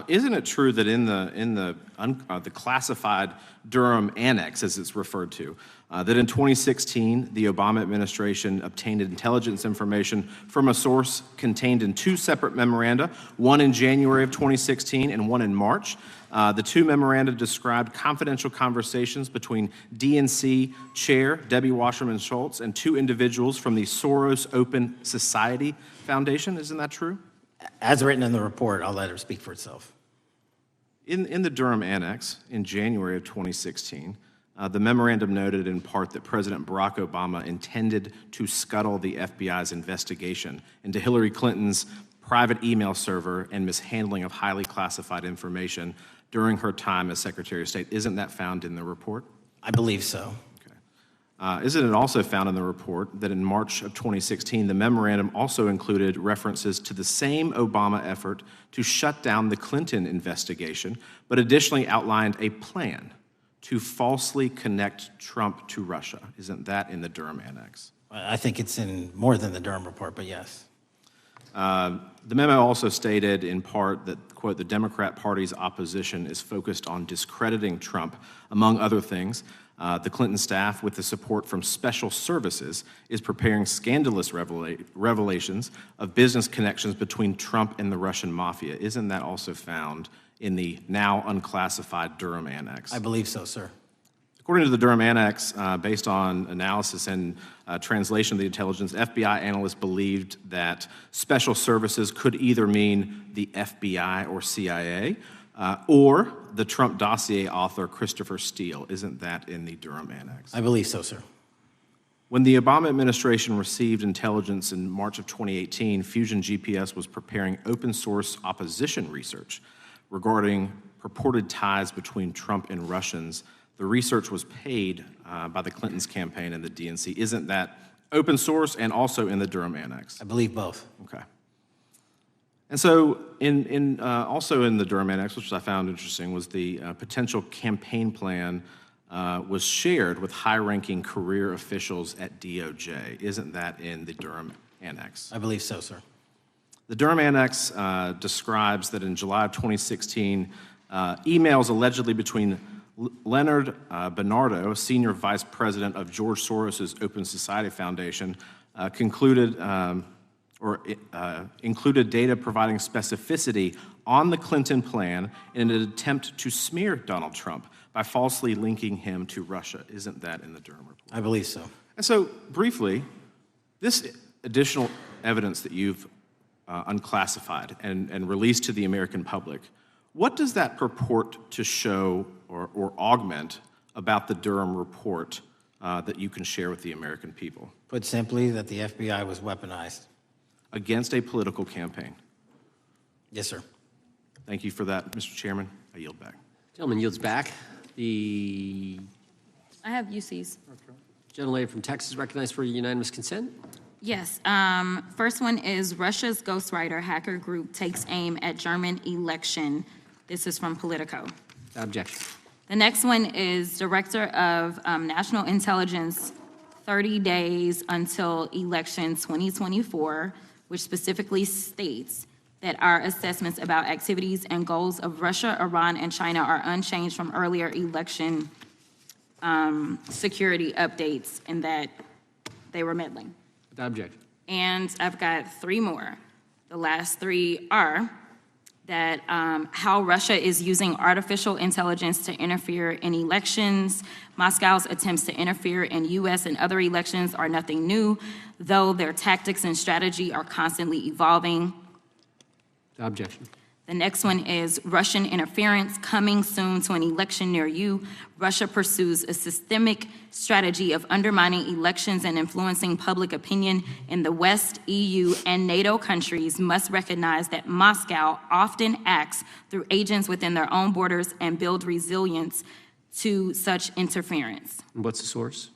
Isn't it true that in the classified Durham Annex, as it's referred to, that in 2016 the Obama administration obtained intelligence information from a source contained in two separate memoranda, one in January of 2016 and one in March? The two memoranda described confidential conversations between DNC Chair Debbie Wasserman Schultz and two individuals from the Soros Open Society Foundation. Isn't that true? As written in the report, I'll let her speak for itself. In the Durham Annex in January of 2016, the memorandum noted in part that President Barack Obama intended to scuttle the FBI's investigation into Hillary Clinton's private email server and mishandling of highly classified information during her time as Secretary of State. Isn't that found in the report? I believe so. Isn't it also found in the report that in March of 2016, the memorandum also included references to the same Obama effort to shut down the Clinton investigation, but additionally outlined a plan to falsely connect Trump to Russia? Isn't that in the Durham Annex? I think it's in more than the Durham Report, but yes. The memo also stated in part that, quote, the Democrat Party's opposition is focused on discrediting Trump, among other things. The Clinton staff, with the support from special services, is preparing scandalous revelations of business connections between Trump and the Russian mafia. Isn't that also found in the now unclassified Durham Annex? I believe so, sir. According to the Durham Annex, based on analysis and translation of the intelligence, FBI analysts believed that special services could either mean the FBI or CIA, or the Trump dossier author Christopher Steele. Isn't that in the Durham Annex? I believe so, sir. When the Obama administration received intelligence in March of 2018, Fusion GPS was preparing open source opposition research regarding purported ties between Trump and Russians. The research was paid by the Clintons' campaign and the DNC. Isn't that open source and also in the Durham Annex? I believe both. Okay. And so also in the Durham Annex, which I found interesting, was the potential campaign plan was shared with high-ranking career officials at DOJ. Isn't that in the Durham Annex? I believe so, sir. The Durham Annex describes that in July of 2016, emails allegedly between Leonard Bernardo, senior vice president of George Soros' Open Society Foundation, included data providing specificity on the Clinton plan in an attempt to smear Donald Trump by falsely linking him to Russia. Isn't that in the Durham Report? I believe so. And so, briefly, this additional evidence that you've unclassified and released to the American public, what does that purport to show or augment about the Durham Report that you can share with the American people. Put simply, that the FBI was weaponized. Against a political campaign. Yes, sir. Thank you for that, Mr. Chairman. I yield back. Gentleman yields back. The I have UCs. gentlelady from Texas recognized for unanimous consent. Yes. First one is Russia's ghostwriter hacker group takes aim at German election. This is from Politico. Objection. The next one is Director of National Intelligence, 30 days until election 2024, which specifically states that our assessments about activities and goals of Russia, Iran, and China are unchanged from earlier election security updates, and that they were meddling. Without objection. And I've got three more. The last three are that how Russia is using artificial intelligence to interfere in elections. Moscow's attempts to interfere in U.S. and other elections are nothing new, though their tactics and strategy are constantly evolving. Without objection. The next one is Russian interference coming soon to an election near you. Russia pursues a systemic strategy of undermining elections and influencing public opinion in the West. EU and NATO countries must recognize that Moscow often acts through agents within their own borders and build resilience to such interference. And what's the source?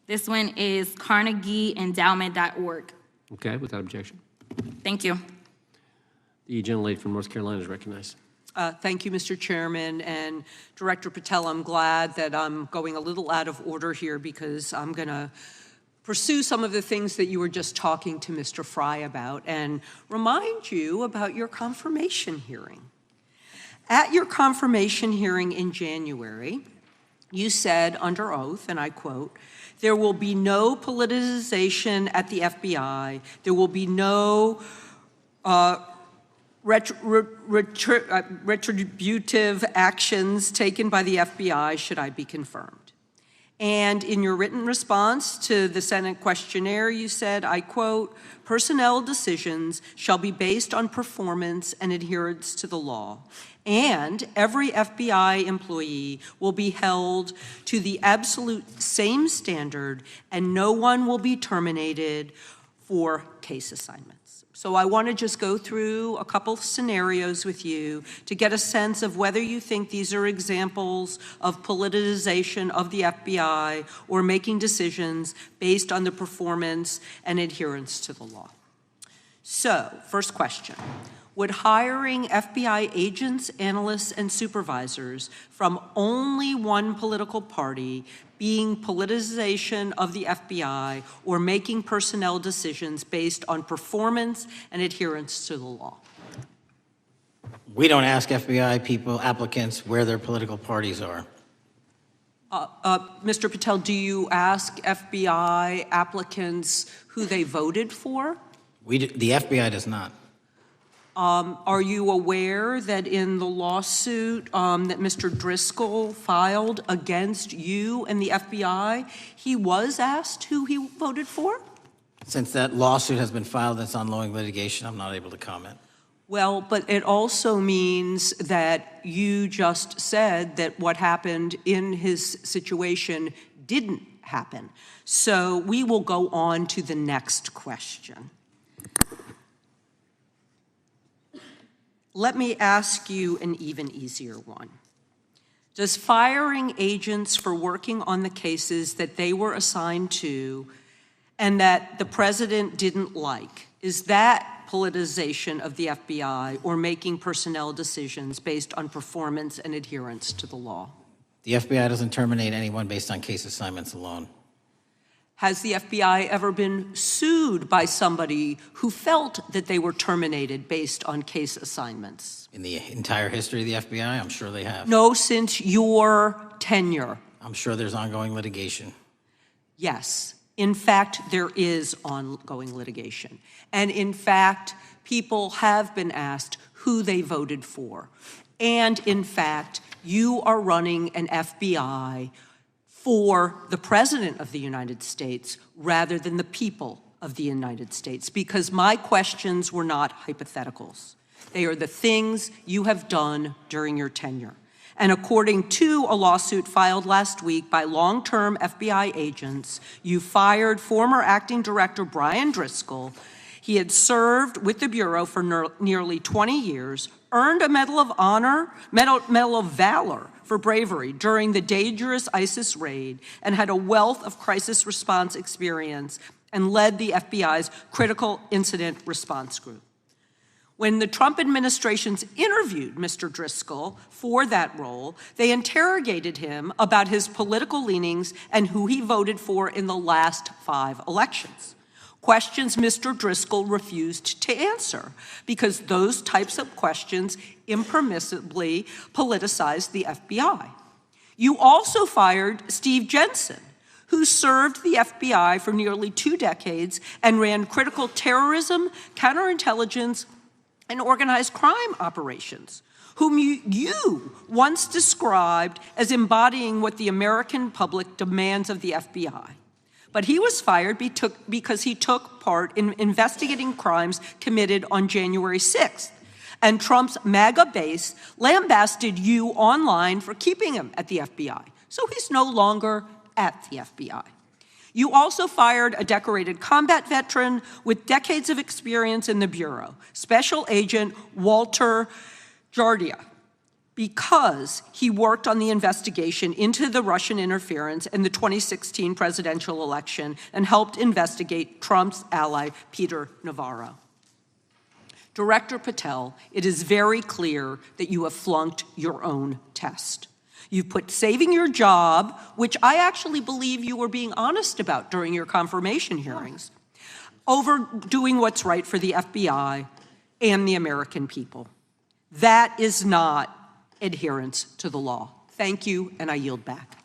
This one is CarnegieEndowment.org. Okay, without objection. Thank you. The gentlelady from North Carolina is recognized. Thank you, Mr. Chairman, and Director Patel, I'm glad that I'm going a little out of order here because I'm going to pursue some of the things that you were just talking to Mr. Fry about and remind you about your confirmation hearing. At your confirmation hearing in January, you said under oath, and I quote, "There will be no politicization at the FBI. There will be no retributive actions taken by the FBI should I be confirmed." And in your written response to the Senate questionnaire, you said, I quote, "Personnel decisions shall be based on performance and adherence to the law. And every FBI employee will be held to the absolute same standard, and no one will be terminated for case assignments." So I want to just go through a couple scenarios with you to get a sense of whether you think these are examples of politicization of the FBI or making decisions based on the performance and adherence to the law. So, first question. Would hiring FBI agents, analysts, and supervisors from only one political party being politicization of the FBI or making personnel decisions based on performance and adherence to the law? We don't ask FBI people, applicants, where their political parties are. Mr. Patel, do you ask FBI applicants who they voted for? The FBI does not. Are you aware that in the lawsuit that Mr. Driscoll filed against you and the FBI, he was asked who he voted for? Since that lawsuit has been filed, that's ongoing litigation, I'm not able to comment. Well, but it also means that you just said that what happened in his situation didn't happen. So we will go on to the next question. Let me ask you an even easier one. Does firing agents for working on the cases that they were assigned to and that the president didn't like, is that politicization of the FBI or making personnel decisions based on performance and adherence to the law? The FBI doesn't terminate anyone based on case assignments alone. Has the FBI ever been sued by somebody who felt that they were terminated based on case assignments? In the entire history of the FBI, I'm sure they have. No, since your tenure. I'm sure there's ongoing litigation. Yes. In fact, there is ongoing litigation. And in fact, people have been asked who they voted for. And in fact, you are running an FBI for the President of the United States rather than the people of the United States, because my questions were not hypotheticals. They are the things you have done during your tenure. And according to a lawsuit filed last week by long-term FBI agents, you fired former acting director Brian Driscoll. He had served with the Bureau for nearly 20 years, earned a Medal of Honor, Medal of Valor for bravery during the dangerous ISIS raid, and had a wealth of crisis response experience and led the FBI's Critical Incident Response Group. When the Trump administrations interviewed Mr. Driscoll for that role, they interrogated him about his political leanings and who he voted for in the last 5 elections. Questions Mr. Driscoll refused to answer because those types of questions impermissibly politicized the FBI. You also fired Steve Jensen, who served the FBI for nearly 2 decades and ran critical terrorism, counterintelligence, and organized crime operations, whom you once described as embodying what the American public demands of the FBI. But he was fired because he took part in investigating crimes committed on January 6th. And Trump's MAGA base lambasted you online for keeping him at the FBI. So he's no longer at the FBI. You also fired a decorated combat veteran with decades of experience in the Bureau, Special Agent Walter Jardia, because he worked on the investigation into the Russian interference in the 2016 presidential election and helped investigate Trump's ally, Peter Navarro. Director Patel, it is very clear that you have flunked your own test. You've put saving your job, which I actually believe you were being honest about during your confirmation hearings, over doing what's right for the FBI and the American people. That is not adherence to the law. Thank you, and I yield back.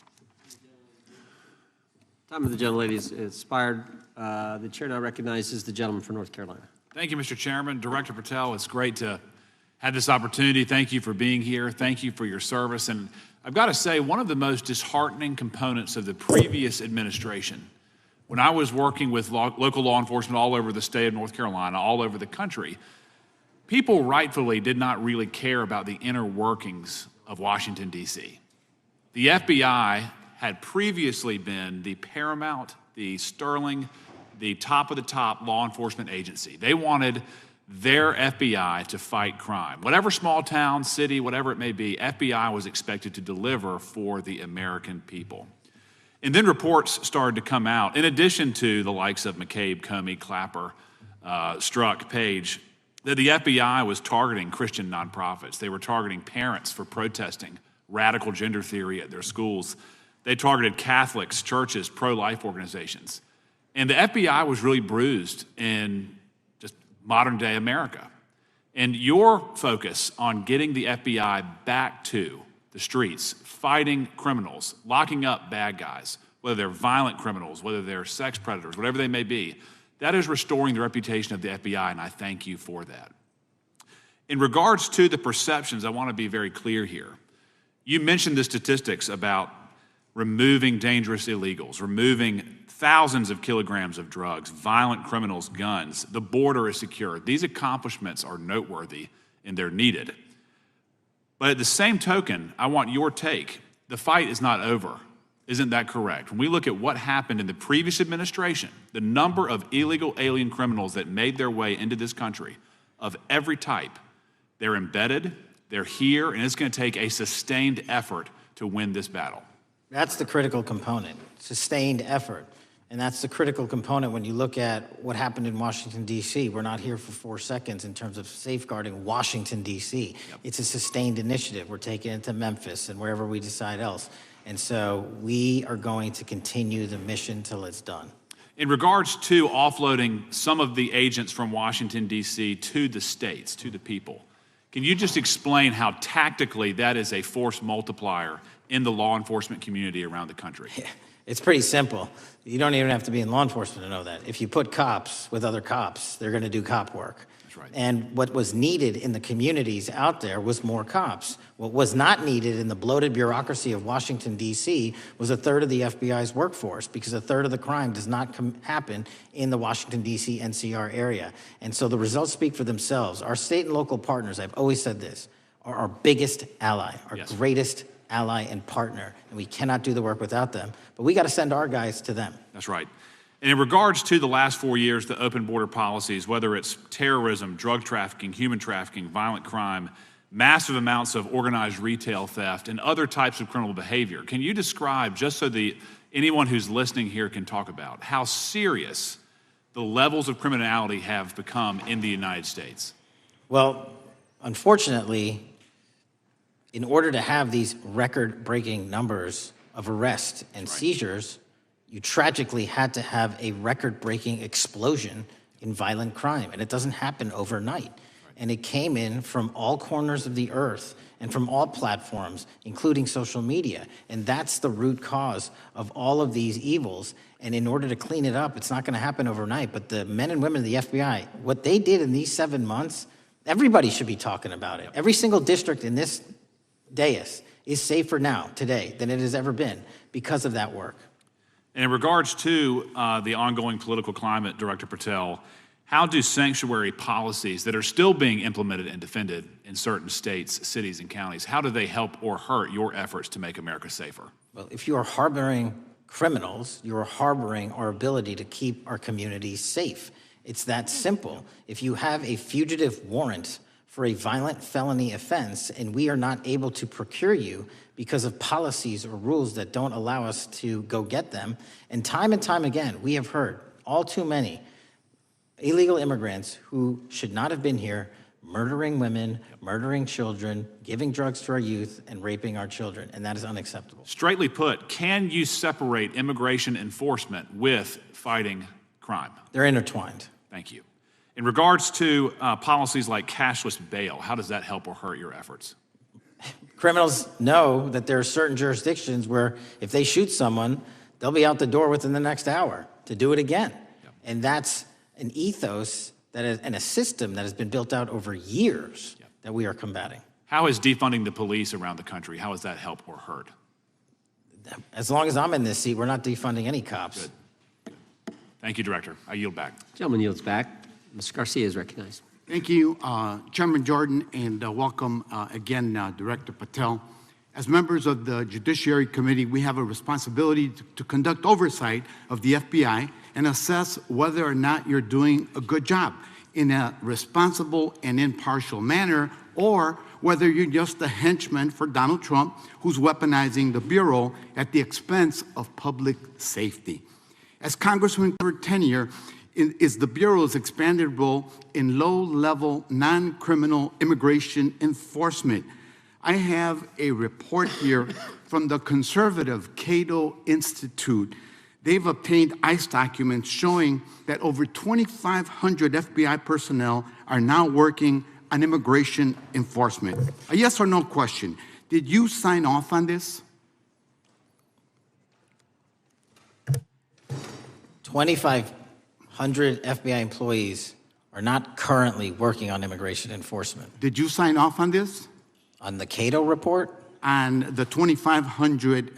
Time of the gentlelady is expired. The chair now recognizes the gentleman from North Carolina. Thank you, Mr. Chairman. Director Patel, it's great to have this opportunity. Thank you for being here. Thank you for your service. And I've got to say, one of the most disheartening components of the previous administration, when I was working with local law enforcement all over the state of North Carolina, all over the country, people rightfully did not really care about the inner workings of Washington, D.C. The FBI had previously been the paramount, the sterling, the top of the top law enforcement agency. They wanted their FBI to fight crime. Whatever small town, city, whatever it may be, FBI was expected to deliver for the American people. And then reports started to come out, in addition to the likes of McCabe, Comey, Clapper, Strzok, Page, that the FBI was targeting Christian nonprofits. They were targeting parents for protesting radical gender theory at their schools. They targeted Catholics, churches, pro-life organizations. And the FBI was really bruised in just modern day America. And your focus on getting the FBI back to the streets, fighting criminals, locking up bad guys, whether they're violent criminals, whether they're sex predators, whatever they may be, that is restoring the reputation of the FBI, and I thank you for that. In regards to the perceptions, I want to be very clear here. You mentioned the statistics about removing dangerous illegals, removing thousands of kilograms of drugs, violent criminals, guns. The border is secure. These accomplishments are noteworthy and they're needed. But at the same token, I want your take. The fight is not over. Isn't that correct? When we look at what happened in the previous administration, the number of illegal alien criminals that made their way into this country of every type, they're embedded, they're here, and it's going to take a sustained effort to win this battle. That's the critical component, sustained effort. And that's the critical component when you look at what happened in Washington, D.C. We're not here for 4 seconds in terms of safeguarding Washington, D.C. Yep. It's a sustained initiative. We're taking it to Memphis and wherever we decide else. And so we are going to continue the mission till it's done. In regards to offloading some of the agents from Washington, D.C. to the states, to the people, can you just explain how tactically that is a force multiplier in the law enforcement community around the country? Yeah. It's pretty simple. You don't even have to be in law enforcement to know that. If you put cops with other cops, they're going to do cop work. That's right. And what was needed in the communities out there was more cops. What was not needed in the bloated bureaucracy of Washington, D.C. was a third of the FBI's workforce, because a third of the crime does not happen in the Washington, D.C. NCR area. And so the results speak for themselves. Our state and local partners, I've always said this, are our biggest ally, our Yes. greatest ally and partner, and we cannot do the work without them. But we got to send our guys to them. That's right. And in regards to the last 4 years, the open border policies, whether it's terrorism, drug trafficking, human trafficking, violent crime, massive amounts of organized retail theft, and other types of criminal behavior, can you describe, just so anyone who's listening here can talk about, how serious the levels of criminality have become in the United States? Well, unfortunately, in order to have these record-breaking numbers of arrests and seizures, you tragically had to have a record-breaking explosion in violent crime, and it doesn't happen overnight. And it came in from all corners of the earth and from all platforms, including social media. And that's the root cause of all of these evils. And in order to clean it up, it's not going to happen overnight. But the men and women of the FBI, what they did in these 7 months, everybody should be talking about it. Every single district in this dais is safer now, today, than it has ever been because of that work. And in regards to the ongoing political climate, Director Patel, how do sanctuary policies that are still being implemented and defended in certain states, cities, and counties, how do they help or hurt your efforts to make America safer? Well, if you are harboring criminals, you are harboring our ability to keep our communities safe. It's that simple. If you have a fugitive warrant for a violent felony offense and we are not able to procure you because of policies or rules that don't allow us to go get them, and time again, we have heard all too many illegal immigrants who should not have been here murdering women, murdering children, giving drugs to our youth, and raping our children, and that is unacceptable. Straightly put, can you separate immigration enforcement with fighting crime? They're intertwined. Thank you. In regards to policies like cashless bail, how does that help or hurt your efforts? Criminals know that there are certain jurisdictions where if they shoot someone, they'll be out the door within the next hour to do it again. Yep. And that's an ethos and a system that has been built out over years that we are combating. How is defunding the police around the country, how has that helped or hurt? As long as I'm in this seat, we're not defunding any cops. Good. Thank you, Director. I yield back. Gentleman yields back. Mr. Garcia is recognized. Thank you, Chairman Jordan, and welcome again, Director Patel. As members of the Judiciary Committee, we have a responsibility to conduct oversight of the FBI and assess whether or not you're doing a good job in a responsible and impartial manner, or whether you're just a henchman for Donald Trump who's weaponizing the Bureau at the expense of public safety. As Congressman for tenure, is the Bureau's expanded role in low-level, non-criminal immigration enforcement. I have a report here from the conservative Cato Institute. They've obtained ICE documents showing that over 2,500 FBI personnel are now working on immigration enforcement. A yes or no question. Did you sign off on this? 2,500 FBI employees are not currently working on immigration enforcement. Did you sign off on this? On the Cato report? On the 2,500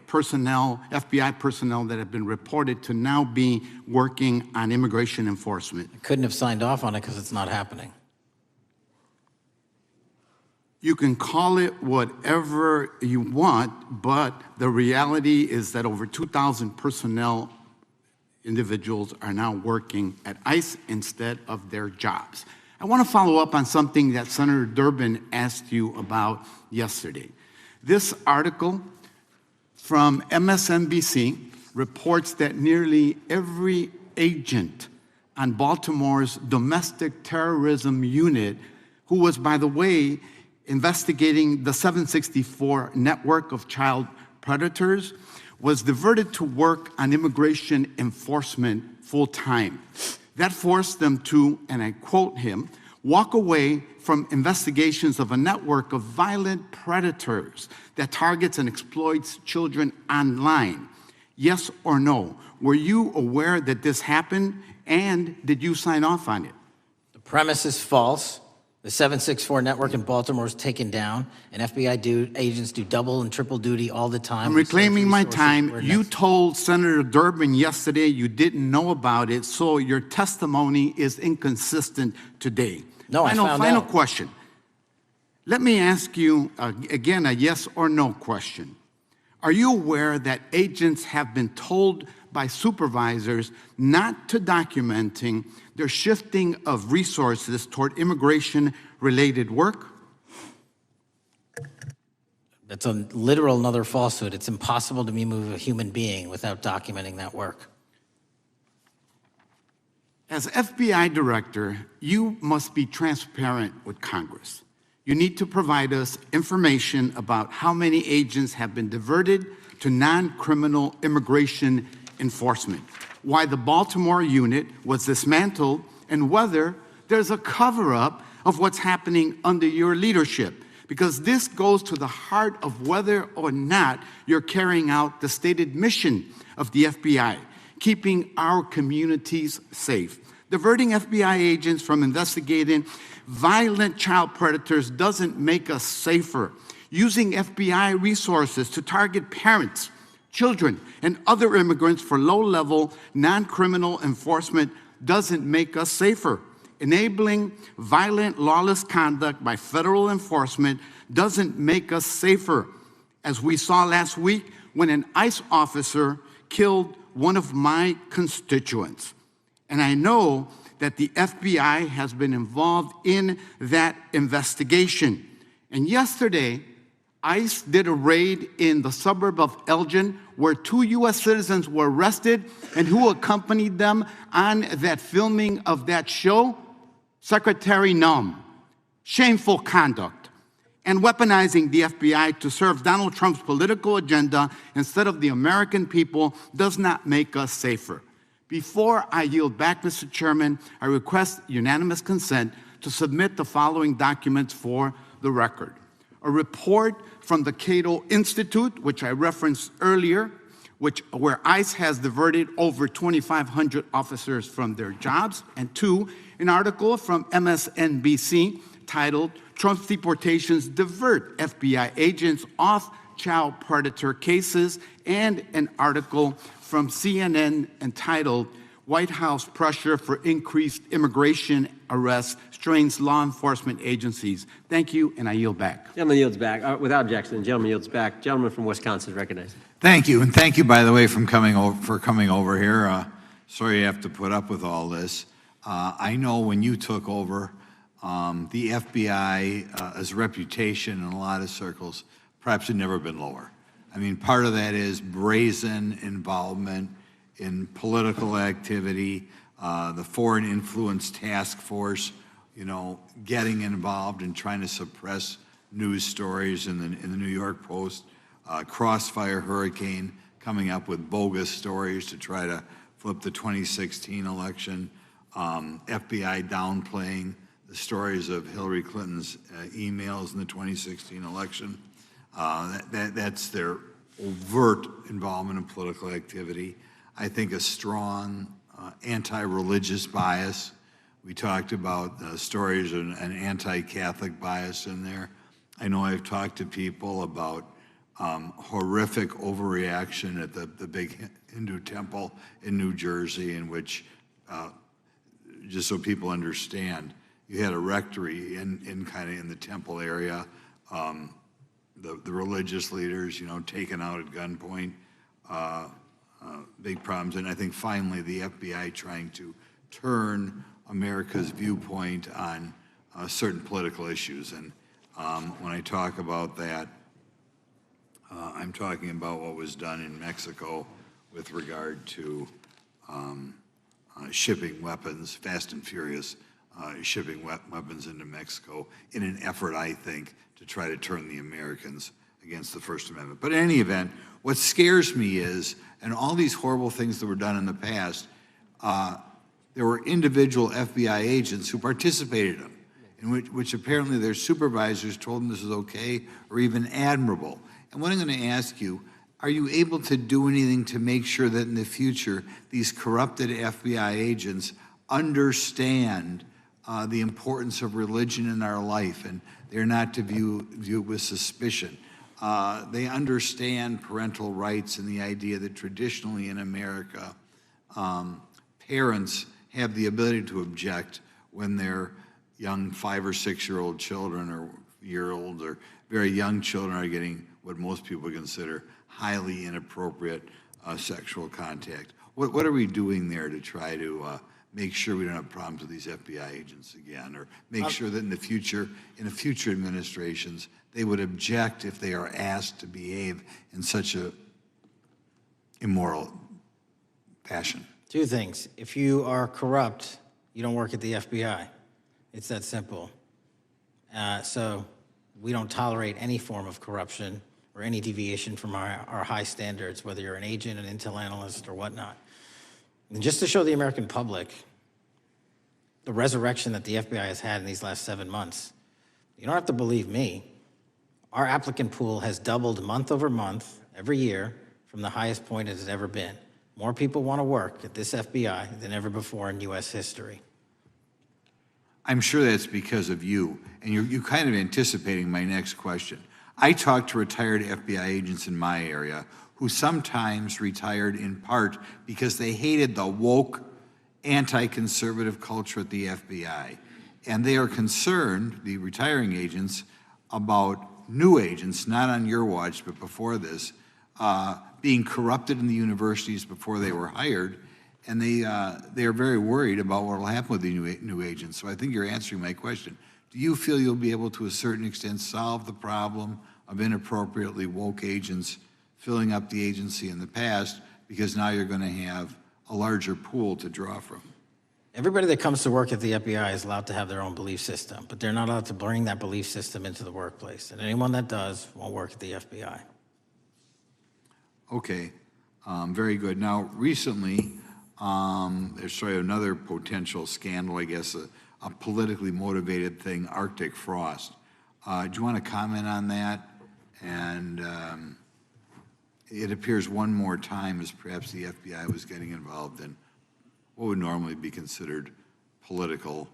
personnel, FBI personnel that have been reported to now be working on immigration enforcement. I couldn't have signed off on it because it's not happening. You can call it whatever you want, but the reality is that over 2,000 personnel individuals are now working at ICE instead of their jobs. I want to follow up on something that Senator Durbin asked you about yesterday. This article from MSNBC reports that nearly every agent on Baltimore's domestic terrorism unit, who was, by the way, investigating the 764 network of child predators, was diverted to work on immigration enforcement full-time. That forced them to, and I quote him, walk away from investigations of a network of violent predators that targets and exploits children online. Yes or no? Were you aware that this happened, and did you sign off on it? The premise is false. The 764 network in Baltimore is taken down, and FBI agents do double and triple duty all the time. I'm reclaiming my time. You told Senator Durbin yesterday you didn't know about it, so your testimony is inconsistent today. No, I found out. Final question. Let me ask you, again, a yes or no question. Are you aware that agents have been told by supervisors not to documenting their shifting of resources toward immigration-related work? That's a literal another falsehood. It's impossible to move a human being without documenting that work. As FBI director, you must be transparent with Congress. You need to provide us information about how many agents have been diverted to non-criminal immigration enforcement, why the Baltimore unit was dismantled, and whether there's a cover-up of what's happening under your leadership. Because this goes to the heart of whether or not you're carrying out the stated mission of the FBI, keeping our communities safe. Diverting FBI agents from investigating violent child predators doesn't make us safer. Using FBI resources to target parents, children, and other immigrants for low-level, non-criminal enforcement doesn't make us safer. Enabling violent, lawless conduct by federal enforcement doesn't make us safer. As we saw last week when an ICE officer killed one of my constituents. And I know that the FBI has been involved in that investigation. And yesterday, ICE did a raid in the suburb of Elgin where 2 U.S. citizens were arrested, and who accompanied them on that filming of that show? Secretary Nunn. Shameful conduct. And weaponizing the FBI to serve Donald Trump's political agenda instead of the American people does not make us safer. Before I yield back, Mr. Chairman, I request unanimous consent to submit the following documents for the record. A report from the Cato Institute, which I referenced earlier, where ICE has diverted over 2,500 officers from their jobs, and 2, an article from MSNBC titled, Trump's Deportations Divert FBI Agents Off Child Predator Cases, and an article from CNN entitled, White House Pressure for Increased Immigration Arrests Strains Law Enforcement Agencies. Thank you, and I yield back. Gentleman yields back. Without objection, the gentleman yields back. Gentleman from Wisconsin is recognized. Thank you, and thank you, by the way, for coming over here. Sorry you have to put up with all this. I know when you took over, the FBI's reputation in a lot of circles perhaps had never been lower. I mean, part of that is brazen involvement in political activity, the Foreign Influence Task Force, getting involved and trying to suppress news stories in the New York Post, Crossfire Hurricane, coming up with bogus stories to try to flip the 2016 election, FBI downplaying the stories of Hillary Clinton's emails in the 2016 election. That's their overt involvement in political activity. I think a strong anti-religious bias. We talked about stories of an anti-Catholic bias in there. I know I've talked to people about horrific overreaction at the big Hindu temple in New Jersey, in which, just so people understand, you had a rectory in the temple area. The religious leaders, taken out at gunpoint, big problems. And I think finally the FBI trying to turn America's viewpoint on certain political issues. And when I talk about that, I'm talking about what was done in Mexico with regard to shipping weapons, fast and furious, shipping weapons into Mexico in an effort, I think, to try to turn the Americans against the First Amendment. But in any event, what scares me is, and all these horrible things that were done in the past, there were individual FBI agents who participated in them, in which apparently their supervisors told them this is okay or even admirable. And what I'm going to ask you, are you able to do anything to make sure that in the future these corrupted FBI agents understand the importance of religion in our life, and they're not to view it with suspicion? They understand parental rights and the idea that traditionally in America, parents have the ability to object when their young 5 or 6-year-old children or 12-year-olds or very young children are getting what most people consider highly inappropriate sexual contact. What are we doing there to try to make sure we don't have problems with these FBI agents again, or make sure that in the future administrations, they would object if they are asked to behave in such a immoral fashion? Two things. If you are corrupt, you don't work at the FBI. It's that simple. So we don't tolerate any form of corruption or any deviation from our high standards, whether you're an agent, an intel analyst, or whatnot. And just to show the American public the resurrection that the FBI has had in these last 7 months, you don't have to believe me. Our applicant pool has doubled month over month every year from the highest point it has ever been. More people want to work at this FBI than ever before in U.S. history. I'm sure that's because of you, and you're kind of anticipating my next question. I talk to retired FBI agents in my area who sometimes retired in part because they hated the woke, anti-conservative culture at the FBI. And they are concerned, the retiring agents, about new agents, not on your watch, but before this, being corrupted in the universities before they were hired, and they are very worried about what will happen with the new agents. So I think you're answering my question. Do you feel you'll be able to a certain extent solve the problem of inappropriately woke agents filling up the agency in the past, because now you're going to have a larger pool to draw from? Everybody that comes to work at the FBI is allowed to have their own belief system, but they're not allowed to bring that belief system into the workplace. And anyone that does won't work at the FBI. Okay, very good. Now, recently, there's sort of another potential scandal, I guess, a politically motivated thing, Arctic frost. Do you want to comment on that? And it appears one more time as perhaps the FBI was getting involved in what would normally be considered political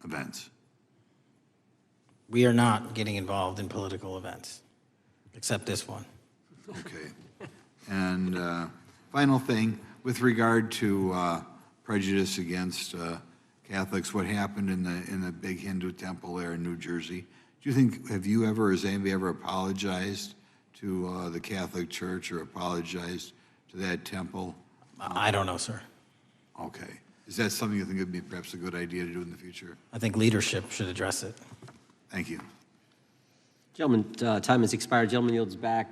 events. We are not getting involved in political events, except this one. Okay. And final thing, with regard to prejudice against Catholics, what happened in the big Hindu temple there in New Jersey? Do you think, have you ever, has anybody ever apologized to the Catholic Church or apologized to that temple? I don't know, sir. Okay. Is that something you think would be perhaps a good idea to do in the future? I think leadership should address it. Thank you. Gentlemen, time has expired. Gentleman yields back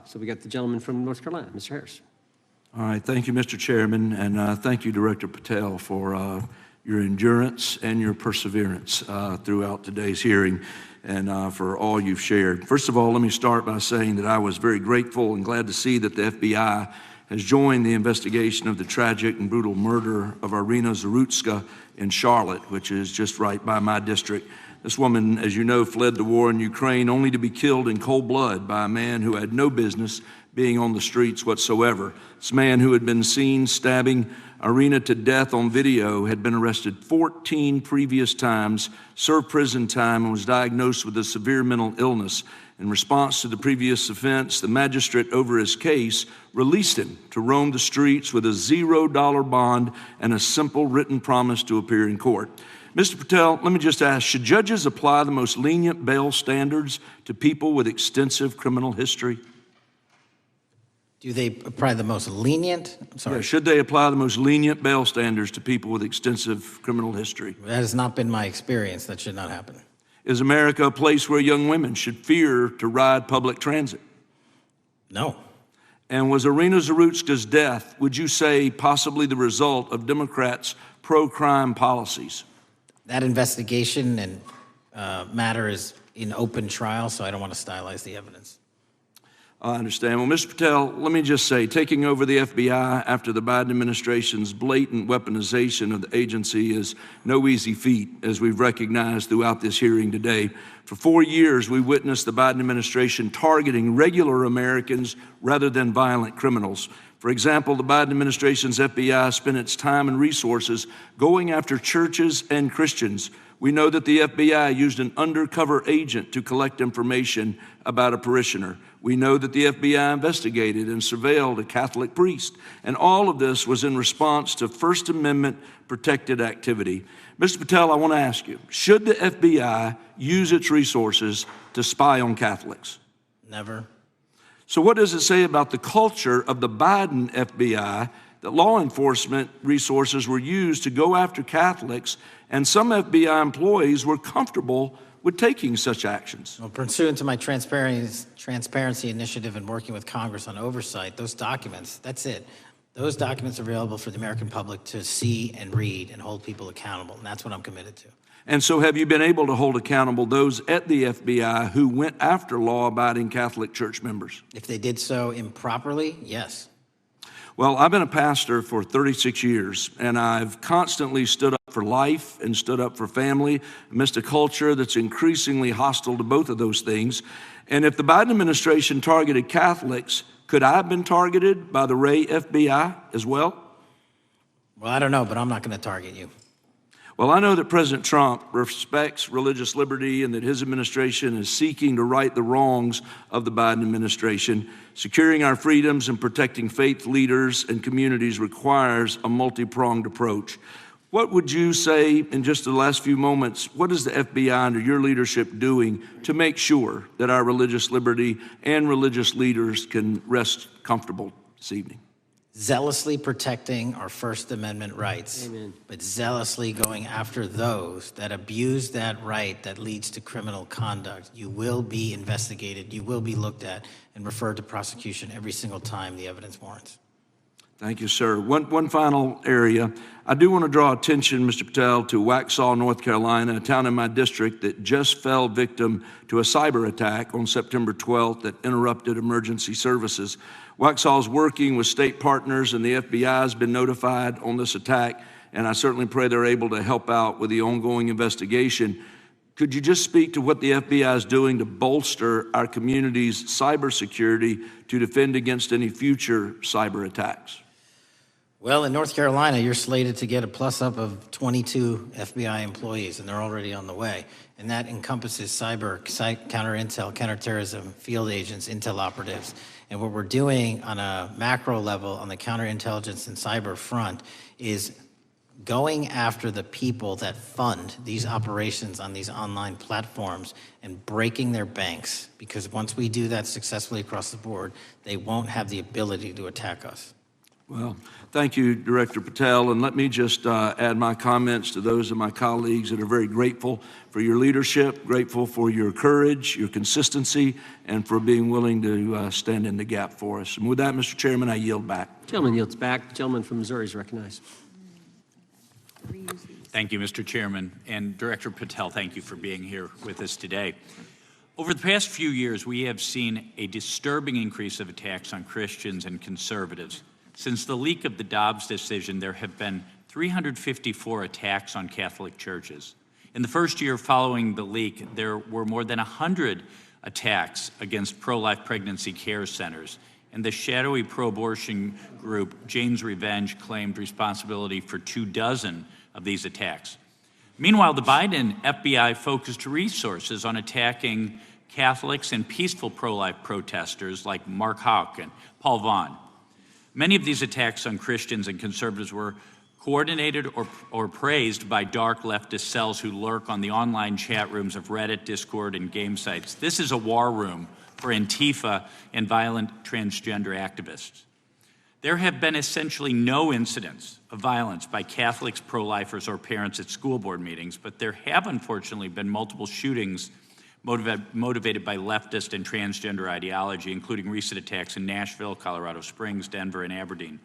so we got the gentleman from North Carolina, Mr. Harris. All right, thank you, Mr. Chairman, and thank you, Director Patel, for your endurance and your perseverance throughout today's hearing, and for all you've shared. First of all, let me start by saying that I was very grateful and glad to see that the FBI has joined the investigation of the tragic and brutal murder of Irina Zarutska in Charlotte, which is just right by my district. This woman, as you know, fled the war in Ukraine only to be killed in cold blood by a man who had no business being on the streets whatsoever. This man, who had been seen stabbing Irina to death on video, had been arrested 14 previous times, served prison time, and was diagnosed with a severe mental illness. In response to the previous offense, the magistrate over his case released him to roam the streets with a $0 bond and a simple written promise to appear in court. Mr. Patel, let me just ask, should judges apply the most lenient bail standards to people with extensive criminal history? Do they apply the most lenient? I'm sorry. Yeah, should they apply the most lenient bail standards to people with extensive criminal history? That has not been my experience. That should not happen. Is America a place where young women should fear to ride public transit? No. And was Irina Zarutska's death, would you say, possibly the result of Democrats' pro-crime policies? That investigation and matter is in open trial, so I don't want to stylize the evidence. I understand. Well, Mr. Patel, let me just say, taking over the FBI after the Biden administration's blatant weaponization of the agency is no easy feat, as we've recognized throughout this hearing today. For 4 years, we witnessed the Biden administration targeting regular Americans rather than violent criminals. For example, the Biden administration's FBI spent its time and resources going after churches and Christians, We know that the FBI used an undercover agent to collect information about a parishioner. We know that the FBI investigated and surveilled a Catholic priest. And all of this was in response to First Amendment protected activity. Mr. Patel, I want to ask you, should the FBI use its resources to spy on Catholics? Never. So what does it say about the culture of the Biden FBI that law enforcement resources were used to go after Catholics, and some FBI employees were comfortable with taking such actions? Well, pursuant to my transparency initiative and working with Congress on oversight, those documents, that's it. Those documents are available for the American public to see and read and hold people accountable, and that's what I'm committed to. And so have you been able to hold accountable those at the FBI who went after law-abiding Catholic church members? If they did so improperly, yes. Well, I've been a pastor for 36 years, and I've constantly stood up for life and stood up for family amidst a culture that's increasingly hostile to both of those things. And if the Biden administration targeted Catholics, could I have been targeted by the Ray FBI as well? Well, I don't know, but I'm not going to target you. Well, I know that President Trump respects religious liberty and that his administration is seeking to right the wrongs of the Biden administration. Securing our freedoms and protecting faith leaders and communities requires a multi-pronged approach. What would you say in just the last few moments, what is the FBI under your leadership doing to make sure that our religious liberty and religious leaders can rest comfortable this evening? Zealously protecting our First Amendment rights, Amen. but zealously going after those that abuse that right that leads to criminal conduct. You will be investigated, you will be looked at, and referred to prosecution every single time the evidence warrants. Thank you, sir. One final area. I do want to draw attention, Mr. Patel, to Waxhaw, North Carolina, a town in my district that just fell victim to a cyber attack on September 12th that interrupted emergency services. Waxhaw is working with state partners, and the FBI has been notified on this attack, and I certainly pray they're able to help out with the ongoing investigation. Could you just speak to what the FBI is doing to bolster our community's cybersecurity to defend against any future cyber attacks? Well, in North Carolina, you're slated to get a plus-up of 22 FBI employees, and they're already on the way. And that encompasses cyber, counter-intel, counterterrorism, field agents, intel operatives. And what we're doing on a macro level on the counterintelligence and cyber front is going after the people that fund these operations on these online platforms and breaking their banks. Because once we do that successfully across the board, they won't have the ability to attack us. Well, thank you, Director Patel, and let me just add my comments to those of my colleagues that are very grateful for your leadership, grateful for your courage, your consistency, and for being willing to stand in the gap for us. And with that, Mr. Chairman, I yield back. Gentleman yields back. The gentleman from Missouri is recognized. Thank you, Mr. Chairman. And Director Patel, thank you for being here with us today. Over the past few years, we have seen a disturbing increase of attacks on Christians and conservatives. Since the leak of the Dobbs decision, there have been 354 attacks on Catholic churches. In the first year following the leak, there were more than 100 attacks against pro-life pregnancy care centers, and the shadowy pro-abortion group Jane's Revenge claimed responsibility for 24 of these attacks. Meanwhile, the Biden FBI focused resources on attacking Catholics and peaceful pro-life protesters like Mark Houck and Paul Vaughn. Many of these attacks on Christians and conservatives were coordinated or praised by dark leftist cells who lurk on the online chat rooms of Reddit, Discord, and game sites. This is a war room for Antifa and violent transgender activists. There have been essentially no incidents of violence by Catholics, pro-lifers, or parents at school board meetings, but there have unfortunately been multiple shootings motivated by leftist and transgender ideology, including recent attacks in Nashville, Colorado Springs, Denver, and Aberdeen.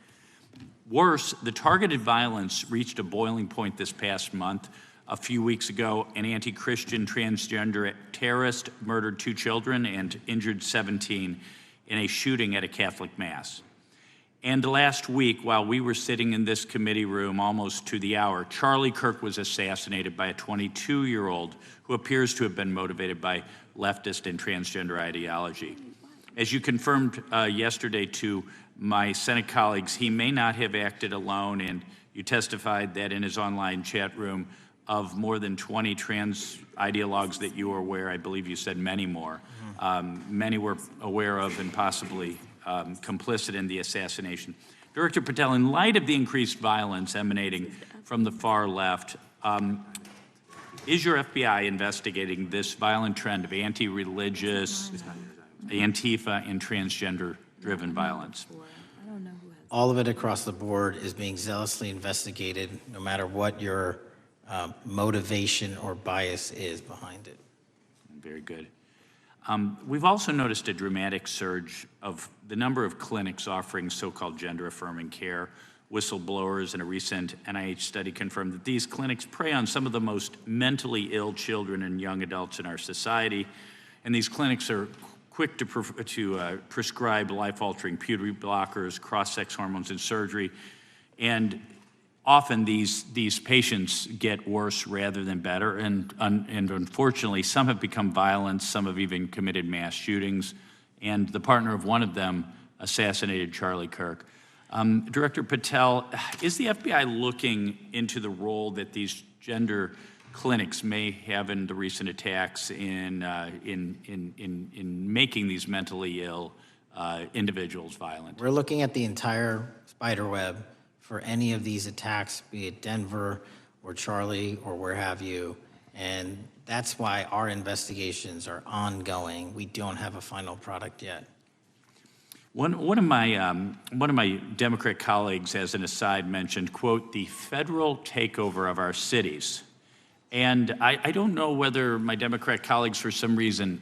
Worse, the targeted violence reached a boiling point this past month. A few weeks ago, an anti-Christian transgender terrorist murdered 2 children and injured 17 in a shooting at a Catholic mass. And last week, while we were sitting in this committee room almost to the hour, Charlie Kirk was assassinated by a 22-year-old who appears to have been motivated by leftist and transgender ideology. As you confirmed yesterday to my Senate colleagues, he may not have acted alone, and you testified that in his online chat room, of more than 20 trans ideologues that you were aware. I believe you said many more. Many were aware of and possibly complicit in the assassination. Director Patel, in light of the increased violence emanating from the far left, is your FBI investigating this violent trend of anti-religious, Antifa, and transgender-driven violence? All of it across the board is being zealously investigated, no matter what your motivation or bias is behind it. Very good. We've also noticed a dramatic surge of the number of clinics offering so-called gender-affirming care. Whistleblowers in a recent NIH study confirmed that these clinics prey on some of the most mentally ill children and young adults in our society, and these clinics are quick to prescribe life-altering puberty blockers, cross-sex hormones, and surgery, and often these patients get worse rather than better, and unfortunately, some have become violent, some have even committed mass shootings, and the partner of one of them assassinated Charlie Kirk. Director Patel, is the FBI looking into the role that these gender clinics may have in the recent attacks in making these mentally ill individuals violent? We're looking at the entire spider web for any of these attacks, be it Denver or Charlie or where have you, and that's why our investigations are ongoing. We don't have a final product yet. One of my Democrat colleagues, as an aside, mentioned, quote, the federal takeover of our cities. And I don't know whether my Democrat colleagues, for some reason,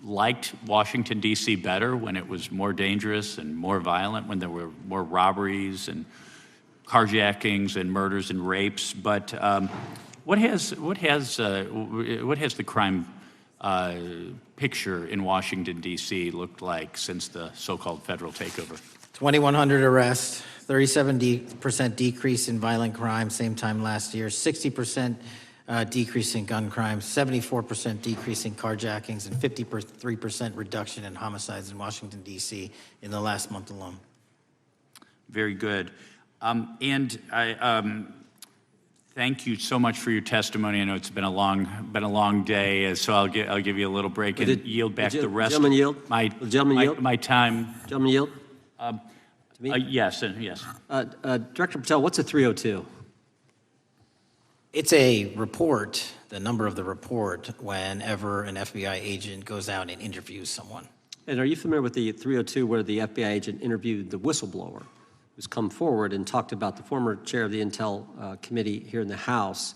liked Washington, D.C. better when it was more dangerous and more violent, when there were more robberies and carjackings and murders and rapes. But what has the crime picture in Washington, D.C. looked like since the so-called federal takeover? 2,100 arrests, 37% decrease in violent crime, same time last year, 60% decrease in gun crimes, 74% decrease in carjackings, and 53% reduction in homicides in Washington, D.C. in the last month alone. Very good. And I thank you so much for your testimony. I know it's been a long day, so I'll give you a little break and yield back the rest. Gentleman yield? My time. Gentleman yield? Yes, and yes. Director Patel, what's a 302? It's a report, the number of the report, whenever an FBI agent goes out and interviews someone. And are you familiar with the 302 where the FBI agent interviewed the whistleblower who's come forward and talked about the former chair of the Intel Committee here in the House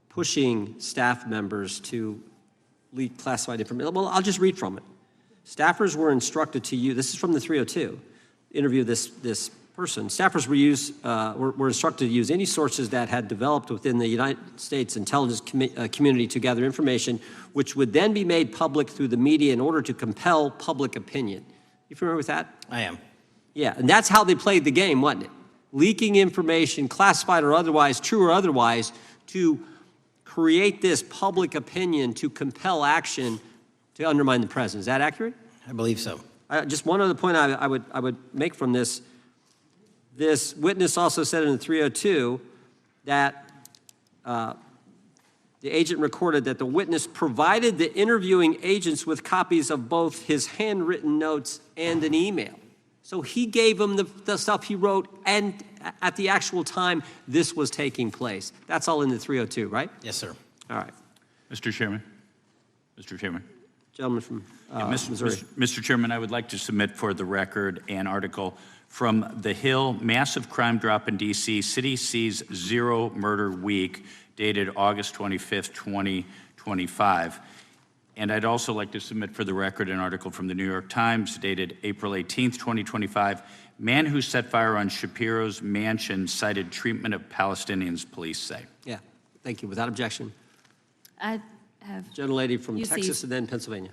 pushing staff members to leak classified information? Well, I'll just read from it. Staffers were instructed to use, this is from the 302, interview this person. Staffers were instructed to use any sources that had developed within the United States intelligence community to gather information, which would then be made public through the media in order to compel public opinion. You familiar with that? I am. Yeah, and that's how they played the game, wasn't it? Leaking information, classified or otherwise, true or otherwise, to create this public opinion to compel action to undermine the president. Is that accurate? I believe so. Just one other point I would make from this. This witness also said in the 302 that the agent recorded that the witness provided the interviewing agents with copies of both his handwritten notes and an email. So he gave them the stuff he wrote, and at the actual time this was taking place. That's all in the 302, right? Yes, sir. All right. Mr. Chairman. Gentleman from Missouri. Mr. Chairman, I would like to submit for the record an article from The Hill, Massive Crime Drop in D.C., City Sees Zero Murder Week, dated August 25th, 2025. And I'd also like to submit for the record an article from the New York Times, dated April 18th, 2025. Man who set fire on Shapiro's mansion cited treatment of Palestinians, police say. Yeah, thank you. Without objection. I have. Gentlelady from UC. Texas and then Pennsylvania.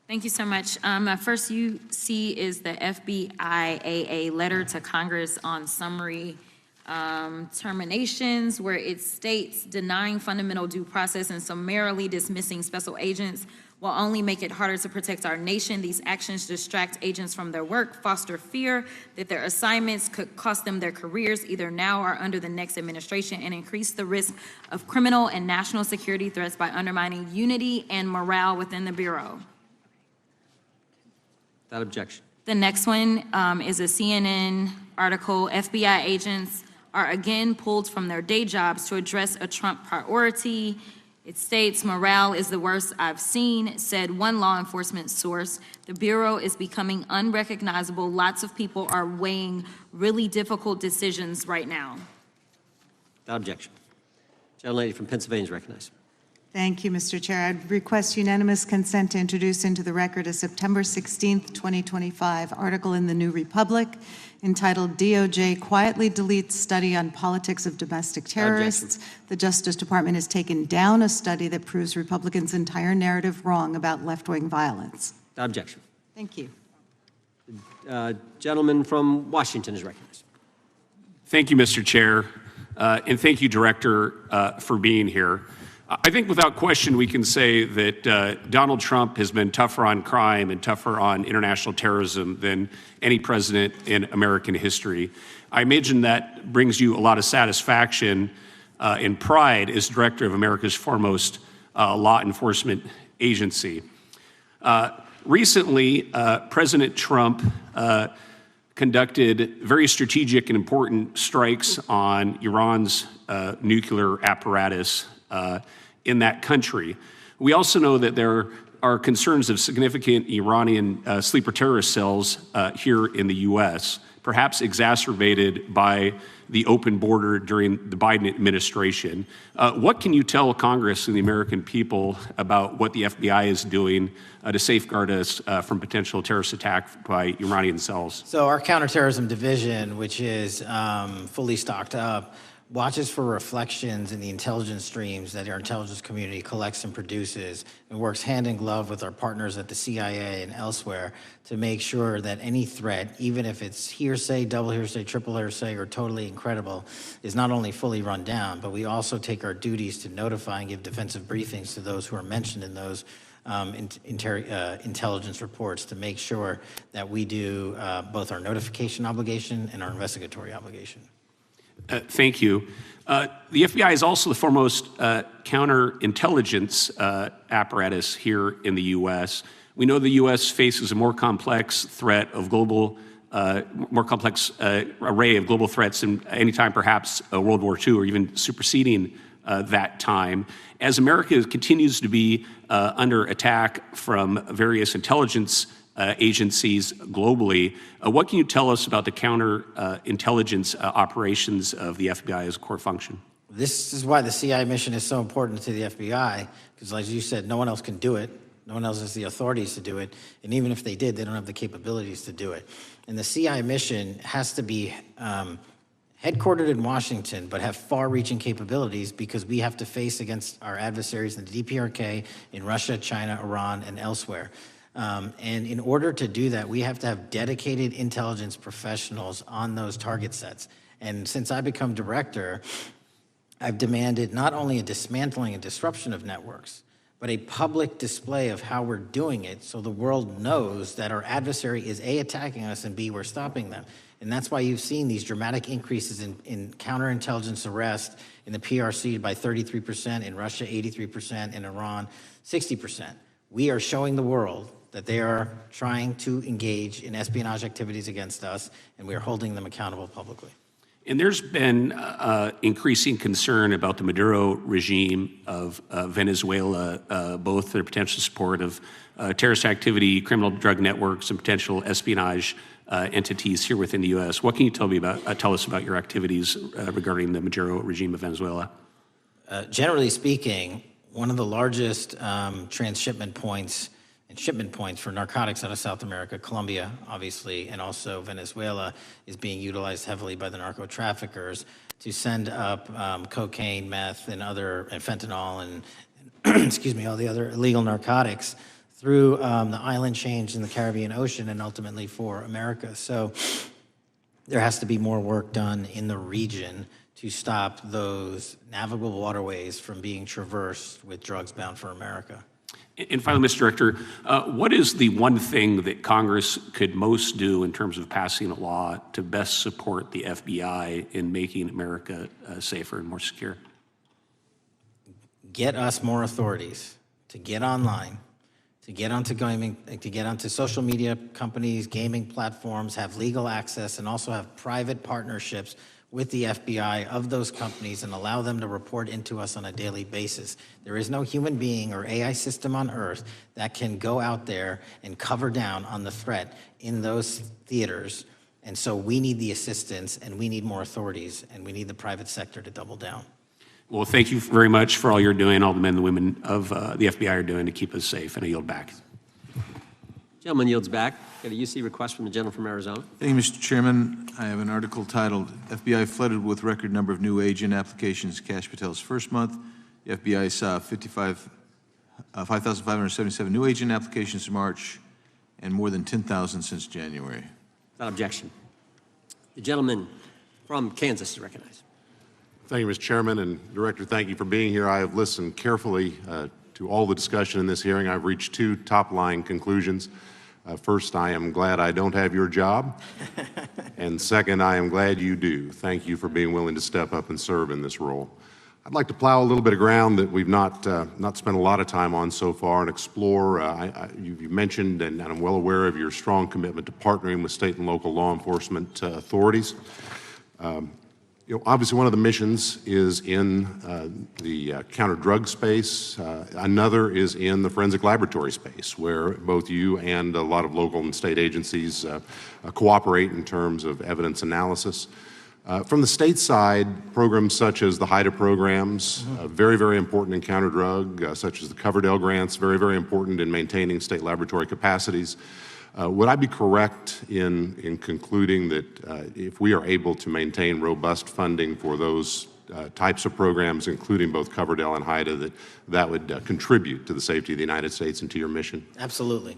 Thank you so much. My first UC is the FBIAA letter to Congress on summary terminations, where it states denying fundamental due process and summarily dismissing special agents will only make it harder to protect our nation. These actions distract agents from their work, foster fear that their assignments could cost them their careers either now or under the next administration, and increase the risk of criminal and national security threats by undermining unity and morale within the Bureau. Without objection. The next one is a CNN article. FBI agents are again pulled from their day jobs to address a Trump priority. It states, morale is the worst I've seen, said one law enforcement source. The Bureau is becoming unrecognizable. Lots of people are weighing really difficult decisions right now. Without objection. Gentlelady from Pennsylvania is recognized. Thank you, Mr. Chair. I'd request unanimous consent to introduce into the record a September 16th, 2025 article in the New Republic entitled DOJ Quietly Deletes Study on Politics of Domestic Terrorists. The Justice Department has taken down a study that proves Republicans' entire narrative wrong about left-wing violence. Without objection. Thank you. Gentleman from Washington is recognized. Thank you, Mr. Chair, and thank you, Director, for being here. I think without question we can say that Donald Trump has been tougher on crime and tougher on international terrorism than any president in American history. I imagine that brings you a lot of satisfaction and pride as director of America's foremost law enforcement agency. Recently, President Trump conducted very strategic and important strikes on Iran's nuclear apparatus in that country. We also know that there are concerns of significant Iranian sleeper terrorist cells here in the U.S., perhaps exacerbated by the open border during the Biden administration. What can you tell Congress and the American people about what the FBI is doing to safeguard us from potential terrorist attack by Iranian cells? So our counterterrorism division, which is fully stocked up, watches for reflections in the intelligence streams that our intelligence community collects and produces, and works hand in glove with our partners at the CIA and elsewhere to make sure that any threat, even if it's hearsay, double hearsay, triple hearsay, or totally incredible, is not only fully run down, but we also take our duties to notify and give defensive briefings to those who are mentioned in those intelligence reports to make sure that we do both our notification obligation and our investigatory obligation. Thank you. The FBI is also the foremost counterintelligence apparatus here in the U.S. We know the U.S. faces a more complex threat of global, more complex array of global threats than any time perhaps World War II or even superseding that time. As America continues to be under attack from various intelligence agencies globally, what can you tell us about the counterintelligence operations of the FBI as a core function? This is why the CIA mission is so important to the FBI, because as you said, no one else can do it. No one else has the authorities to do it. And even if they did, they don't have the capabilities to do it. And the CIA mission has to be headquartered in Washington, but have far-reaching capabilities because we have to face against our adversaries in the DPRK, in Russia, China, Iran, and elsewhere. And in order to do that, we have to have dedicated intelligence professionals on those target sets. And since I become director, I've demanded not only a dismantling and disruption of networks, but a public display of how we're doing it so the world knows that our adversary is A, attacking us, and B, we're stopping them. And that's why you've seen these dramatic increases in counterintelligence arrest in the PRC by 33%, in Russia 83%, in Iran 60%. We are showing the world that they are trying to engage in espionage activities against us, and we are holding them accountable publicly. And there's been increasing concern about the Maduro regime of Venezuela, both their potential support of terrorist activity, criminal drug networks, and potential espionage entities here within the U.S. What can you tell us about your activities regarding the Maduro regime of Venezuela? Generally speaking, one of the largest transshipment points and shipment points for narcotics out of South America, Colombia, obviously, and also Venezuela, is being utilized heavily by the narco traffickers to send up cocaine, meth, and fentanyl, and excuse me, all the other illegal narcotics through the island chains in the Caribbean Ocean and ultimately for America. So there has to be more work done in the region to stop those navigable waterways from being traversed with drugs bound for America. And finally, Mr. Director, what is the one thing that Congress could most do in terms of passing a law to best support the FBI in making America safer and more secure? Get us more authorities to get online, to get onto gaming, to get onto social media companies, gaming platforms, have legal access, and also have private partnerships with the FBI of those companies and allow them to report into us on a daily basis. There is no human being or AI system on earth that can go out there and cover down on the threat in those theaters. And so we need the assistance, and we need more authorities, and we need the private sector to double down. Well, thank you very much for all you're doing, all the men and women of the FBI are doing to keep us safe, and I yield back. Gentleman yields back. Got a UC request from the gentleman from Arizona. Thank you, Mr. Chairman. I have an article titled, FBI Flooded with Record Number of New Agent Applications Kash Patel's First Month. The FBI saw 5,577 new agent applications in March and more than 10,000 since January. Without objection. The gentleman from Kansas is recognized. Thank you, Mr. Chairman, and Director, thank you for being here. I have listened carefully to all the discussion in this hearing. I've reached two top-line conclusions. First, I am glad I don't have your job. And second, I am glad you do. Thank you for being willing to step up and serve in this role. I'd like to plow a little bit of ground that we've not spent a lot of time on so far and explore. You mentioned, and I'm well aware of your strong commitment to partnering with state and local law enforcement authorities. Obviously, one of the missions is in the counter-drug space. Another is in the forensic laboratory space, where both you and a lot of local and state agencies cooperate in terms of evidence analysis. From the state side, programs such as the HIDA programs, very, very important in counter-drug, such as the Coverdell grants, very, very important in maintaining state laboratory capacities. Would I be correct in concluding that if we are able to maintain robust funding for those types of programs, including both Coverdell and HIDA, that would contribute to the safety of the United States and to your mission? Absolutely.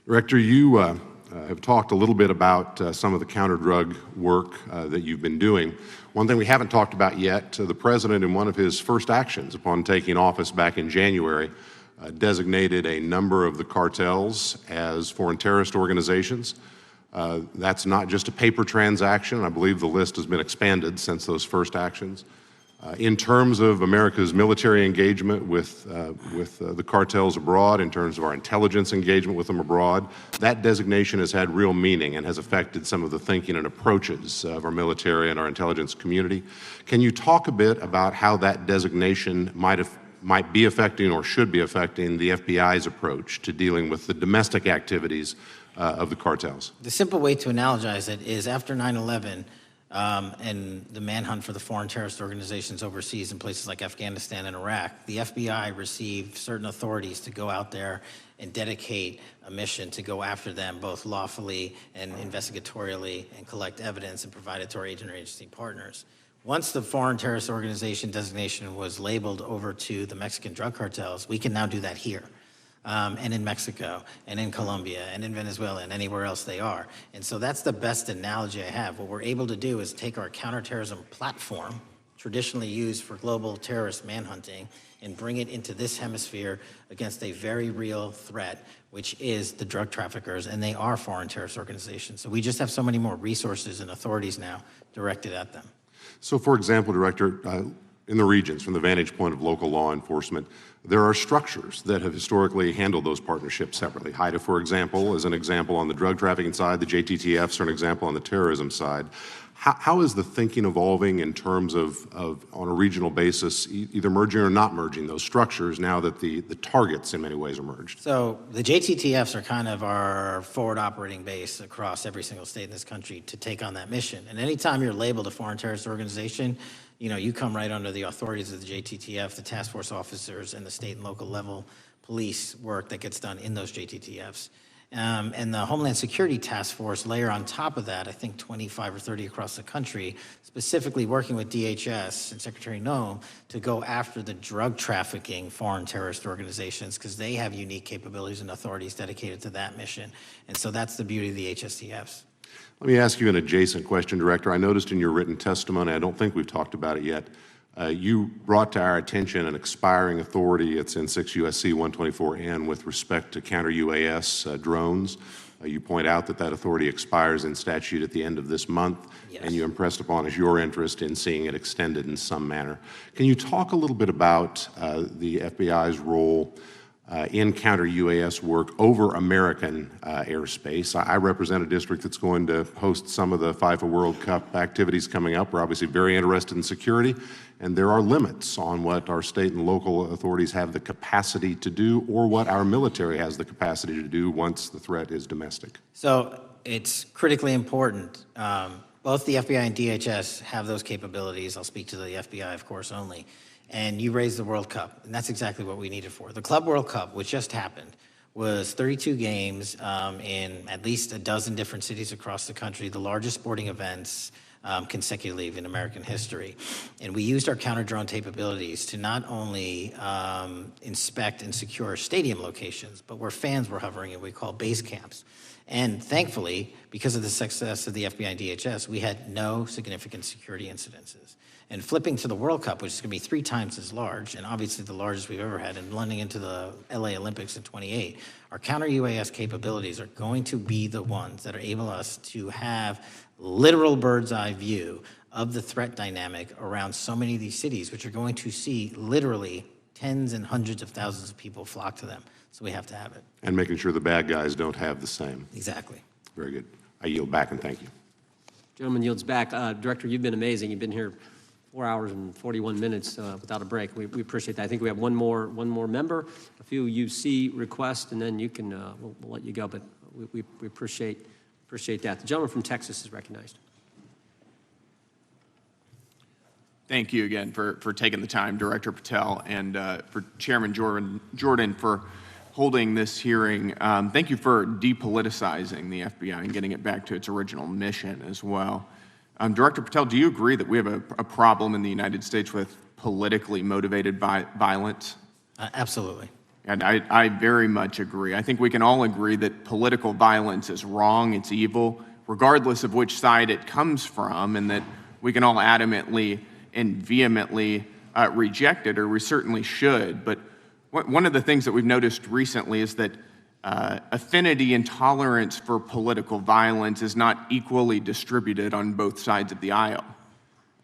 Director, you have talked a little bit about some of the counter-drug work that you've been doing. One thing we haven't talked about yet, the President, in one of his first actions upon taking office back in January, designated a number of the cartels as foreign terrorist organizations. That's not just a paper transaction. I believe the list has been expanded since those first actions. In terms of America's military engagement with the cartels abroad, in terms of our intelligence engagement with them abroad, that designation has had real meaning and has affected some of the thinking and approaches of our military and our intelligence community. Can you talk a bit about how that designation might be affecting or should be affecting the FBI's approach to dealing with the domestic activities of the cartels? The simple way to analogize it is after 9/11 and the manhunt for the foreign terrorist organizations overseas in places like Afghanistan and Iraq, the FBI received certain authorities to go out there and dedicate a mission to go after them both lawfully and investigatorially and collect evidence and provide it to our agent or agency partners. Once the foreign terrorist organization designation was labeled over to the Mexican drug cartels, we can now do that here, and in Mexico, and in Colombia, and in Venezuela, and anywhere else they are. And so that's the best analogy I have. What we're able to do is take our counterterrorism platform, traditionally used for global terrorist manhunting, and bring it into this hemisphere against a very real threat, which is the drug traffickers, and they are foreign terrorist organizations. So we just have so many more resources and authorities now directed at them. So, for example, Director, in the regions, from the vantage point of local law enforcement, there are structures that have historically handled those partnerships separately. HIDA, for example, is an example on the drug trafficking side. The JTTFs are an example on the terrorism side. How is the thinking evolving in terms of on a regional basis, either merging or not merging those structures now that the targets in many ways are merged? So the JTTFs are kind of our forward operating base across every single state in this country to take on that mission. And anytime you're labeled a foreign terrorist organization, you come right under the authorities of the JTTF, the task force officers, and the state and local level police work that gets done in those JTTFs. And the Homeland Security Task Force layer on top of that, I think 25 or 30 across the country, specifically working with DHS and Secretary Noem to go after the drug trafficking foreign terrorist organizations because they have unique capabilities and authorities dedicated to that mission. And so that's the beauty of the HSTFs. Let me ask you an adjacent question, Director. I noticed in your written testimony, I don't think we've talked about it yet, You brought to our attention an expiring authority. It's in 6 U.S.C. 124N with respect to counter-UAS drones. You point out that that authority expires in statute at the end of this month, and you impressed upon us your interest in seeing it extended in some manner. Can you talk a little bit about the FBI's role in counter-UAS work over American airspace? I represent a district that's going to host some of the FIFA World Cup activities coming up. We're obviously very interested in security, and there are limits on what our state and local authorities have the capacity to do or what our military has the capacity to do once the threat is domestic. So it's critically important. Both the FBI and DHS have those capabilities. I'll speak to the FBI, of course, only. And you raised the World Cup, and that's exactly what we need it for. The Club World Cup, which just happened, was 32 games in at least a dozen different cities across the country, the largest sporting events consecutively in American history. And we used our counter-drone capabilities to not only inspect and secure stadium locations, but where fans were hovering and we call base camps. And thankfully, because of the success of the FBI and DHS, we had no significant security incidences. And flipping to the World Cup, which is going to be 3 times as large, and obviously the largest we've ever had, and blending into the LA Olympics in 28, our counter-UAS capabilities are going to be the ones that enable us to have literal bird's-eye view of the threat dynamic around so many of these cities, which are going to see literally tens and hundreds of thousands of people flock to them. So we have to have it. And making sure the bad guys don't have the same. Exactly. Very good. I yield back and thank you. Gentleman yields back. Director, you've been amazing. You've been here 4 hours and 41 minutes without a break. We appreciate that. I think we have one more member, a few UC requests, and then you can we'll let you go. But we appreciate that. The gentleman from Texas is recognized. Thank you again for taking the time, Director Patel, and for Chairman Jordan for holding this hearing. Thank you for depoliticizing the FBI and getting it back to its original mission as well. Director Patel, do you agree that we have a problem in the United States with politically motivated violence? Absolutely. And I very much agree. I think we can all agree that political violence is wrong, it's evil, regardless of which side it comes from, and that we can all adamantly and vehemently reject it, or we certainly should. But one of the things that we've noticed recently is that affinity and tolerance for political violence is not equally distributed on both sides of the aisle.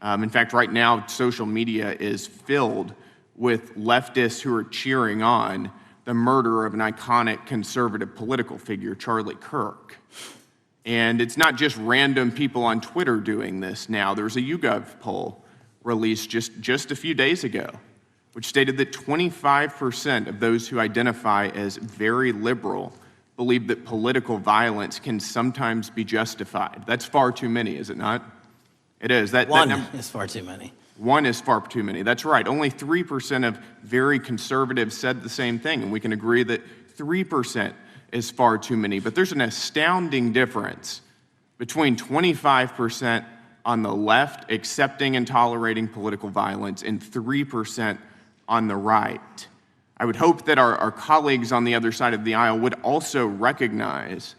In fact, right now, social media is filled with leftists who are cheering on the murder of an iconic conservative political figure, Charlie Kirk. And it's not just random people on Twitter doing this now. There's a YouGov poll released just a few days ago, which stated that 25% of those who identify as very liberal believe that political violence can sometimes be justified. That's far too many, is it not? It is. One is far too many. One is far too many. That's right. Only 3% of very conservatives said the same thing, and we can agree that 3% is far too many. But there's an astounding difference between 25% on the left accepting and tolerating political violence and 3% on the right. I would hope that our colleagues on the other side of the aisle would also recognize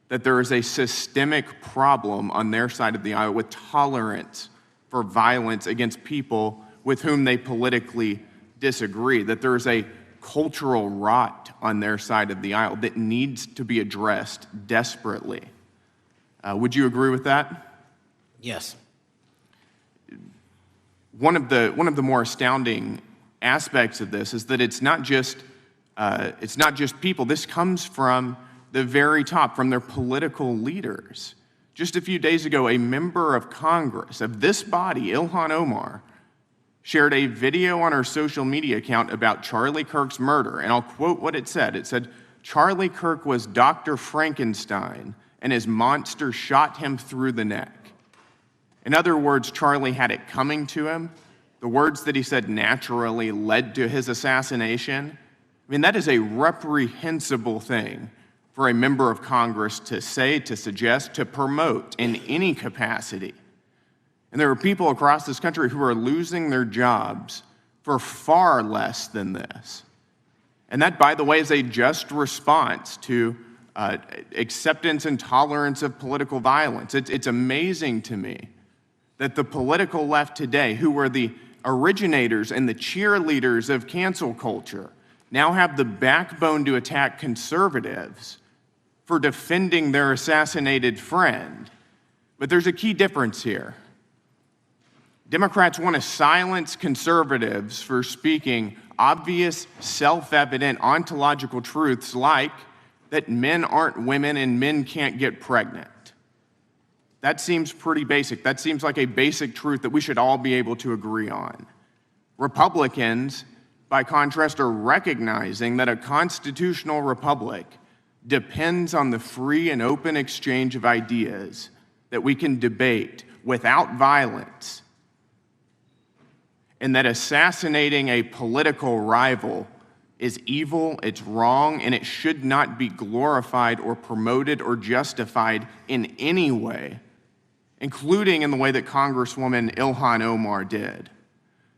that there is a systemic problem on their side of the aisle with tolerance for violence against people with whom they politically disagree, that there is a cultural rot on their side of the aisle that needs to be addressed desperately. Would you agree with that? Yes. One of the more astounding aspects of this is that it's not just people. This comes from the very top, from their political leaders. Just a few days ago, a member of Congress of this body, Ilhan Omar, shared a video on her social media account about Charlie Kirk's murder, and I'll quote what it said. It said, "Charlie Kirk was Dr. Frankenstein, and his monster shot him through the neck." In other words, Charlie had it coming to him. The words that he said naturally led to his assassination. I mean, that is a reprehensible thing for a member of Congress to say, to suggest, to promote in any capacity. And there are people across this country who are losing their jobs for far less than this. And that, by the way, is a just response to acceptance and tolerance of political violence. It's amazing to me that the political left today, who were the originators and the cheerleaders of cancel culture now have the backbone to attack conservatives for defending their assassinated friend. But there's a key difference here. Democrats want to silence conservatives for speaking obvious, self-evident ontological truths like that men aren't women and men can't get pregnant. That seems pretty basic. That seems like a basic truth that we should all be able to agree on. Republicans, by contrast, are recognizing that a constitutional republic depends on the free and open exchange of ideas that we can debate without violence, and that assassinating a political rival is evil, it's wrong, and it should not be glorified or promoted or justified in any way, including in the way that Congresswoman Ilhan Omar did.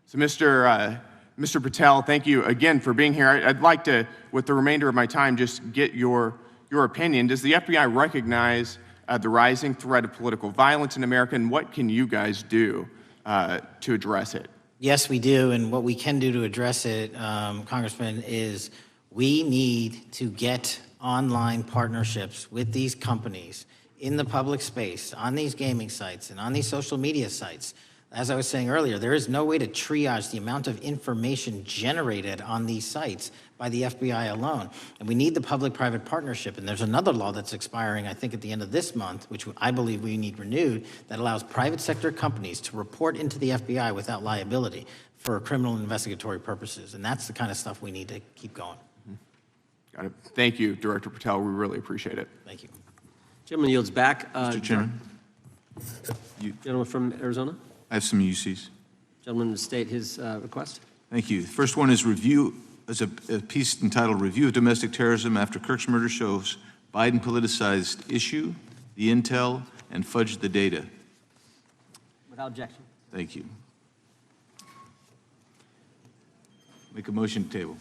So Mr. Patel, thank you again for being here. I'd like to, with the remainder of my time, just get your opinion. Does the FBI recognize the rising threat of political violence in America, and what can you guys do to address it? Yes, we do, and what we can do to address it, Congressman, is we need to get online partnerships with these companies in the public space, on these gaming sites, and on these social media sites. As I was saying earlier, there is no way to triage the amount of information generated on these sites by the FBI alone. And we need the public-private partnership. And there's another law that's expiring, I think, at the end of this month, which I believe we need renewed, that allows private sector companies to report into the FBI without liability for criminal investigatory purposes. And that's the kind of stuff we need to keep going. Got it. Thank you, Director Patel. We really appreciate it. Thank you. Gentleman yields back. Mr. Chairman. Gentleman from Arizona. I have some UCs. Gentleman state his request. Thank you. The first one is a piece entitled Review of Domestic Terrorism After Kirk's Murder Shows Biden Politicized Issue, the Intel, and Fudged the Data. Without objection. Thank you. Make a motion to table.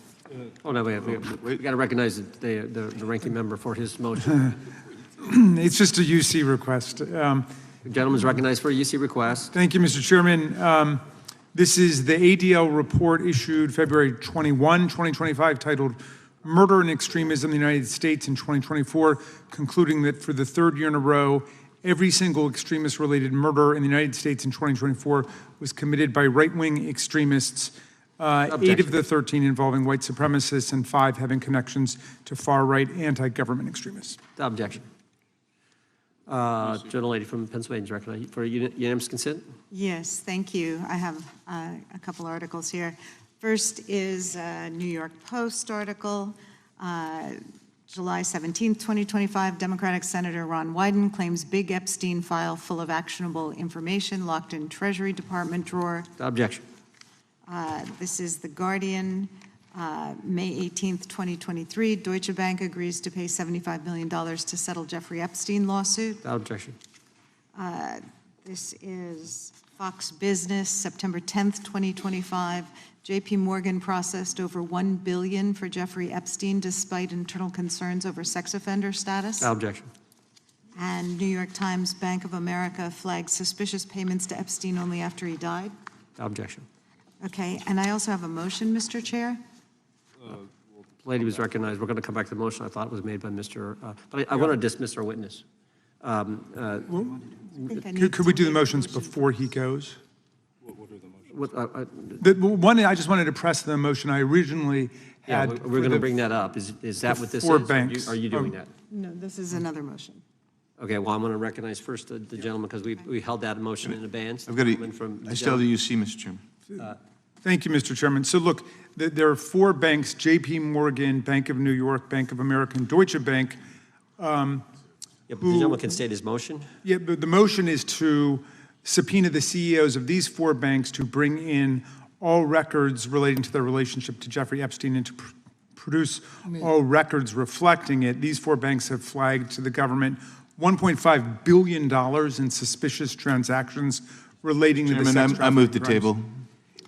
Oh, no, we got to recognize the ranking member for his motion. It's just a UC request. The gentleman's recognized for a UC request. Thank you, Mr. Chairman. This is the ADL report issued February 21, 2025, titled Murder and Extremism in the United States in 2024, concluding that for the third year in a row, every single extremist-related murder in the United States in 2024 was committed by right-wing extremists, 8 of the 13 involving white supremacists and 5 having connections to far-right anti-government extremists. Without objection. Gentlelady from Pennsylvania is recognized for unanimous consent. Yes, thank you. I have a couple articles here. First is a New York Post article, July 17th, 2025. Democratic Senator Ron Wyden claims big Epstein file full of actionable information locked in Treasury Department drawer. Without objection. This is The Guardian, May 18th, 2023. Deutsche Bank agrees to pay $75 million to settle Jeffrey Epstein lawsuit. Without objection. This is Fox Business, September 10th, 2025. JP Morgan processed over $1 billion for Jeffrey Epstein despite internal concerns over sex offender status. Without objection. And New York Times, Bank of America flagged suspicious payments to Epstein only after he died. Without objection. Okay, and I also have a motion, Mr. Chair. The lady was recognized. We're going to come back to the motion I thought was made by Mr. But I want to dismiss our witness. Could we do the motions before he goes? What, One, I just wanted to press the motion I originally had. yeah, we're going to bring that up. Is that what this 4 is? banks. Are you doing that? No, this is another motion. Okay, well, I'm going to recognize first the gentleman because we held that motion in advance. I've got a, From I still have the UC, Mr. Chairman. Thank you, Mr. Chairman. So look, there are 4 banks, JP Morgan, Bank of New York, Bank of America, and Deutsche Bank. Yeah, but the gentleman can state his motion. Yeah, but the motion is to subpoena the CEOs of these 4 banks to bring in all records relating to their relationship to Jeffrey Epstein and to produce all records reflecting it. These 4 banks have flagged to the government $1.5 billion in suspicious transactions relating to the sex trafficking I moved the crimes. table.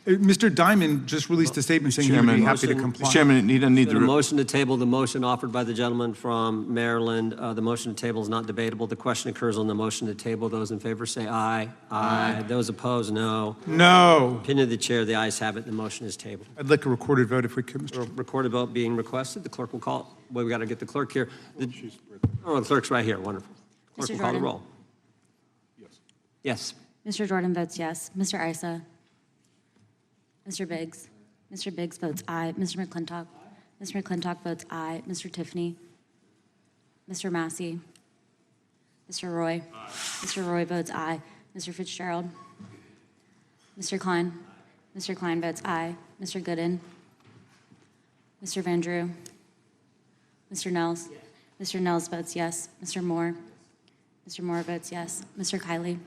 Mr. Diamond just released a statement saying he would be happy to comply. Mr. Chairman, you don't need The to. motion to table the motion offered by the gentleman from Maryland. The motion to table is not debatable. The question occurs on the motion to table. Those in favor say aye. Aye. Those opposed, no. No. Opinion of the chair, the ayes have it. The motion is tabled. I'd like a recorded vote if we could, Mr. Chairman. Recorded vote being requested. The clerk will call. Well, we got to get the clerk here. The clerk's right here. Wonderful. Clerk will call the roll. Yes. Mr. Jordan votes yes. Mr. Isa? Mr. Biggs? Mr. Biggs votes aye. Mr. McClintock? Mr. McClintock votes aye. Mr. Tiffany? Mr. Massey? Mr. Roy? Mr. Roy votes aye. Mr. Fitzgerald? Mr. Klein? Mr. Klein votes aye. Mr. Gooden? Mr. Van Drew? Mr. Nels? Mr. Nels votes yes. Mr. Moore? Mr. Moore votes yes. Mr. Kiley?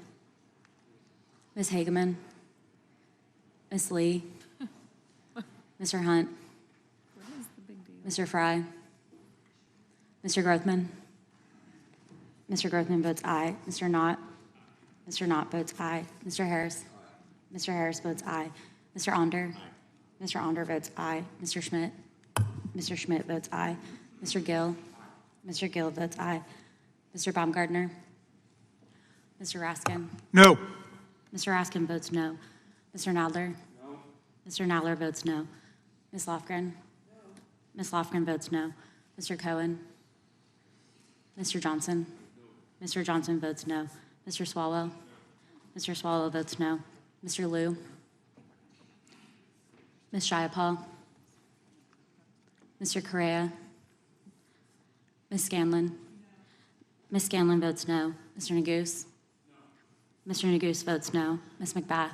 Ms. Hageman? Ms. Lee? Mr. Hunt? Mr. Fry? Mr. Grothman? Mr. Grothman votes aye. Mr. Knott? Mr. Knott votes aye. Mr. Harris? Mr. Harris votes aye. Mr. Onder? Mr. Onder votes aye. Mr. Schmidt? Mr. Schmidt votes aye. Mr. Gill? Mr. Gill votes aye. Mr. Baumgartner? Mr. Raskin? No. Mr. Raskin votes no. Mr. Nadler? No. Mr. Nadler votes no. Ms. Lofgren? Ms. Lofgren votes no. Mr. Cohen? Mr. Johnson? Mr. Johnson votes no. Mr. Swallow? Mr. Swallow votes no. Mr. Liu? Ms. Jayapal? Mr. Correa? Ms. Scanlon? Ms. Scanlon votes no. Mr. Neguse? Mr. Neguse votes no. Ms. McBath?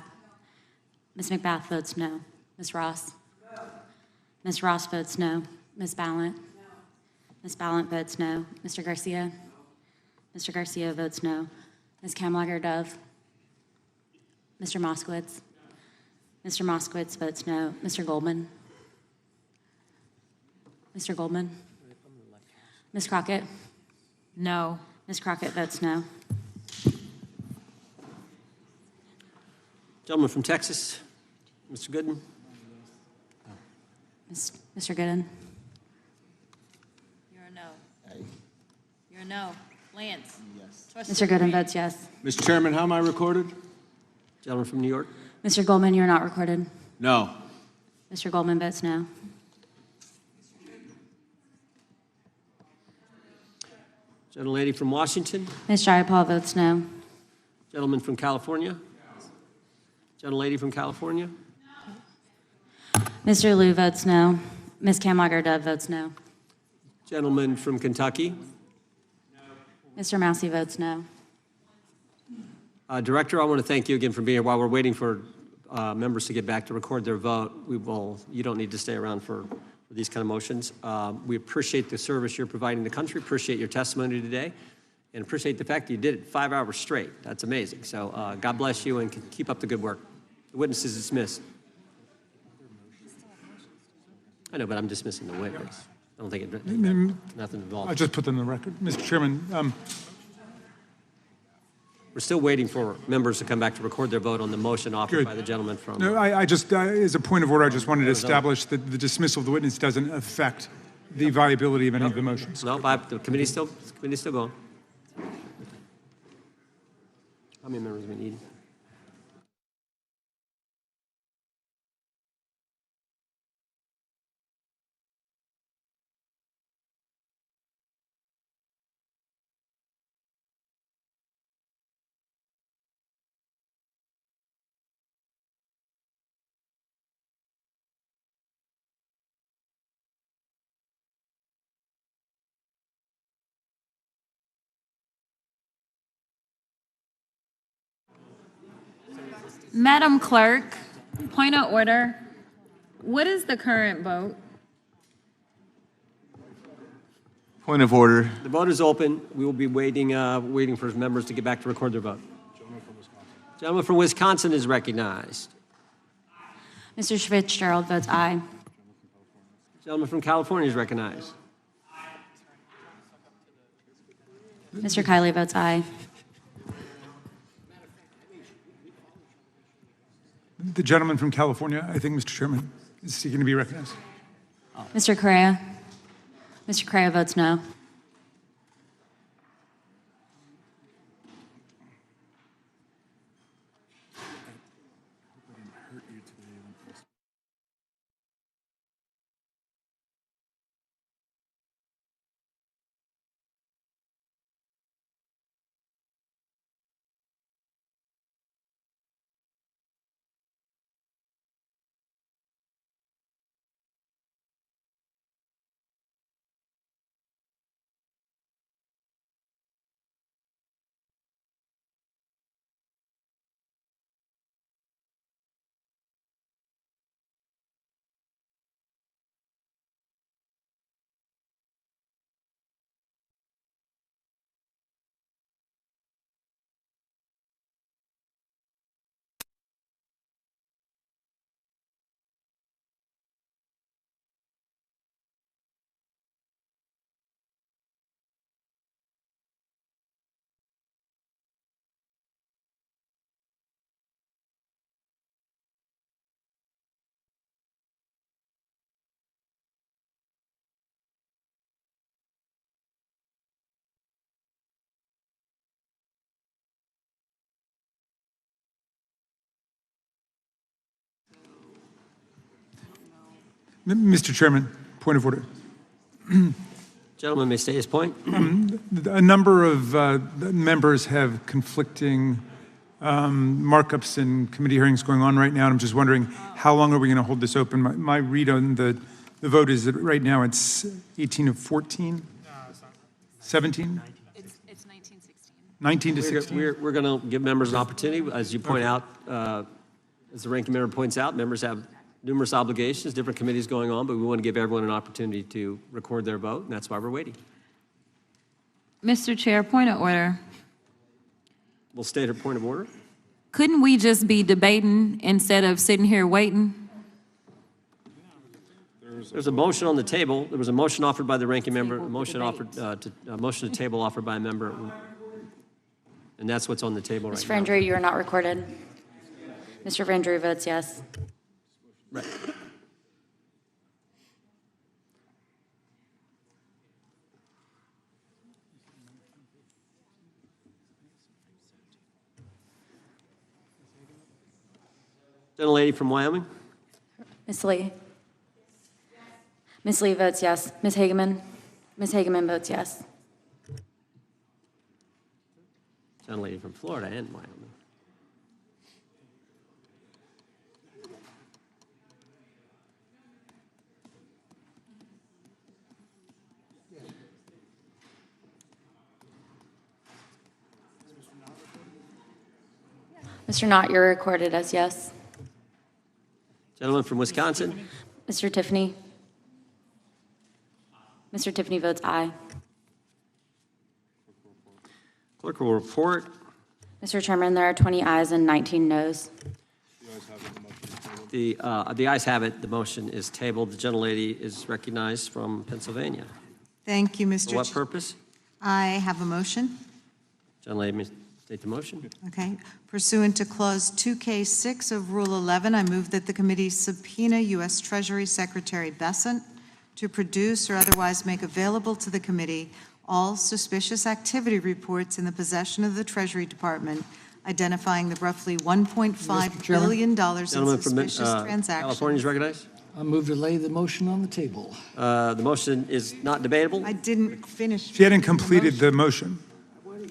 Ms. McBath votes no. Ms. Ross? Ms. Ross votes no. Ms. Ballant? Ms. Ballant votes no. Mr. Garcia? Mr. Garcia votes no. Ms. Kamlager-Dove? Mr. Moskowitz? Mr. Moskowitz votes no. Mr. Goldman? Mr. Goldman? Ms. Crockett? No. Ms. Crockett votes no. Gentleman from Texas, Mr. Gooden. Mr. Gooden? You're a no. You're a no. Lance? Yes. Mr. Gooden votes yes. Mr. Chairman, how am I recorded? Gentleman from New York. Mr. Goldman, you're not recorded. No. Mr. Goldman votes no. Gentlelady from Washington. Ms. Jayapal votes no. Gentleman from California. Gentlelady from California. Mr. Liu votes no. Ms. Kamlager-Dove votes no. Gentleman from Kentucky. Mr. Massey votes no. Director, I want to thank you again for being here. While we're waiting for members to get back to record their vote, you don't need to stay around for these kind of motions. We appreciate the service you're providing the country, appreciate your testimony today, and appreciate the fact that you did it 5 hours straight. That's amazing. So God bless you and keep up the good work. The witness is dismissed. I know, but I'm dismissing the witness. I don't think it, nothing involved. I just put them in the record. Mr. Chairman, we're still waiting for members to come back to record their vote on the motion offered Good. by the gentleman from... no, I just, as a point of order, I just wanted to establish that the dismissal of the witness doesn't affect the viability of any of the motions. No, the committee's still going. How many members do we need? Madam Clerk, point of order. What is the current vote? Point of order. The vote is open. We will be waiting for members to get back to record their vote. Gentleman from Wisconsin is recognized. Mr. Fitzgerald votes aye. Gentleman from California is recognized. Mr. Kiley votes aye. The gentleman from California, I think, Mr. Chairman, is seeking to be recognized. Mr. Correa. Mr. Correa votes no. Mr. Chairman, point of order. Gentleman may state his point. A number of members have conflicting markups in committee hearings going on right now, and I'm just wondering how long are we going to hold this open? My read on the vote is that right now it's 18 of 14? 17? It's 1916. 19 to 16? We're going to give members an opportunity. As you point out, as the ranking member points out, members have numerous obligations, different committees going on, but we want to give everyone an opportunity to record their vote, and that's why we're waiting. Mr. Chair, point of order. We'll state a point of order. Couldn't we just be debating instead of sitting here waiting? There's a motion on the table. There was a motion offered by the ranking member, a motion offered motion to table offered by a member, and that's what's on the table right Ms. now. Frandrew, you are not recorded. Mr. Frandrew votes yes. Right. Gentlelady from Wyoming. Ms. Lee. Ms. Lee votes yes. Ms. Hageman. Ms. Hageman votes yes. Gentlelady from Florida and Wyoming. Mr. Knott, you're recorded as yes. Gentleman from Wisconsin. Mr. Tiffany. Mr. Tiffany votes aye. Clerk will report. Mr. Chairman, there are 20 ayes and 19 noes. The ayes have it. The motion is tabled. The gentlelady is recognized from Pennsylvania. Thank you, Mr. For what purpose? I have a motion. Gentlelady may state the motion. Okay. Pursuant to Clause 2K6 of Rule 11, I move that the committee subpoena U.S. Treasury Secretary Bessent to produce or otherwise make available to the committee all suspicious activity reports in the possession of the Treasury Department, identifying the roughly $1.5 billion in Gentleman from suspicious transactions. California is recognized. I move to lay the motion on the table. The motion is not debatable. I didn't finish. She hadn't completed the motion.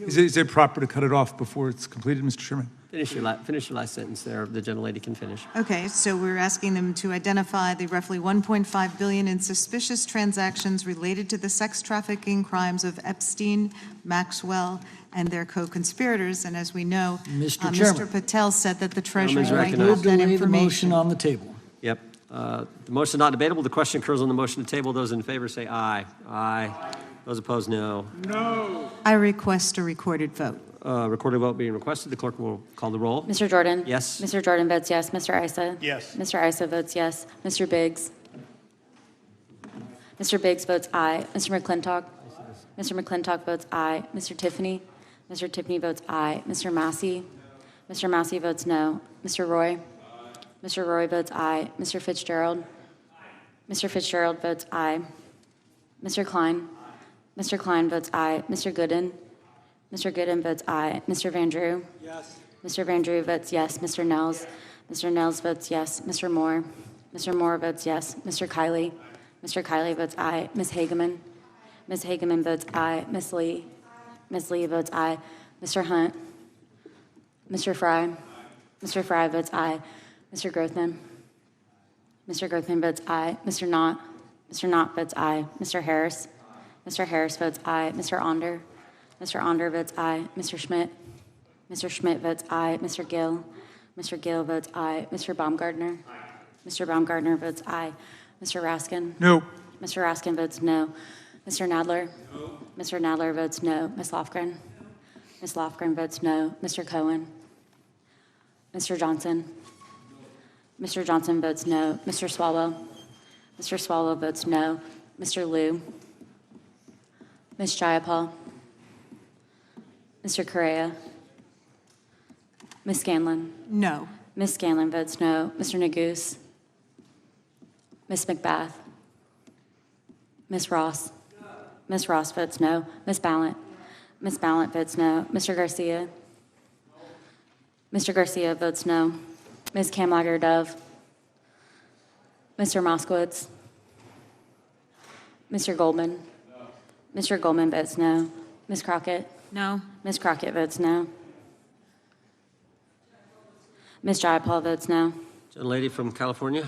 Is it proper to cut it off before it's completed, Mr. Chairman? Finish your last sentence there. The gentlelady can finish. Okay, so we're asking them to identify the roughly $1.5 billion in suspicious transactions related to the sex trafficking crimes of Epstein, Maxwell, and their co-conspirators. And as we know, Mr. Chairman. Mr. Patel said that the Treasury Gentleman's might recognized. have that Move to lay the information. motion on the table. Yep. The motion is not debatable. The question occurs on the motion to table. Those in favor say aye. Aye. Those opposed, no. No. I request a recorded vote. Recorded vote being requested. The clerk will call the roll. Mr. Jordan? Yes. Mr. Jordan votes yes. Mr. Issa? Yes. Mr. Issa votes yes. Mr. Biggs? Mr. Biggs votes aye. Mr. McClintock? Mr. McClintock votes aye. Mr. Tiffany? Mr. Tiffany votes aye. Mr. Massey? Mr. Massey votes no. Mr. Roy? Mr. Roy votes aye. Mr. Fitzgerald? Mr. Fitzgerald votes aye. Mr. Klein? Mr. Klein votes aye. Mr. Gooden? Mr. Gooden votes aye. Mr. Van Drew? Yes. Mr. Van Drew votes yes. Mr. Nels? Mr. Nels votes yes. Mr. Moore? Mr. Moore votes yes. Mr. Kiley? Mr. Kiley votes aye. Ms. Hageman? Ms. Hageman votes aye. Ms. Lee? Ms. Lee votes aye. Mr. Hunt? Mr. Fry? Mr. Fry votes aye. Mr. Grothman? Mr. Grothman votes aye. Mr. Knott? Mr. Knott votes aye. Mr. Harris? Mr. Harris votes aye. Mr. Onder? Mr. Onder votes aye. Mr. Schmidt? Mr. Schmidt votes aye. Mr. Gill? Mr. Gill votes aye. Mr. Baumgartner? Mr. Baumgartner votes aye. Mr. Raskin? No. Mr. Raskin votes no. Mr. Nadler? No. Mr. Nadler votes no. Ms. Lofgren? Ms. Lofgren votes no. Mr. Cohen? Mr. Johnson? Mr. Johnson votes no. Mr. Swalwell? Mr. Swalwell votes no. Mr. Liu? Ms. Jayapal? Mr. Correa? Ms. Scanlon? No. Ms. Scanlon votes no. Mr. Neguse? Ms. McBath? Ms. Ross? Ms. Ross votes no. Ms. Ballant? Ms. Ballant votes no. Mr. Garcia? Mr. Garcia votes no. Ms. Kamlager-Dove? Mr. Moskowitz? Mr. Goldman? Mr. Goldman votes no. Ms. Crockett? No. Ms. Crockett votes no. Ms. Jayapal votes no. Gentlelady from California.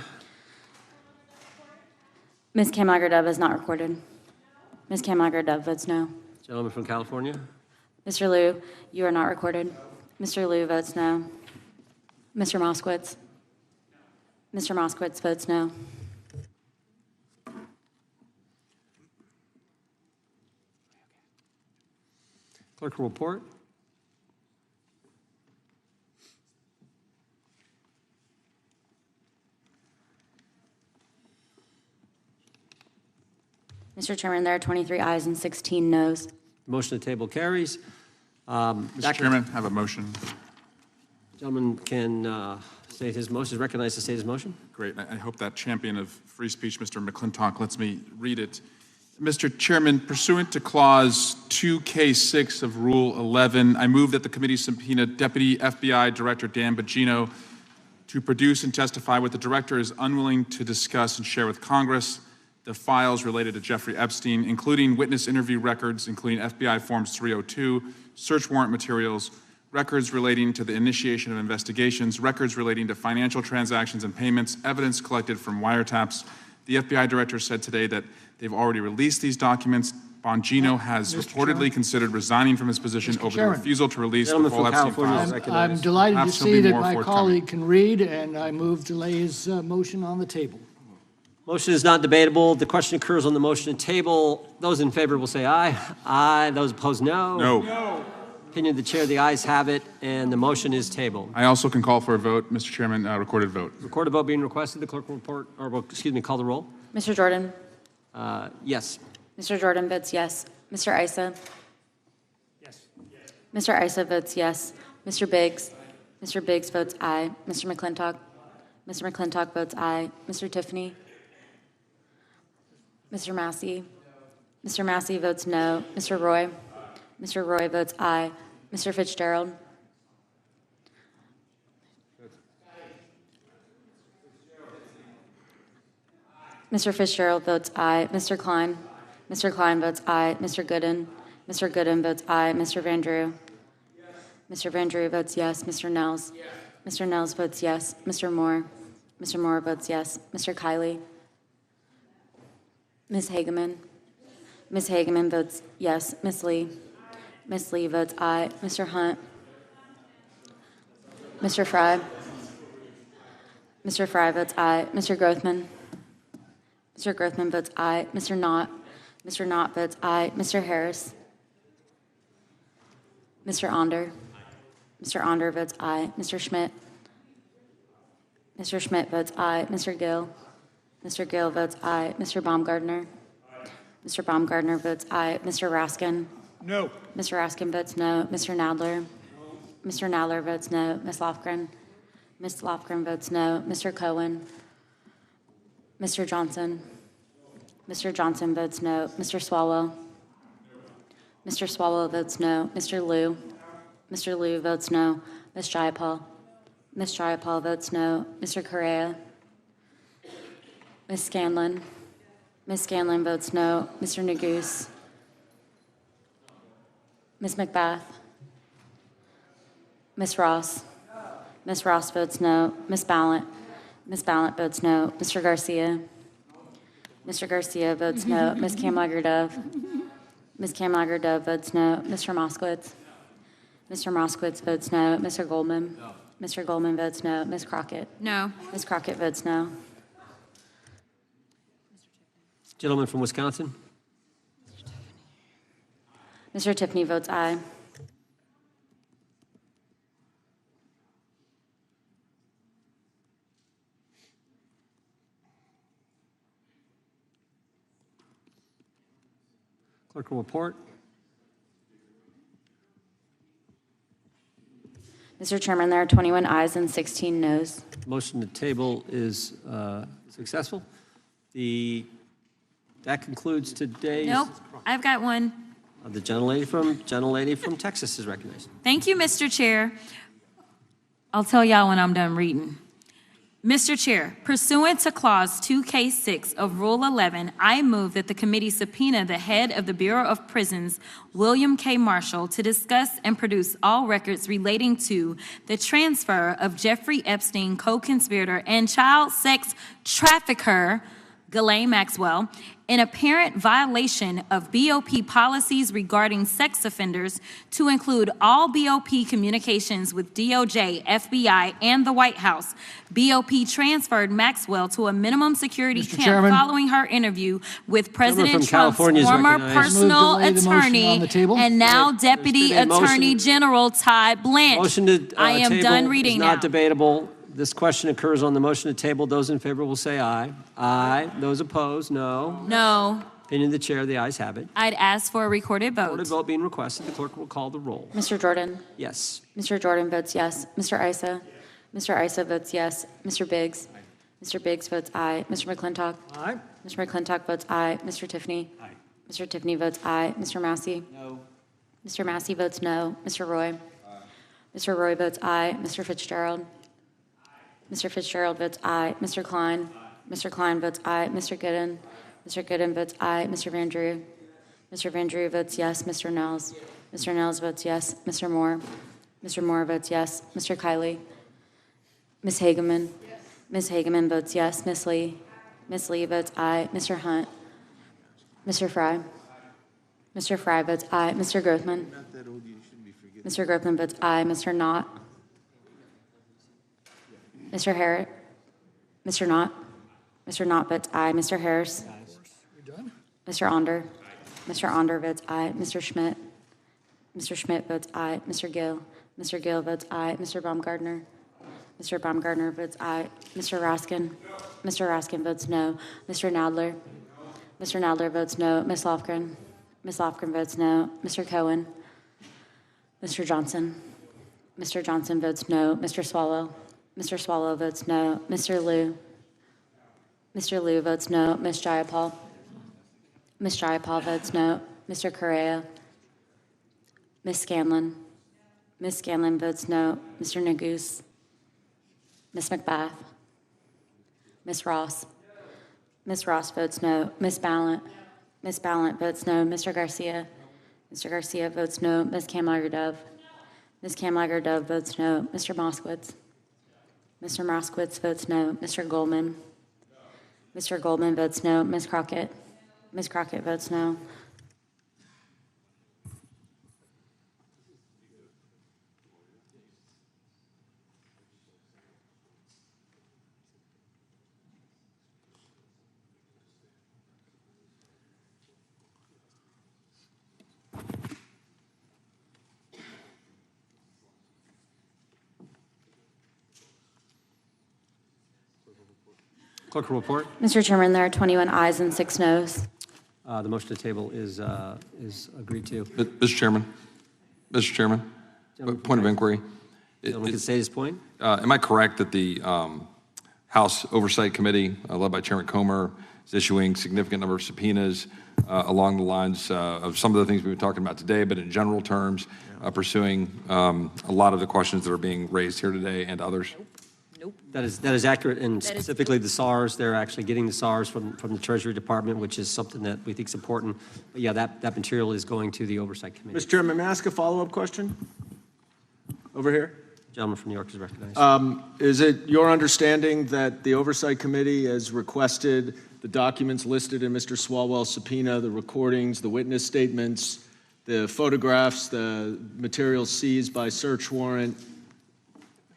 Ms. Kamlager-Dove is not recorded. Ms. Kamlager-Dove votes no. Gentleman from California. Mr. Liu, you are not recorded. Mr. Liu votes no. Mr. Moskowitz? Mr. Moskowitz votes no. Clerk will report. Mr. Chairman, there are 23 ayes and 16 noes. Motion to table carries. Mr. Chairman, I have a motion. Gentleman can state his motion, is recognized to state his motion. Great. I hope that champion of free speech, Mr. McClintock, lets me read it. Mr. Chairman, pursuant to Clause 2K6 of Rule 11, I move that the committee subpoena Deputy FBI Director Dan Bongino to produce and testify what the director is unwilling to discuss and share with Congress, the files related to Jeffrey Epstein, including witness interview records, including FBI Forms 302, search warrant materials, records relating to the initiation of investigations, records relating to financial transactions and payments, evidence collected from wiretaps. The FBI director said today that they've already released these documents. Bongino has reportedly considered resigning from his position over the refusal to release the full Epstein files. I'm delighted to Perhaps he'll be see that more my forthcoming. colleague can read, and I move to lay his motion on the table. Motion is not debatable. The question occurs on the motion to table. Those in favor will say aye. Aye. Those opposed, no. No. Opinion of the chair, the ayes have it, and the motion is tabled. I also can call for a vote, Mr. Chairman, recorded vote. Recorded vote being requested. The clerk will report, or excuse me, call the roll. Mr. Jordan? Yes. Mr. Jordan votes yes. Mr. Issa? Yes. Mr. Issa votes yes. Mr. Biggs? Mr. Biggs votes aye. Mr. McClintock? Mr. McClintock votes aye. Mr. Tiffany? Mr. Massey? Mr. Massey votes no. Mr. Roy? Mr. Roy votes aye. Mr. Fitzgerald? Mr. Fitzgerald votes aye. Mr. Klein? Mr. Klein votes aye. Mr. Gooden? Mr. Gooden votes aye. Mr. Van Drew? Mr. Van Drew votes yes. Mr. Nels? Mr. Nels votes yes. Mr. Moore? Mr. Moore votes yes. Mr. Kiley? Ms. Hageman? Ms. Hageman votes yes. Ms. Lee? Ms. Lee votes aye. Mr. Hunt? Mr. Fry? Mr. Fry votes aye. Mr. Grothman? Mr. Grothman votes aye. Mr. Knott? Mr. Knott votes aye. Mr. Harris? Mr. Onder? Mr. Onder votes aye. Mr. Schmidt? Mr. Schmidt votes aye. Mr. Gill? Mr. Gill votes aye. Mr. Baumgartner? Mr. Baumgartner votes aye. Mr. Raskin? No. Mr. Raskin votes no. Mr. Nadler? Mr. Nadler votes no. Ms. Lofgren? Ms. Lofgren votes no. Mr. Cohen? Mr. Johnson? Mr. Johnson votes no. Mr. Swalwell? Mr. Swalwell votes no. Mr. Liu? Mr. Liu votes no. Ms. Jayapal? Ms. Jayapal votes no. Mr. Correa? Ms. Scanlon? Ms. Scanlon votes no. Mr. Neguse? Ms. McBath? Ms. Ross? Ms. Ross votes no. Ms. Ballant? Ms. Ballant votes no. Mr. Garcia? Mr. Garcia votes no. Ms. Kamlager-Dove? Ms. Kamlager-Dove votes no. Mr. Moskowitz? Mr. Moskowitz votes no. Mr. Goldman? Mr. Goldman votes no. Ms. Crockett? No. Ms. Crockett votes no. Gentleman from Wisconsin. Mr. Tiffany votes aye. Clerk will report. Mr. Chairman, there are 21 ayes and 16 noes. Motion to table is successful. That concludes today's. Nope, I've got one. The gentlelady from Texas is recognized. Thank you, Mr. Chair. I'll tell y'all when I'm done reading. Mr. Chair, pursuant to Clause 2K6 of Rule 11, I move that the committee subpoena the head of the Bureau of Prisons, William K. Marshall, to discuss and produce all records relating to the transfer of Jeffrey Epstein, co-conspirator and child sex trafficker, Ghislaine Maxwell, in apparent violation of BOP policies regarding sex offenders to include all BOP communications with DOJ, FBI, and the White House. BOP transferred Maxwell to a minimum security Mr. camp Chairman. following her interview with President from Trump's California is former recognized. personal Move to lay the motion on attorney the table. and now Deputy been a motion- Attorney General Todd Blanche. Motion to I am table done reading is now. not debatable. This question occurs on the motion to table. Those in favor will say aye. Aye. Those opposed, no. No. Opinion of the chair, the ayes have it. I'd ask for a recorded vote. Recorded vote being requested. The clerk will call the roll. Mr. Jordan? Yes. Mr. Jordan votes yes. Mr. Issa? Mr. Issa votes yes. Mr. Biggs? Mr. Biggs votes aye. Mr. McClintock? Aye. Mr. McClintock votes aye. Mr. Tiffany? Aye. Mr. Tiffany votes aye. Mr. Massey? No. Mr. Massey votes no. Mr. Roy? Mr. Roy votes aye. Mr. Fitzgerald? Mr. Fitzgerald votes aye. Mr. Klein? Mr. Klein votes aye. Mr. Gooden? Mr. Gooden votes aye. Mr. Van Drew? Mr. Van Drew votes yes. Mr. Nels? Mr. Nels votes yes. Mr. Moore? Mr. Moore votes yes. Mr. Kiley? Ms. Hageman? Ms. Hageman votes yes. Ms. Lee? Ms. Lee votes aye. Mr. Hunt? Mr. Fry? Mr. Fry votes aye. Mr. Grothman? Mr. Grothman votes aye. Mr. Knott? Mr. Harris? Mr. Knott? Mr. Knott votes aye. Mr. Harris? Mr. Onder? Mr. Onder votes aye. Mr. Schmidt? Mr. Schmidt votes aye. Mr. Gill? Mr. Gill votes aye. Mr. Baumgartner? Mr. Baumgartner votes aye. Mr. Raskin? Mr. Raskin votes no. Mr. Nadler? Mr. Nadler votes no. Ms. Lofgren? Ms. Lofgren votes no. Mr. Cohen? Mr. Johnson? Mr. Johnson votes no. Mr. Swallow? Mr. Swallow votes no. Mr. Liu? Mr. Liu votes no. Ms. Jayapal? Ms. Jayapal votes no. Mr. Correa? Ms. Scanlon? Ms. Scanlon votes no. Mr. Neguse? Ms. McBath? Ms. Ross? Ms. Ross votes no. Ms. Ballant? Ms. Ballant votes no. Mr. Garcia? Mr. Garcia votes no. Ms. Kamlager-Dove? Ms. Kamlager-Dove votes no. Mr. Moskowitz? Mr. Moskowitz votes no. Mr. Goldman? Mr. Goldman votes no. Ms. Crockett? Ms. Crockett votes no. Clerk will report. Mr. Chairman, there are 21 ayes and 6 noes. The motion to table is agreed to. Mr. Chairman, point of inquiry. Gentleman can say his point. Am I correct that the House Oversight Committee, led by Chairman Comer, is issuing significant number of subpoenas along the lines of some of the things we've been talking about today, but in general terms, pursuing a lot of the questions that are being raised here today and others? That is accurate, and specifically the SARs. They're actually getting the SARs from the Treasury Department, which is something that we think is important. But yeah, that material is going to the Oversight Committee. Mr. Chairman, may I ask a follow-up question? Over here. Gentleman from New York is recognized. Is it your understanding that the Oversight Committee has requested the documents listed in Mr. Swalwell's subpoena, the recordings, the witness statements, the photographs, the materials seized by search warrant?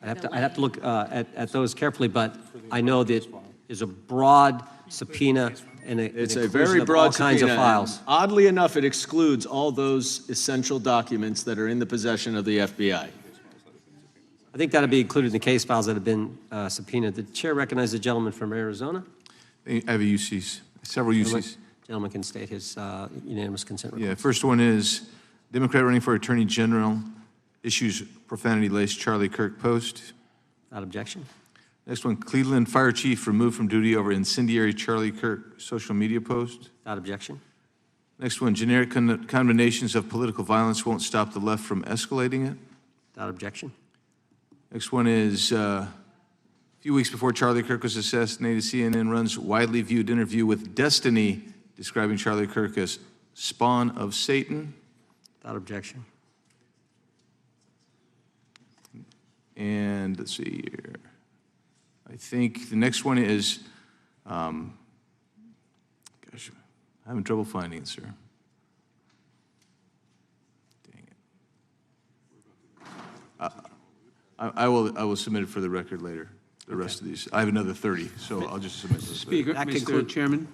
I'd have to look at those carefully, but I know that there's a broad subpoena and It's a very broad all kinds of subpoena, files. and oddly enough, it excludes all those essential documents that are in the possession of the FBI. I think that'll be included in the case files that have been subpoenaed. The chair recognizes the gentleman from Arizona. I have a UCs, several UCs. Gentleman can state his unanimous consent Yeah, request. first one is Democrat running for Attorney General issues profanity-laced Charlie Kirk post. Without objection. Next one, Cleveland Fire Chief removed from duty over incendiary Charlie Kirk social media post. Without objection. Next one, generic condemnations of political violence won't stop the left from escalating it. Without objection. Next one is a few weeks before Charlie Kirk was assassinated, CNN runs widely viewed interview with Destiny describing Charlie Kirk as spawn of Satan. Without objection. And let's see here. I think the next one is, gosh, I'm having trouble finding it, sir. Dang it. I will submit it for the record later, the rest of these. I have another 30, so I'll just submit those. Speaker, Mr. Chairman.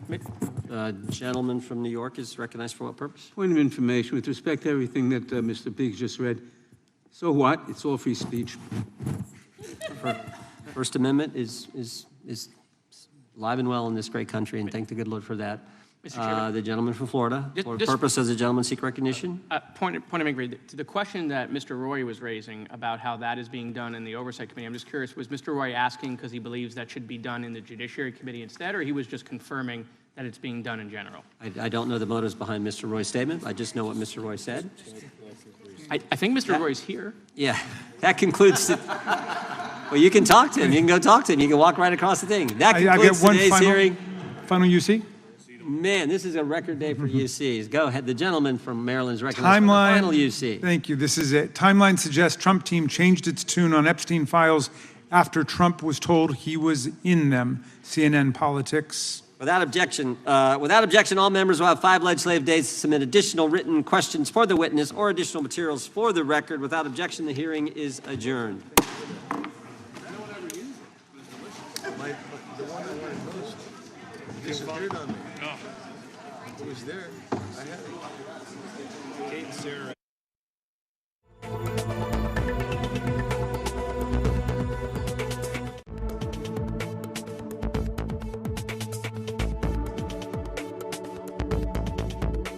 Gentleman from New York is recognized for what purpose? Point of information with respect to everything that Mr. Biggs just read. So what? It's all free speech. First Amendment is alive and well in this great country, and thank the good Lord for that. Mr. Chairman. The gentleman from Florida, for what Just- purpose does the gentleman seek recognition? Point of inquiry. To the question that Mr. Roy was raising about how that is being done in the Oversight Committee, I'm just curious, was Mr. Roy asking because he believes that should be done in the Judiciary Committee instead, or he was just confirming that it's being done in general? I don't know the motives behind Mr. Roy's statement. I just know what Mr. Roy said. I think Mr. Roy's here. Yeah, that concludes the, well, you can talk to him. You can go talk to him. You can walk right across the thing. That I get concludes one today's hearing. final UC. Man, this is a record day for UCs. Go ahead. The gentleman from Maryland is recognized for the Timeline. final UC. Thank you. This is it. Timeline suggests Trump team changed its tune on Epstein files after Trump was told he was in them. CNN Politics. Without objection, all members will have 5 legislative days to submit additional written questions for the witness or additional materials for the record. Without objection, the hearing is adjourned. Disappeared on me. It was there. I had it. Kate and Sarah.